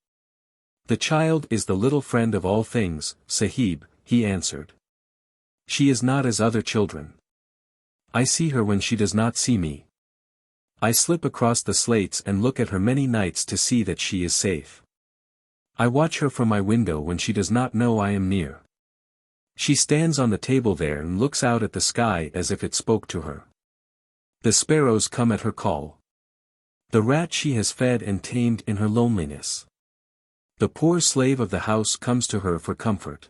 "The child is the little friend of all things, Sahib," he answered. "She is not as other children. I see her when she does not see me. I slip across the slates and look at her many nights to see that she is safe. I watch her from my window when she does not know I am near. She stands on the table there and looks out at the sky as if it spoke to her. The sparrows come at her call. The rat she has fed and tamed in her loneliness. The poor slave of the house comes to her for comfort.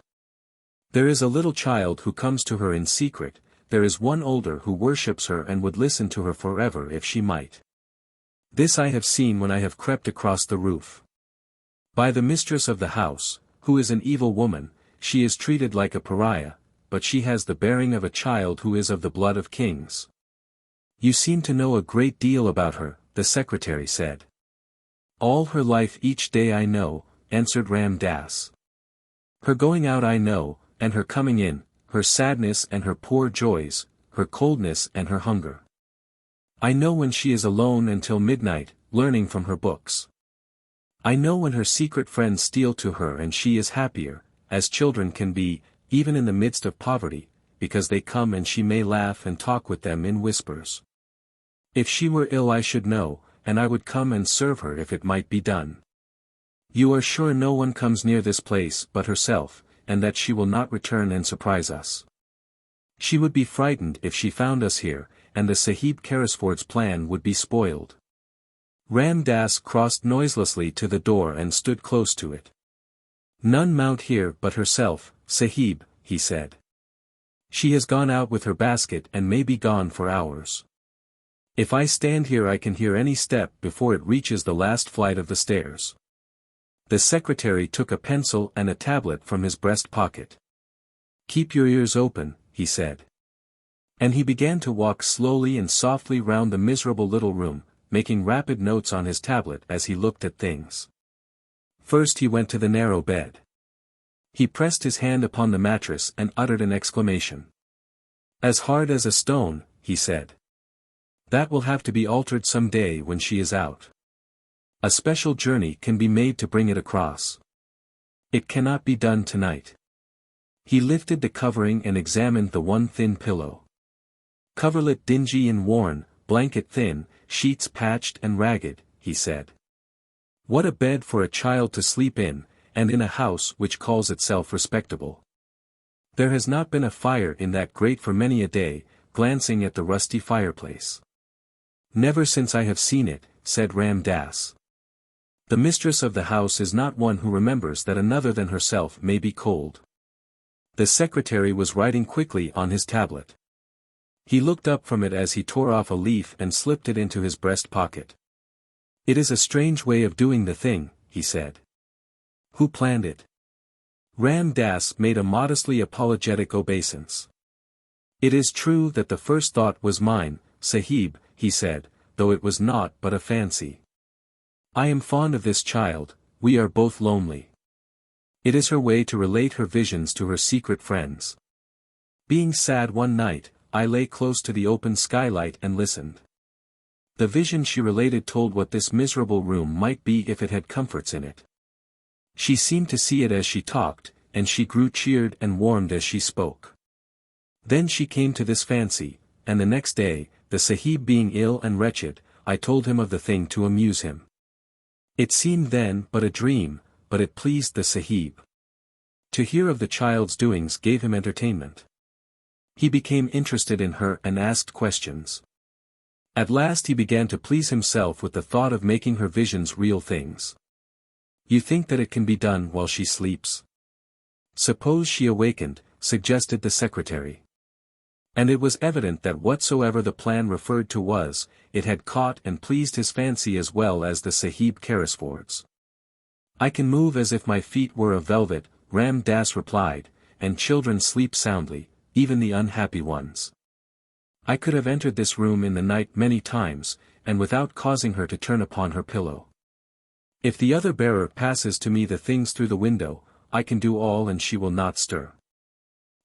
There is a little child who comes to her in secret, there is one older who worships her and would listen to her forever if she might. This I have seen when I have crept across the roof. By the mistress of the house, who is an evil woman, she is treated like a pariah, but she has the bearing of a child who is of the blood of kings." "You seem to know a great deal about her," the secretary said. All her life each day I know, answered Ram Dass. Her going out I know, and her coming in, her sadness and her poor joys, her coldness and her hunger. I know when she is alone until midnight, learning from her books. I know when her secret friends steal to her and she is happier, as children can be, even in the midst of poverty, because they come and she may laugh and talk with them in whispers. If she were ill I should know, and I would come and serve her if it might be done. You are sure no one comes near this place but herself, and that she will not return and surprise us. She would be frightened if she found us here, and the Sahib Carrisford's plan would be spoiled. Ram Dass crossed noiselessly to the door and stood close to it. None mount here but herself, Sahib, he said. She has gone out with her basket and may be gone for hours. If I stand here I can hear any step before it reaches the last flight of the stairs. The secretary took a pencil and a tablet from his breast pocket. Keep your ears open, he said. And he began to walk slowly and softly round the miserable little room, making rapid notes on his tablet as he looked at things. First he went to the narrow bed. He pressed his hand upon the mattress and uttered an exclamation. As hard as a stone, he said. That will have to be altered some day when she is out. A special journey can be made to bring it across. It cannot be done tonight. He lifted the covering and examined the one thin pillow. Coverlet dingy and worn, blanket thin, sheets patched and ragged, he said. What a bed for a child to sleep in, and in a house which calls itself respectable. There has not been a fire in that grate for many a day, glancing at the rusty fireplace. Never since I have seen it, said Ram Dass. The mistress of the house is not one who remembers that another than herself may be cold. The secretary was writing quickly on his tablet. He looked up from it as he tore off a leaf and slipped it into his breast pocket. It is a strange way of doing the thing, he said. Who planned it? Ram Dass made a modestly apologetic obeisance. It is true that the first thought was mine, Sahib, he said, though it was not but a fancy. I am fond of this child, we are both lonely. It is her way to relate her visions to her secret friends. Being sad one night, I lay close to the open skylight and listened. The vision she related told what this miserable room might be if it had comforts in it. She seemed to see it as she talked, and she grew cheered and warmed as she spoke. Then she came to this fancy, and the next day, the Sahib being ill and wretched, I told him of the thing to amuse him. It seemed then but a dream, but it pleased the Sahib. To hear of the child's doings gave him entertainment. He became interested in her and asked questions. At last he began to please himself with the thought of making her visions real things. You think that it can be done while she sleeps? Suppose she awakened, suggested the secretary. And it was evident that whatsoever the plan referred to was, it had caught and pleased his fancy as well as the Sahib Carrisford's. I can move as if my feet were of velvet, Ram Dass replied, and children sleep soundly, even the unhappy ones. I could have entered this room in the night many times, and without causing her to turn upon her pillow. If the other bearer passes to me the things through the window, I can do all and she will not stir.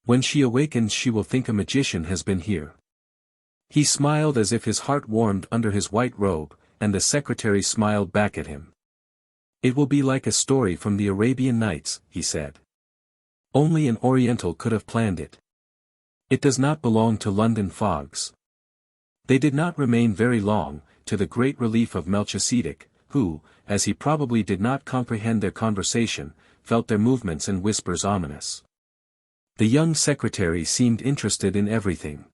When she awakens she will think a magician has been here. He smiled as if his heart warmed under his white robe, and the secretary smiled back at him. It will be like a story from the Arabian Nights, he said. Only an Oriental could have planned it. It does not belong to London fogs. They did not remain very long, to the great relief of Melchisedec, who, as he probably did not comprehend their conversation, felt their movements and whispers ominous. The young secretary seemed interested in everything.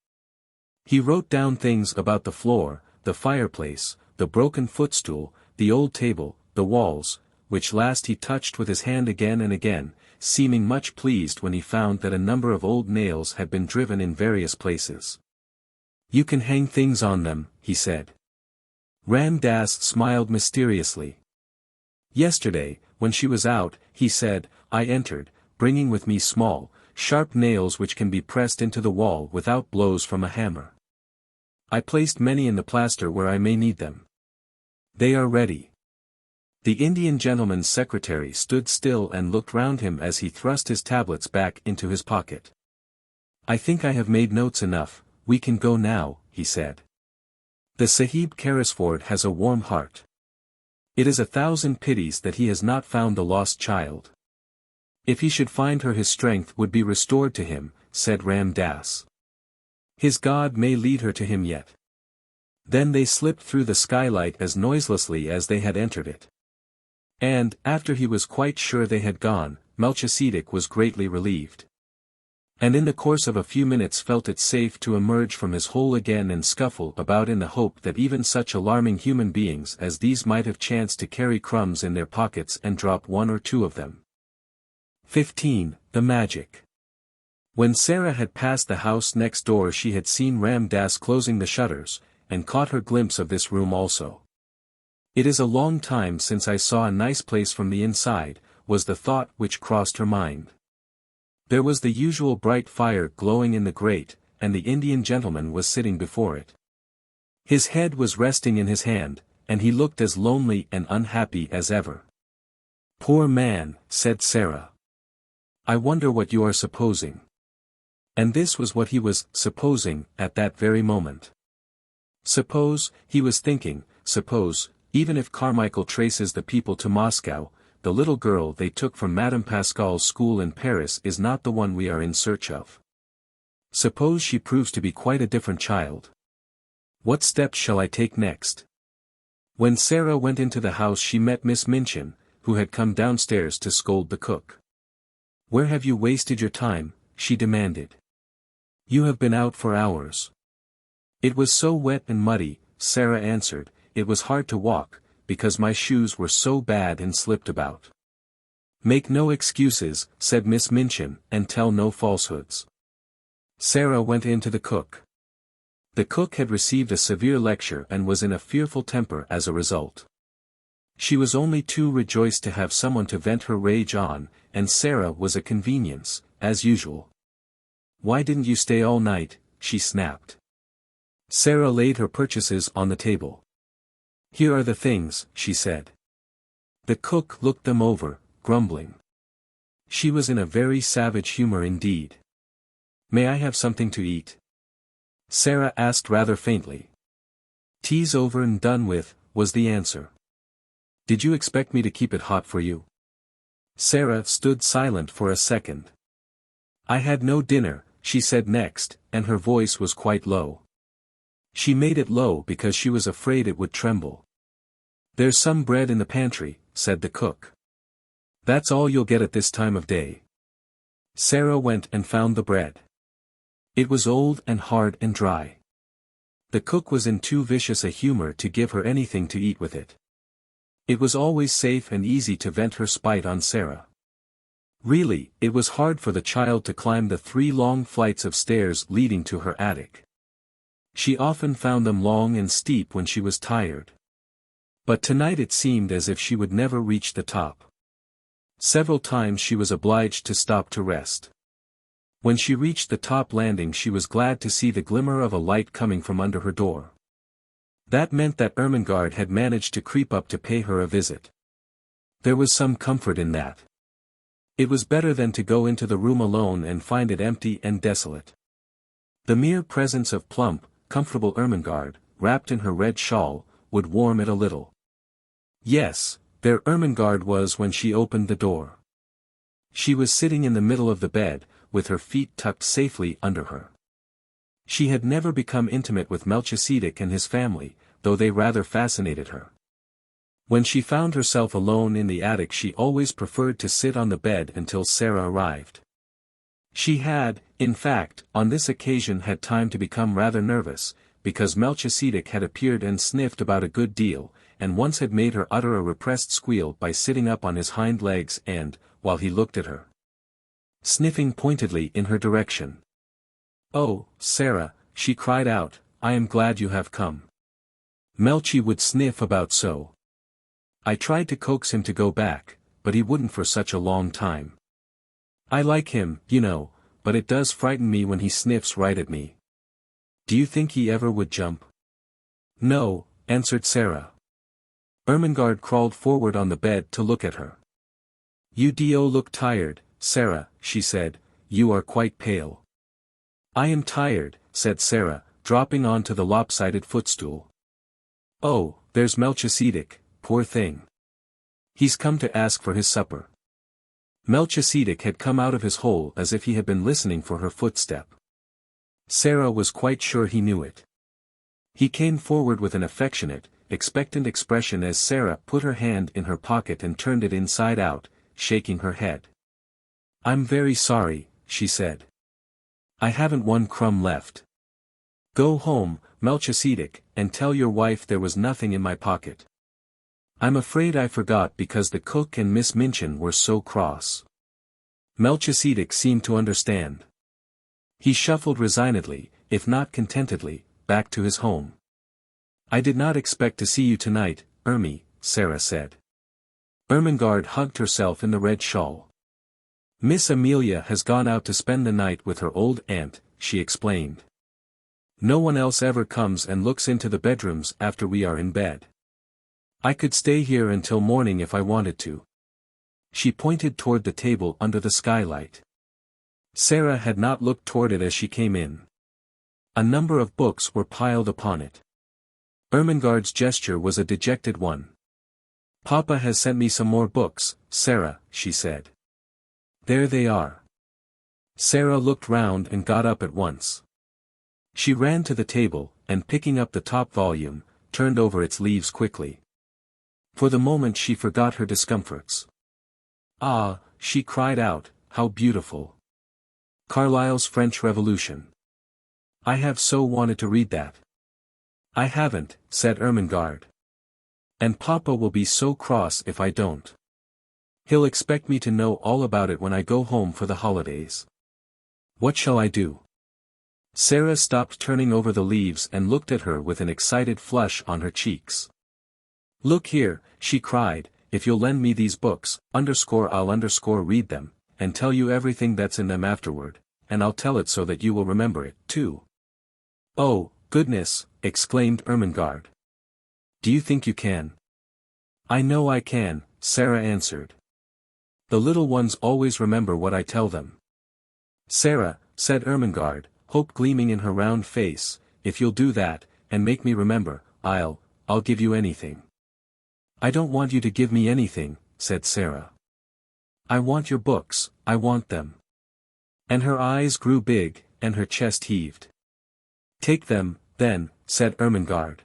He wrote down things about the floor, the fireplace, the broken footstool, the old table, the walls, which last he touched with his hand again and again, seeming much pleased when he found that a number of old nails had been driven in various places. You can hang things on them, he said. Ram Dass smiled mysteriously. Yesterday, when she was out, he said, I entered, bringing with me small, sharp nails which can be pressed into the wall without blows from a hammer. I placed many in the plaster where I may need them. They are ready. The Indian gentleman's secretary stood still and looked round him as he thrust his tablets back into his pocket. "I think I have made notes enough, we can go now," he said. "The Sahib Carrisford has a warm heart. It is 1,000 pities that he has not found the lost child. If he should find her his strength would be restored to him," said Ram Das. "His God may lead her to him yet." Then they slipped through the skylight as noiselessly as they had entered it. And, after he was quite sure they had gone, Melchisedec was greatly relieved. And in the course of a few minutes felt it safe to emerge from his hole again and scuffle about in the hope that even such alarming human beings as these might have chanced to carry crumbs in their pockets and drop one or two of them. 15. The Magic. When Sara had passed the house next door she had seen Ram Das closing the shutters, and caught her glimpse of this room also. "It is a long time since I saw a nice place from the inside," was the thought which crossed her mind. There was the usual bright fire glowing in the grate, and the Indian gentleman was sitting before it. His head was resting in his hand, and he looked as lonely and unhappy as ever. "Poor man," said Sara. "I wonder what you are supposing." And this was what he was supposing at that very moment. Suppose, he was thinking, suppose, even if Carmichael traces the people to Moscow, the little girl they took from Madame Pascal's school in Paris is not the one we are in search of. Suppose she proves to be quite a different child. What steps shall I take next? When Sara went into the house she met Miss Minchin, who had come downstairs to scold the cook. "Where have you wasted your time?" she demanded. "You have been out for hours." "It was so wet and muddy," Sara answered, "it was hard to walk, because my shoes were so bad and slipped about." "Make no excuses," said Miss Minchin, "and tell no falsehoods." Sara went in to the cook. The cook had received a severe lecture and was in a fearful temper as a result. She was only too rejoiced to have someone to vent her rage on, and Sara was a convenience, as usual. "Why didn't you stay all night?" she snapped. Sara laid her purchases on the table. "Here are the things," she said. The cook looked them over, grumbling. She was in a very savage humor indeed. "May I have something to eat?" Sara asked rather faintly. "Tea's over and done with," was the answer. "Did you expect me to keep it hot for you?" Sara stood silent for a second. "I had no dinner," she said next, and her voice was quite low. She made it low because she was afraid it would tremble. "There's some bread in the pantry," said the cook. "That's all you'll get at this time of day." Sara went and found the bread. It was old and hard and dry. The cook was in too vicious a humor to give her anything to eat with it. It was always safe and easy to vent her spite on Sara. Really, it was hard for the child to climb the 3 long flights of stairs leading to her attic. She often found them long and steep when she was tired. But tonight it seemed as if she would never reach the top. Several times she was obliged to stop to rest. When she reached the top landing she was glad to see the glimmer of a light coming from under her door. That meant that Ermengarde had managed to creep up to pay her a visit. There was some comfort in that. It was better than to go into the room alone and find it empty and desolate. The mere presence of plump, comfortable Ermengarde, wrapped in her red shawl, would warm it a little. Yes, there Ermengarde was when she opened the door. She was sitting in the middle of the bed, with her feet tucked safely under her. She had never become intimate with Melchisedec and his family, though they rather fascinated her. When she found herself alone in the attic she always preferred to sit on the bed until Sara arrived. She had, in fact, on this occasion had time to become rather nervous, because Melchisedec had appeared and sniffed about a good deal, and once had made her utter a repressed squeal by sitting up on his hind legs and, while he looked at her, sniffing pointedly in her direction. "Oh, Sara," she cried out, "I am glad you have come. Melchi would sniff about so. I tried to coax him to go back, but he wouldn't for such a long time. I like him, you know, but it does frighten me when he sniffs right at me. Do you think he ever would jump?" "No," answered Sara. Ermengarde crawled forward on the bed to look at her. You do look tired, Sara, she said, you are quite pale. I am tired, said Sara, dropping onto the lopsided footstool. Oh, there's Melchisedec, poor thing. He's come to ask for his supper. Melchisedec had come out of his hole as if he had been listening for her footstep. Sara was quite sure he knew it. He came forward with an affectionate, expectant expression as Sara put her hand in her pocket and turned it inside out, shaking her head. I'm very sorry, she said. I haven't one crumb left. Go home, Melchisedec, and tell your wife there was nothing in my pocket. I'm afraid I forgot because the cook and Miss Minchin were so cross. Melchisedec seemed to understand. He shuffled resignedly, if not contentedly, back to his home. I did not expect to see you tonight, Ermi, Sara said. Ermengarde hugged herself in the red shawl. Miss Amelia has gone out to spend the night with her old aunt, she explained. No one else ever comes and looks into the bedrooms after we are in bed. I could stay here until morning if I wanted to. She pointed toward the table under the skylight. Sara had not looked toward it as she came in. A number of books were piled upon it. Ermengarde's gesture was a dejected one. Papa has sent me some more books, Sara, she said. There they are. Sara looked round and got up at once. She ran to the table, and picking up the top volume, turned over its leaves quickly. For the moment she forgot her discomforts. Ah, she cried out, how beautiful. Carlyle's French Revolution. I have so wanted to read that. I haven't, said Ermengarde. And Papa will be so cross if I don't. He'll expect me to know all about it when I go home for the holidays. What shall I do? Sara stopped turning over the leaves and looked at her with an excited flush on her cheeks. Look here, she cried, if you'll lend me these books, I'll read them, and tell you everything that's in them afterward, and I'll tell it so that you will remember it, too. Oh, goodness, exclaimed Ermengarde. Do you think you can? I know I can, Sara answered. The little ones always remember what I tell them. Sara, said Ermengarde, hope gleaming in her round face, if you'll do that, and make me remember, I'll give you anything. I don't want you to give me anything, said Sara. I want your books, I want them. And her eyes grew big, and her chest heaved. Take them, then, said Ermengarde.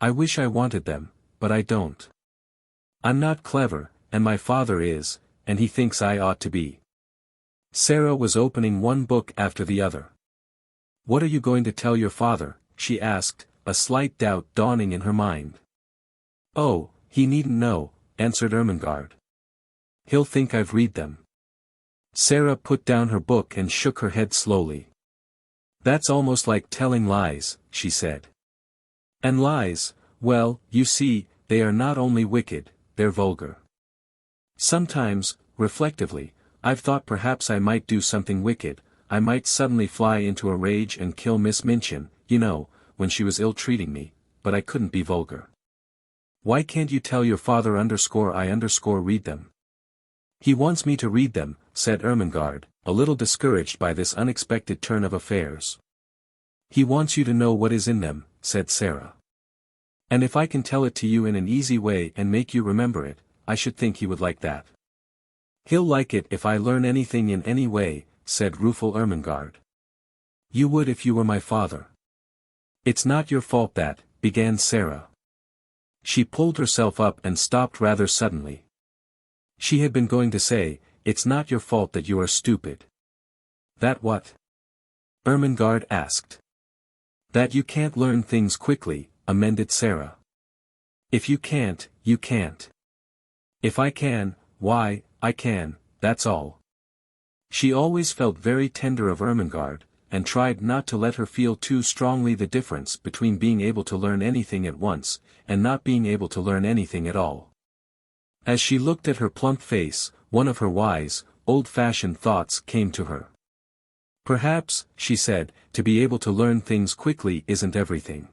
I wish I wanted them, but I don't. I'm not clever, and my father is, and he thinks I ought to be. Sara was opening one book after the other. What are you going to tell your father? She asked, a slight doubt dawning in her mind. Oh, he needn't know, answered Ermengarde. He'll think I've read them. Sara put down her book and shook her head slowly. That's almost like telling lies, she said. And lies, well, you see, they are not only wicked, they're vulgar. Sometimes, reflectively, I've thought perhaps I might do something wicked. I might suddenly fly into a rage and kill Miss Minchin, you know, when she was ill-treating me, but I couldn't be vulgar. Why can't you tell your father I read them? He wants me to read them, said Ermengarde, a little discouraged by this unexpected turn of affairs. He wants you to know what is in them, said Sara. And if I can tell it to you in an easy way and make you remember it, I should think he would like that. He'll like it if I learn anything in any way, said rueful Ermengarde. You would if you were my father. It's not your fault that, began Sara. She pulled herself up and stopped rather suddenly. She had been going to say, it's not your fault that you are stupid. That what? Ermengarde asked. That you can't learn things quickly, amended Sara. If you can't, you can't. If I can, why, I can, that's all. She always felt very tender of Ermengarde, and tried not to let her feel too strongly the difference between being able to learn anything at once, and not being able to learn anything at all. As she looked at her plump face, one of her wise, old-fashioned thoughts came to her. Perhaps, she said, to be able to learn things quickly isn't everything.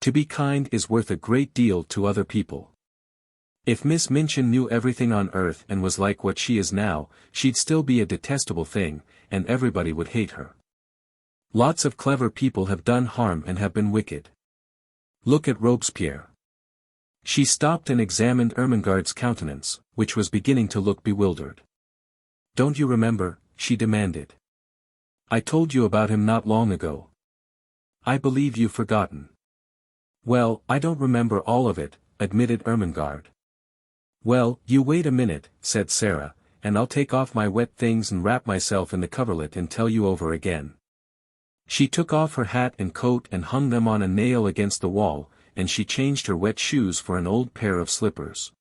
To be kind is worth a great deal to other people. If Miss Minchin knew everything on earth and was like what she is now, she'd still be a detestable thing, and everybody would hate her. Lots of clever people have done harm and have been wicked. Look at Robespierre. She stopped and examined Ermengarde's countenance, which was beginning to look bewildered. Don't you remember? She demanded. I told you about him not long ago. I believe you've forgotten. Well, I don't remember all of it, admitted Ermengarde. Well, you wait a minute, said Sara, and I'll take off my wet things and wrap myself in the coverlet and tell you over again. She took off her hat and coat and hung them on a nail against the wall, and she changed her wet shoes for an old pair of slippers.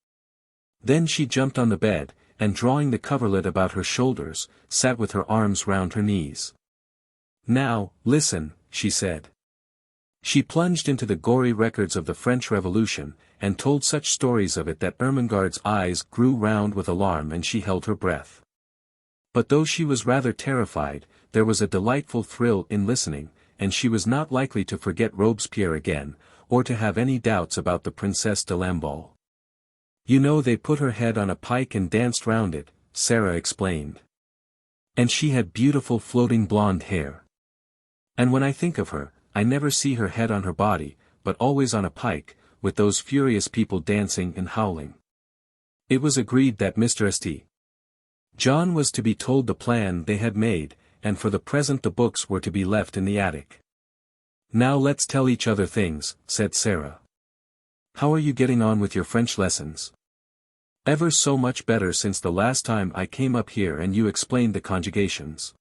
Then she jumped on the bed, and drawing the coverlet about her shoulders, sat with her arms round her knees. Now, listen, she said. She plunged into the gory records of the French Revolution, and told such stories of it that Ermengarde's eyes grew round with alarm and she held her breath. But though she was rather terrified, there was a delightful thrill in listening, and she was not likely to forget Robespierre again, or to have any doubts about the Princesse de Lamballe. You know they put her head on a pike and danced round it, Sara explained. And she had beautiful floating blonde hair. And when I think of her, I never see her head on her body, but always on a pike, with those furious people dancing and howling. It was agreed that Mr. St. John was to be told the plan they had made, and for the present the books were to be left in the attic. Now let's tell each other things, said Sara. How are you getting on with your French lessons? Ever so much better since the last time I came up here and you explained the conjugations.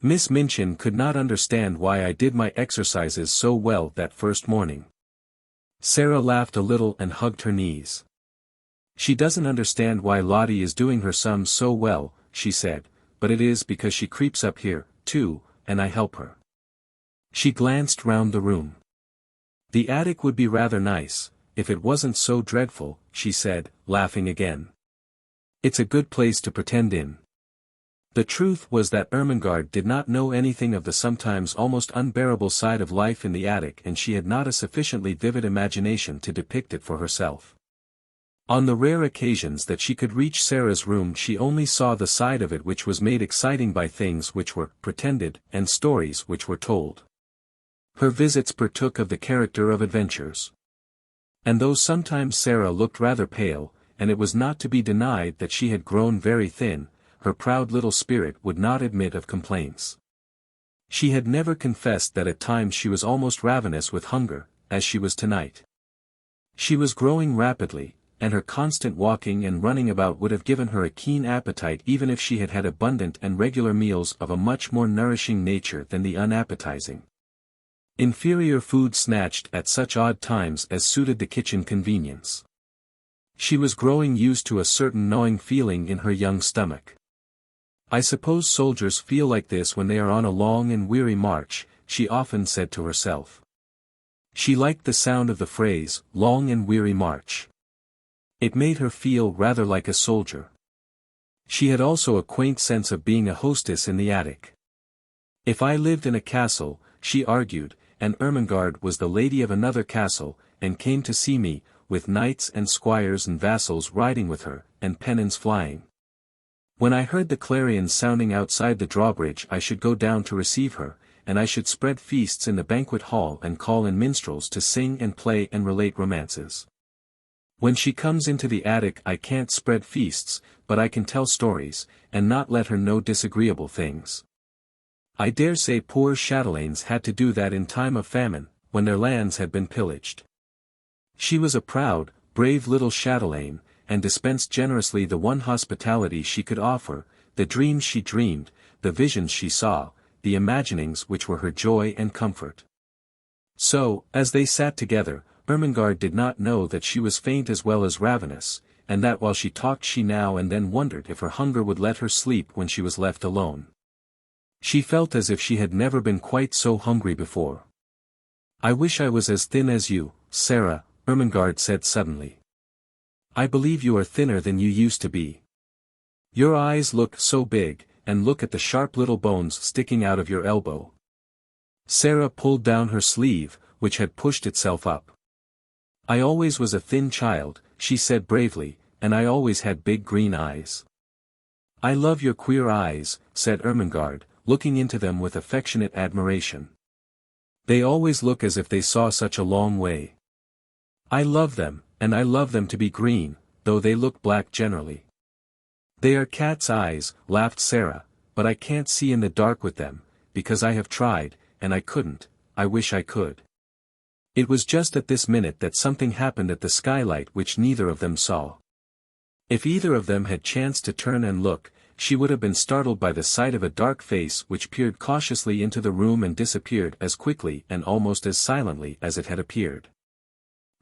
Miss Minchin could not understand why I did my exercises so well that first morning. Sara laughed a little and hugged her knees. She doesn't understand why Lottie is doing her sums so well, she said, but it is because she creeps up here, too, and I help her. She glanced round the room. The attic would be rather nice, if it wasn't so dreadful, she said, laughing again. It's a good place to pretend in. The truth was that Ermengarde did not know anything of the sometimes almost unbearable side of life in the attic, and she had not a sufficiently vivid imagination to depict it for herself. On the rare occasions that she could reach Sara's room she only saw the side of it which was made exciting by things which were pretended, and stories which were told. Her visits partook of the character of adventures. And though sometimes Sara looked rather pale, and it was not to be denied that she had grown very thin, her proud little spirit would not admit of complaints. She had never confessed that at times she was almost ravenous with hunger, as she was tonight. She was growing rapidly, and her constant walking and running about would have given her a keen appetite even if she had had abundant and regular meals of a much more nourishing nature than the unappetizing, inferior food snatched at such odd times as suited the kitchen convenience. She was growing used to a certain gnawing feeling in her young stomach. I suppose soldiers feel like this when they are on a long and weary march, she often said to herself. She liked the sound of the phrase, long and weary march. It made her feel rather like a soldier. She had also a quaint sense of being a hostess in the attic. If I lived in a castle, she argued, and Ermengarde was the lady of another castle, and came to see me, with knights and squires and vassals riding with her, and pennons flying. When I heard the clarions sounding outside the drawbridge I should go down to receive her, and I should spread feasts in the banquet hall and call in minstrels to sing and play and relate romances. When she comes into the attic I can't spread feasts, but I can tell stories, and not let her know disagreeable things. I dare say poor chatelaines had to do that in time of famine, when their lands had been pillaged. She was a proud, brave little chatelaine, and dispensed generously the one hospitality she could offer, the dreams she dreamed, the visions she saw, the imaginings which were her joy and comfort. So, as they sat together, Ermengarde did not know that she was faint as well as ravenous, and that while she talked she now and then wondered if her hunger would let her sleep when she was left alone. She felt as if she had never been quite so hungry before. I wish I was as thin as you, Sara, Ermengarde said suddenly. I believe you are thinner than you used to be. Your eyes look so big, and look at the sharp little bones sticking out of your elbow. Sara pulled down her sleeve, which had pushed itself up. "I always was a thin child," she said bravely, "and I always had big green eyes." "I love your queer eyes," said Ermengarde, looking into them with affectionate admiration. "They always look as if they saw such a long way." "I love them, and I love them to be green, though they look black generally." "They are cat's eyes," laughed Sara, "but I can't see in the dark with them, because I have tried, and I couldn't. I wish I could." It was just at this minute that something happened at the skylight which neither of them saw. If either of them had chanced to turn and look, she would have been startled by the sight of a dark face which peered cautiously into the room and disappeared as quickly and almost as silently as it had appeared.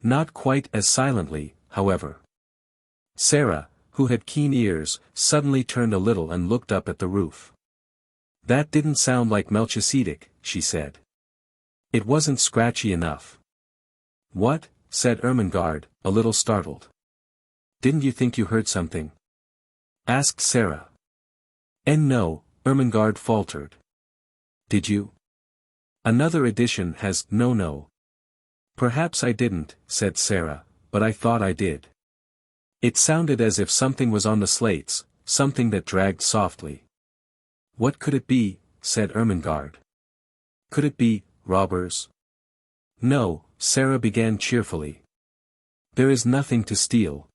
Not quite as silently, however. Sara, who had keen ears, suddenly turned a little and looked up at the roof. "That didn't sound like Melchisedec," she said. "It wasn't scratchy enough." "What?" said Ermengarde, a little startled. "Didn't you think you heard something?" asked Sara. No," Ermengarde faltered. "Did you?" "Another edition has no. "Perhaps I didn't," said Sara, "but I thought I did. It sounded as if something was on the slates, something that dragged softly." "What could it be?" said Ermengarde. "Could it be robbers?" "No," Sara began cheerfully. "There is nothing to steal."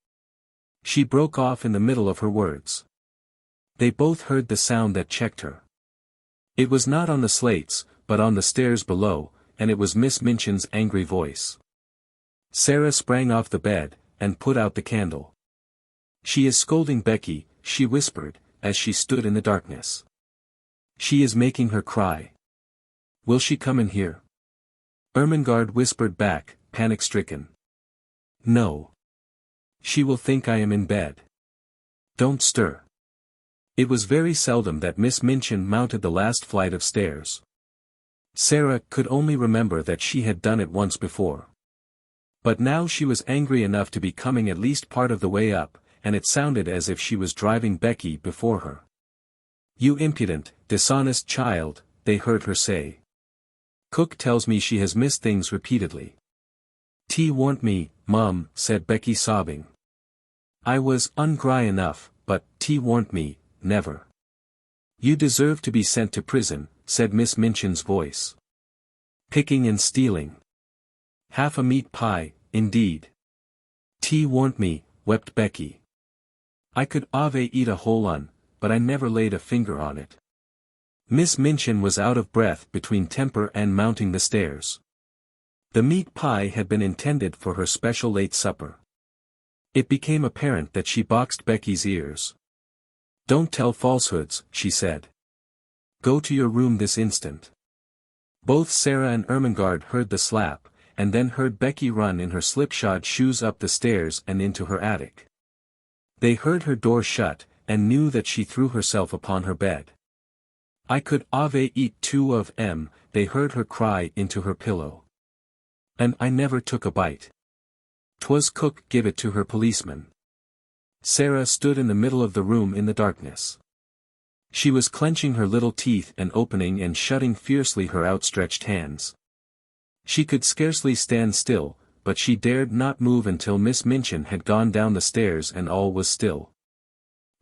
She broke off in the middle of her words. They both heard the sound that checked her. It was not on the slates, but on the stairs below, and it was Miss Minchin's angry voice. Sara sprang off the bed, and put out the candle. "She is scolding Becky," she whispered, as she stood in the darkness. "She is making her cry. Will she come in here?" Ermengarde whispered back, panic-stricken. "No. She will think I am in bed. Don't stir." It was very seldom that Miss Minchin mounted the last flight of stairs. Sara could only remember that she had done it once before. But now she was angry enough to be coming at least part of the way up, and it sounded as if she was driving Becky before her. "You impudent, dishonest child," they heard her say. "Cook tells me she has missed things repeatedly." "T warned me, Mum," said Becky sobbing. "I was ungry enough, but T warned me, never." "You deserve to be sent to prison," said Miss Minchin's voice. "Picking and stealing. Half a meat pie, indeed." "T warned me," wept Becky. "I could eat a whole un, but I never laid a finger on it." Miss Minchin was out of breath between temper and mounting the stairs. The meat pie had been intended for her special late supper. It became apparent that she boxed Becky's ears. "Don't tell falsehoods," she said. "Go to your room this instant." Both Sara and Ermengarde heard the slap, and then heard Becky run in her slipshod shoes up the stairs and into her attic. They heard her door shut, and knew that she threw herself upon her bed. "I could eat two of 'em," they heard her cry into her pillow. "And I never took a bite. 'Twas cook give it to her policeman." Sara stood in the middle of the room in the darkness. She was clenching her little teeth and opening and shutting fiercely her outstretched hands. She could scarcely stand still, but she dared not move until Miss Minchin had gone down the stairs and all was still.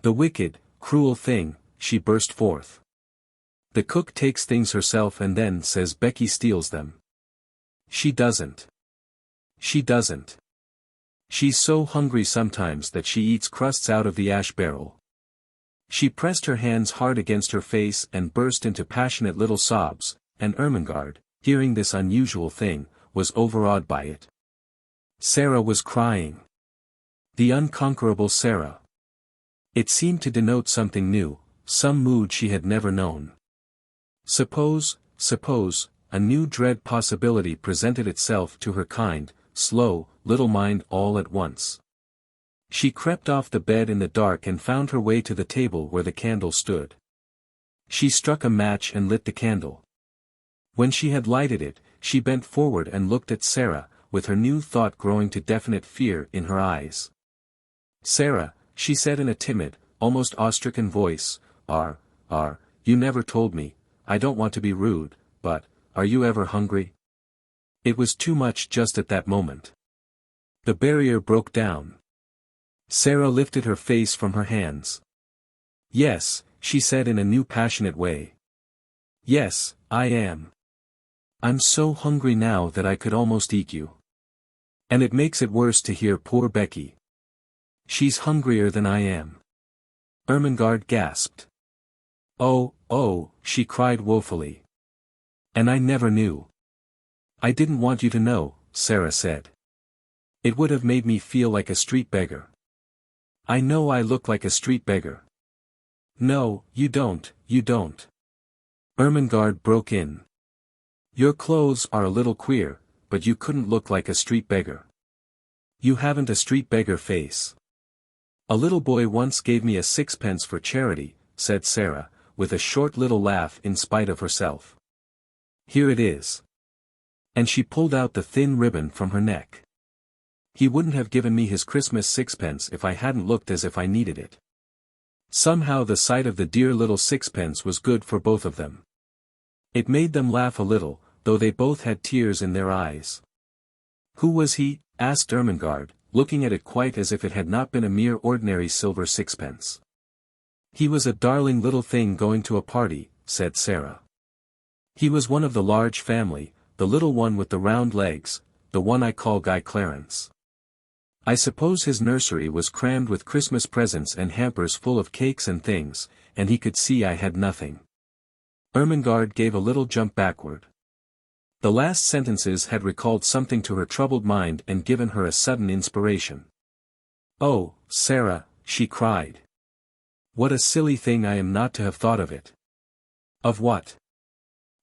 "The wicked, cruel thing," she burst forth. "The cook takes things herself and then says Becky steals them. She doesn't. She doesn't. She's so hungry sometimes that she eats crusts out of the ash barrel." She pressed her hands hard against her face and burst into passionate little sobs, and Ermengarde, hearing this unusual thing, was overawed by it. Sara was crying. The unconquerable Sara. It seemed to denote something new, some mood she had never known. Suppose, a new dread possibility presented itself to her kind, slow, little mind all at once. She crept off the bed in the dark and found her way to the table where the candle stood. She struck a match and lit the candle. When she had lighted it, she bent forward and looked at Sara, with her new thought growing to definite fear in her eyes. "Sara," she said in a timid, almost awe-stricken voice, you never told me, I don't want to be rude, but, are you ever hungry?" It was too much just at that moment. The barrier broke down. Sara lifted her face from her hands. "Yes," she said in a new passionate way. "Yes, I am. I'm so hungry now that I could almost eat you. And it makes it worse to hear poor Becky. She's hungrier than I am." Ermengarde gasped. "Oh, oh," she cried woefully. "And I never knew." "I didn't want you to know," Sara said. "It would have made me feel like a street beggar." "I know I look like a street beggar." "No, you don't, you don't." Ermengarde broke in. "Your clothes are a little queer, but you couldn't look like a street beggar. You haven't a street beggar face." "A little boy once gave me a sixpence for charity," said Sara, with a short little laugh in spite of herself. "Here it is." And she pulled out the thin ribbon from her neck. "He wouldn't have given me his Christmas sixpence if I hadn't looked as if I needed it." Somehow the sight of the dear little sixpence was good for both of them. It made them laugh a little, though they both had tears in their eyes. "Who was he?" asked Ermengarde, looking at it quite as if it had not been a mere ordinary silver sixpence. "He was a darling little thing going to a party," said Sara. "He was one of the large family, the little one with the round legs, the one I call Guy Clarence. I suppose his nursery was crammed with Christmas presents and hampers full of cakes and things, and he could see I had nothing." Ermengarde gave a little jump backward. The last sentences had recalled something to her troubled mind and given her a sudden inspiration. "Oh, Sara," she cried. "What a silly thing I am not to have thought of it." "Of what?"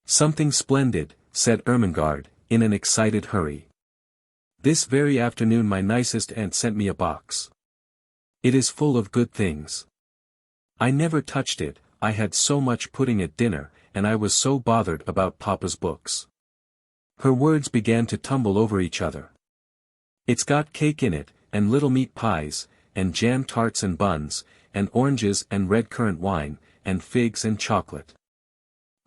"Something splendid," said Ermengarde, in an excited hurry. "This very afternoon my nicest aunt sent me a box. It is full of good things. I never touched it, I had so much pudding at dinner, and I was so bothered about Papa's books." Her words began to tumble over each other. "It's got cake in it, and little meat pies, and jam tarts and buns, and oranges and red currant wine, and figs and chocolate.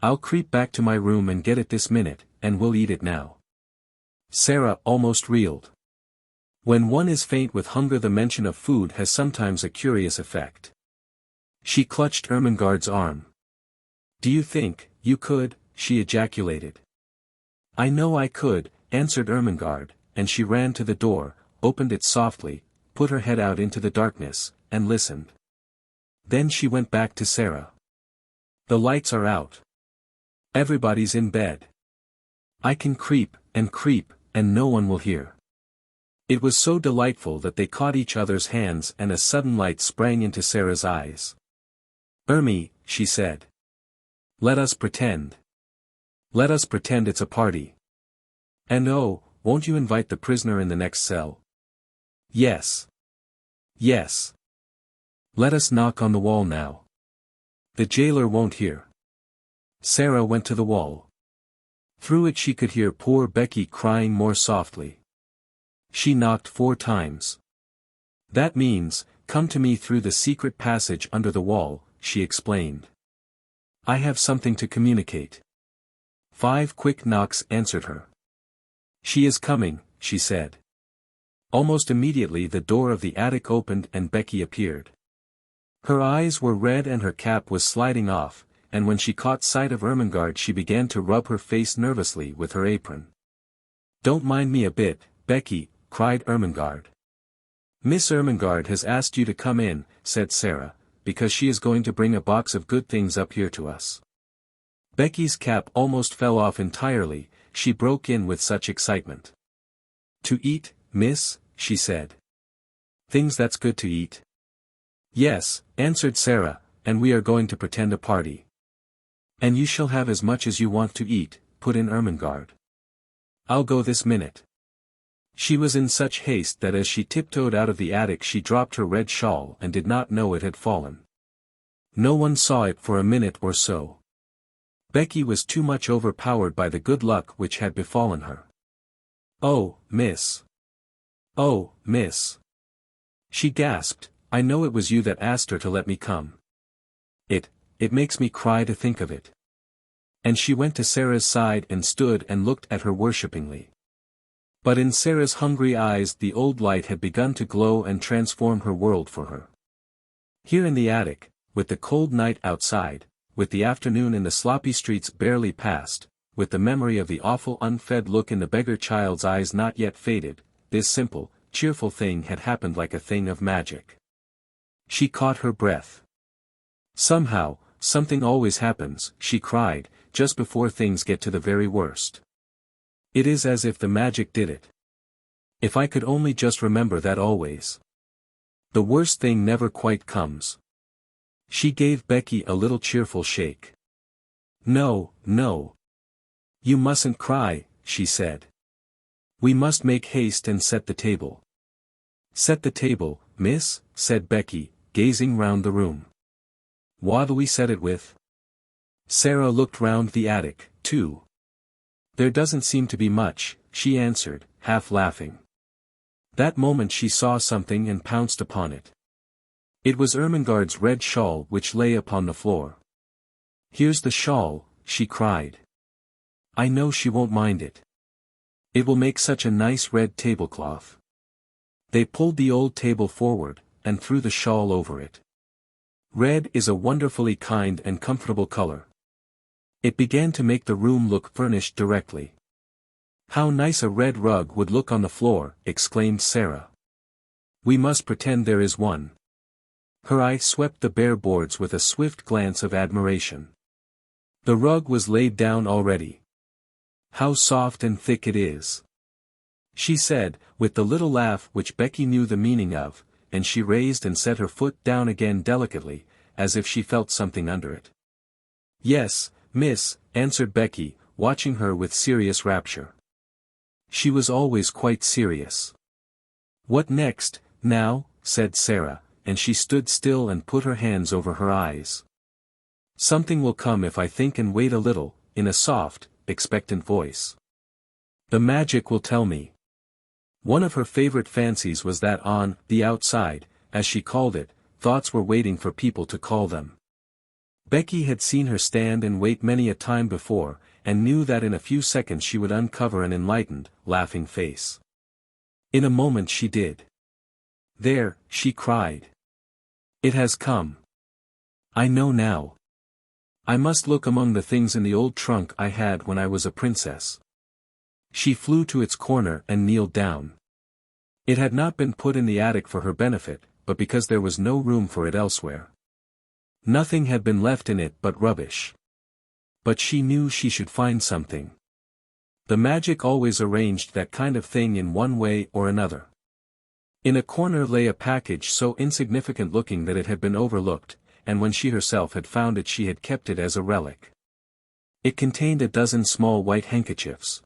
I'll creep back to my room and get it this minute, and we'll eat it now." Sara almost reeled. When one is faint with hunger, the mention of food has sometimes a curious effect. She clutched Ermengarde's arm. "Do you think you could?" she ejaculated. "I know I could," answered Ermengarde, and she ran to the door, opened it softly, put her head out into the darkness, and listened. Then she went back to Sara. "The lights are out. Everybody's in bed. I can creep, and no one will hear." It was so delightful that they caught each other's hands and a sudden light sprang into Sara's eyes. "Ermy," she said. "Let us pretend. Let us pretend it's a party. And oh, won't you invite the prisoner in the next cell?" "Yes. Yes. Let us knock on the wall now. The jailer won't hear." Sara went to the wall. Through it she could hear poor Becky crying more softly. She knocked 4 times. "That means, come to me through the secret passage under the wall," she explained. "I have something to communicate." 5 quick knocks answered her. "She is coming," she said. Almost immediately the door of the attic opened and Becky appeared. Her eyes were red and her cap was sliding off, and when she caught sight of Ermengarde she began to rub her face nervously with her apron. "Don't mind me a bit, Becky," cried Ermengarde. "Miss Ermengarde has asked you to come in," said Sara, "because she is going to bring a box of good things up here to us." Becky's cap almost fell off entirely, she broke in with such excitement. "To eat, miss?" she said. "Things that's good to eat?" "Yes," answered Sara, "and we are going to pretend a party." "And you shall have as much as you want to eat," put in Ermengarde. "I'll go this minute." She was in such haste that as she tiptoed out of the attic she dropped her red shawl and did not know it had fallen. No one saw it for a minute or so. Becky was too much overpowered by the good luck which had befallen her. "Oh, miss. Oh, miss." She gasped, "I know it was you that asked her to let me come. It makes me cry to think of it." And she went to Sara's side and stood and looked at her worshippingly. But in Sara's hungry eyes the old light had begun to glow and transform her world for her. Here in the attic, with the cold night outside, with the afternoon in the sloppy streets barely past, with the memory of the awful unfed look in the beggar child's eyes not yet faded, this simple, cheerful thing had happened like a thing of magic. She caught her breath. Somehow, something always happens, she cried, just before things get to the very worst. It is as if the magic did it. If I could only just remember that always. The worst thing never quite comes. She gave Becky a little cheerful shake. No, no. You mustn't cry, she said. We must make haste and set the table. Set the table, miss, said Becky, gazing round the room. What'll we set it with? Sara looked round the attic, too. There doesn't seem to be much, she answered, half laughing. That moment she saw something and pounced upon it. It was Ermengarde's red shawl which lay upon the floor. Here's the shawl, she cried. I know she won't mind it. It will make such a nice red tablecloth. They pulled the old table forward, and threw the shawl over it. Red is a wonderfully kind and comfortable color. It began to make the room look furnished directly. How nice a red rug would look on the floor, exclaimed Sara. We must pretend there is one. Her eye swept the bare boards with a swift glance of admiration. The rug was laid down already. How soft and thick it is, she said, with the little laugh which Becky knew the meaning of, and she raised and set her foot down again delicately, as if she felt something under it. Yes, miss, answered Becky, watching her with serious rapture. She was always quite serious. What next, now, said Sara, and she stood still and put her hands over her eyes. Something will come if I think and wait a little, in a soft, expectant voice. The magic will tell me. One of her favorite fancies was that on the outside, as she called it, thoughts were waiting for people to call them. Becky had seen her stand and wait many a time before, and knew that in a few seconds she would uncover an enlightened, laughing face. In a moment she did. There, she cried. It has come. I know now. I must look among the things in the old trunk I had when I was a princess. She flew to its corner and kneeled down. It had not been put in the attic for her benefit, but because there was no room for it elsewhere. Nothing had been left in it but rubbish. But she knew she should find something. The magic always arranged that kind of thing in one way or another. In a corner lay a package so insignificant looking that it had been overlooked, and when she herself had found it she had kept it as a relic. It contained a dozen small white handkerchiefs.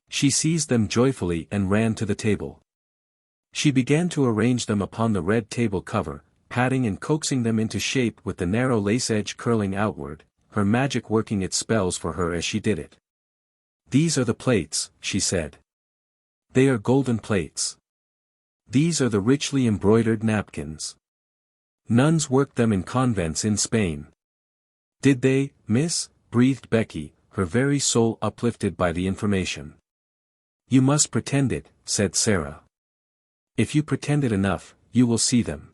She seized them joyfully and ran to the table. She began to arrange them upon the red table cover, patting and coaxing them into shape with the narrow lace edge curling outward, her magic working its spells for her as she did it. These are the plates, she said. They are golden plates. These are the richly embroidered napkins. Nuns worked them in convents in Spain. Did they, miss? Breathed Becky, her very soul uplifted by the information. You must pretend it, said Sara. If you pretend it enough, you will see them.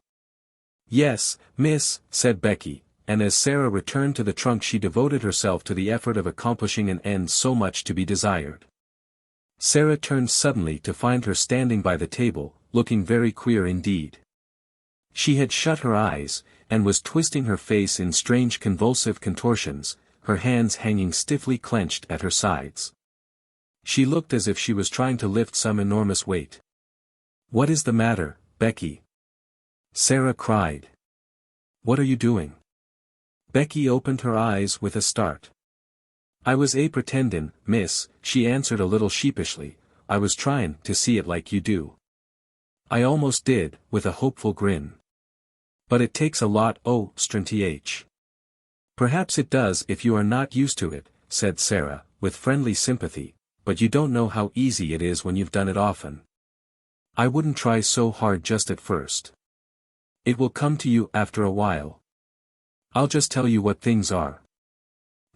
Yes, miss, said Becky, and as Sara returned to the trunk she devoted herself to the effort of accomplishing an end so much to be desired. Sara turned suddenly to find her standing by the table, looking very queer indeed. She had shut her eyes, and was twisting her face in strange convulsive contortions, her hands hanging stiffly clenched at her sides. She looked as if she was trying to lift some enormous weight. What is the matter, Becky? Sara cried. What are you doing? Becky opened her eyes with a start. I was pretendin', miss, she answered a little sheepishly. I was tryin' to see it like you do. I almost did, with a hopeful grin. But it takes a lot, strnth. Perhaps it does if you are not used to it, said Sara, with friendly sympathy, but you don't know how easy it is when you've done it often. I wouldn't try so hard just at first. It will come to you after a while. I'll just tell you what things are.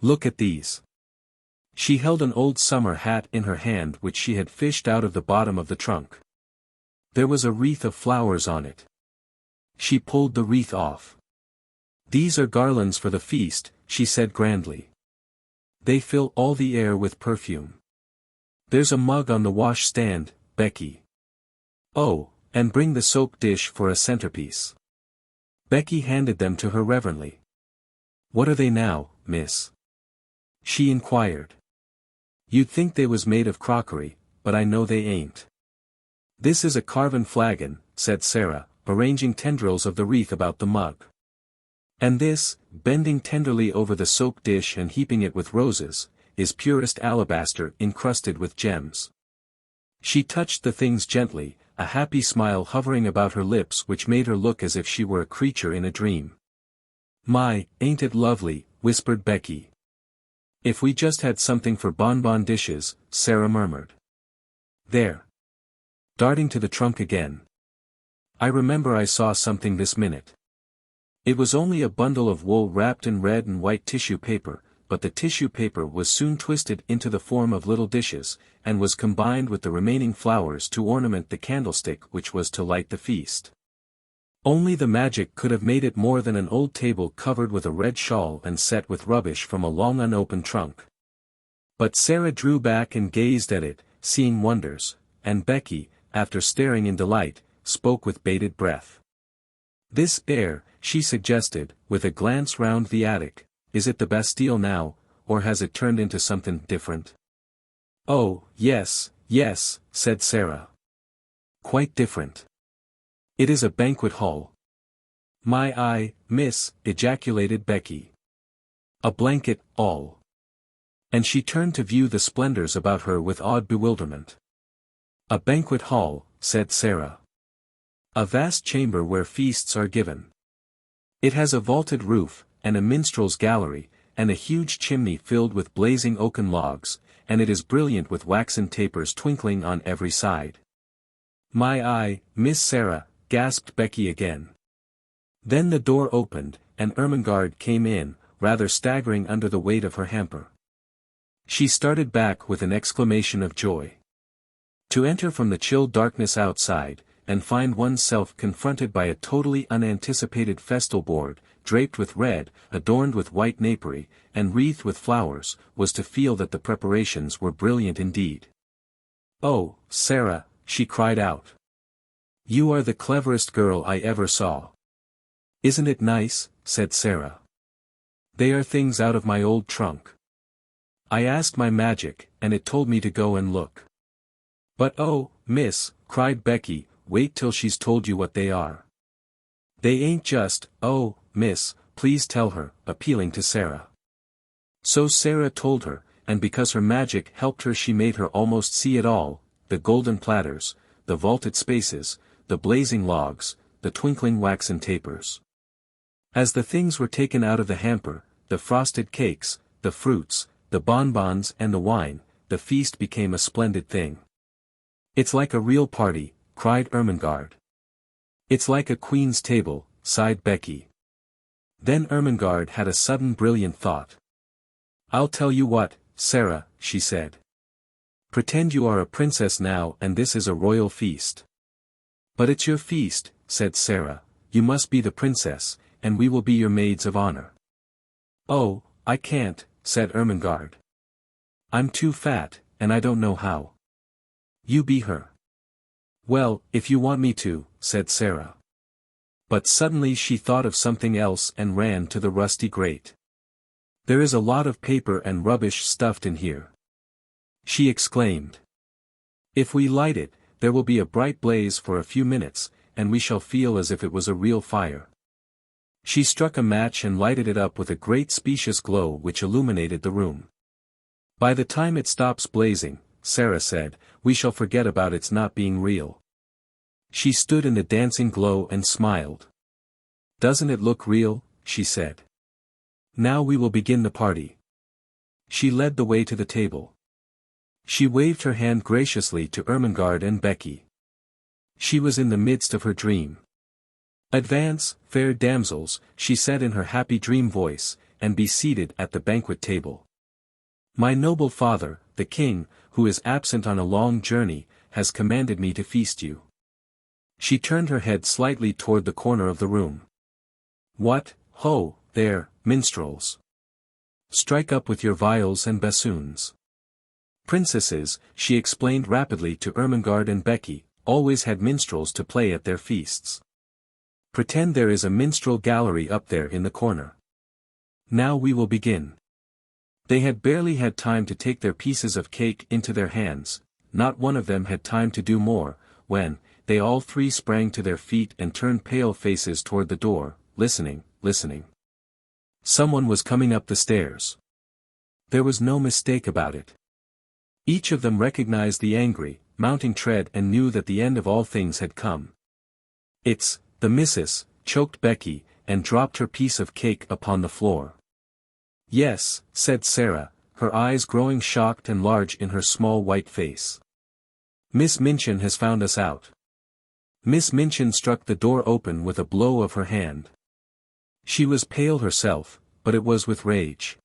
Look at these. She held an old summer hat in her hand which she had fished out of the bottom of the trunk. There was a wreath of flowers on it. She pulled the wreath off. "These are garlands for the feast," she said grandly. "They fill all the air with perfume. There's a mug on the wash stand, Becky. Oh, and bring the soap dish for a centerpiece." Becky handed them to her reverently. "What are they now, miss?" she inquired. "You'd think they was made of crockery, but I know they ain't." "This is a carven flagon," said Sara, arranging tendrils of the wreath about the mug. "And this," bending tenderly over the soap dish and heaping it with roses, "is purest alabaster encrusted with gems." She touched the things gently, a happy smile hovering about her lips which made her look as if she were a creature in a dream. "My, ain't it lovely," whispered Becky. "If we just had something for bonbon dishes," Sara murmured. "There." Darting to the trunk again. "I remember I saw something this minute." It was only a bundle of wool wrapped in red and white tissue paper, but the tissue paper was soon twisted into the form of little dishes, and was combined with the remaining flowers to ornament the candlestick which was to light the feast. Only the magic could have made it more than an old table covered with a red shawl and set with rubbish from a long unopened trunk. But Sara drew back and gazed at it, seeing wonders, and Becky, after staring in delight, spoke with bated breath. "This air," she suggested, with a glance round the attic, "is it the Bastille now, or has it turned into something different?" "Oh, yes, yes," said Sara. "Quite different. It is a banquet hall." "My eye, miss," ejaculated Becky. "A blanket, all." And she turned to view the splendors about her with awed bewilderment. "A banquet hall," said Sara. "A vast chamber where feasts are given. It has a vaulted roof, and a minstrel's gallery, and a huge chimney filled with blazing oaken logs, and it is brilliant with waxen tapers twinkling on every side." "My eye, Miss Sara," gasped Becky again. Then the door opened, and Ermengarde came in, rather staggering under the weight of her hamper. She started back with an exclamation of joy. To enter from the chill darkness outside, and find oneself confronted by a totally unanticipated festal board, draped with red, adorned with white napery, and wreathed with flowers, was to feel that the preparations were brilliant indeed. "Oh, Sara," she cried out. "You are the cleverest girl I ever saw." "Isn't it nice?" said Sara. "They are things out of my old trunk. I asked my magic, and it told me to go and look." "But oh, miss," cried Becky, "wait till she's told you what they are. They ain't just, oh, miss, please tell her," appealing to Sara. So Sara told her, and because her magic helped her she made her almost see it all, the golden platters, the vaulted spaces, the blazing logs, the twinkling waxen tapers. As the things were taken out of the hamper, the frosted cakes, the fruits, the bonbons and the wine, the feast became a splendid thing. "It's like a real party," cried Ermengarde. "It's like a queen's table," sighed Becky. Then Ermengarde had a sudden brilliant thought. "I'll tell you what, Sara," she said. "Pretend you are a princess now and this is a royal feast." "But it's your feast," said Sara, "you must be the princess, and we will be your maids of honor." "Oh, I can't," said Ermengarde. "I'm too fat, and I don't know how." "You be her." "Well, if you want me to," said Sara. But suddenly she thought of something else and ran to the rusty grate. "There is a lot of paper and rubbish stuffed in here," she exclaimed. "If we light it, there will be a bright blaze for a few minutes, and we shall feel as if it was a real fire." She struck a match and lighted it up with a great specious glow which illuminated the room. "By the time it stops blazing," Sara said, "we shall forget about its not being real." She stood in the dancing glow and smiled. "Doesn't it look real?" she said. "Now we will begin the party." She led the way to the table. She waved her hand graciously to Ermengarde and Becky. She was in the midst of her dream. "Advance, fair damsels," she said in her happy dream voice, "and be seated at the banquet table. My noble father, the king, who is absent on a long journey, has commanded me to feast you. She turned her head slightly toward the corner of the room. What, ho, there, minstrels! Strike up with your viols and bassoons. Princesses, she explained rapidly to Ermengarde and Becky, always had minstrels to play at their feasts. Pretend there is a minstrel gallery up there in the corner. Now we will begin. They had barely had time to take their pieces of cake into their hands, not one of them had time to do more, when, they all three sprang to their feet and turned pale faces toward the door, listening. Someone was coming up the stairs. There was no mistake about it. Each of them recognized the angry, mounting tread and knew that the end of all things had come. It's the missus, choked Becky, and dropped her piece of cake upon the floor. Yes, said Sara, her eyes growing shocked and large in her small white face. Miss Minchin has found us out. Miss Minchin struck the door open with a blow of her hand. She was pale herself, but it was with rage.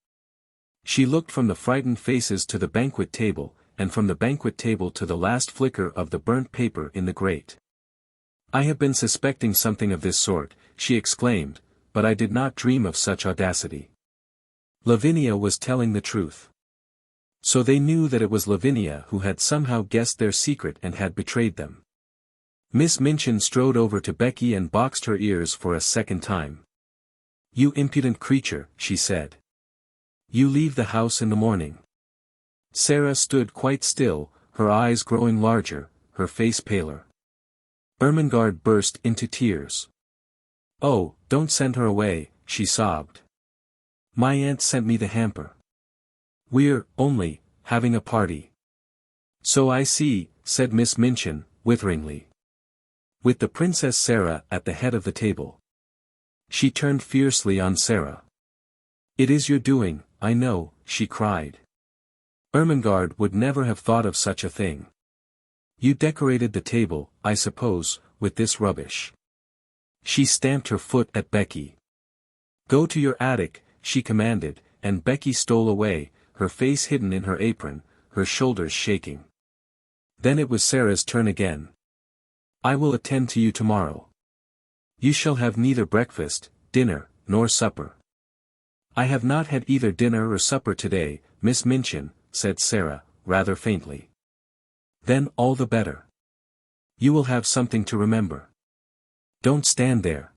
She looked from the frightened faces to the banquet table, and from the banquet table to the last flicker of the burnt paper in the grate. I have been suspecting something of this sort, she exclaimed, but I did not dream of such audacity. Lavinia was telling the truth. So they knew that it was Lavinia who had somehow guessed their secret and had betrayed them. Miss Minchin strode over to Becky and boxed her ears for a second time. You impudent creature, she said. You leave the house in the morning. Sara stood quite still, her eyes growing larger, her face paler. Ermengarde burst into tears. Oh, don't send her away, she sobbed. My aunt sent me the hamper. We're, only, having a party. So I see, said Miss Minchin, witheringly. With the Princess Sara at the head of the table. She turned fiercely on Sara. It is your doing, I know, she cried. Ermengarde would never have thought of such a thing. You decorated the table, I suppose, with this rubbish. She stamped her foot at Becky. Go to your attic, she commanded, and Becky stole away, her face hidden in her apron, her shoulders shaking. Then it was Sara's turn again. I will attend to you tomorrow. You shall have neither breakfast, dinner, nor supper. I have not had either dinner or supper today, Miss Minchin, said Sara, rather faintly. Then all the better. You will have something to remember. Don't stand there.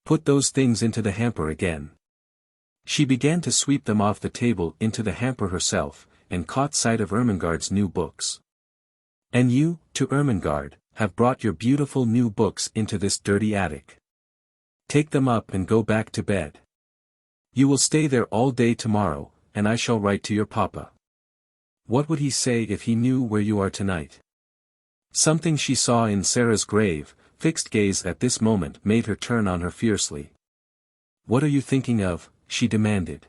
Put those things into the hamper again. She began to sweep them off the table into the hamper herself, and caught sight of Ermengarde's new books. And you, to Ermengarde, have brought your beautiful new books into this dirty attic. Take them up and go back to bed. You will stay there all day tomorrow, and I shall write to your papa. What would he say if he knew where you are tonight? Something she saw in Sara's grave, fixed gaze at this moment made her turn on her fiercely. What are you thinking of? She demanded.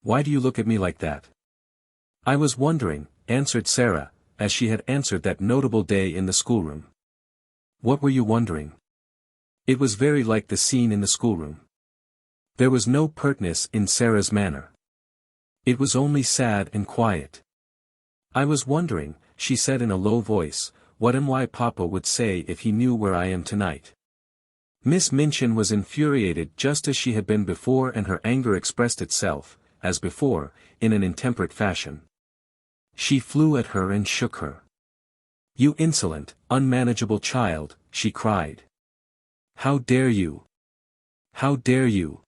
Why do you look at me like that? I was wondering, answered Sara, as she had answered that notable day in the schoolroom. What were you wondering? It was very like the scene in the schoolroom. There was no pertness in Sara's manner. It was only sad and quiet. I was wondering, she said in a low voice, what and why Papa would say if he knew where I am tonight. Miss Minchin was infuriated just as she had been before, and her anger expressed itself, as before, in an intemperate fashion. She flew at her and shook her. You insolent, unmanageable child, she cried. How dare you? How dare you?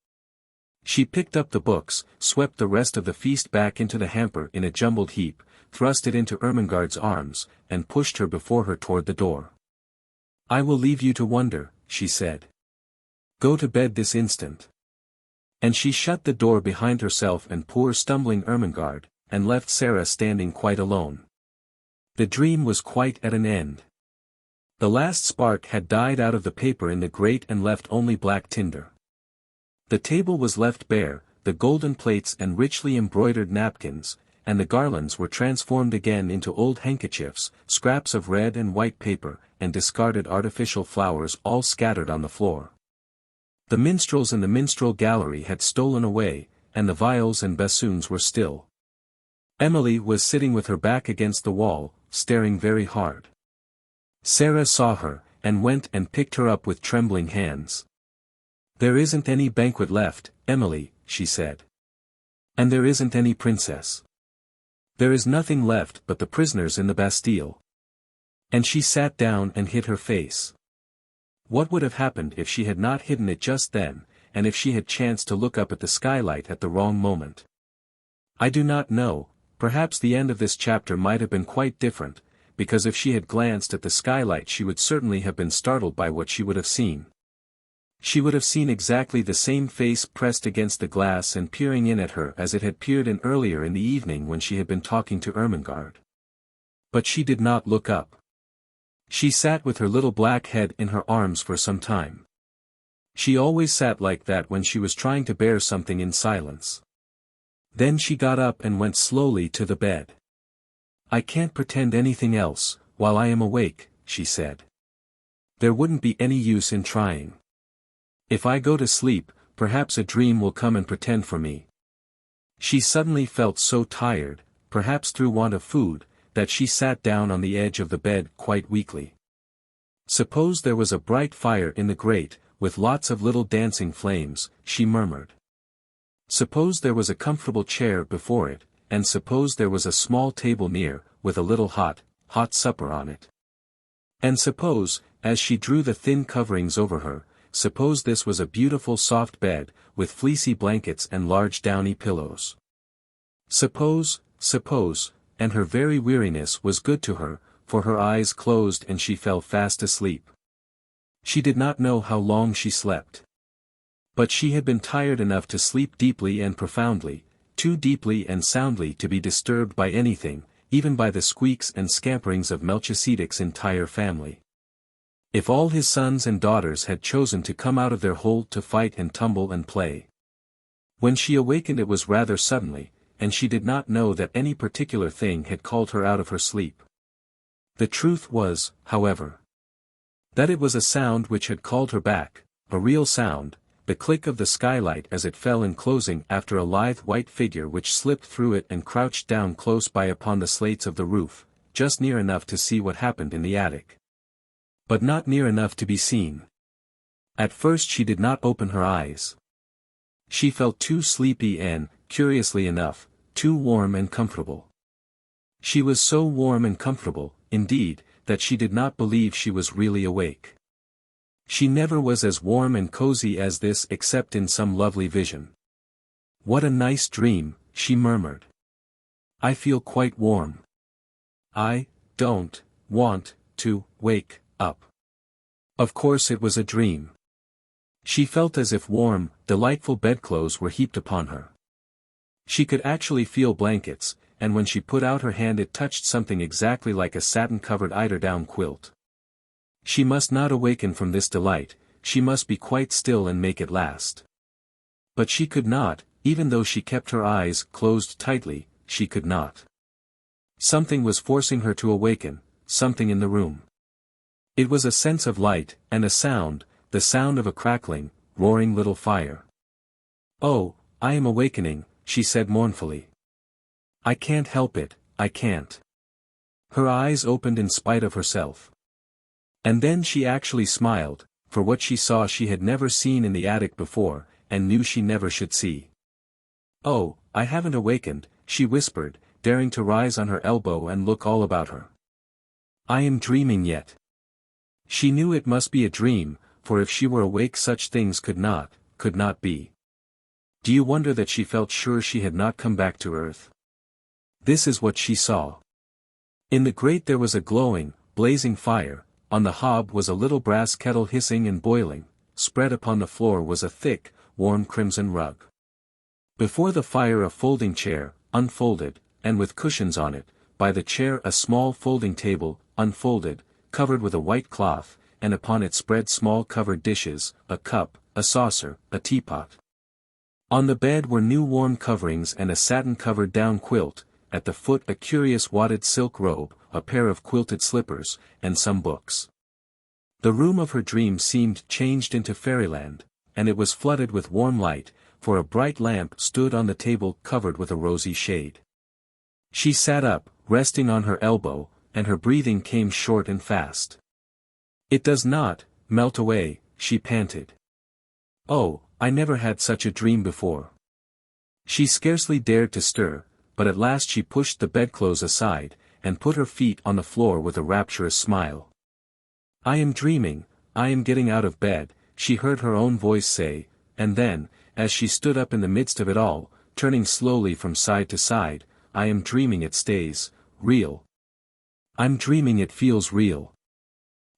She picked up the books, swept the rest of the feast back into the hamper in a jumbled heap, thrust it into Ermengarde's arms, and pushed her before her toward the door. I will leave you to wonder, she said. Go to bed this instant. And she shut the door behind herself and poor stumbling Ermengarde, and left Sara standing quite alone. The dream was quite at an end. The last spark had died out of the paper in the grate and left only black tinder. The table was left bare, the golden plates and richly embroidered napkins, and the garlands were transformed again into old handkerchiefs, scraps of red and white paper, and discarded artificial flowers all scattered on the floor. The minstrels in the minstrel gallery had stolen away, and the viols and bassoons were still. Emily was sitting with her back against the wall, staring very hard. Sara saw her, and went and picked her up with trembling hands. "There isn't any banquet left, Emily," she said. "And there isn't any princess. There is nothing left but the prisoners in the Bastille." And she sat down and hid her face. What would have happened if she had not hidden it just then, and if she had chanced to look up at the skylight at the wrong moment? I do not know, perhaps the end of this chapter might have been quite different, because if she had glanced at the skylight she would certainly have been startled by what she would have seen. She would have seen exactly the same face pressed against the glass and peering in at her as it had peered in earlier in the evening when she had been talking to Ermengarde. But she did not look up. She sat with her little black head in her arms for some time. She always sat like that when she was trying to bear something in silence. Then she got up and went slowly to the bed. "I can't pretend anything else, while I am awake," she said. "There wouldn't be any use in trying. If I go to sleep, perhaps a dream will come and pretend for me." She suddenly felt so tired, perhaps through want of food, that she sat down on the edge of the bed quite weakly. "Suppose there was a bright fire in the grate, with lots of little dancing flames," she murmured. "Suppose there was a comfortable chair before it, and suppose there was a small table near, with a little hot supper on it. And suppose, as she drew the thin coverings over her, suppose this was a beautiful soft bed, with fleecy blankets and large downy pillows. Suppose, and her very weariness was good to her, for her eyes closed and she fell fast asleep. She did not know how long she slept. But she had been tired enough to sleep deeply and profoundly, too deeply and soundly to be disturbed by anything, even by the squeaks and scamperings of Melchisedec's entire family. If all his sons and daughters had chosen to come out of their hole to fight and tumble and play. When she awakened it was rather suddenly, and she did not know that any particular thing had called her out of her sleep. The truth was, however, that it was a sound which had called her back, a real sound, the click of the skylight as it fell in closing after a lithe white figure which slipped through it and crouched down close by upon the slates of the roof, just near enough to see what happened in the attic. But not near enough to be seen. At first she did not open her eyes. She felt too sleepy and, curiously enough, too warm and comfortable. She was so warm and comfortable, indeed, that she did not believe she was really awake. She never was as warm and cozy as this except in some lovely vision. "What a nice dream," she murmured. "I feel quite warm. I don't want to wake up." Of course it was a dream. She felt as if warm, delightful bedclothes were heaped upon her. She could actually feel blankets, and when she put out her hand it touched something exactly like a satin-covered eiderdown quilt. She must not awaken from this delight, she must be quite still and make it last. But she could not, even though she kept her eyes closed tightly, she could not. Something was forcing her to awaken, something in the room. It was a sense of light, and a sound, the sound of a crackling, roaring little fire. "Oh, I am awakening," she said mournfully. "I can't help it, I can't." Her eyes opened in spite of herself. And then she actually smiled, for what she saw she had never seen in the attic before, and knew she never should see. "Oh, I haven't awakened," she whispered, daring to rise on her elbow and look all about her. "I am dreaming yet." She knew it must be a dream, for if she were awake such things could not be. Do you wonder that she felt sure she had not come back to earth? This is what she saw. In the grate there was a glowing, blazing fire, on the hob was a little brass kettle hissing and boiling, spread upon the floor was a thick, warm crimson rug. Before the fire a folding chair, unfolded, and with cushions on it, by the chair a small folding table, unfolded, covered with a white cloth, and upon it spread small covered dishes, a cup, a saucer, a teapot. On the bed were new warm coverings and a satin-covered down quilt, at the foot a curious wadded silk robe, a pair of quilted slippers, and some books. The room of her dream seemed changed into fairyland, and it was flooded with warm light, for a bright lamp stood on the table covered with a rosy shade. She sat up, resting on her elbow, and her breathing came short and fast. "It does not melt away," she panted. "Oh, I never had such a dream before." She scarcely dared to stir, but at last she pushed the bedclothes aside, and put her feet on the floor with a rapturous smile. "I am dreaming, I am getting out of bed," she heard her own voice say, and then, as she stood up in the midst of it all, turning slowly from side to side, "I am dreaming it stays real. I'm dreaming it feels real.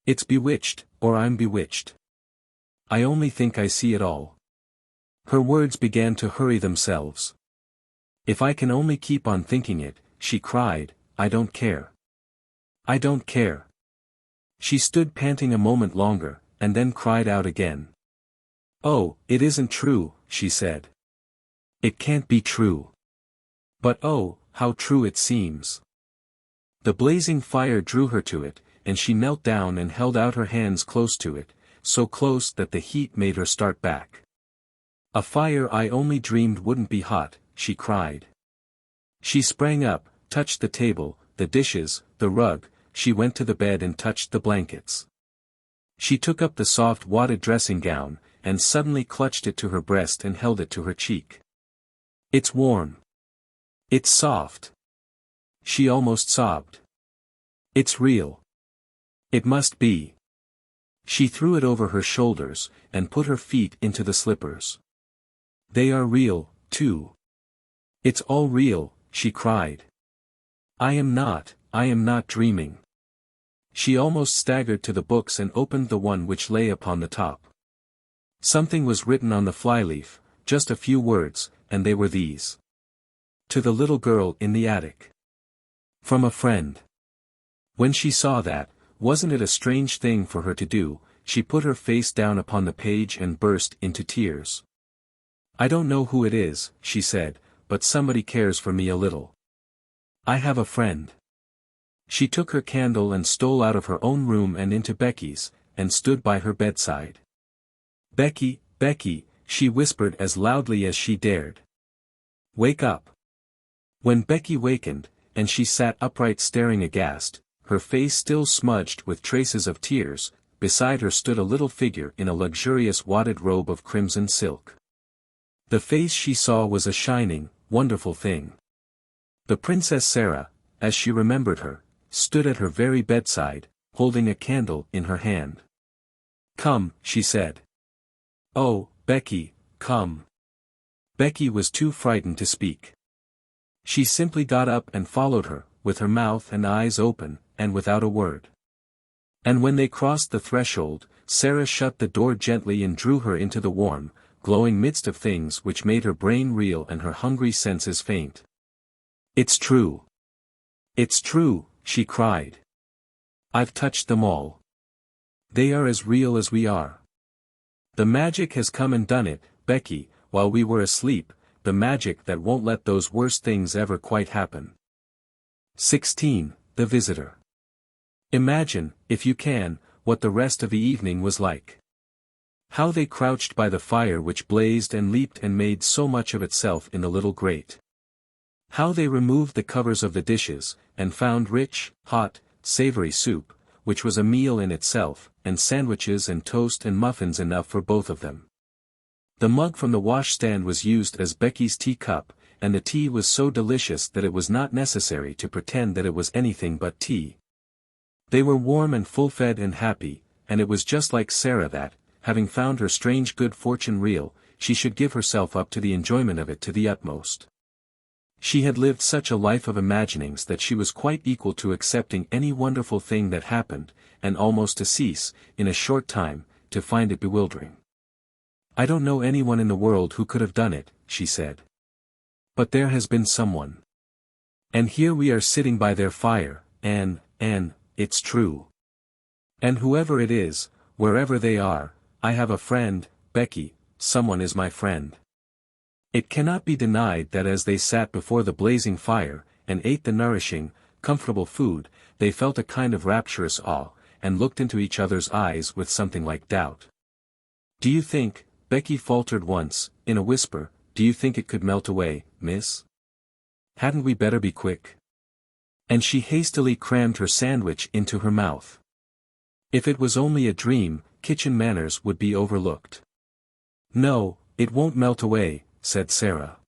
It's bewitched, or I'm bewitched. I only think I see it all." Her words began to hurry themselves. "If I can only keep on thinking it," she cried, "I don't care. I don't care." She stood panting a moment longer, and then cried out again. "Oh, it isn't true," she said. "It can't be true. But oh, how true it seems." The blazing fire drew her to it, and she knelt down and held out her hands close to it, so close that the heat made her start back. "A fire I only dreamed wouldn't be hot," she cried. She sprang up, touched the table, the dishes, the rug, she went to the bed and touched the blankets. She took up the soft wadded dressing gown, and suddenly clutched it to her breast and held it to her cheek. "It's warm. It's soft." She almost sobbed. "It's real. It must be." She threw it over her shoulders, and put her feet into the slippers. "They are real, too. It's all real," she cried. I am not dreaming." She almost staggered to the books and opened the one which lay upon the top. Something was written on the flyleaf, just a few words, and they were these. "To the little girl in the attic. From a friend." When she saw that, wasn't it a strange thing for her to do, she put her face down upon the page and burst into tears. "I don't know who it is," she said, "but somebody cares for me a little. I have a friend." She took her candle and stole out of her own room and into Becky's, and stood by her bedside. "Becky, Becky," she whispered as loudly as she dared. "Wake up." When Becky wakened, and she sat upright staring aghast, her face still smudged with traces of tears, beside her stood a little figure in a luxurious wadded robe of crimson silk. The face she saw was a shining, wonderful thing. The Princess Sara, as she remembered her, stood at her very bedside, holding a candle in her hand. "Come," she said. "Oh, Becky, come." Becky was too frightened to speak. She simply got up and followed her, with her mouth and eyes open, and without a word. And when they crossed the threshold, Sara shut the door gently and drew her into the warm, glowing midst of things which made her brain reel and her hungry senses faint. "It's true. It's true," she cried. "I've touched them all. They are as real as we are. The magic has come and done it, Becky, while we were asleep, the magic that won't let those worst things ever quite happen." 16. The Visitor. Imagine, if you can, what the rest of the evening was like. How they crouched by the fire which blazed and leaped and made so much of itself in the little grate. How they removed the covers of the dishes, and found rich, hot, savory soup, which was a meal in itself, and sandwiches and toast and muffins enough for both of them. The mug from the washstand was used as Becky's teacup, and the tea was so delicious that it was not necessary to pretend that it was anything but tea. They were warm and full-fed and happy, and it was just like Sara that, having found her strange good fortune real, she should give herself up to the enjoyment of it to the utmost. She had lived such a life of imaginings that she was quite equal to accepting any wonderful thing that happened, and almost to cease, in a short time, to find it bewildering. "I don't know anyone in the world who could have done it," she said. "But there has been someone. And here we are sitting by their fire, and, it's true. And whoever it is, wherever they are, I have a friend, Becky, someone is my friend." It cannot be denied that as they sat before the blazing fire, and ate the nourishing, comfortable food, they felt a kind of rapturous awe, and looked into each other's eyes with something like doubt. "Do you think," Becky faltered once, in a whisper, "do you think it could melt away, miss? Hadn't we better be quick?" And she hastily crammed her sandwich into her mouth. If it was only a dream, kitchen manners would be overlooked. "No, it won't melt away," said Sara.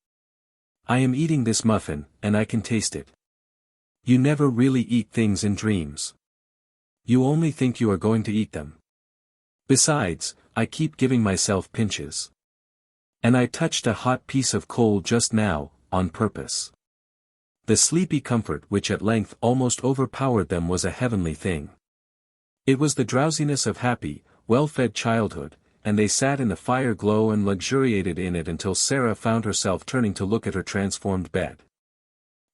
"I am eating this muffin, and I can taste it." "You never really eat things in dreams. You only think you are going to eat them. Besides, I keep giving myself pinches. And I touched a hot piece of coal just now, on purpose." The sleepy comfort which at length almost overpowered them was a heavenly thing. It was the drowsiness of happy, well-fed childhood, and they sat in the fire glow and luxuriated in it until Sara found herself turning to look at her transformed bed.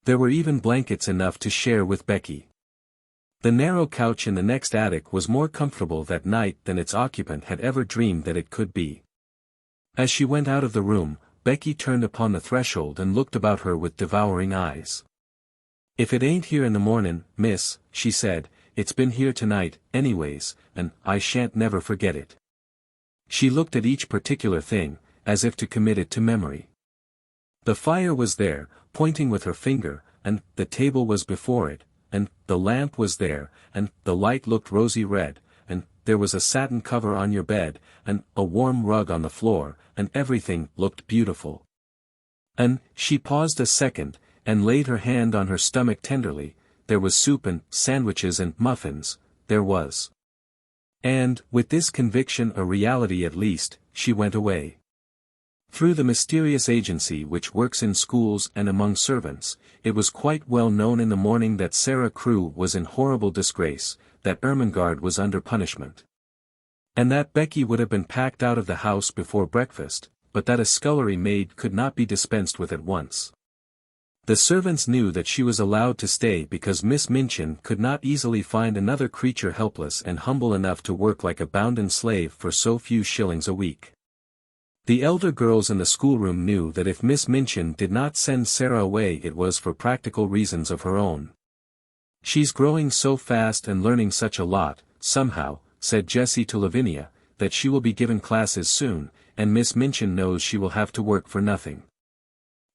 There were even blankets enough to share with Becky. The narrow couch in the next attic was more comfortable that night than its occupant had ever dreamed that it could be. As she went out of the room, Becky turned upon the threshold and looked about her with devouring eyes. "If it ain't here in the mornin', miss," she said, "it's been here tonight, anyways, and I shan't never forget it." She looked at each particular thing, as if to commit it to memory. The fire was there, pointing with her finger, and the table was before it, and the lamp was there, and the light looked rosy red, and there was a satin cover on your bed, and a warm rug on the floor, and everything looked beautiful. And, she paused a second, and laid her hand on her stomach tenderly, there was soup and sandwiches and muffins, there was. And, with this conviction a reality at least, she went away. Through the mysterious agency which works in schools and among servants, it was quite well known in the morning that Sara Crewe was in horrible disgrace, that Ermengarde was under punishment. And that Becky would have been packed out of the house before breakfast, but that a scullery maid could not be dispensed with at once. The servants knew that she was allowed to stay because Miss Minchin could not easily find another creature helpless and humble enough to work like a bounden slave for so few shillings a week. The elder girls in the schoolroom knew that if Miss Minchin did not send Sara away it was for practical reasons of her own. "She's growing so fast and learning such a lot, somehow," said Jessie to Lavinia, "that she will be given classes soon, and Miss Minchin knows she will have to work for nothing.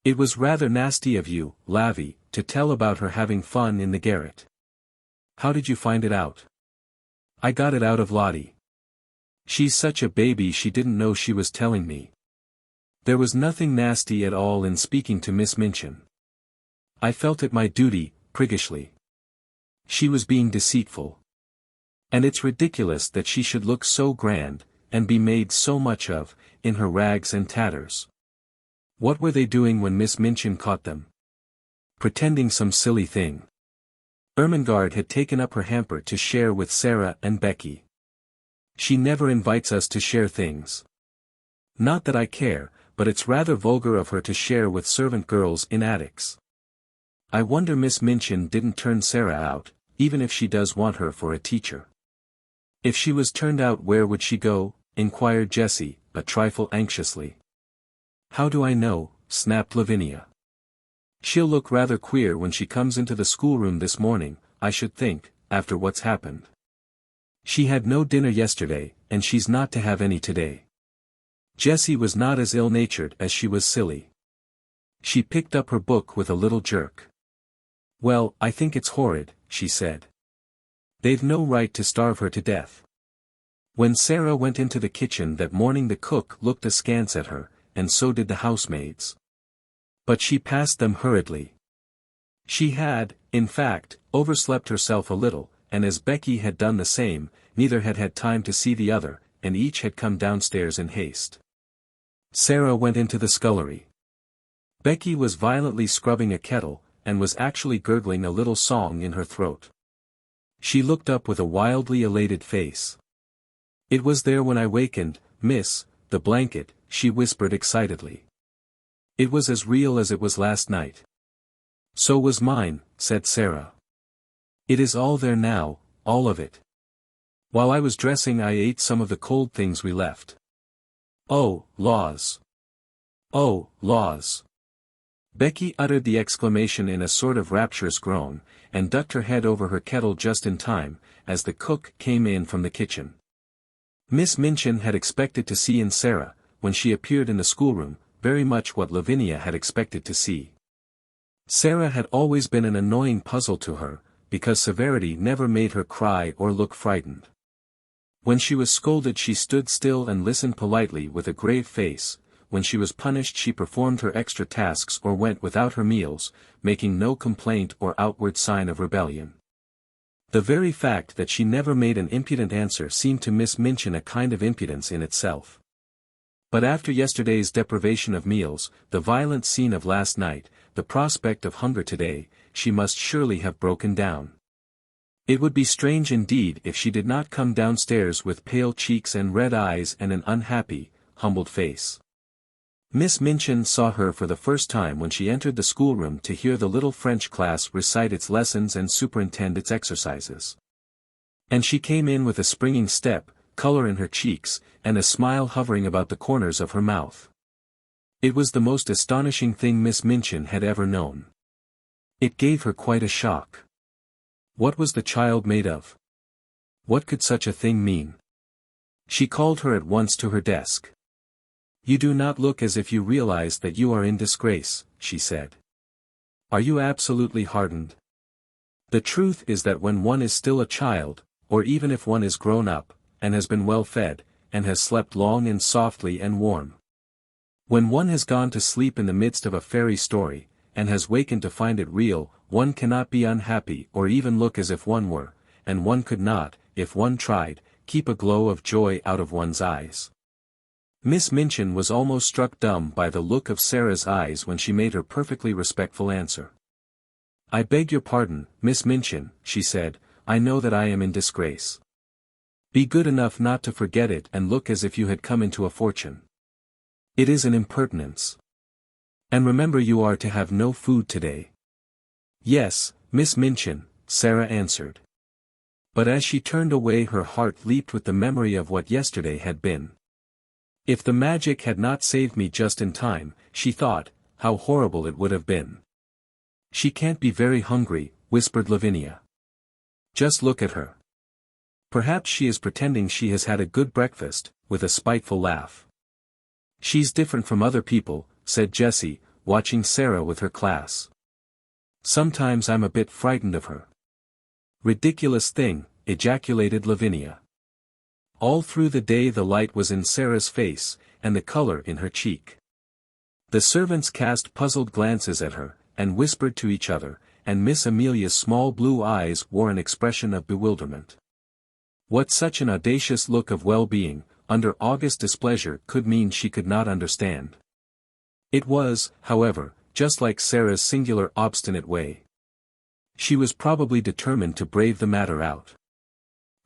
It was rather nasty of you, Lavy, to tell about her having fun in the garret. How did you find it out?" "I got it out of Lottie. She's such a baby she didn't know she was telling me. There was nothing nasty at all in speaking to Miss Minchin. I felt it my duty, priggishly. She was being deceitful. And it's ridiculous that she should look so grand, and be made so much of, in her rags and tatters. What were they doing when Miss Minchin caught them? Pretending some silly thing. Ermengarde had taken up her hamper to share with Sara and Becky. She never invites us to share things. Not that I care, but it's rather vulgar of her to share with servant girls in attics. I wonder Miss Minchin didn't turn Sara out, even if she does want her for a teacher." "If she was turned out where would she go?" inquired Jessie, a trifle anxiously. "How do I know?" snapped Lavinia. "She'll look rather queer when she comes into the schoolroom this morning, I should think, after what's happened. She had no dinner yesterday, and she's not to have any today." Jessie was not as ill-natured as she was silly. She picked up her book with a little jerk. "Well, I think it's horrid," she said. "They've no right to starve her to death." When Sara went into the kitchen that morning the cook looked askance at her, and so did the housemaids. But she passed them hurriedly. She had, in fact, overslept herself a little, and as Becky had done the same, neither had had time to see the other, and each had come downstairs in haste. Sara went into the scullery. Becky was violently scrubbing a kettle, and was actually gurgling a little song in her throat. She looked up with a wildly elated face. "It was there when I wakened, miss, the blanket," she whispered excitedly. "It was as real as it was last night." "So was mine," said Sara. "It is all there now, all of it. While I was dressing I ate some of the cold things we left. Oh, laws! Oh, laws!" Becky uttered the exclamation in a sort of rapturous groan, and ducked her head over her kettle just in time, as the cook came in from the kitchen. Miss Minchin had expected to see in Sara, when she appeared in the schoolroom, very much what Lavinia had expected to see. Sara had always been an annoying puzzle to her, because severity never made her cry or look frightened. When she was scolded she stood still and listened politely with a grave face. When she was punished she performed her extra tasks or went without her meals, making no complaint or outward sign of rebellion. The very fact that she never made an impudent answer seemed to Miss Minchin a kind of impudence in itself. But after yesterday's deprivation of meals, the violent scene of last night, the prospect of hunger today, she must surely have broken down. It would be strange indeed if she did not come downstairs with pale cheeks and red eyes and an unhappy, humbled face. Miss Minchin saw her for the first time when she entered the schoolroom to hear the little French class recite its lessons and superintend its exercises. And she came in with a springing step, color in her cheeks, and a smile hovering about the corners of her mouth. It was the most astonishing thing Miss Minchin had ever known. It gave her quite a shock. What was the child made of? What could such a thing mean? She called her at once to her desk. "You do not look as if you realize that you are in disgrace," she said. "Are you absolutely hardened? The truth is that when one is still a child, or even if one is grown up, and has been well fed, and has slept long and softly and warm. When one has gone to sleep in the midst of a fairy story, and has wakened to find it real, one cannot be unhappy or even look as if one were, and one could not, if one tried, keep a glow of joy out of one's eyes." Miss Minchin was almost struck dumb by the look of Sara's eyes when she made her perfectly respectful answer. "I beg your pardon, Miss Minchin," she said, "I know that I am in disgrace. Be good enough not to forget it and look as if you had come into a fortune. It is an impertinence. And remember you are to have no food today." "Yes, Miss Minchin," Sara answered. But as she turned away her heart leaped with the memory of what yesterday had been. If the magic had not saved me just in time, she thought, how horrible it would have been. "She can't be very hungry," whispered Lavinia. "Just look at her. Perhaps she is pretending she has had a good breakfast," with a spiteful laugh. "She's different from other people," said Jessie, watching Sara with her class. "Sometimes I'm a bit frightened of her." "Ridiculous thing," ejaculated Lavinia. All through the day the light was in Sara's face, and the color in her cheek. The servants cast puzzled glances at her, and whispered to each other, and Miss Amelia's small blue eyes wore an expression of bewilderment. What such an audacious look of well-being, under august displeasure could mean she could not understand. It was, however, just like Sara's singular obstinate way. She was probably determined to brave the matter out.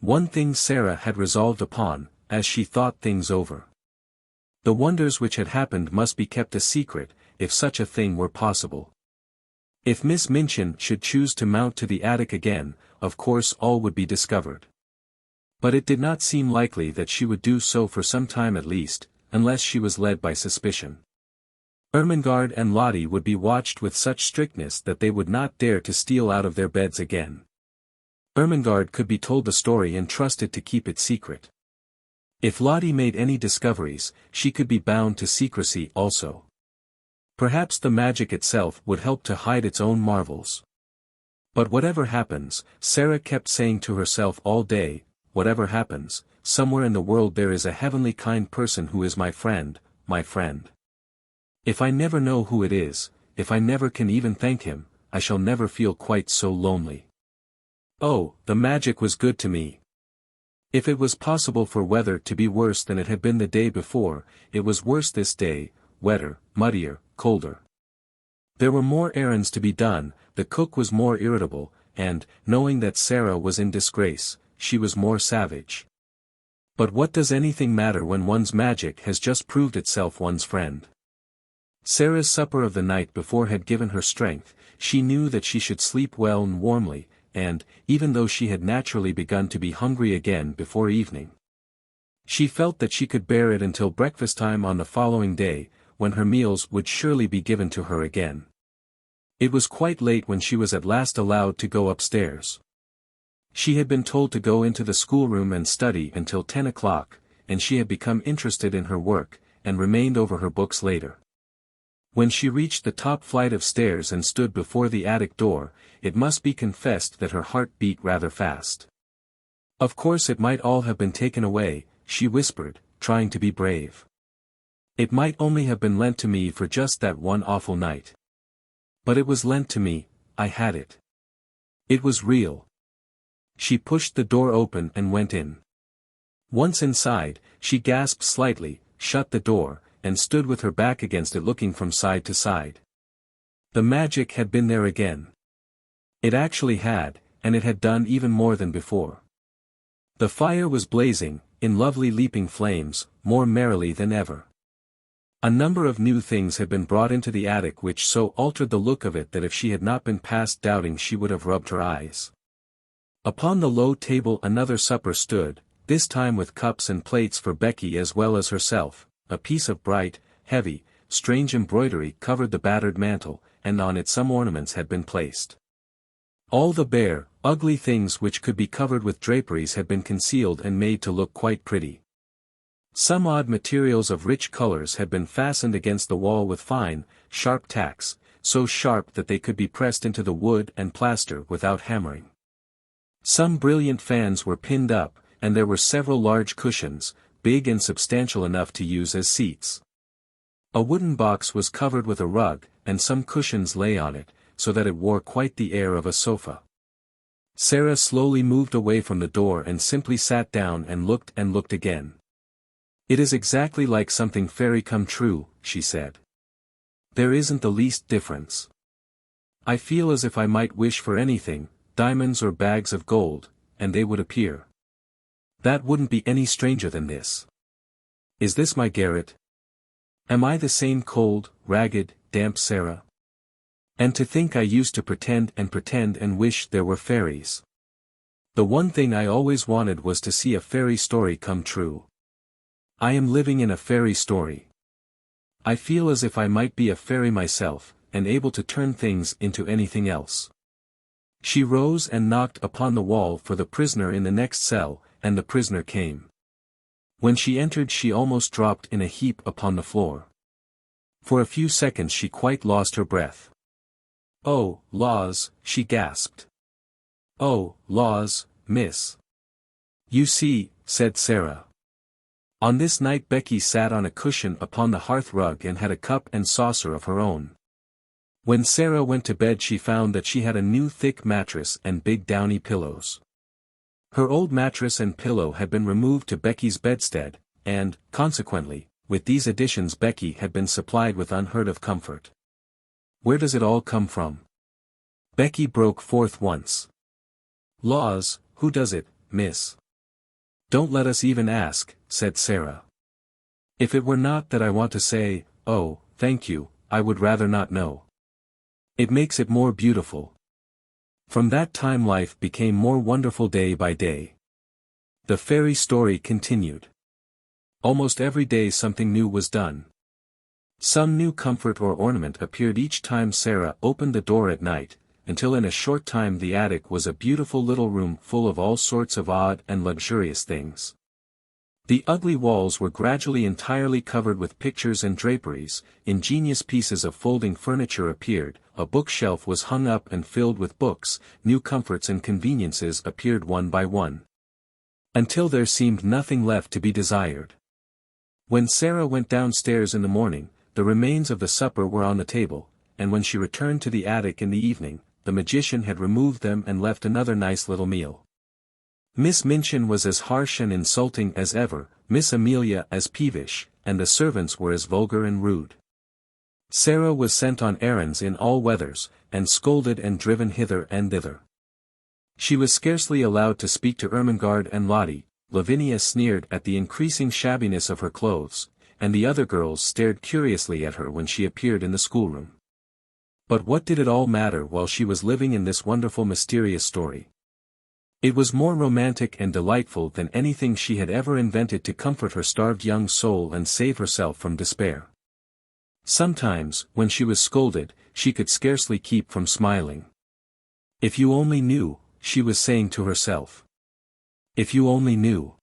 One thing Sara had resolved upon, as she thought things over. The wonders which had happened must be kept a secret, if such a thing were possible. If Miss Minchin should choose to mount to the attic again, of course all would be discovered. But it did not seem likely that she would do so for some time at least, unless she was led by suspicion. Ermengarde and Lottie would be watched with such strictness that they would not dare to steal out of their beds again. Ermengarde could be told the story and trusted to keep it secret. If Lottie made any discoveries, she could be bound to secrecy also. Perhaps the magic itself would help to hide its own marvels. But whatever happens, Sara kept saying to herself all day, whatever happens, somewhere in the world there is a heavenly kind person who is my friend, my friend. If I never know who it is, if I never can even thank him, I shall never feel quite so lonely. Oh, the magic was good to me. If it was possible for weather to be worse than it had been the day before, it was worse this day, wetter, muddier, colder. There were more errands to be done, the cook was more irritable, and, knowing that Sara was in disgrace, she was more savage. But what does anything matter when one's magic has just proved itself one's friend? Sara's supper of the night before had given her strength, she knew that she should sleep well and warmly, and, even though she had naturally begun to be hungry again before evening, she felt that she could bear it until breakfast time on the following day, when her meals would surely be given to her again. It was quite late when she was at last allowed to go upstairs. She had been told to go into the schoolroom and study until 10 o'clock, and she had become interested in her work, and remained over her books later. When she reached the top flight of stairs and stood before the attic door, it must be confessed that her heart beat rather fast. Of course it might all have been taken away, she whispered, trying to be brave. It might only have been lent to me for just that one awful night. But it was lent to me, I had it. It was real. She pushed the door open and went in. Once inside, she gasped slightly, shut the door, and stood with her back against it looking from side to side. The magic had been there again. It actually had, and it had done even more than before. The fire was blazing, in lovely leaping flames, more merrily than ever. A number of new things had been brought into the attic which so altered the look of it that if she had not been past doubting she would have rubbed her eyes. Upon the low table another supper stood, this time with cups and plates for Becky as well as herself. A piece of bright, heavy, strange embroidery covered the battered mantel, and on it some ornaments had been placed. All the bare, ugly things which could be covered with draperies had been concealed and made to look quite pretty. Some odd materials of rich colors had been fastened against the wall with fine, sharp tacks, so sharp that they could be pressed into the wood and plaster without hammering. Some brilliant fans were pinned up, and there were several large cushions, big and substantial enough to use as seats. A wooden box was covered with a rug, and some cushions lay on it, so that it wore quite the air of a sofa. Sara slowly moved away from the door and simply sat down and looked again. "It is exactly like something fairy come true," she said. "There isn't the least difference. I feel as if I might wish for anything, diamonds or bags of gold, and they would appear. That wouldn't be any stranger than this. Is this my garret? Am I the same cold, ragged, damp Sara? And to think I used to pretend and wish there were fairies. The one thing I always wanted was to see a fairy story come true. I am living in a fairy story. I feel as if I might be a fairy myself, and able to turn things into anything else." She rose and knocked upon the wall for the prisoner in the next cell, and the prisoner came. When she entered she almost dropped in a heap upon the floor. For a few seconds she quite lost her breath. "Oh, laws," she gasped. "Oh, laws, miss." "You see," said Sara. On this night Becky sat on a cushion upon the hearth rug and had a cup and saucer of her own. When Sara went to bed she found that she had a new thick mattress and big downy pillows. Her old mattress and pillow had been removed to Becky's bedstead, and, consequently, with these additions Becky had been supplied with unheard of comfort. "Where does it all come from?" Becky broke forth once. "Laws, who does it, miss?" "Don't let us even ask," said Sara. "If it were not that I want to say, oh, thank you, I would rather not know. It makes it more beautiful." From that time life became more wonderful day by day. The fairy story continued. Almost every day something new was done. Some new comfort or ornament appeared each time Sara opened the door at night, until in a short time the attic was a beautiful little room full of all sorts of odd and luxurious things. The ugly walls were gradually entirely covered with pictures and draperies, ingenious pieces of folding furniture appeared, a bookshelf was hung up and filled with books, new comforts and conveniences appeared one by one. Until there seemed nothing left to be desired. When Sara went downstairs in the morning, the remains of the supper were on the table, and when she returned to the attic in the evening, the magician had removed them and left another nice little meal. Miss Minchin was as harsh and insulting as ever, Miss Amelia as peevish, and the servants were as vulgar and rude. Sara was sent on errands in all weathers, and scolded and driven hither and thither. She was scarcely allowed to speak to Ermengarde and Lottie. Lavinia sneered at the increasing shabbiness of her clothes, and the other girls stared curiously at her when she appeared in the schoolroom. But what did it all matter while she was living in this wonderful mysterious story? It was more romantic and delightful than anything she had ever invented to comfort her starved young soul and save herself from despair. Sometimes, when she was scolded, she could scarcely keep from smiling. "If you only knew," she was saying to herself. "If you only knew."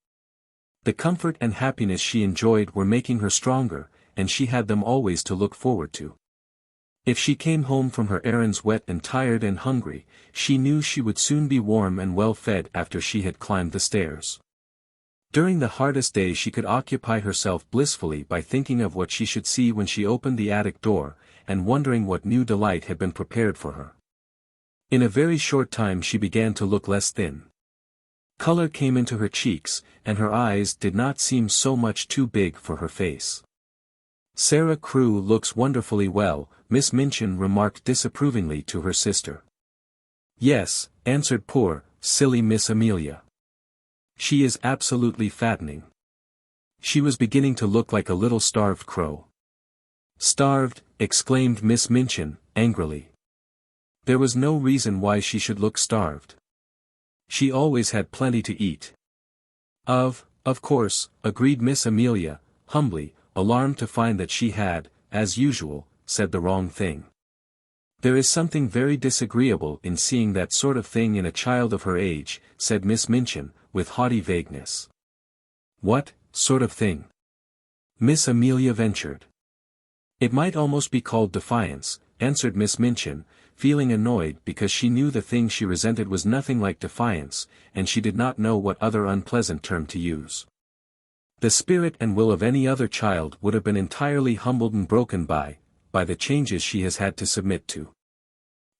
The comfort and happiness she enjoyed were making her stronger, and she had them always to look forward to. If she came home from her errands wet and tired and hungry, she knew she would soon be warm and well fed after she had climbed the stairs. During the hardest day she could occupy herself blissfully by thinking of what she should see when she opened the attic door, and wondering what new delight had been prepared for her. In a very short time she began to look less thin. Color came into her cheeks, and her eyes did not seem so much too big for her face. "Sara Crewe looks wonderfully well," Miss Minchin remarked disapprovingly to her sister. "Yes," answered poor, silly Miss Amelia. "She is absolutely fattening." She was beginning to look like a little starved crow. "Starved," exclaimed Miss Minchin, angrily. There was no reason why she should look starved. She always had plenty to eat. Of course," agreed Miss Amelia, humbly, alarmed to find that she had, as usual, said the wrong thing. "There is something very disagreeable in seeing that sort of thing in a child of her age," said Miss Minchin, with haughty vagueness. "What sort of thing?" Miss Amelia ventured. "It might almost be called defiance," answered Miss Minchin, feeling annoyed because she knew the thing she resented was nothing like defiance, and she did not know what other unpleasant term to use. The spirit and will of any other child would have been entirely humbled and broken by the changes she has had to submit to.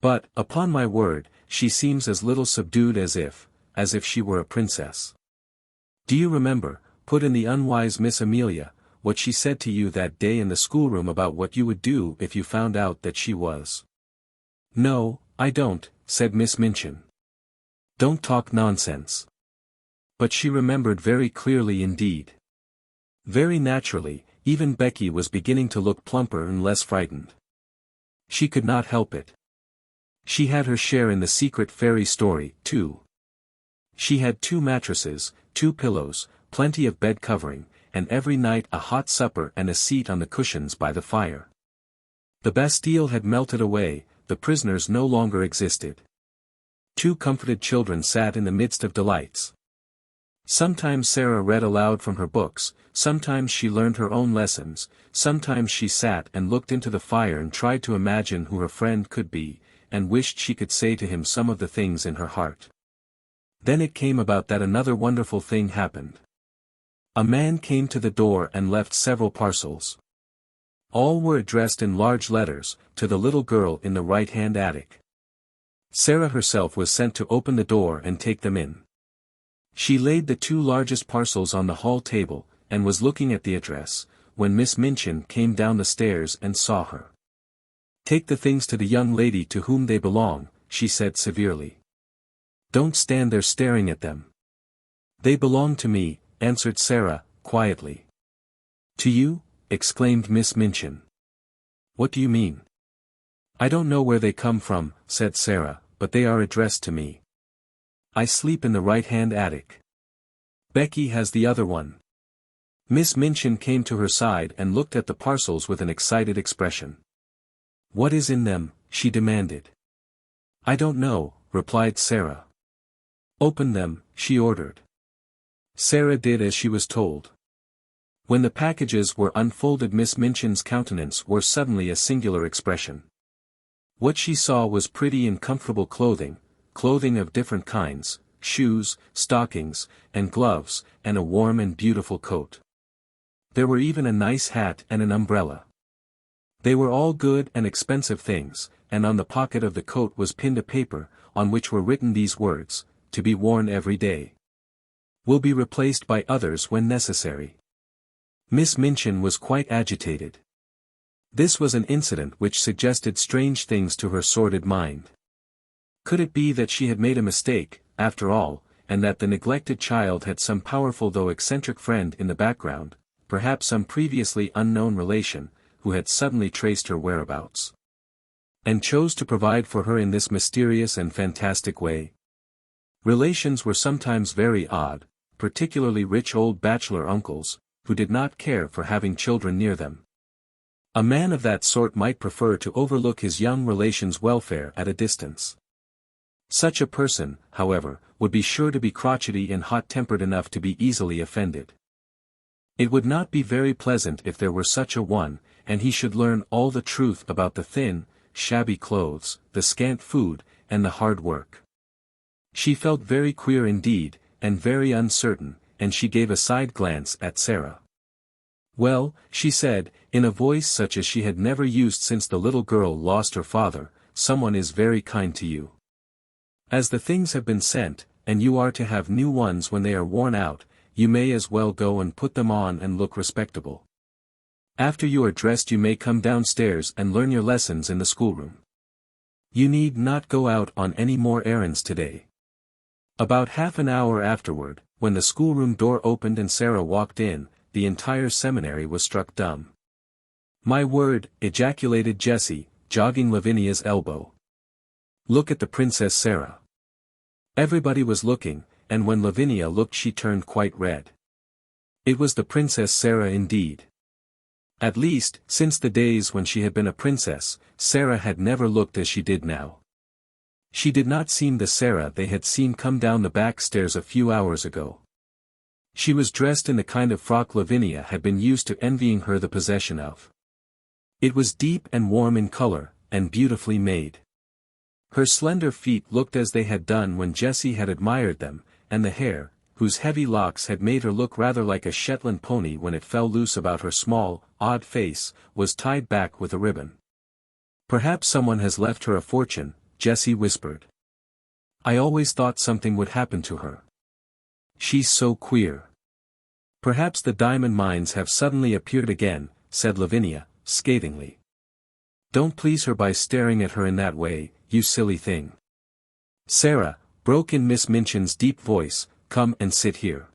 But, upon my word, she seems as little subdued as if she were a princess. Do you remember, put in the unwise Miss Amelia, what she said to you that day in the schoolroom about what you would do if you found out that she was?" "No, I don't," said Miss Minchin. "Don't talk nonsense." But she remembered very clearly indeed. Very naturally, even Becky was beginning to look plumper and less frightened. She could not help it. She had her share in the secret fairy story, too. She had 2 mattresses, 2 pillows, plenty of bed covering, and every night a hot supper and a seat on the cushions by the fire. The Bastille had melted away, the prisoners no longer existed. 2 comforted children sat in the midst of delights. Sometimes Sara read aloud from her books, sometimes she learned her own lessons, sometimes she sat and looked into the fire and tried to imagine who her friend could be, and wished she could say to him some of the things in her heart. Then it came about that another wonderful thing happened. A man came to the door and left several parcels. All were addressed in large letters, to the little girl in the right-hand attic. Sara herself was sent to open the door and take them in. She laid the 2 largest parcels on the hall table, and was looking at the address, when Miss Minchin came down the stairs and saw her. "Take the things to the young lady to whom they belong," she said severely. "Don't stand there staring at them." "They belong to me," answered Sara, quietly. "To you?" exclaimed Miss Minchin. "What do you mean?" "I don't know where they come from," said Sara, "but they are addressed to me. I sleep in the right-hand attic. Becky has the other one." Miss Minchin came to her side and looked at the parcels with an excited expression. "What is in them?" she demanded. "I don't know," replied Sara. "Open them," she ordered. Sara did as she was told. When the packages were unfolded, Miss Minchin's countenance wore suddenly a singular expression. What she saw was pretty and comfortable clothing of different kinds, shoes, stockings, and gloves, and a warm and beautiful coat. There were even a nice hat and an umbrella. They were all good and expensive things, and on the pocket of the coat was pinned a paper, on which were written these words, "To be worn every day. Will be replaced by others when necessary." Miss Minchin was quite agitated. This was an incident which suggested strange things to her sordid mind. Could it be that she had made a mistake, after all, and that the neglected child had some powerful though eccentric friend in the background, perhaps some previously unknown relation, who had suddenly traced her whereabouts, and chose to provide for her in this mysterious and fantastic way? Relations were sometimes very odd, particularly rich old bachelor uncles, who did not care for having children near them. A man of that sort might prefer to overlook his young relation's welfare at a distance. Such a person, however, would be sure to be crotchety and hot-tempered enough to be easily offended. It would not be very pleasant if there were such a one, and he should learn all the truth about the thin, shabby clothes, the scant food, and the hard work. She felt very queer indeed, and very uncertain, and she gave a side glance at Sara. "Well," she said, in a voice such as she had never used since the little girl lost her father, "someone is very kind to you. As the things have been sent, and you are to have new ones when they are worn out, you may as well go and put them on and look respectable. After you are dressed you may come downstairs and learn your lessons in the schoolroom. You need not go out on any more errands today." About half an hour afterward, when the schoolroom door opened and Sara walked in, the entire seminary was struck dumb. "My word," ejaculated Jessie, jogging Lavinia's elbow. "Look at the Princess Sara." Everybody was looking, and when Lavinia looked she turned quite red. It was the Princess Sara indeed. At least, since the days when she had been a princess, Sara had never looked as she did now. She did not seem the Sara they had seen come down the back stairs a few hours ago. She was dressed in the kind of frock Lavinia had been used to envying her the possession of. It was deep and warm in color, and beautifully made. Her slender feet looked as they had done when Jessie had admired them, and the hair, whose heavy locks had made her look rather like a Shetland pony when it fell loose about her small, odd face, was tied back with a ribbon. "Perhaps someone has left her a fortune," Jessie whispered. "I always thought something would happen to her. She's so queer." "Perhaps the diamond mines have suddenly appeared again," said Lavinia, scathingly. "Don't please her by staring at her in that way, you silly thing." "Sara," broke in Miss Minchin's deep voice, "come and sit here."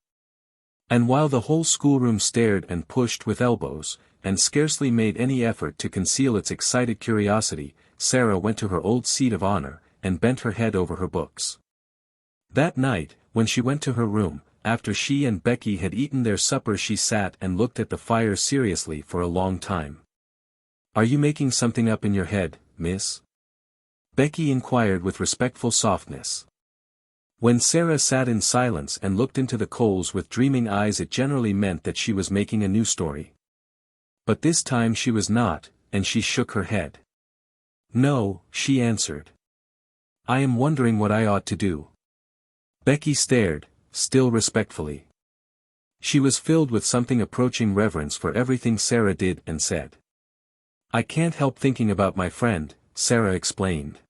And while the whole schoolroom stared and pushed with elbows, and scarcely made any effort to conceal its excited curiosity, Sara went to her old seat of honor, and bent her head over her books. That night, when she went to her room, after she and Becky had eaten their supper she sat and looked at the fire seriously for a long time. "Are you making something up in your head, miss?" Becky inquired with respectful softness. When Sara sat in silence and looked into the coals with dreaming eyes it generally meant that she was making a new story. But this time she was not, and she shook her head. "No," she answered. "I am wondering what I ought to do." Becky stared, still respectfully. She was filled with something approaching reverence for everything Sara did and said. "I can't help thinking about my friend," Sara explained.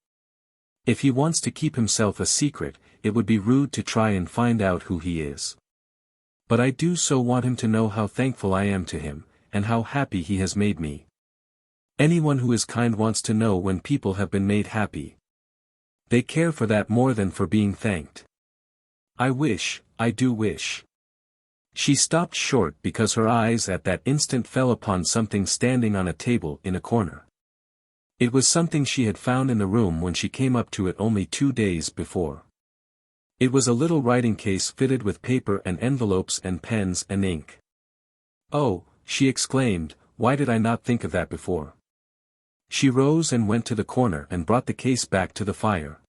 "If he wants to keep himself a secret, it would be rude to try and find out who he is. But I do so want him to know how thankful I am to him, and how happy he has made me. Anyone who is kind wants to know when people have been made happy. They care for that more than for being thanked. I do wish." She stopped short because her eyes at that instant fell upon something standing on a table in a corner. It was something she had found in the room when she came up to it only 2 days before. It was a little writing case fitted with paper and envelopes and pens and ink. "Oh," she exclaimed, "why did I not think of that before?" She rose and went to the corner and brought the case back to the fire.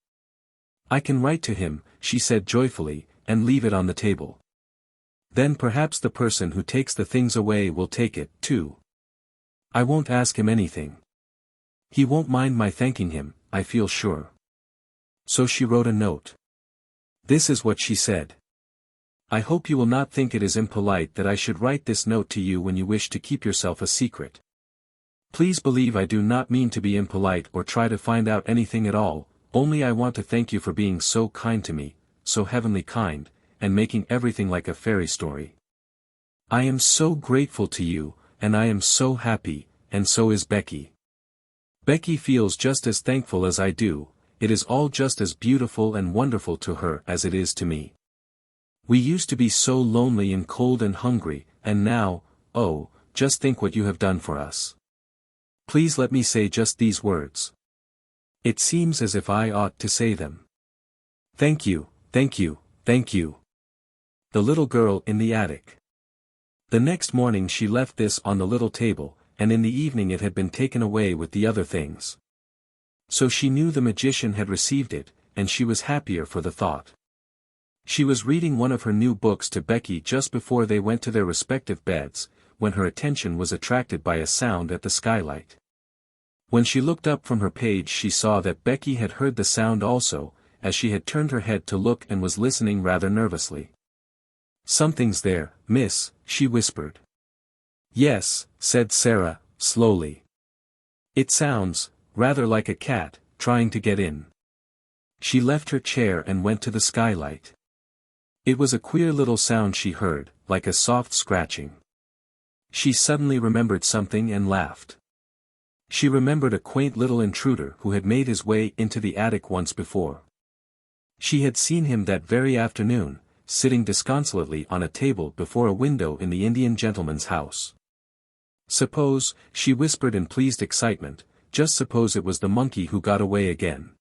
"I can write to him," she said joyfully, "and leave it on the table. Then perhaps the person who takes the things away will take it, too. I won't ask him anything. He won't mind my thanking him, I feel sure." So she wrote a note. This is what she said. "I hope you will not think it is impolite that I should write this note to you when you wish to keep yourself a secret. Please believe I do not mean to be impolite or try to find out anything at all, only I want to thank you for being so kind to me, so heavenly kind, and making everything like a fairy story. I am so grateful to you, and I am so happy, and so is Becky. Becky feels just as thankful as I do, it is all just as beautiful and wonderful to her as it is to me. We used to be so lonely and cold and hungry, and now, oh, just think what you have done for us. Please let me say just these words. It seems as if I ought to say them. Thank you, thank you, thank you." The little girl in the attic. The next morning she left this on the little table, and in the evening it had been taken away with the other things. So she knew the magician had received it, and she was happier for the thought. She was reading one of her new books to Becky just before they went to their respective beds, when her attention was attracted by a sound at the skylight. When she looked up from her page she saw that Becky had heard the sound also, as she had turned her head to look and was listening rather nervously. "Something's there, miss," she whispered. "Yes," said Sara, slowly. "It sounds, rather like a cat, trying to get in." She left her chair and went to the skylight. It was a queer little sound she heard, like a soft scratching. She suddenly remembered something and laughed. She remembered a quaint little intruder who had made his way into the attic once before. She had seen him that very afternoon, sitting disconsolately on a table before a window in the Indian gentleman's house. Suppose, she whispered in pleased excitement, just suppose it was the monkey who got away again.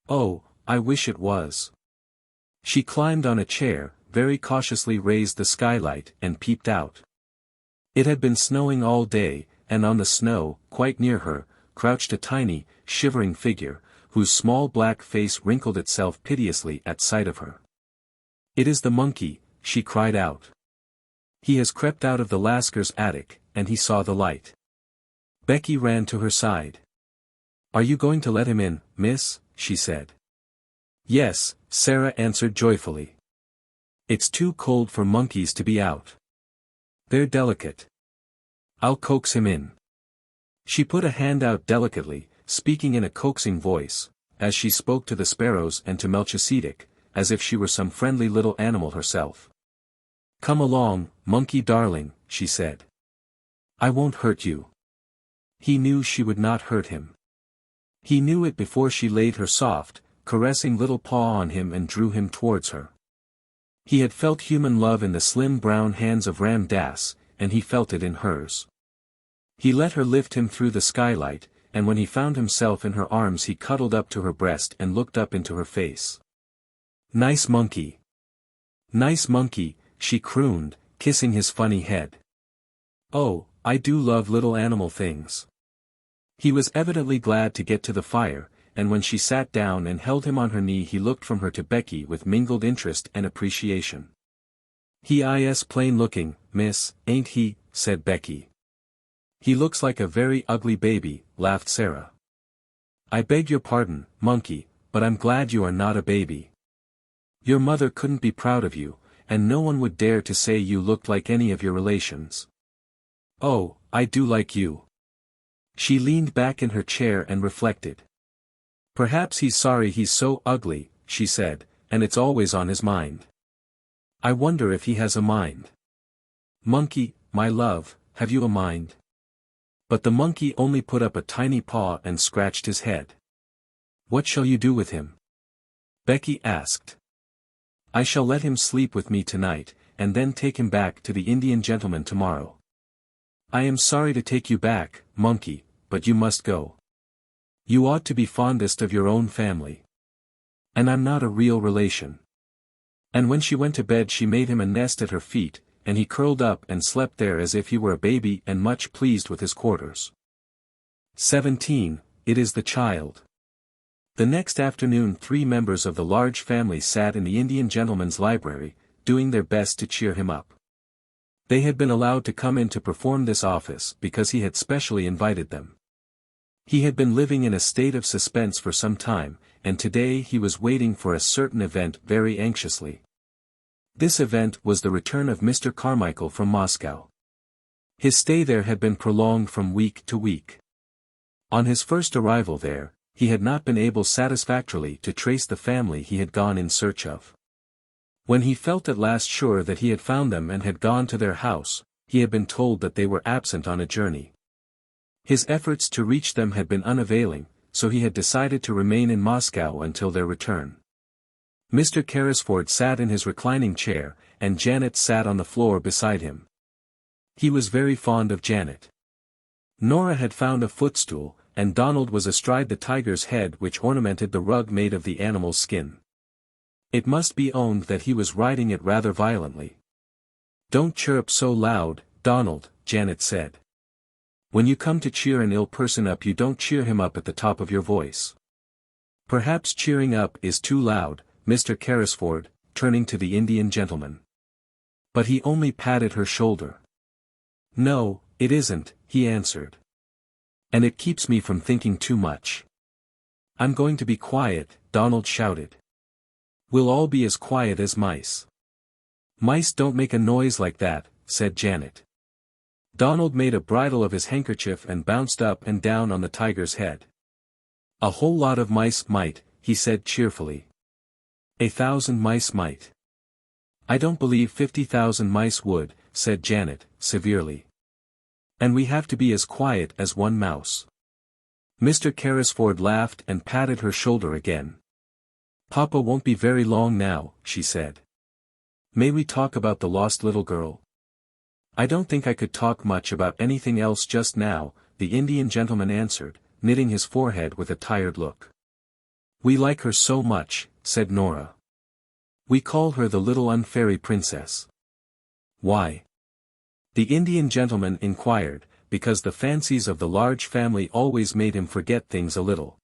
Oh, I wish it was. She climbed on a chair, very cautiously raised the skylight and peeped out. It had been snowing all day, and on the snow, quite near her, crouched a tiny, shivering figure, whose small black face wrinkled itself piteously at sight of her. "It is the monkey," she cried out. "He has crept out of the Lasker's attic, and he saw the light." Becky ran to her side. "Are you going to let him in, miss?" she said. "Yes," Sara answered joyfully. "It's too cold for monkeys to be out. They're delicate. I'll coax him in." She put a hand out delicately, speaking in a coaxing voice, as she spoke to the sparrows and to Melchisedec, as if she were some friendly little animal herself. "Come along, monkey darling," she said. "I won't hurt you." He knew she would not hurt him. He knew it before she laid her soft, caressing little paw on him and drew him towards her. He had felt human love in the slim brown hands of Ram Dass, and he felt it in hers. He let her lift him through the skylight, and when he found himself in her arms he cuddled up to her breast and looked up into her face. "Nice monkey. Nice monkey," she crooned, kissing his funny head. "Oh, I do love little animal things." He was evidently glad to get to the fire, and when she sat down and held him on her knee he looked from her to Becky with mingled interest and appreciation. "He is plain looking, miss, ain't he?" said Becky. "He looks like a very ugly baby," laughed Sara. "I beg your pardon, monkey, but I'm glad you are not a baby. Your mother couldn't be proud of you, and no one would dare to say you looked like any of your relations. Oh, I do like you." She leaned back in her chair and reflected. "Perhaps he's sorry he's so ugly," she said, "and it's always on his mind. I wonder if he has a mind. Monkey, my love, have you a mind?" But the monkey only put up a tiny paw and scratched his head. "What shall you do with him?" Becky asked. "I shall let him sleep with me tonight, and then take him back to the Indian gentleman tomorrow." "I am sorry to take you back, monkey, but you must go. You ought to be fondest of your own family. And I'm not a real relation." And when she went to bed she made him a nest at her feet, and he curled up and slept there as if he were a baby and much pleased with his quarters. 17. It is the child. The next afternoon 3 members of the large family sat in the Indian gentleman's library, doing their best to cheer him up. They had been allowed to come in to perform this office because he had specially invited them. He had been living in a state of suspense for some time, and today he was waiting for a certain event very anxiously. This event was the return of Mr. Carmichael from Moscow. His stay there had been prolonged from week to week. On his first arrival there, he had not been able satisfactorily to trace the family he had gone in search of. When he felt at last sure that he had found them and had gone to their house, he had been told that they were absent on a journey. His efforts to reach them had been unavailing, so he had decided to remain in Moscow until their return. Mr. Carrisford sat in his reclining chair, and Janet sat on the floor beside him. He was very fond of Janet. Nora had found a footstool, and Donald was astride the tiger's head which ornamented the rug made of the animal's skin. It must be owned that he was riding it rather violently. "Don't chirrup so loud, Donald," Janet said. "When you come to cheer an ill person up you don't cheer him up at the top of your voice." "Perhaps cheering up is too loud, Mr. Carrisford," turning to the Indian gentleman. But he only patted her shoulder. "No, it isn't," he answered. And it keeps me from thinking too much. I'm going to be quiet, Donald shouted. We'll all be as quiet as mice. Mice don't make a noise like that, said Janet. Donald made a bridle of his handkerchief and bounced up and down on the tiger's head. A whole lot of mice might, he said cheerfully. 1,000 mice might. I don't believe 50,000 mice would, said Janet, severely. And we have to be as quiet as one mouse. Mr. Carrisford laughed and patted her shoulder again. Papa won't be very long now, she said. May we talk about the lost little girl? I don't think I could talk much about anything else just now, the Indian gentleman answered, knitting his forehead with a tired look. We like her so much, said Nora. We call her the little unfairy princess. Why? The Indian gentleman inquired, because the fancies of the large family always made him forget things a little.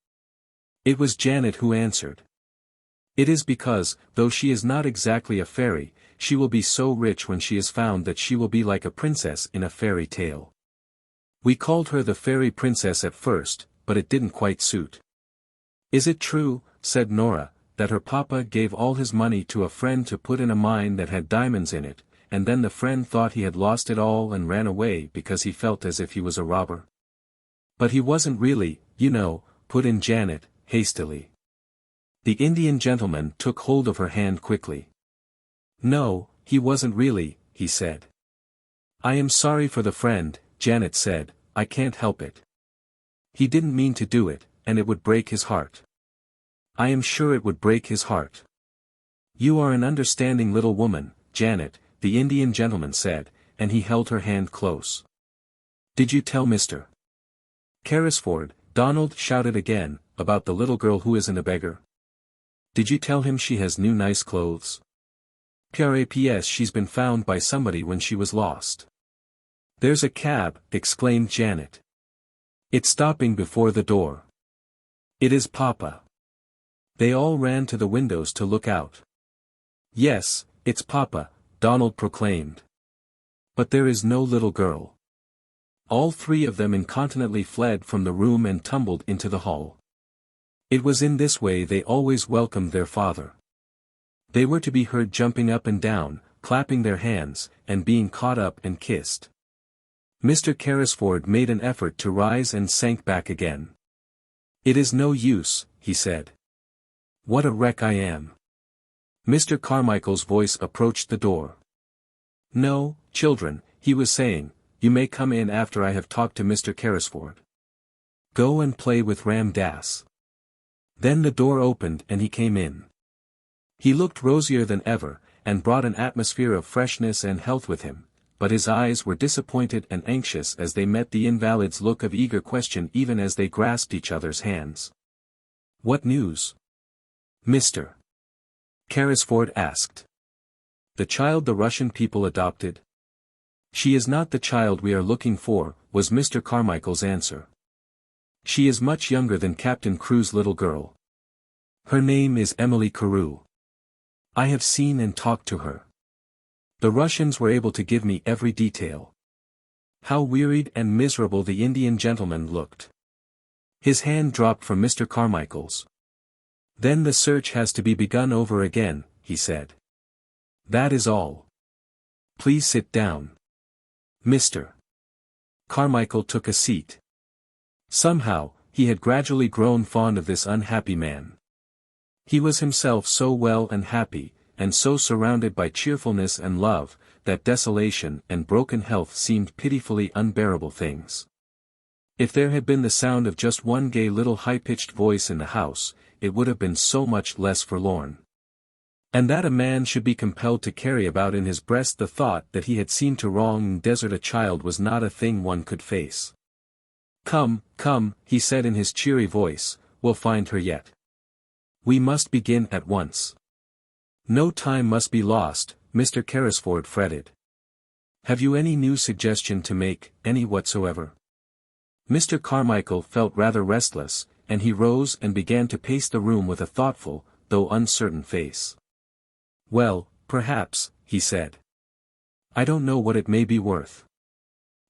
It was Janet who answered. It is because, though she is not exactly a fairy, she will be so rich when she is found that she will be like a princess in a fairy tale. We called her the fairy princess at first, but it didn't quite suit. Is it true, said Nora, that her papa gave all his money to a friend to put in a mine that had diamonds in it, and then the friend thought he had lost it all and ran away because he felt as if he was a robber? But he wasn't really, you know, put in Janet, hastily. The Indian gentleman took hold of her hand quickly. No, he wasn't really, he said. I am sorry for the friend, Janet said, I can't help it. He didn't mean to do it, and it would break his heart. I am sure it would break his heart. You are an understanding little woman, Janet, the Indian gentleman said, and he held her hand close. Did you tell Mr. Carrisford, Donald shouted again, about the little girl who isn't a beggar? Did you tell him she has new nice clothes? P.R.A.P.S. she's been found by somebody when she was lost. There's a cab, exclaimed Janet. It's stopping before the door. It is Papa. They all ran to the windows to look out. Yes, it's Papa, Donald proclaimed. But there is no little girl. All three of them incontinently fled from the room and tumbled into the hall. It was in this way they always welcomed their father. They were to be heard jumping up and down, clapping their hands, and being caught up and kissed. Mr. Carrisford made an effort to rise and sank back again. It is no use, he said. What a wreck I am. Mr. Carmichael's voice approached the door. No, children, he was saying, you may come in after I have talked to Mr. Carrisford. Go and play with Ram Dass. Then the door opened and he came in. He looked rosier than ever, and brought an atmosphere of freshness and health with him, but his eyes were disappointed and anxious as they met the invalid's look of eager question even as they grasped each other's hands. What news? Mr. Carrisford asked. The child the Russian people adopted? She is not the child we are looking for, was Mr. Carmichael's answer. She is much younger than Captain Crewe's little girl. Her name is Emily Carew. I have seen and talked to her. The Russians were able to give me every detail. How wearied and miserable the Indian gentleman looked. His hand dropped from Mr. Carmichael's. Then the search has to be begun over again, he said. That is all. Please sit down. Mr. Carmichael took a seat. Somehow, he had gradually grown fond of this unhappy man. He was himself so well and happy, and so surrounded by cheerfulness and love, that desolation and broken health seemed pitifully unbearable things. If there had been the sound of just one gay little high-pitched voice in the house, it would have been so much less forlorn. And that a man should be compelled to carry about in his breast the thought that he had seemed to wrong and desert a child was not a thing one could face. Come, come, he said in his cheery voice, we'll find her yet. We must begin at once. No time must be lost, Mr. Carrisford fretted. Have you any new suggestion to make, any whatsoever? Mr. Carmichael felt rather restless, and he rose and began to pace the room with a thoughtful, though uncertain face. Well, perhaps, he said. I don't know what it may be worth.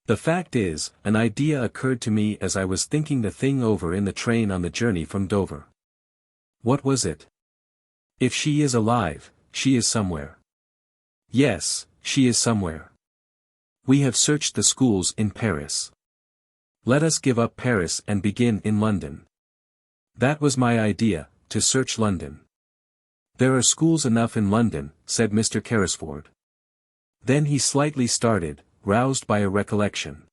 The fact is, an idea occurred to me as I was thinking the thing over in the train on the journey from Dover. What was it? If she is alive, she is somewhere. Yes, she is somewhere. We have searched the schools in Paris. Let us give up Paris and begin in London. That was my idea, to search London. There are schools enough in London, said Mr. Carrisford. Then he slightly started, roused by a recollection.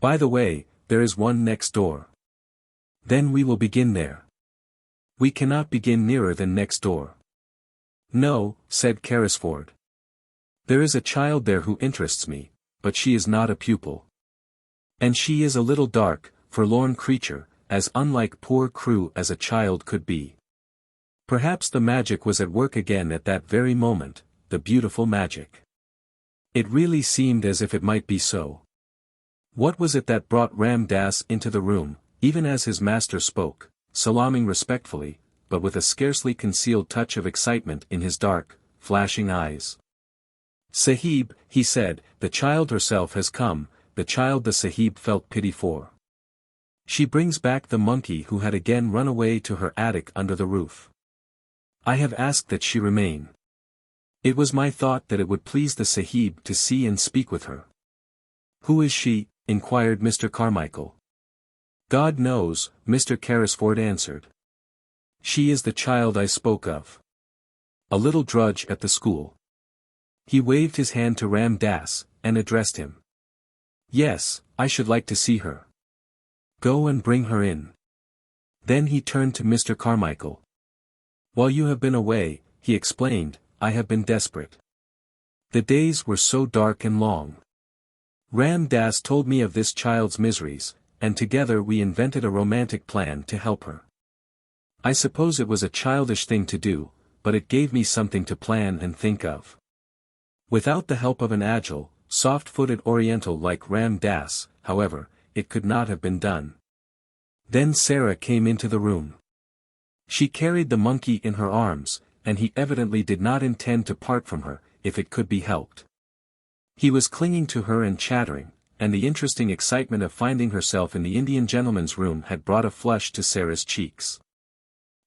By the way, there is one next door. Then we will begin there. We cannot begin nearer than next door. No, said Carrisford. There is a child there who interests me, but she is not a pupil. And she is a little dark, forlorn creature, as unlike poor Crewe as a child could be. Perhaps the magic was at work again at that very moment, the beautiful magic. It really seemed as if it might be so. What was it that brought Ram Dass into the room, even as his master spoke, salaaming respectfully, but with a scarcely concealed touch of excitement in his dark, flashing eyes? Sahib, he said, the child herself has come, the child the Sahib felt pity for. She brings back the monkey who had again run away to her attic under the roof. I have asked that she remain. It was my thought that it would please the Sahib to see and speak with her. Who is she? Inquired Mr. Carmichael. God knows, Mr. Carrisford answered. She is the child I spoke of. A little drudge at the school. He waved his hand to Ram Dass, and addressed him. Yes, I should like to see her. Go and bring her in. Then he turned to Mr. Carmichael. While you have been away, he explained, I have been desperate. The days were so dark and long. Ram Dass told me of this child's miseries, and together we invented a romantic plan to help her. I suppose it was a childish thing to do, but it gave me something to plan and think of. Without the help of an agile, soft-footed Oriental like Ram Dass, however, it could not have been done. Then Sara came into the room. She carried the monkey in her arms, and he evidently did not intend to part from her, if it could be helped. He was clinging to her and chattering, and the interesting excitement of finding herself in the Indian gentleman's room had brought a flush to Sara's cheeks.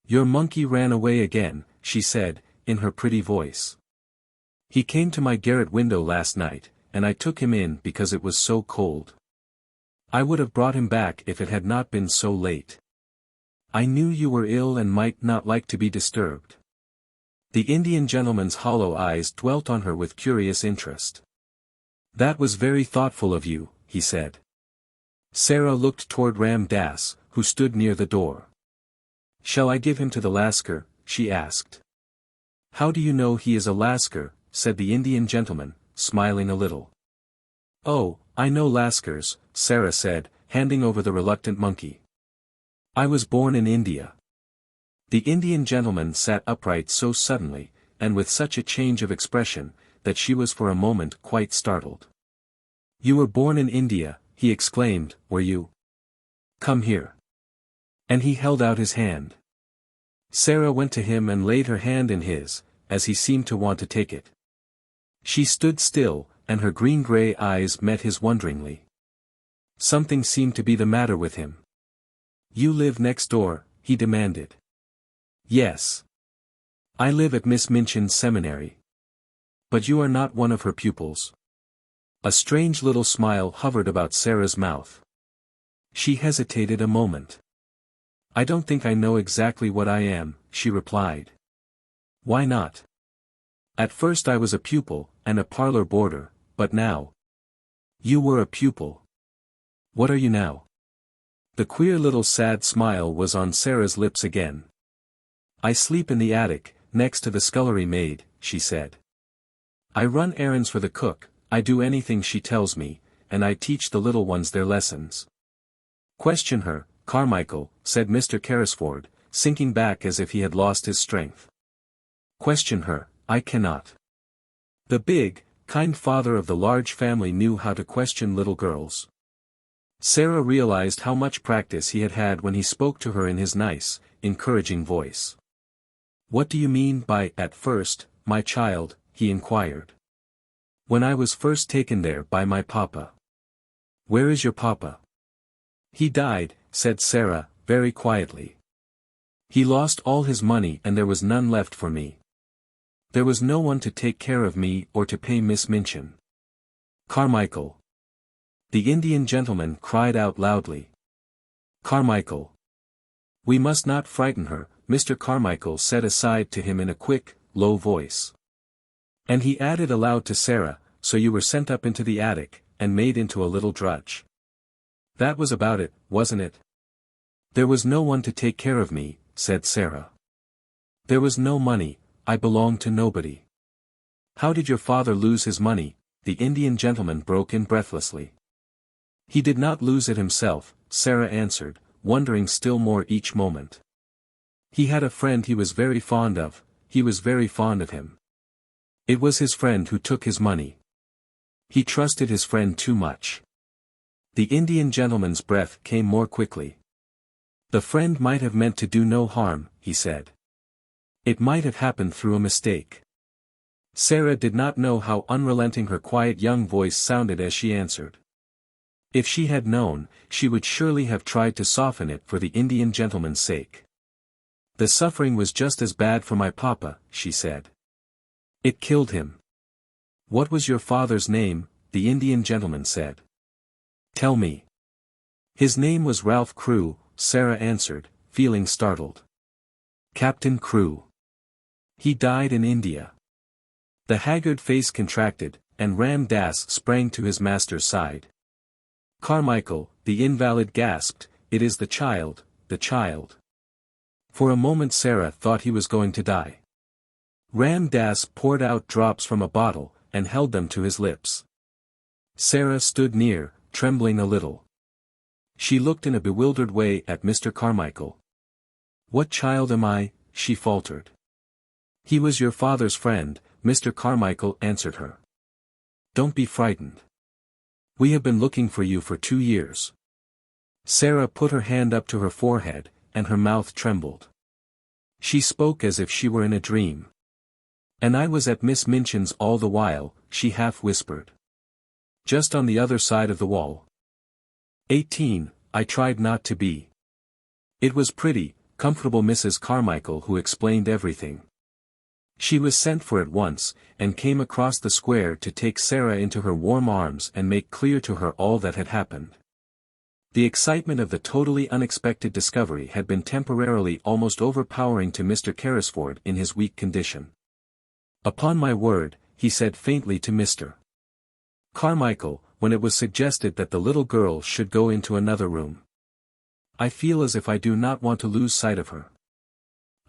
Your monkey ran away again, she said, in her pretty voice. He came to my garret window last night, and I took him in because it was so cold. I would have brought him back if it had not been so late. I knew you were ill and might not like to be disturbed. The Indian gentleman's hollow eyes dwelt on her with curious interest. That was very thoughtful of you, he said. Sara looked toward Ram Dass, who stood near the door. Shall I give him to the Lascar? She asked. How do you know he is a Lascar? Said the Indian gentleman, smiling a little. Oh, I know Lascars, Sara said, handing over the reluctant monkey. I was born in India. The Indian gentleman sat upright so suddenly, and with such a change of expression, that she was for a moment quite startled. You were born in India, he exclaimed, were you? Come here. And he held out his hand. Sara went to him and laid her hand in his, as he seemed to want to take it. She stood still, and her green-gray eyes met his wonderingly. Something seemed to be the matter with him. You live next door, he demanded. Yes. I live at Miss Minchin's seminary. But you are not one of her pupils. A strange little smile hovered about Sara's mouth. She hesitated a moment. I don't think I know exactly what I am, she replied. Why not? At first I was a pupil, and a parlor boarder, but now. You were a pupil. What are you now? The queer little sad smile was on Sara's lips again. I sleep in the attic, next to the scullery maid, she said. I run errands for the cook, I do anything she tells me, and I teach the little ones their lessons. Question her, Carmichael, said Mr. Carrisford, sinking back as if he had lost his strength. Question her, I cannot. The big, kind father of the large family knew how to question little girls. Sara realized how much practice he had had when he spoke to her in his nice, encouraging voice. What do you mean by at first, my child? He inquired. When I was first taken there by my papa. Where is your papa? He died, said Sara, very quietly. He lost all his money and there was none left for me. There was no one to take care of me or to pay Miss Minchin. Carmichael. The Indian gentleman cried out loudly. Carmichael. We must not frighten her, Mr. Carmichael said aside to him in a quick, low voice. And he added aloud to Sara, so you were sent up into the attic, and made into a little drudge. That was about it, wasn't it? There was no one to take care of me, said Sara. There was no money, I belonged to nobody. How did your father lose his money? The Indian gentleman broke in breathlessly. He did not lose it himself, Sara answered, wondering still more each moment. He had a friend he was very fond of, he was very fond of him. It was his friend who took his money. He trusted his friend too much. The Indian gentleman's breath came more quickly. The friend might have meant to do no harm, he said. It might have happened through a mistake. Sara did not know how unrelenting her quiet young voice sounded as she answered. If she had known, she would surely have tried to soften it for the Indian gentleman's sake. The suffering was just as bad for my papa, she said. It killed him. What was your father's name? The Indian gentleman said. Tell me. His name was Ralph Crewe, Sara answered, feeling startled. Captain Crewe. He died in India. The haggard face contracted, and Ram Dass sprang to his master's side. Carmichael, the invalid gasped, it is the child, the child. For a moment Sara thought he was going to die. Ram Dass poured out drops from a bottle, and held them to his lips. Sara stood near, trembling a little. She looked in a bewildered way at Mr. Carmichael. What child am I? She faltered. He was your father's friend, Mr. Carmichael answered her. Don't be frightened. We have been looking for you for 2 years. Sara put her hand up to her forehead, and her mouth trembled. She spoke as if she were in a dream. And I was at Miss Minchin's all the while, she half whispered. Just on the other side of the wall. 18, I tried not to be. It was pretty, comfortable Mrs. Carmichael who explained everything. She was sent for at once, and came across the square to take Sara into her warm arms and make clear to her all that had happened. The excitement of the totally unexpected discovery had been temporarily almost overpowering to Mr. Carrisford in his weak condition. Upon my word, he said faintly to Mr. Carmichael, when it was suggested that the little girl should go into another room. I feel as if I do not want to lose sight of her.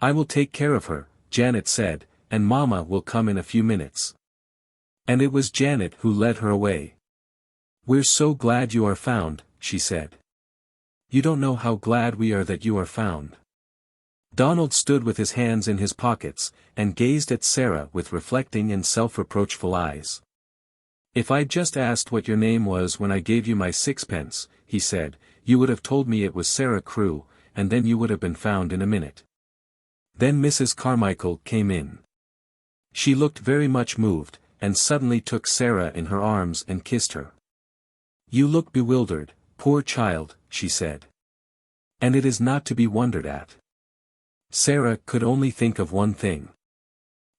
I will take care of her, Janet said, and Mama will come in a few minutes. And it was Janet who led her away. We're so glad you are found, she said. You don't know how glad we are that you are found. Donald stood with his hands in his pockets, and gazed at Sara with reflecting and self-reproachful eyes. If I'd just asked what your name was when I gave you my 6pence, he said, you would have told me it was Sara Crewe, and then you would have been found in a minute. Then Mrs. Carmichael came in. She looked very much moved, and suddenly took Sara in her arms and kissed her. You look bewildered, poor child, she said. And it is not to be wondered at. Sara could only think of one thing.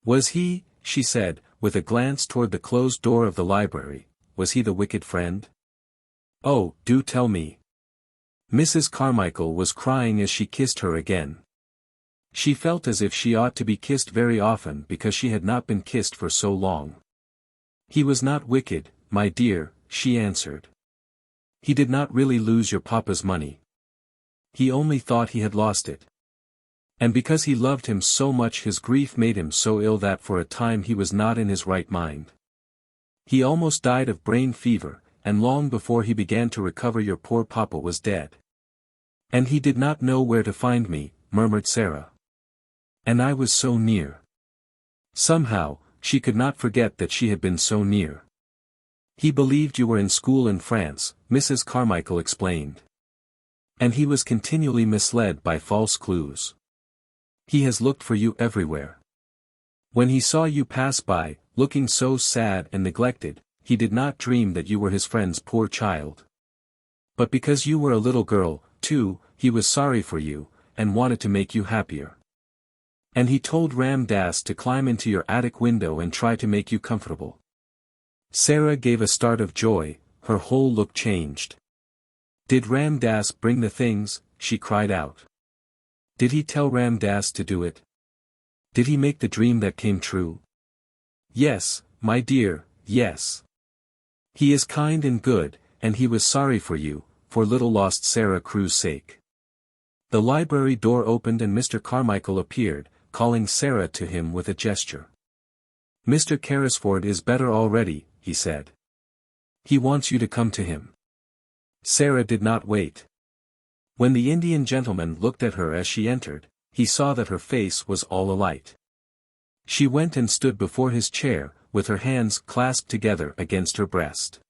Was he, she said, with a glance toward the closed door of the library, was he the wicked friend? Oh, do tell me. Mrs. Carmichael was crying as she kissed her again. She felt as if she ought to be kissed very often because she had not been kissed for so long. He was not wicked, my dear, she answered. He did not really lose your papa's money. He only thought he had lost it. And because he loved him so much his grief made him so ill that for a time he was not in his right mind. He almost died of brain fever, and long before he began to recover your poor papa was dead. And he did not know where to find me, murmured Sara. And I was so near. Somehow, she could not forget that she had been so near. He believed you were in school in France, Mrs. Carmichael explained. And he was continually misled by false clues. He has looked for you everywhere. When he saw you pass by, looking so sad and neglected, he did not dream that you were his friend's poor child. But because you were a little girl, too, he was sorry for you, and wanted to make you happier. And he told Ram Dass to climb into your attic window and try to make you comfortable. Sara gave a start of joy, her whole look changed. Did Ram Dass bring the things? She cried out. Did he tell Ram Dass to do it? Did he make the dream that came true? Yes, my dear, yes. He is kind and good, and he was sorry for you, for little lost Sara Crewe's sake. The library door opened and Mr. Carmichael appeared, calling Sara to him with a gesture. Mr. Carrisford is better already, he said. He wants you to come to him. Sara did not wait. When the Indian gentleman looked at her as she entered, he saw that her face was all alight. She went and stood before his chair, with her hands clasped together against her breast.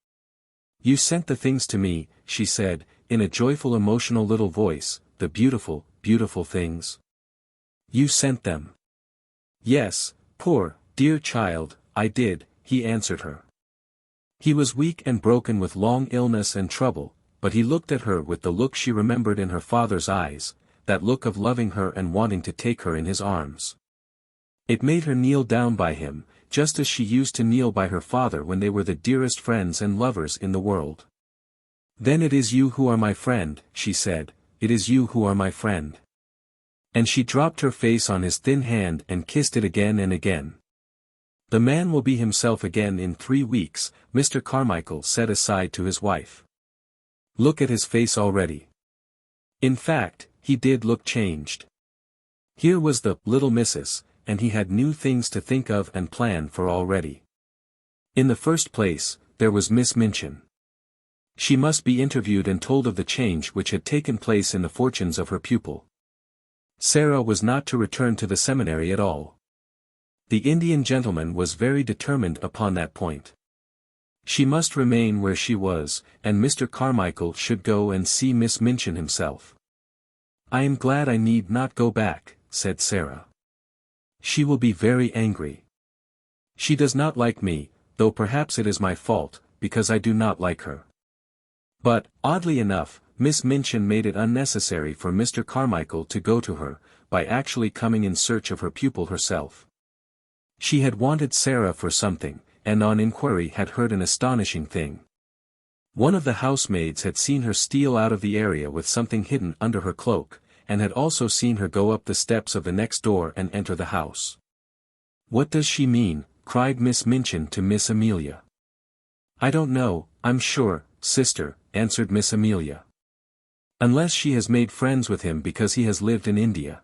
You sent the things to me, she said, in a joyful emotional little voice, the beautiful, beautiful things. You sent them. Yes, poor, dear child, I did, he answered her. He was weak and broken with long illness and trouble, but he looked at her with the look she remembered in her father's eyes, that look of loving her and wanting to take her in his arms. It made her kneel down by him, just as she used to kneel by her father when they were the dearest friends and lovers in the world. Then it is you who are my friend, she said, it is you who are my friend. And she dropped her face on his thin hand and kissed it again and again. The man will be himself again in 3 weeks, Mr. Carmichael said aside to his wife. Look at his face already. In fact, he did look changed. Here was the little missus, and he had new things to think of and plan for already. In the first place, there was Miss Minchin. She must be interviewed and told of the change which had taken place in the fortunes of her pupil. Sara was not to return to the seminary at all. The Indian gentleman was very determined upon that point. She must remain where she was, and Mr. Carmichael should go and see Miss Minchin himself. I am glad I need not go back, said Sara. She will be very angry. She does not like me, though perhaps it is my fault, because I do not like her. But, oddly enough, Miss Minchin made it unnecessary for Mr. Carmichael to go to her, by actually coming in search of her pupil herself. She had wanted Sara for something, and on inquiry had heard an astonishing thing. One of the housemaids had seen her steal out of the area with something hidden under her cloak, and had also seen her go up the steps of the next door and enter the house. What does she mean? Cried Miss Minchin to Miss Amelia. I don't know, I'm sure, sister, answered Miss Amelia. Unless she has made friends with him because he has lived in India.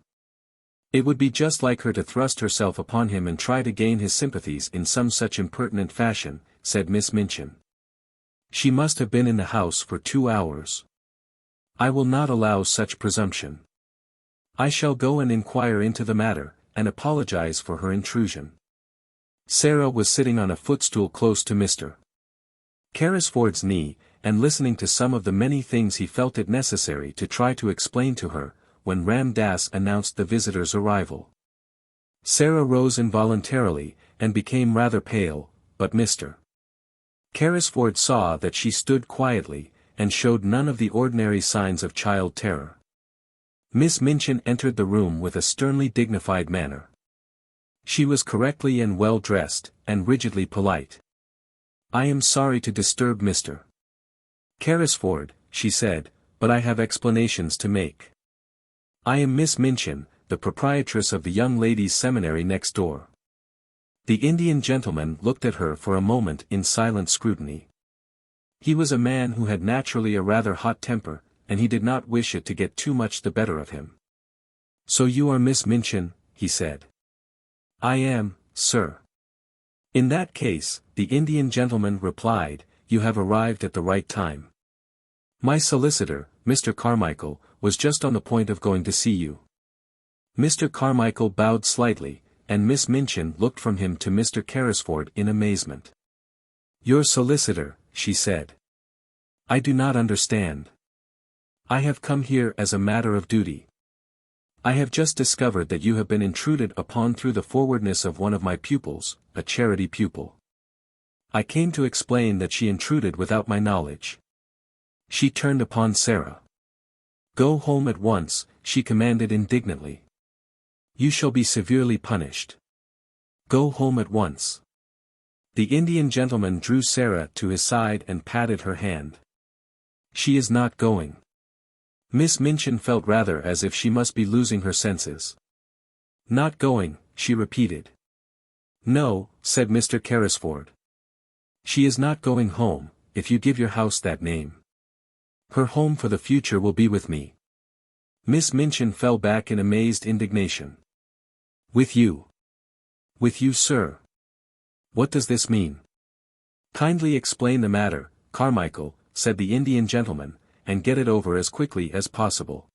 It would be just like her to thrust herself upon him and try to gain his sympathies in some such impertinent fashion, said Miss Minchin. She must have been in the house for 2 hours. I will not allow such presumption. I shall go and inquire into the matter, and apologize for her intrusion. Sara was sitting on a footstool close to Mr. Carrisford's knee, and listening to some of the many things he felt it necessary to try to explain to her, when Ram Dass announced the visitor's arrival. Sara rose involuntarily, and became rather pale, but Mr. Carrisford saw that she stood quietly, and showed none of the ordinary signs of child terror. Miss Minchin entered the room with a sternly dignified manner. She was correctly and well dressed, and rigidly polite. I am sorry to disturb Mr. Carrisford, she said, but I have explanations to make. I am Miss Minchin, the proprietress of the young ladies' seminary next door. The Indian gentleman looked at her for a moment in silent scrutiny. He was a man who had naturally a rather hot temper, and he did not wish it to get too much the better of him. So you are Miss Minchin, he said. I am, sir. In that case, the Indian gentleman replied, you have arrived at the right time. My solicitor, Mr. Carmichael, was just on the point of going to see you. Mr. Carmichael bowed slightly, and Miss Minchin looked from him to Mr. Carrisford in amazement. Your solicitor, she said. I do not understand. I have come here as a matter of duty. I have just discovered that you have been intruded upon through the forwardness of one of my pupils, a charity pupil. I came to explain that she intruded without my knowledge. She turned upon Sara. "Go home at once," she commanded indignantly. "You shall be severely punished. Go home at once." The Indian gentleman drew Sara to his side and patted her hand. "She is not going." Miss Minchin felt rather as if she must be losing her senses. "Not going," she repeated. "No," said Mr. Carrisford. "She is not going home, if you give your house that name. Her home for the future will be with me." Miss Minchin fell back in amazed indignation. "With you? With you, sir? What does this mean?" "Kindly explain the matter, Carmichael," said the Indian gentleman, "and get it over as quickly as possible."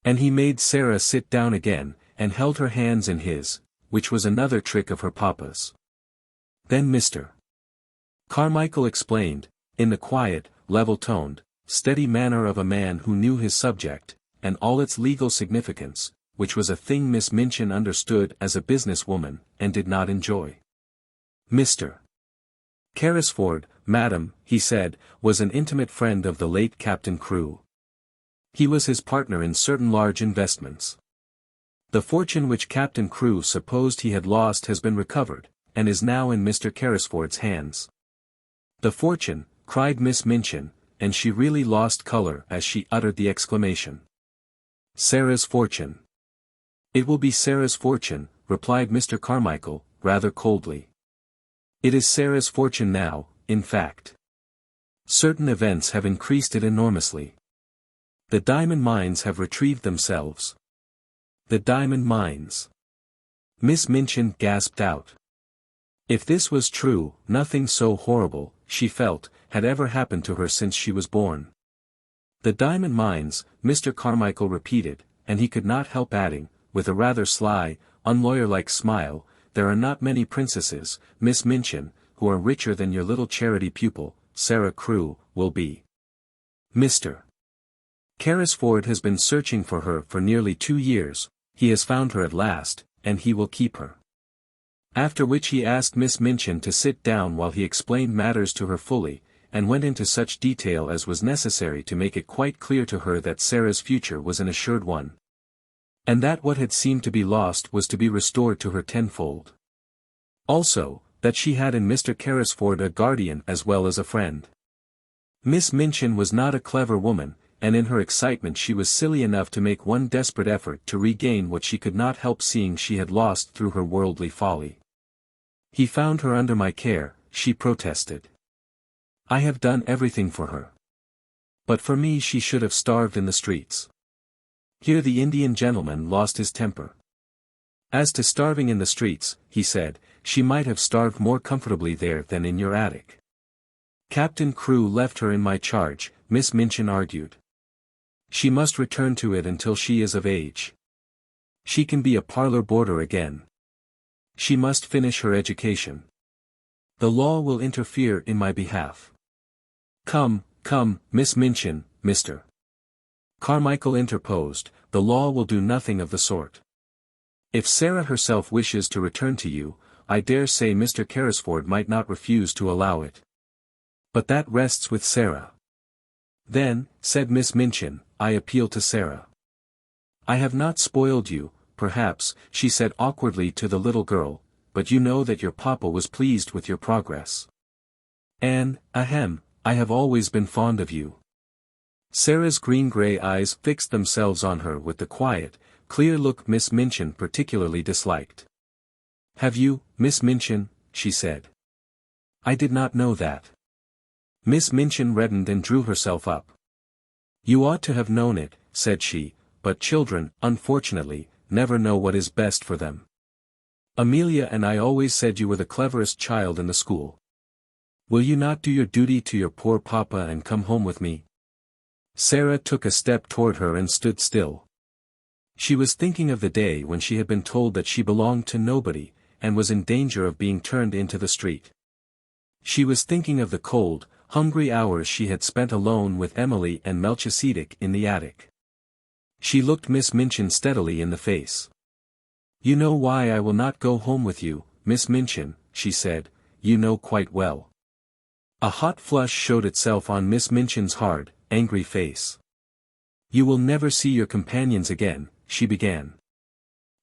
And he made Sara sit down again, and held her hands in his, which was another trick of her papa's. Then Mr. Carmichael explained, in the quiet, level-toned, steady manner of a man who knew his subject, and all its legal significance, which was a thing Miss Minchin understood as a business woman, and did not enjoy. "Mr. Carrisford, madam," he said, "was an intimate friend of the late Captain Crewe. He was his partner in certain large investments. The fortune which Captain Crewe supposed he had lost has been recovered, and is now in Mr. Carrisford's hands." "The fortune," cried Miss Minchin, and she really lost color as she uttered the exclamation. "Sara's fortune." "It will be Sara's fortune," replied Mr. Carmichael, rather coldly. "It is Sara's fortune now, in fact. Certain events have increased it enormously. The diamond mines have retrieved themselves." "The diamond mines!" Miss Minchin gasped out. If this was true, nothing so horrible, she felt, had ever happened to her since she was born. "The diamond mines," Mr. Carmichael repeated, and he could not help adding, with a rather sly, unlawyer-like smile, "There are not many princesses, Miss Minchin, who are richer than your little charity pupil, Sara Crewe, will be. Mr. Carrisford has been searching for her for nearly 2 years, he has found her at last, and he will keep her." After which he asked Miss Minchin to sit down while he explained matters to her fully, and went into such detail as was necessary to make it quite clear to her that Sara's future was an assured one. And that what had seemed to be lost was to be restored to her tenfold. Also, that she had in Mr. Carrisford a guardian as well as a friend. Miss Minchin was not a clever woman, and in her excitement she was silly enough to make one desperate effort to regain what she could not help seeing she had lost through her worldly folly. "He found her under my care," she protested. "I have done everything for her. But for me she should have starved in the streets." Here the Indian gentleman lost his temper. "As to starving in the streets," he said, "she might have starved more comfortably there than in your attic." "Captain Crewe left her in my charge," Miss Minchin argued. "She must return to it until she is of age. She can be a parlor boarder again. She must finish her education. The law will interfere in my behalf." "Come, come, Miss Minchin," Mr. Carmichael interposed, "the law will do nothing of the sort. If Sara herself wishes to return to you, I dare say Mr. Carrisford might not refuse to allow it. But that rests with Sara." "Then," said Miss Minchin, "I appeal to Sara. I have not spoiled you, perhaps," she said awkwardly to the little girl, "but you know that your papa was pleased with your progress. And, ahem, I have always been fond of you." Sara's green-gray eyes fixed themselves on her with the quiet, clear look Miss Minchin particularly disliked. "Have you, Miss Minchin?" she said. "I did not know that." Miss Minchin reddened and drew herself up. "You ought to have known it," said she, "but children, unfortunately, never know what is best for them. Amelia and I always said you were the cleverest child in the school. Will you not do your duty to your poor papa and come home with me?" Sara took a step toward her and stood still. She was thinking of the day when she had been told that she belonged to nobody, and was in danger of being turned into the street. She was thinking of the cold, hungry hours she had spent alone with Emily and Melchisedec in the attic. She looked Miss Minchin steadily in the face. "You know why I will not go home with you, Miss Minchin," she said, "you know quite well." A hot flush showed itself on Miss Minchin's hard, angry face. "You will never see your companions again," she began.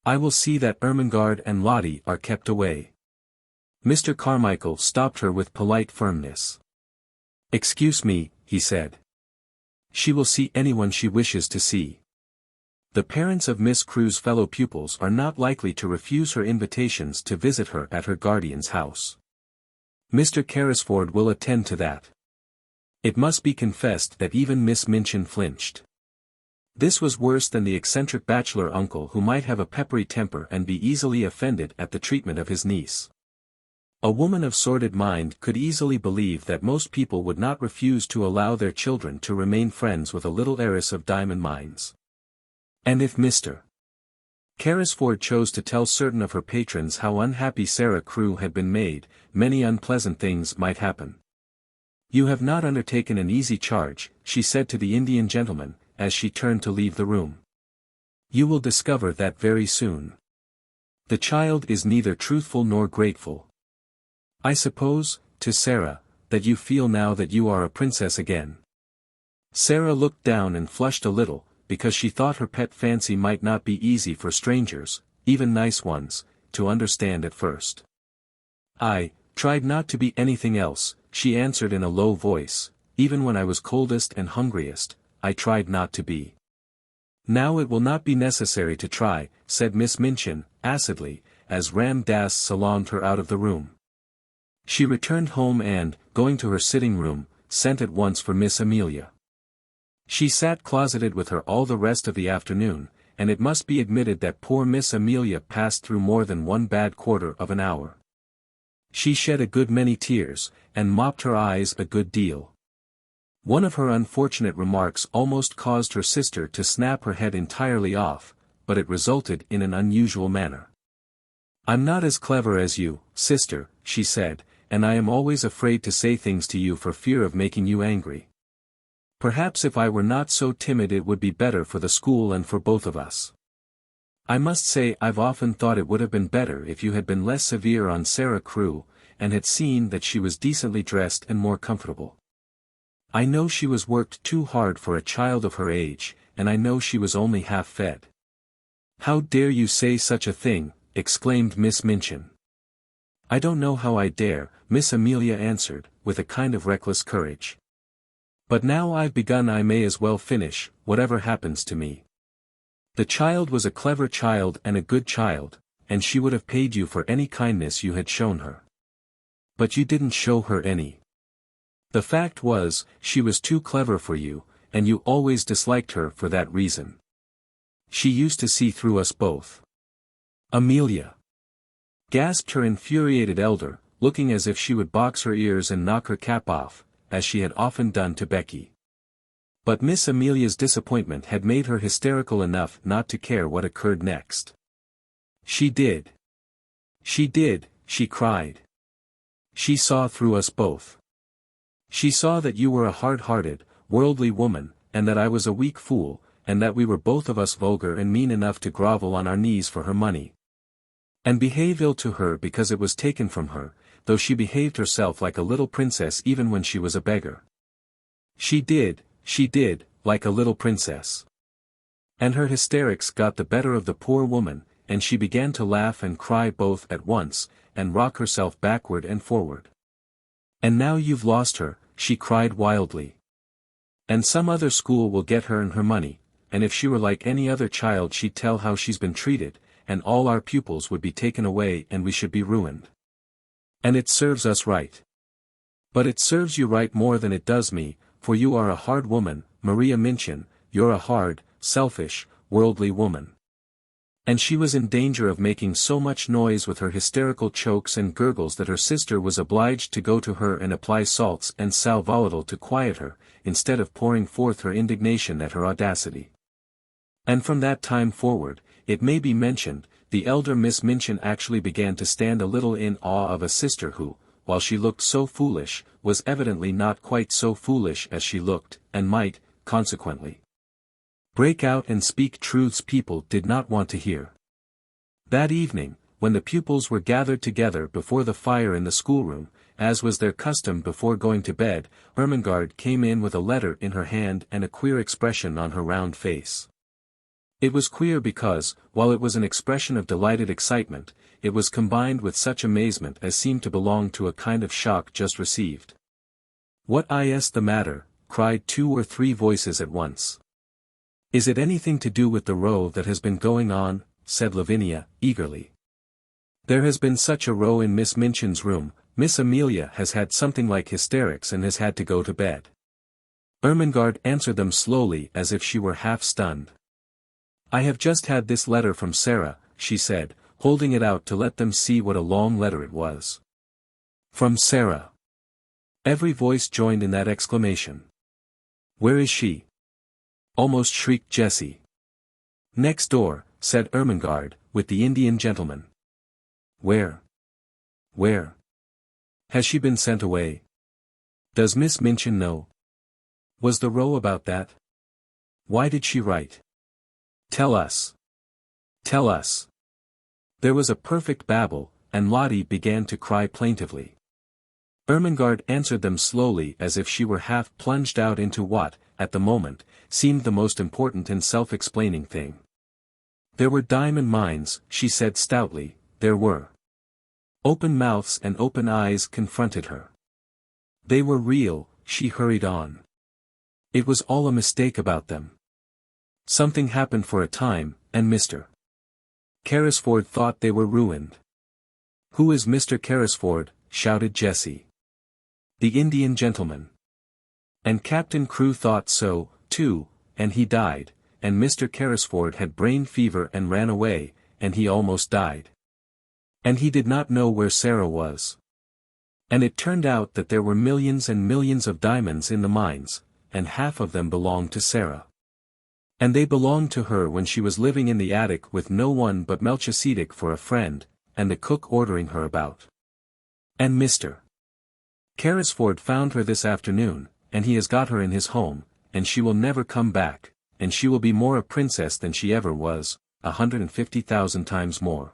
"I will see that Ermengarde and Lottie are kept away." Mr. Carmichael stopped her with polite firmness. "Excuse me," he said. "She will see anyone she wishes to see. The parents of Miss Crewe's fellow pupils are not likely to refuse her invitations to visit her at her guardian's house. Mr. Carrisford will attend to that." It must be confessed that even Miss Minchin flinched. This was worse than the eccentric bachelor uncle who might have a peppery temper and be easily offended at the treatment of his niece. A woman of sordid mind could easily believe that most people would not refuse to allow their children to remain friends with a little heiress of diamond mines. And if Mr. Carrisford chose to tell certain of her patrons how unhappy Sara Crewe had been made, many unpleasant things might happen. "You have not undertaken an easy charge," she said to the Indian gentleman, as she turned to leave the room. "You will discover that very soon. The child is neither truthful nor grateful. I suppose, to Sara, that you feel now that you are a princess again." Sara looked down and flushed a little, because she thought her pet fancy might not be easy for strangers, even nice ones, to understand at first. "I tried not to be anything else," she answered in a low voice. "Even when I was coldest and hungriest, I tried not to be." "Now it will not be necessary to try," said Miss Minchin, acidly, as Ram Dass salaamed her out of the room. She returned home and, going to her sitting room, sent at once for Miss Amelia. She sat closeted with her all the rest of the afternoon, and it must be admitted that poor Miss Amelia passed through more than one bad quarter of an hour. She shed a good many tears, and mopped her eyes a good deal. One of her unfortunate remarks almost caused her sister to snap her head entirely off, but it resulted in an unusual manner. "I'm not as clever as you, sister," she said, "and I am always afraid to say things to you for fear of making you angry. Perhaps if I were not so timid it would be better for the school and for both of us. I must say I've often thought it would have been better if you had been less severe on Sara Crewe, and had seen that she was decently dressed and more comfortable. I know she was worked too hard for a child of her age, and I know she was only half fed." "How dare you say such a thing?" exclaimed Miss Minchin. "I don't know how I dare," Miss Amelia answered, with a kind of reckless courage. "But now I've begun I may as well finish, whatever happens to me. The child was a clever child and a good child, and she would have paid you for any kindness you had shown her. But you didn't show her any. The fact was, she was too clever for you, and you always disliked her for that reason. She used to see through us both." "Amelia!" gasped her infuriated elder, looking as if she would box her ears and knock her cap off, as she had often done to Becky. But Miss Amelia's disappointment had made her hysterical enough not to care what occurred next. "She did. She did," she cried. "She saw through us both. She saw that you were a hard-hearted, worldly woman, and that I was a weak fool, and that we were both of us vulgar and mean enough to grovel on our knees for her money. And behave ill to her because it was taken from her, though she behaved herself like a little princess even when she was a beggar. She did, like a little princess. And her hysterics got the better of the poor woman, and she began to laugh and cry both at once, and rock herself backward and forward. And now you've lost her," she cried wildly. "And some other school will get her and her money, and if she were like any other child she'd tell how she's been treated, and all our pupils would be taken away and we should be ruined. And it serves us right. But it serves you right more than it does me, for you are a hard woman, Maria Minchin, you're a hard, selfish, worldly woman." And she was in danger of making so much noise with her hysterical chokes and gurgles that her sister was obliged to go to her and apply salts and sal volatile to quiet her, instead of pouring forth her indignation at her audacity. And from that time forward, it may be mentioned, the elder Miss Minchin actually began to stand a little in awe of a sister who, while she looked so foolish, was evidently not quite so foolish as she looked, and might, consequently, break out and speak truths people did not want to hear. That evening, when the pupils were gathered together before the fire in the schoolroom, as was their custom before going to bed, Ermengarde came in with a letter in her hand and a queer expression on her round face. It was queer because, while it was an expression of delighted excitement, it was combined with such amazement as seemed to belong to a kind of shock just received. "What is the matter?" cried 2 or 3 voices at once. "Is it anything to do with the row that has been going on?" said Lavinia, eagerly. "There has been such a row in Miss Minchin's room. Miss Amelia has had something like hysterics and has had to go to bed." Ermengarde answered them slowly as if she were half stunned. "I have just had this letter from Sara," she said, holding it out to let them see what a long letter it was. "From Sara!" Every voice joined in that exclamation. "Where is she?" almost shrieked Jessie. "Next door," said Ermengarde, "with the Indian gentleman." "Where? Where? Has she been sent away? Does Miss Minchin know? Was the row about that? Why did she write? Tell us. Tell us." There was a perfect babel, and Lottie began to cry plaintively. Ermengarde answered them slowly as if she were half plunged out into what, at the moment, seemed the most important and self-explaining thing. "There were diamond mines," she said stoutly, "there were." Open mouths and open eyes confronted her. "They were real," she hurried on. "It was all a mistake about them. Something happened for a time, and Mr. Carrisford thought they were ruined." "Who is Mr. Carrisford?" shouted Jessie. "The Indian gentleman. And Captain Crewe thought so, too, and he died, and Mr. Carrisford had brain fever and ran away, and he almost died. And he did not know where Sara was. And it turned out that there were millions and millions of diamonds in the mines, and half of them belonged to Sara. And they belonged to her when she was living in the attic with no one but Melchisedec for a friend, and the cook ordering her about. And Mr. Carrisford found her this afternoon, and he has got her in his home, and she will never come back, and she will be more a princess than she ever was, 150,000 times more.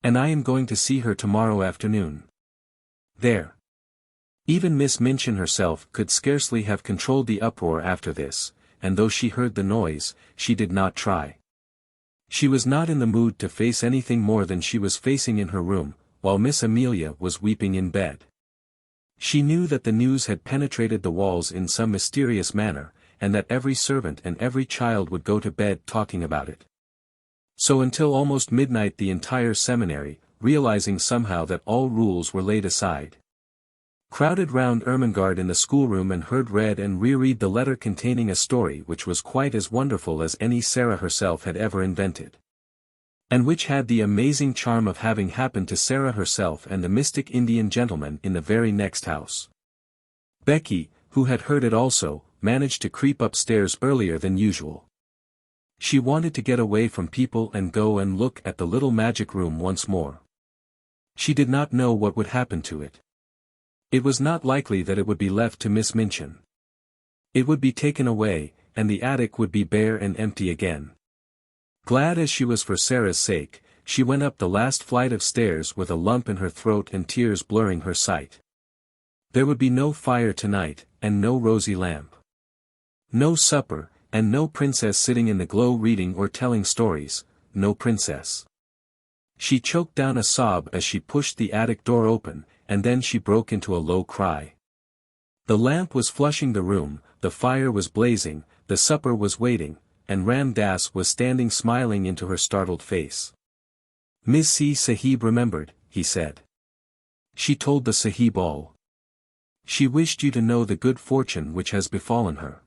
And I am going to see her tomorrow afternoon. There." Even Miss Minchin herself could scarcely have controlled the uproar after this, and though she heard the noise, she did not try. She was not in the mood to face anything more than she was facing in her room, while Miss Amelia was weeping in bed. She knew that the news had penetrated the walls in some mysterious manner, and that every servant and every child would go to bed talking about it. So until almost midnight the entire seminary, realizing somehow that all rules were laid aside, crowded round Ermengarde in the schoolroom and heard read and reread the letter containing a story which was quite as wonderful as any Sara herself had ever invented. And which had the amazing charm of having happened to Sara herself and the mystic Indian gentleman in the very next house. Becky, who had heard it also, managed to creep upstairs earlier than usual. She wanted to get away from people and go and look at the little magic room once more. She did not know what would happen to it. It was not likely that it would be left to Miss Minchin. It would be taken away, and the attic would be bare and empty again. Glad as she was for Sara's sake, she went up the last flight of stairs with a lump in her throat and tears blurring her sight. There would be no fire tonight, and no rosy lamp. No supper, and no princess sitting in the glow reading or telling stories, no princess. She choked down a sob as she pushed the attic door open, and then she broke into a low cry. The lamp was flushing the room, the fire was blazing, the supper was waiting, and Ram Das was standing smiling into her startled face. "Miss Sahib remembered," he said. "She told the Sahib all. She wished you to know the good fortune which has befallen her.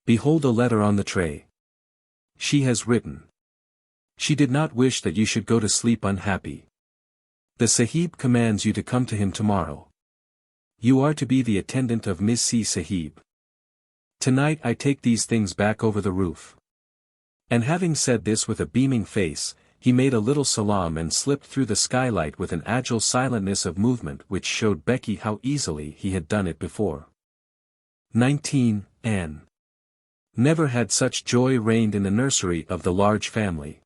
Behold a letter on the tray. She has written. She did not wish that you should go to sleep unhappy. The Sahib commands you to come to him tomorrow. You are to be the attendant of Miss Sahib. Tonight I take these things back over the roof." And having said this with a beaming face, he made a little salaam and slipped through the skylight with an agile silentness of movement which showed Becky how easily he had done it before. 19. Anne. Never had such joy reigned in the nursery of the large family.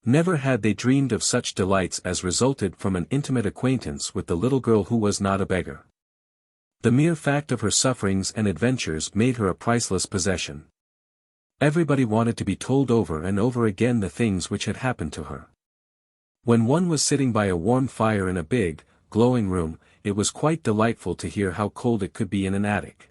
Never had they dreamed of such delights as resulted from an intimate acquaintance with the little girl who was not a beggar. The mere fact of her sufferings and adventures made her a priceless possession. Everybody wanted to be told over and over again the things which had happened to her. When one was sitting by a warm fire in a big, glowing room, it was quite delightful to hear how cold it could be in an attic.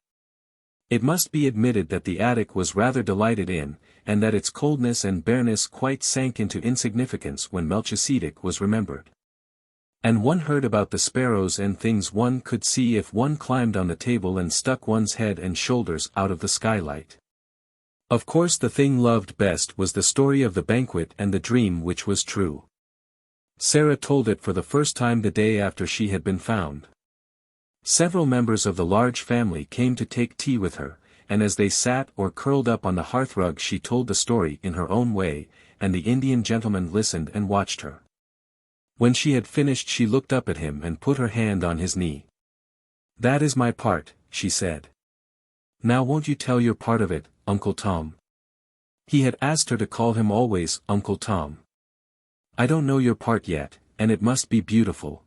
It must be admitted that the attic was rather delighted in, and that its coldness and bareness quite sank into insignificance when Melchisedec was remembered. And one heard about the sparrows and things one could see if one climbed on the table and stuck one's head and shoulders out of the skylight. Of course the thing loved best was the story of the banquet and the dream which was true. Sara told it for the first time the day after she had been found. Several members of the large family came to take tea with her, and as they sat or curled up on the hearthrug she told the story in her own way, and the Indian gentleman listened and watched her. When she had finished she looked up at him and put her hand on his knee. "That is my part," she said. "Now won't you tell your part of it, Uncle Tom?" He had asked her to call him always Uncle Tom. "I don't know your part yet, and it must be beautiful."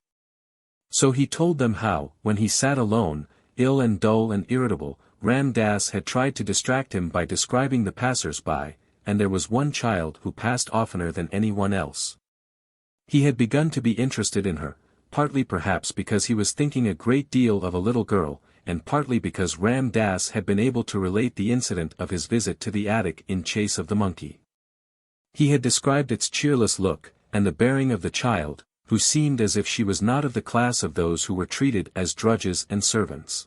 So he told them how, when he sat alone, ill and dull and irritable, Ram Dass had tried to distract him by describing the passers-by, and there was one child who passed oftener than anyone else. He had begun to be interested in her, partly perhaps because he was thinking a great deal of a little girl, and partly because Ram Dass had been able to relate the incident of his visit to the attic in chase of the monkey. He had described its cheerless look, and the bearing of the child, who seemed as if she was not of the class of those who were treated as drudges and servants.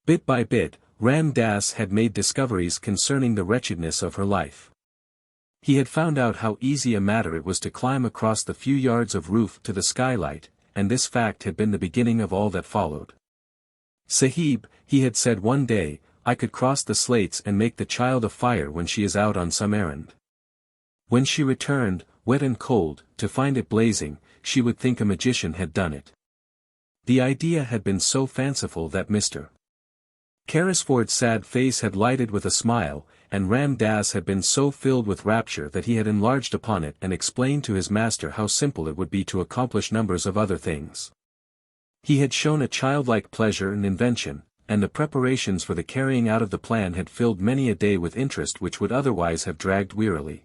Bit by bit, Ram Dass had made discoveries concerning the wretchedness of her life. He had found out how easy a matter it was to climb across the few yards of roof to the skylight, and this fact had been the beginning of all that followed. "Sahib," he had said one day, "I could cross the slates and make the child a fire when she is out on some errand. When she returned, wet and cold, to find it blazing, she would think a magician had done it." The idea had been so fanciful that Mr. Carrisford's sad face had lighted with a smile, and Ram Dass had been so filled with rapture that he had enlarged upon it and explained to his master how simple it would be to accomplish numbers of other things. He had shown a childlike pleasure and invention, and the preparations for the carrying out of the plan had filled many a day with interest which would otherwise have dragged wearily.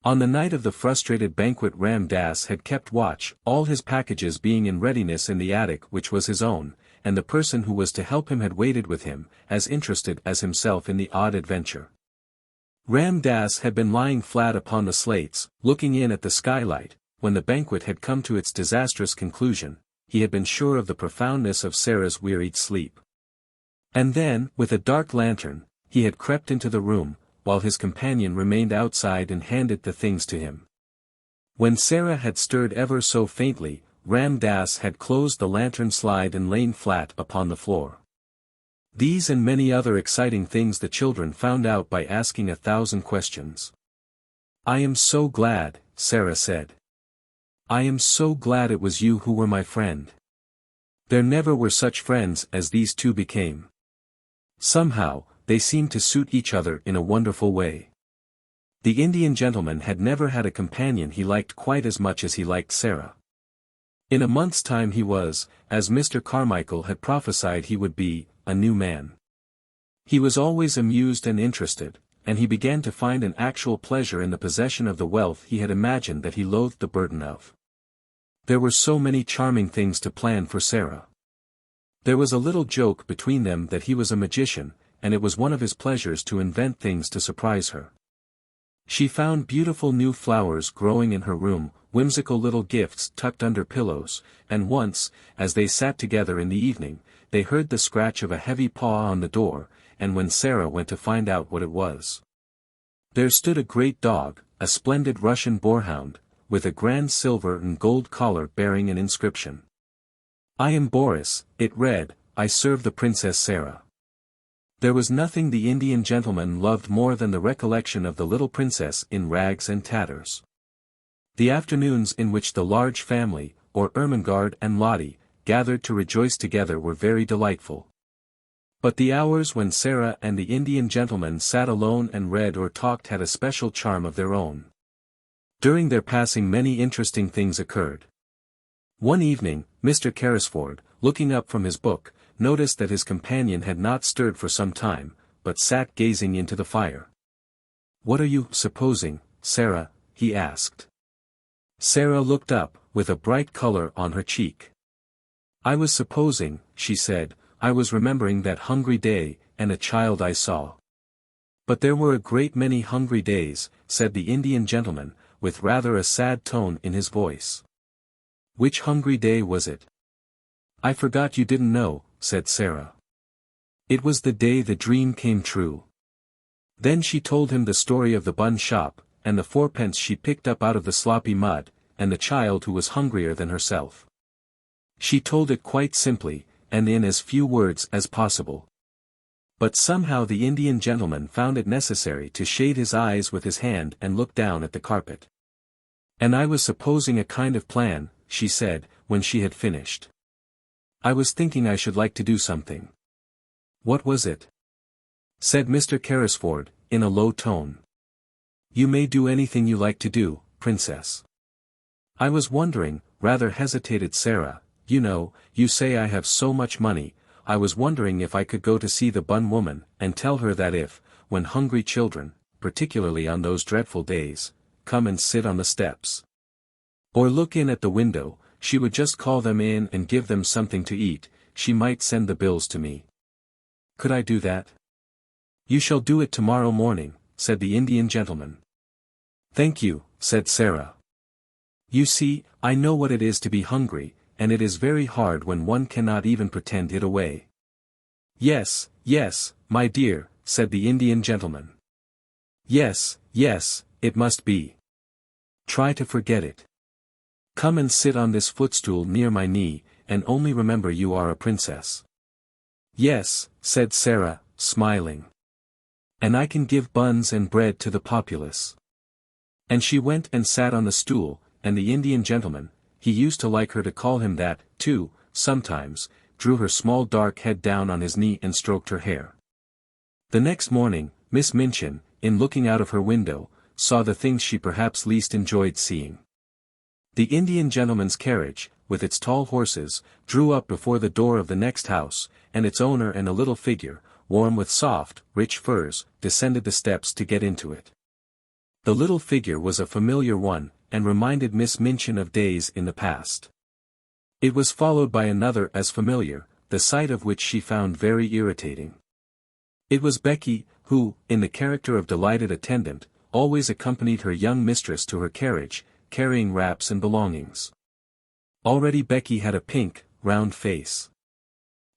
On the night of the frustrated banquet Ram Dass had kept watch, all his packages being in readiness in the attic which was his own, and the person who was to help him had waited with him, as interested as himself in the odd adventure. Ram Dass had been lying flat upon the slates, looking in at the skylight, when the banquet had come to its disastrous conclusion. He had been sure of the profoundness of Sara's wearied sleep. And then, with a dark lantern, he had crept into the room, while his companion remained outside and handed the things to him. When Sara had stirred ever so faintly, Ram Dass had closed the lantern slide and lain flat upon the floor. These and many other exciting things the children found out by asking 1,000 questions. "I am so glad," Sara said. "I am so glad it was you who were my friend. There never were such friends as these two became. Somehow, they seemed to suit each other in a wonderful way." The Indian gentleman had never had a companion he liked quite as much as he liked Sara. In a month's time he was, as Mr. Carmichael had prophesied he would be, a new man. He was always amused and interested, and he began to find an actual pleasure in the possession of the wealth he had imagined that he loathed the burden of. There were so many charming things to plan for Sara. There was a little joke between them that he was a magician, and it was one of his pleasures to invent things to surprise her. She found beautiful new flowers growing in her room, whimsical little gifts tucked under pillows, and once, as they sat together in the evening, they heard the scratch of a heavy paw on the door, and when Sara went to find out what it was, there stood a great dog, a splendid Russian boarhound, with a grand silver and gold collar bearing an inscription. "I am Boris," it read, "I serve the Princess Sara." There was nothing the Indian gentleman loved more than the recollection of the little princess in rags and tatters. The afternoons in which the large family, or Ermengarde and Lottie, gathered to rejoice together were very delightful. But the hours when Sara and the Indian gentleman sat alone and read or talked had a special charm of their own. During their passing many interesting things occurred. One evening, Mr. Carrisford, looking up from his book, noticed that his companion had not stirred for some time, but sat gazing into the fire. "What are you supposing, Sara?" he asked. Sara looked up, with a bright color on her cheek. "I was supposing," she said, "I was remembering that hungry day, and a child I saw." "But there were a great many hungry days," said the Indian gentleman, with rather a sad tone in his voice. "Which hungry day was it?" "I forgot you didn't know," said Sara. "It was the day the dream came true." Then she told him the story of the bun shop, and the fourpence she picked up out of the sloppy mud, and the child who was hungrier than herself. She told it quite simply, and in as few words as possible. But somehow the Indian gentleman found it necessary to shade his eyes with his hand and look down at the carpet. "And I was supposing a kind of plan," she said, when she had finished. "I was thinking I should like to do something." "What was it?" said Mr. Carrisford, in a low tone. "You may do anything you like to do, Princess." "I was wondering," rather hesitated Sara, "you know, you say I have so much money, I was wondering if I could go to see the bun woman, and tell her that if, when hungry children, particularly on those dreadful days, come and sit on the steps, or look in at the window, she would just call them in and give them something to eat, she might send the bills to me. Could I do that?" "You shall do it tomorrow morning," said the Indian gentleman. "Thank you," said Sara. "You see, I know what it is to be hungry, and it is very hard when one cannot even pretend it away." "Yes, yes, my dear," said the Indian gentleman. "Yes, yes, it must be. Try to forget it. Come and sit on this footstool near my knee, and only remember you are a princess." "Yes," said Sara, smiling. "And I can give buns and bread to the populace." And she went and sat on the stool, and the Indian gentleman, he used to like her to call him that, too, sometimes, drew her small dark head down on his knee and stroked her hair. The next morning, Miss Minchin, in looking out of her window, saw the things she perhaps least enjoyed seeing. The Indian gentleman's carriage, with its tall horses, drew up before the door of the next house, and its owner and a little figure, warm with soft, rich furs, descended the steps to get into it. The little figure was a familiar one, and reminded Miss Minchin of days in the past. It was followed by another as familiar, the sight of which she found very irritating. It was Becky, who, in the character of delighted attendant, always accompanied her young mistress to her carriage, carrying wraps and belongings. Already Becky had a pink, round face.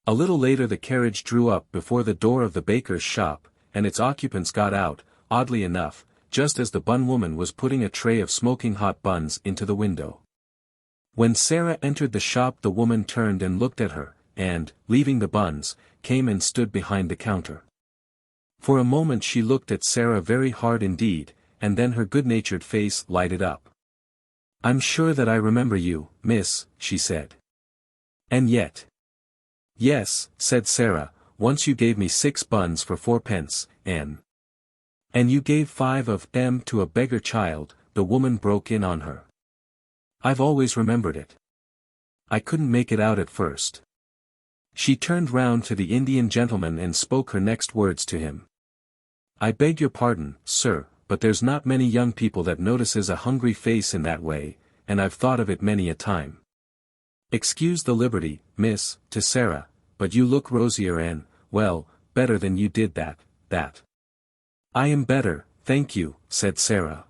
A little later the carriage drew up before the door of the baker's shop, and its occupants got out, oddly enough, just as the bun woman was putting a tray of smoking hot buns into the window. When Sara entered the shop the woman turned and looked at her, and, leaving the buns, came and stood behind the counter. For a moment she looked at Sara very hard indeed, and then her good-natured face lighted up. "I'm sure that I remember you, miss," she said. "And yet—" "Yes," said Sara, "once you gave me 6 buns for 4 pence, and you gave 5 of them to a beggar child," the woman broke in on her. "I've always remembered it. I couldn't make it out at first." She turned round to the Indian gentleman and spoke her next words to him. "I beg your pardon, sir, but there's not many young people that notices a hungry face in that way, and I've thought of it many a time. Excuse the liberty, miss," to Sara, "but you look rosier and, well, better than you did that. "I am better, thank you," said Sara.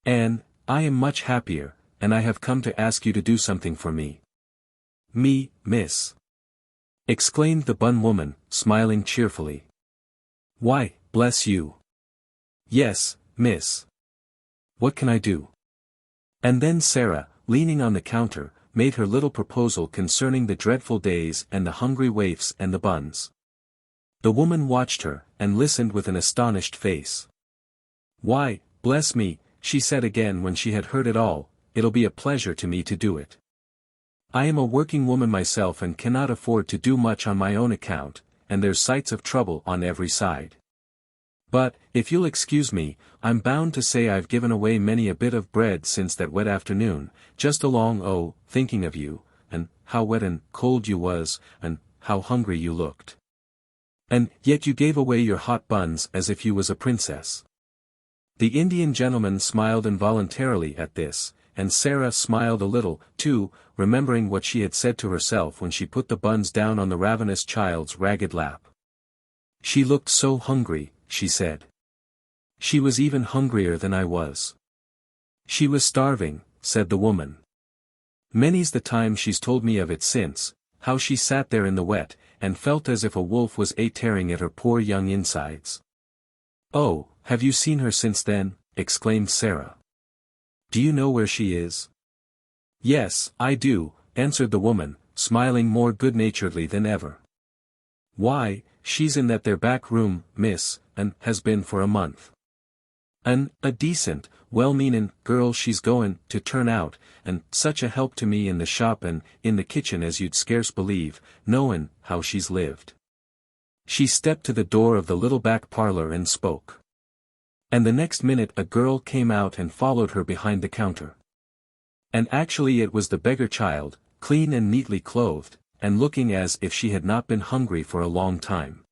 "And, I am much happier, and I have come to ask you to do something for me." "Me, miss?" exclaimed the bun woman, smiling cheerfully. "Why, bless you. Yes, miss. What can I do?" And then Sara, leaning on the counter, made her little proposal concerning the dreadful days and the hungry waifs and the buns. The woman watched her, and listened with an astonished face. "Why, bless me," she said again when she had heard it all, "it'll be a pleasure to me to do it. I am a working woman myself and cannot afford to do much on my own account, and there's sights of trouble on every side. But, if you'll excuse me, I'm bound to say I've given away many a bit of bread since that wet afternoon, just along thinking of you, and how wet and cold you was, and how hungry you looked. And yet you gave away your hot buns as if you was a princess. The Indian gentleman smiled involuntarily at this, and Sara smiled a little, too, remembering what she had said to herself when she put the buns down on the ravenous child's ragged lap. She looked so hungry, she said. She was even hungrier than I was. She was starving, said the woman. Many's the time she's told me of it since, how she sat there in the wet, and felt as if a wolf was tearing at her poor young insides. Oh, have you seen her since then? Exclaimed Sara. Do you know where she is? Yes, I do, answered the woman, smiling more good-naturedly than ever. Why, she's in that there back room, miss, and has been for a month. A decent, well-meanin' girl she's goin' to turn out, and such a help to me in the shop and in the kitchen as you'd scarce believe, knowin' how she's lived. She stepped to the door of the little back parlor and spoke. And the next minute a girl came out and followed her behind the counter. And actually it was the beggar child, clean and neatly clothed, and looking as if she had not been hungry for a long time.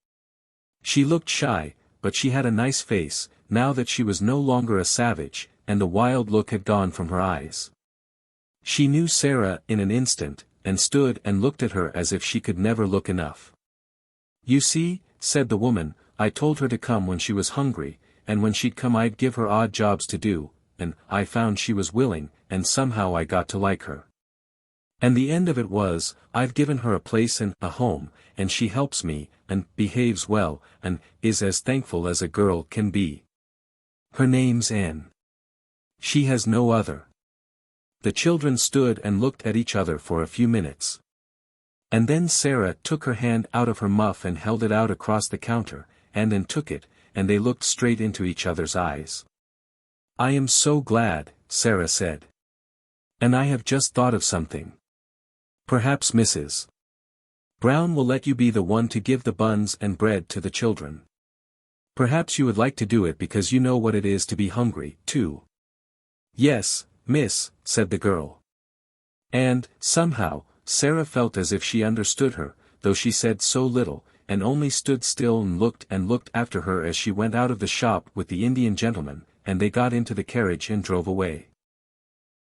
She looked shy, but she had a nice face, now that she was no longer a savage, and the wild look had gone from her eyes. She knew Sara in an instant, and stood and looked at her as if she could never look enough. You see, said the woman, I told her to come when she was hungry, and when she'd come I'd give her odd jobs to do, and I found she was willing, and somehow I got to like her. And the end of it was, I've given her a place and a home, and she helps me, and behaves well, and is as thankful as a girl can be. Her name's Anne. She has no other. The children stood and looked at each other for a few minutes. And then Sara took her hand out of her muff and held it out across the counter, and Anne took it, and they looked straight into each other's eyes. I am so glad, Sara said. And I have just thought of something. Perhaps Mrs. Brown will let you be the one to give the buns and bread to the children. Perhaps you would like to do it because you know what it is to be hungry, too. Yes, miss, said the girl. And, somehow, Sara felt as if she understood her, though she said so little, and only stood still and looked after her as she went out of the shop with the Indian gentleman, and they got into the carriage and drove away.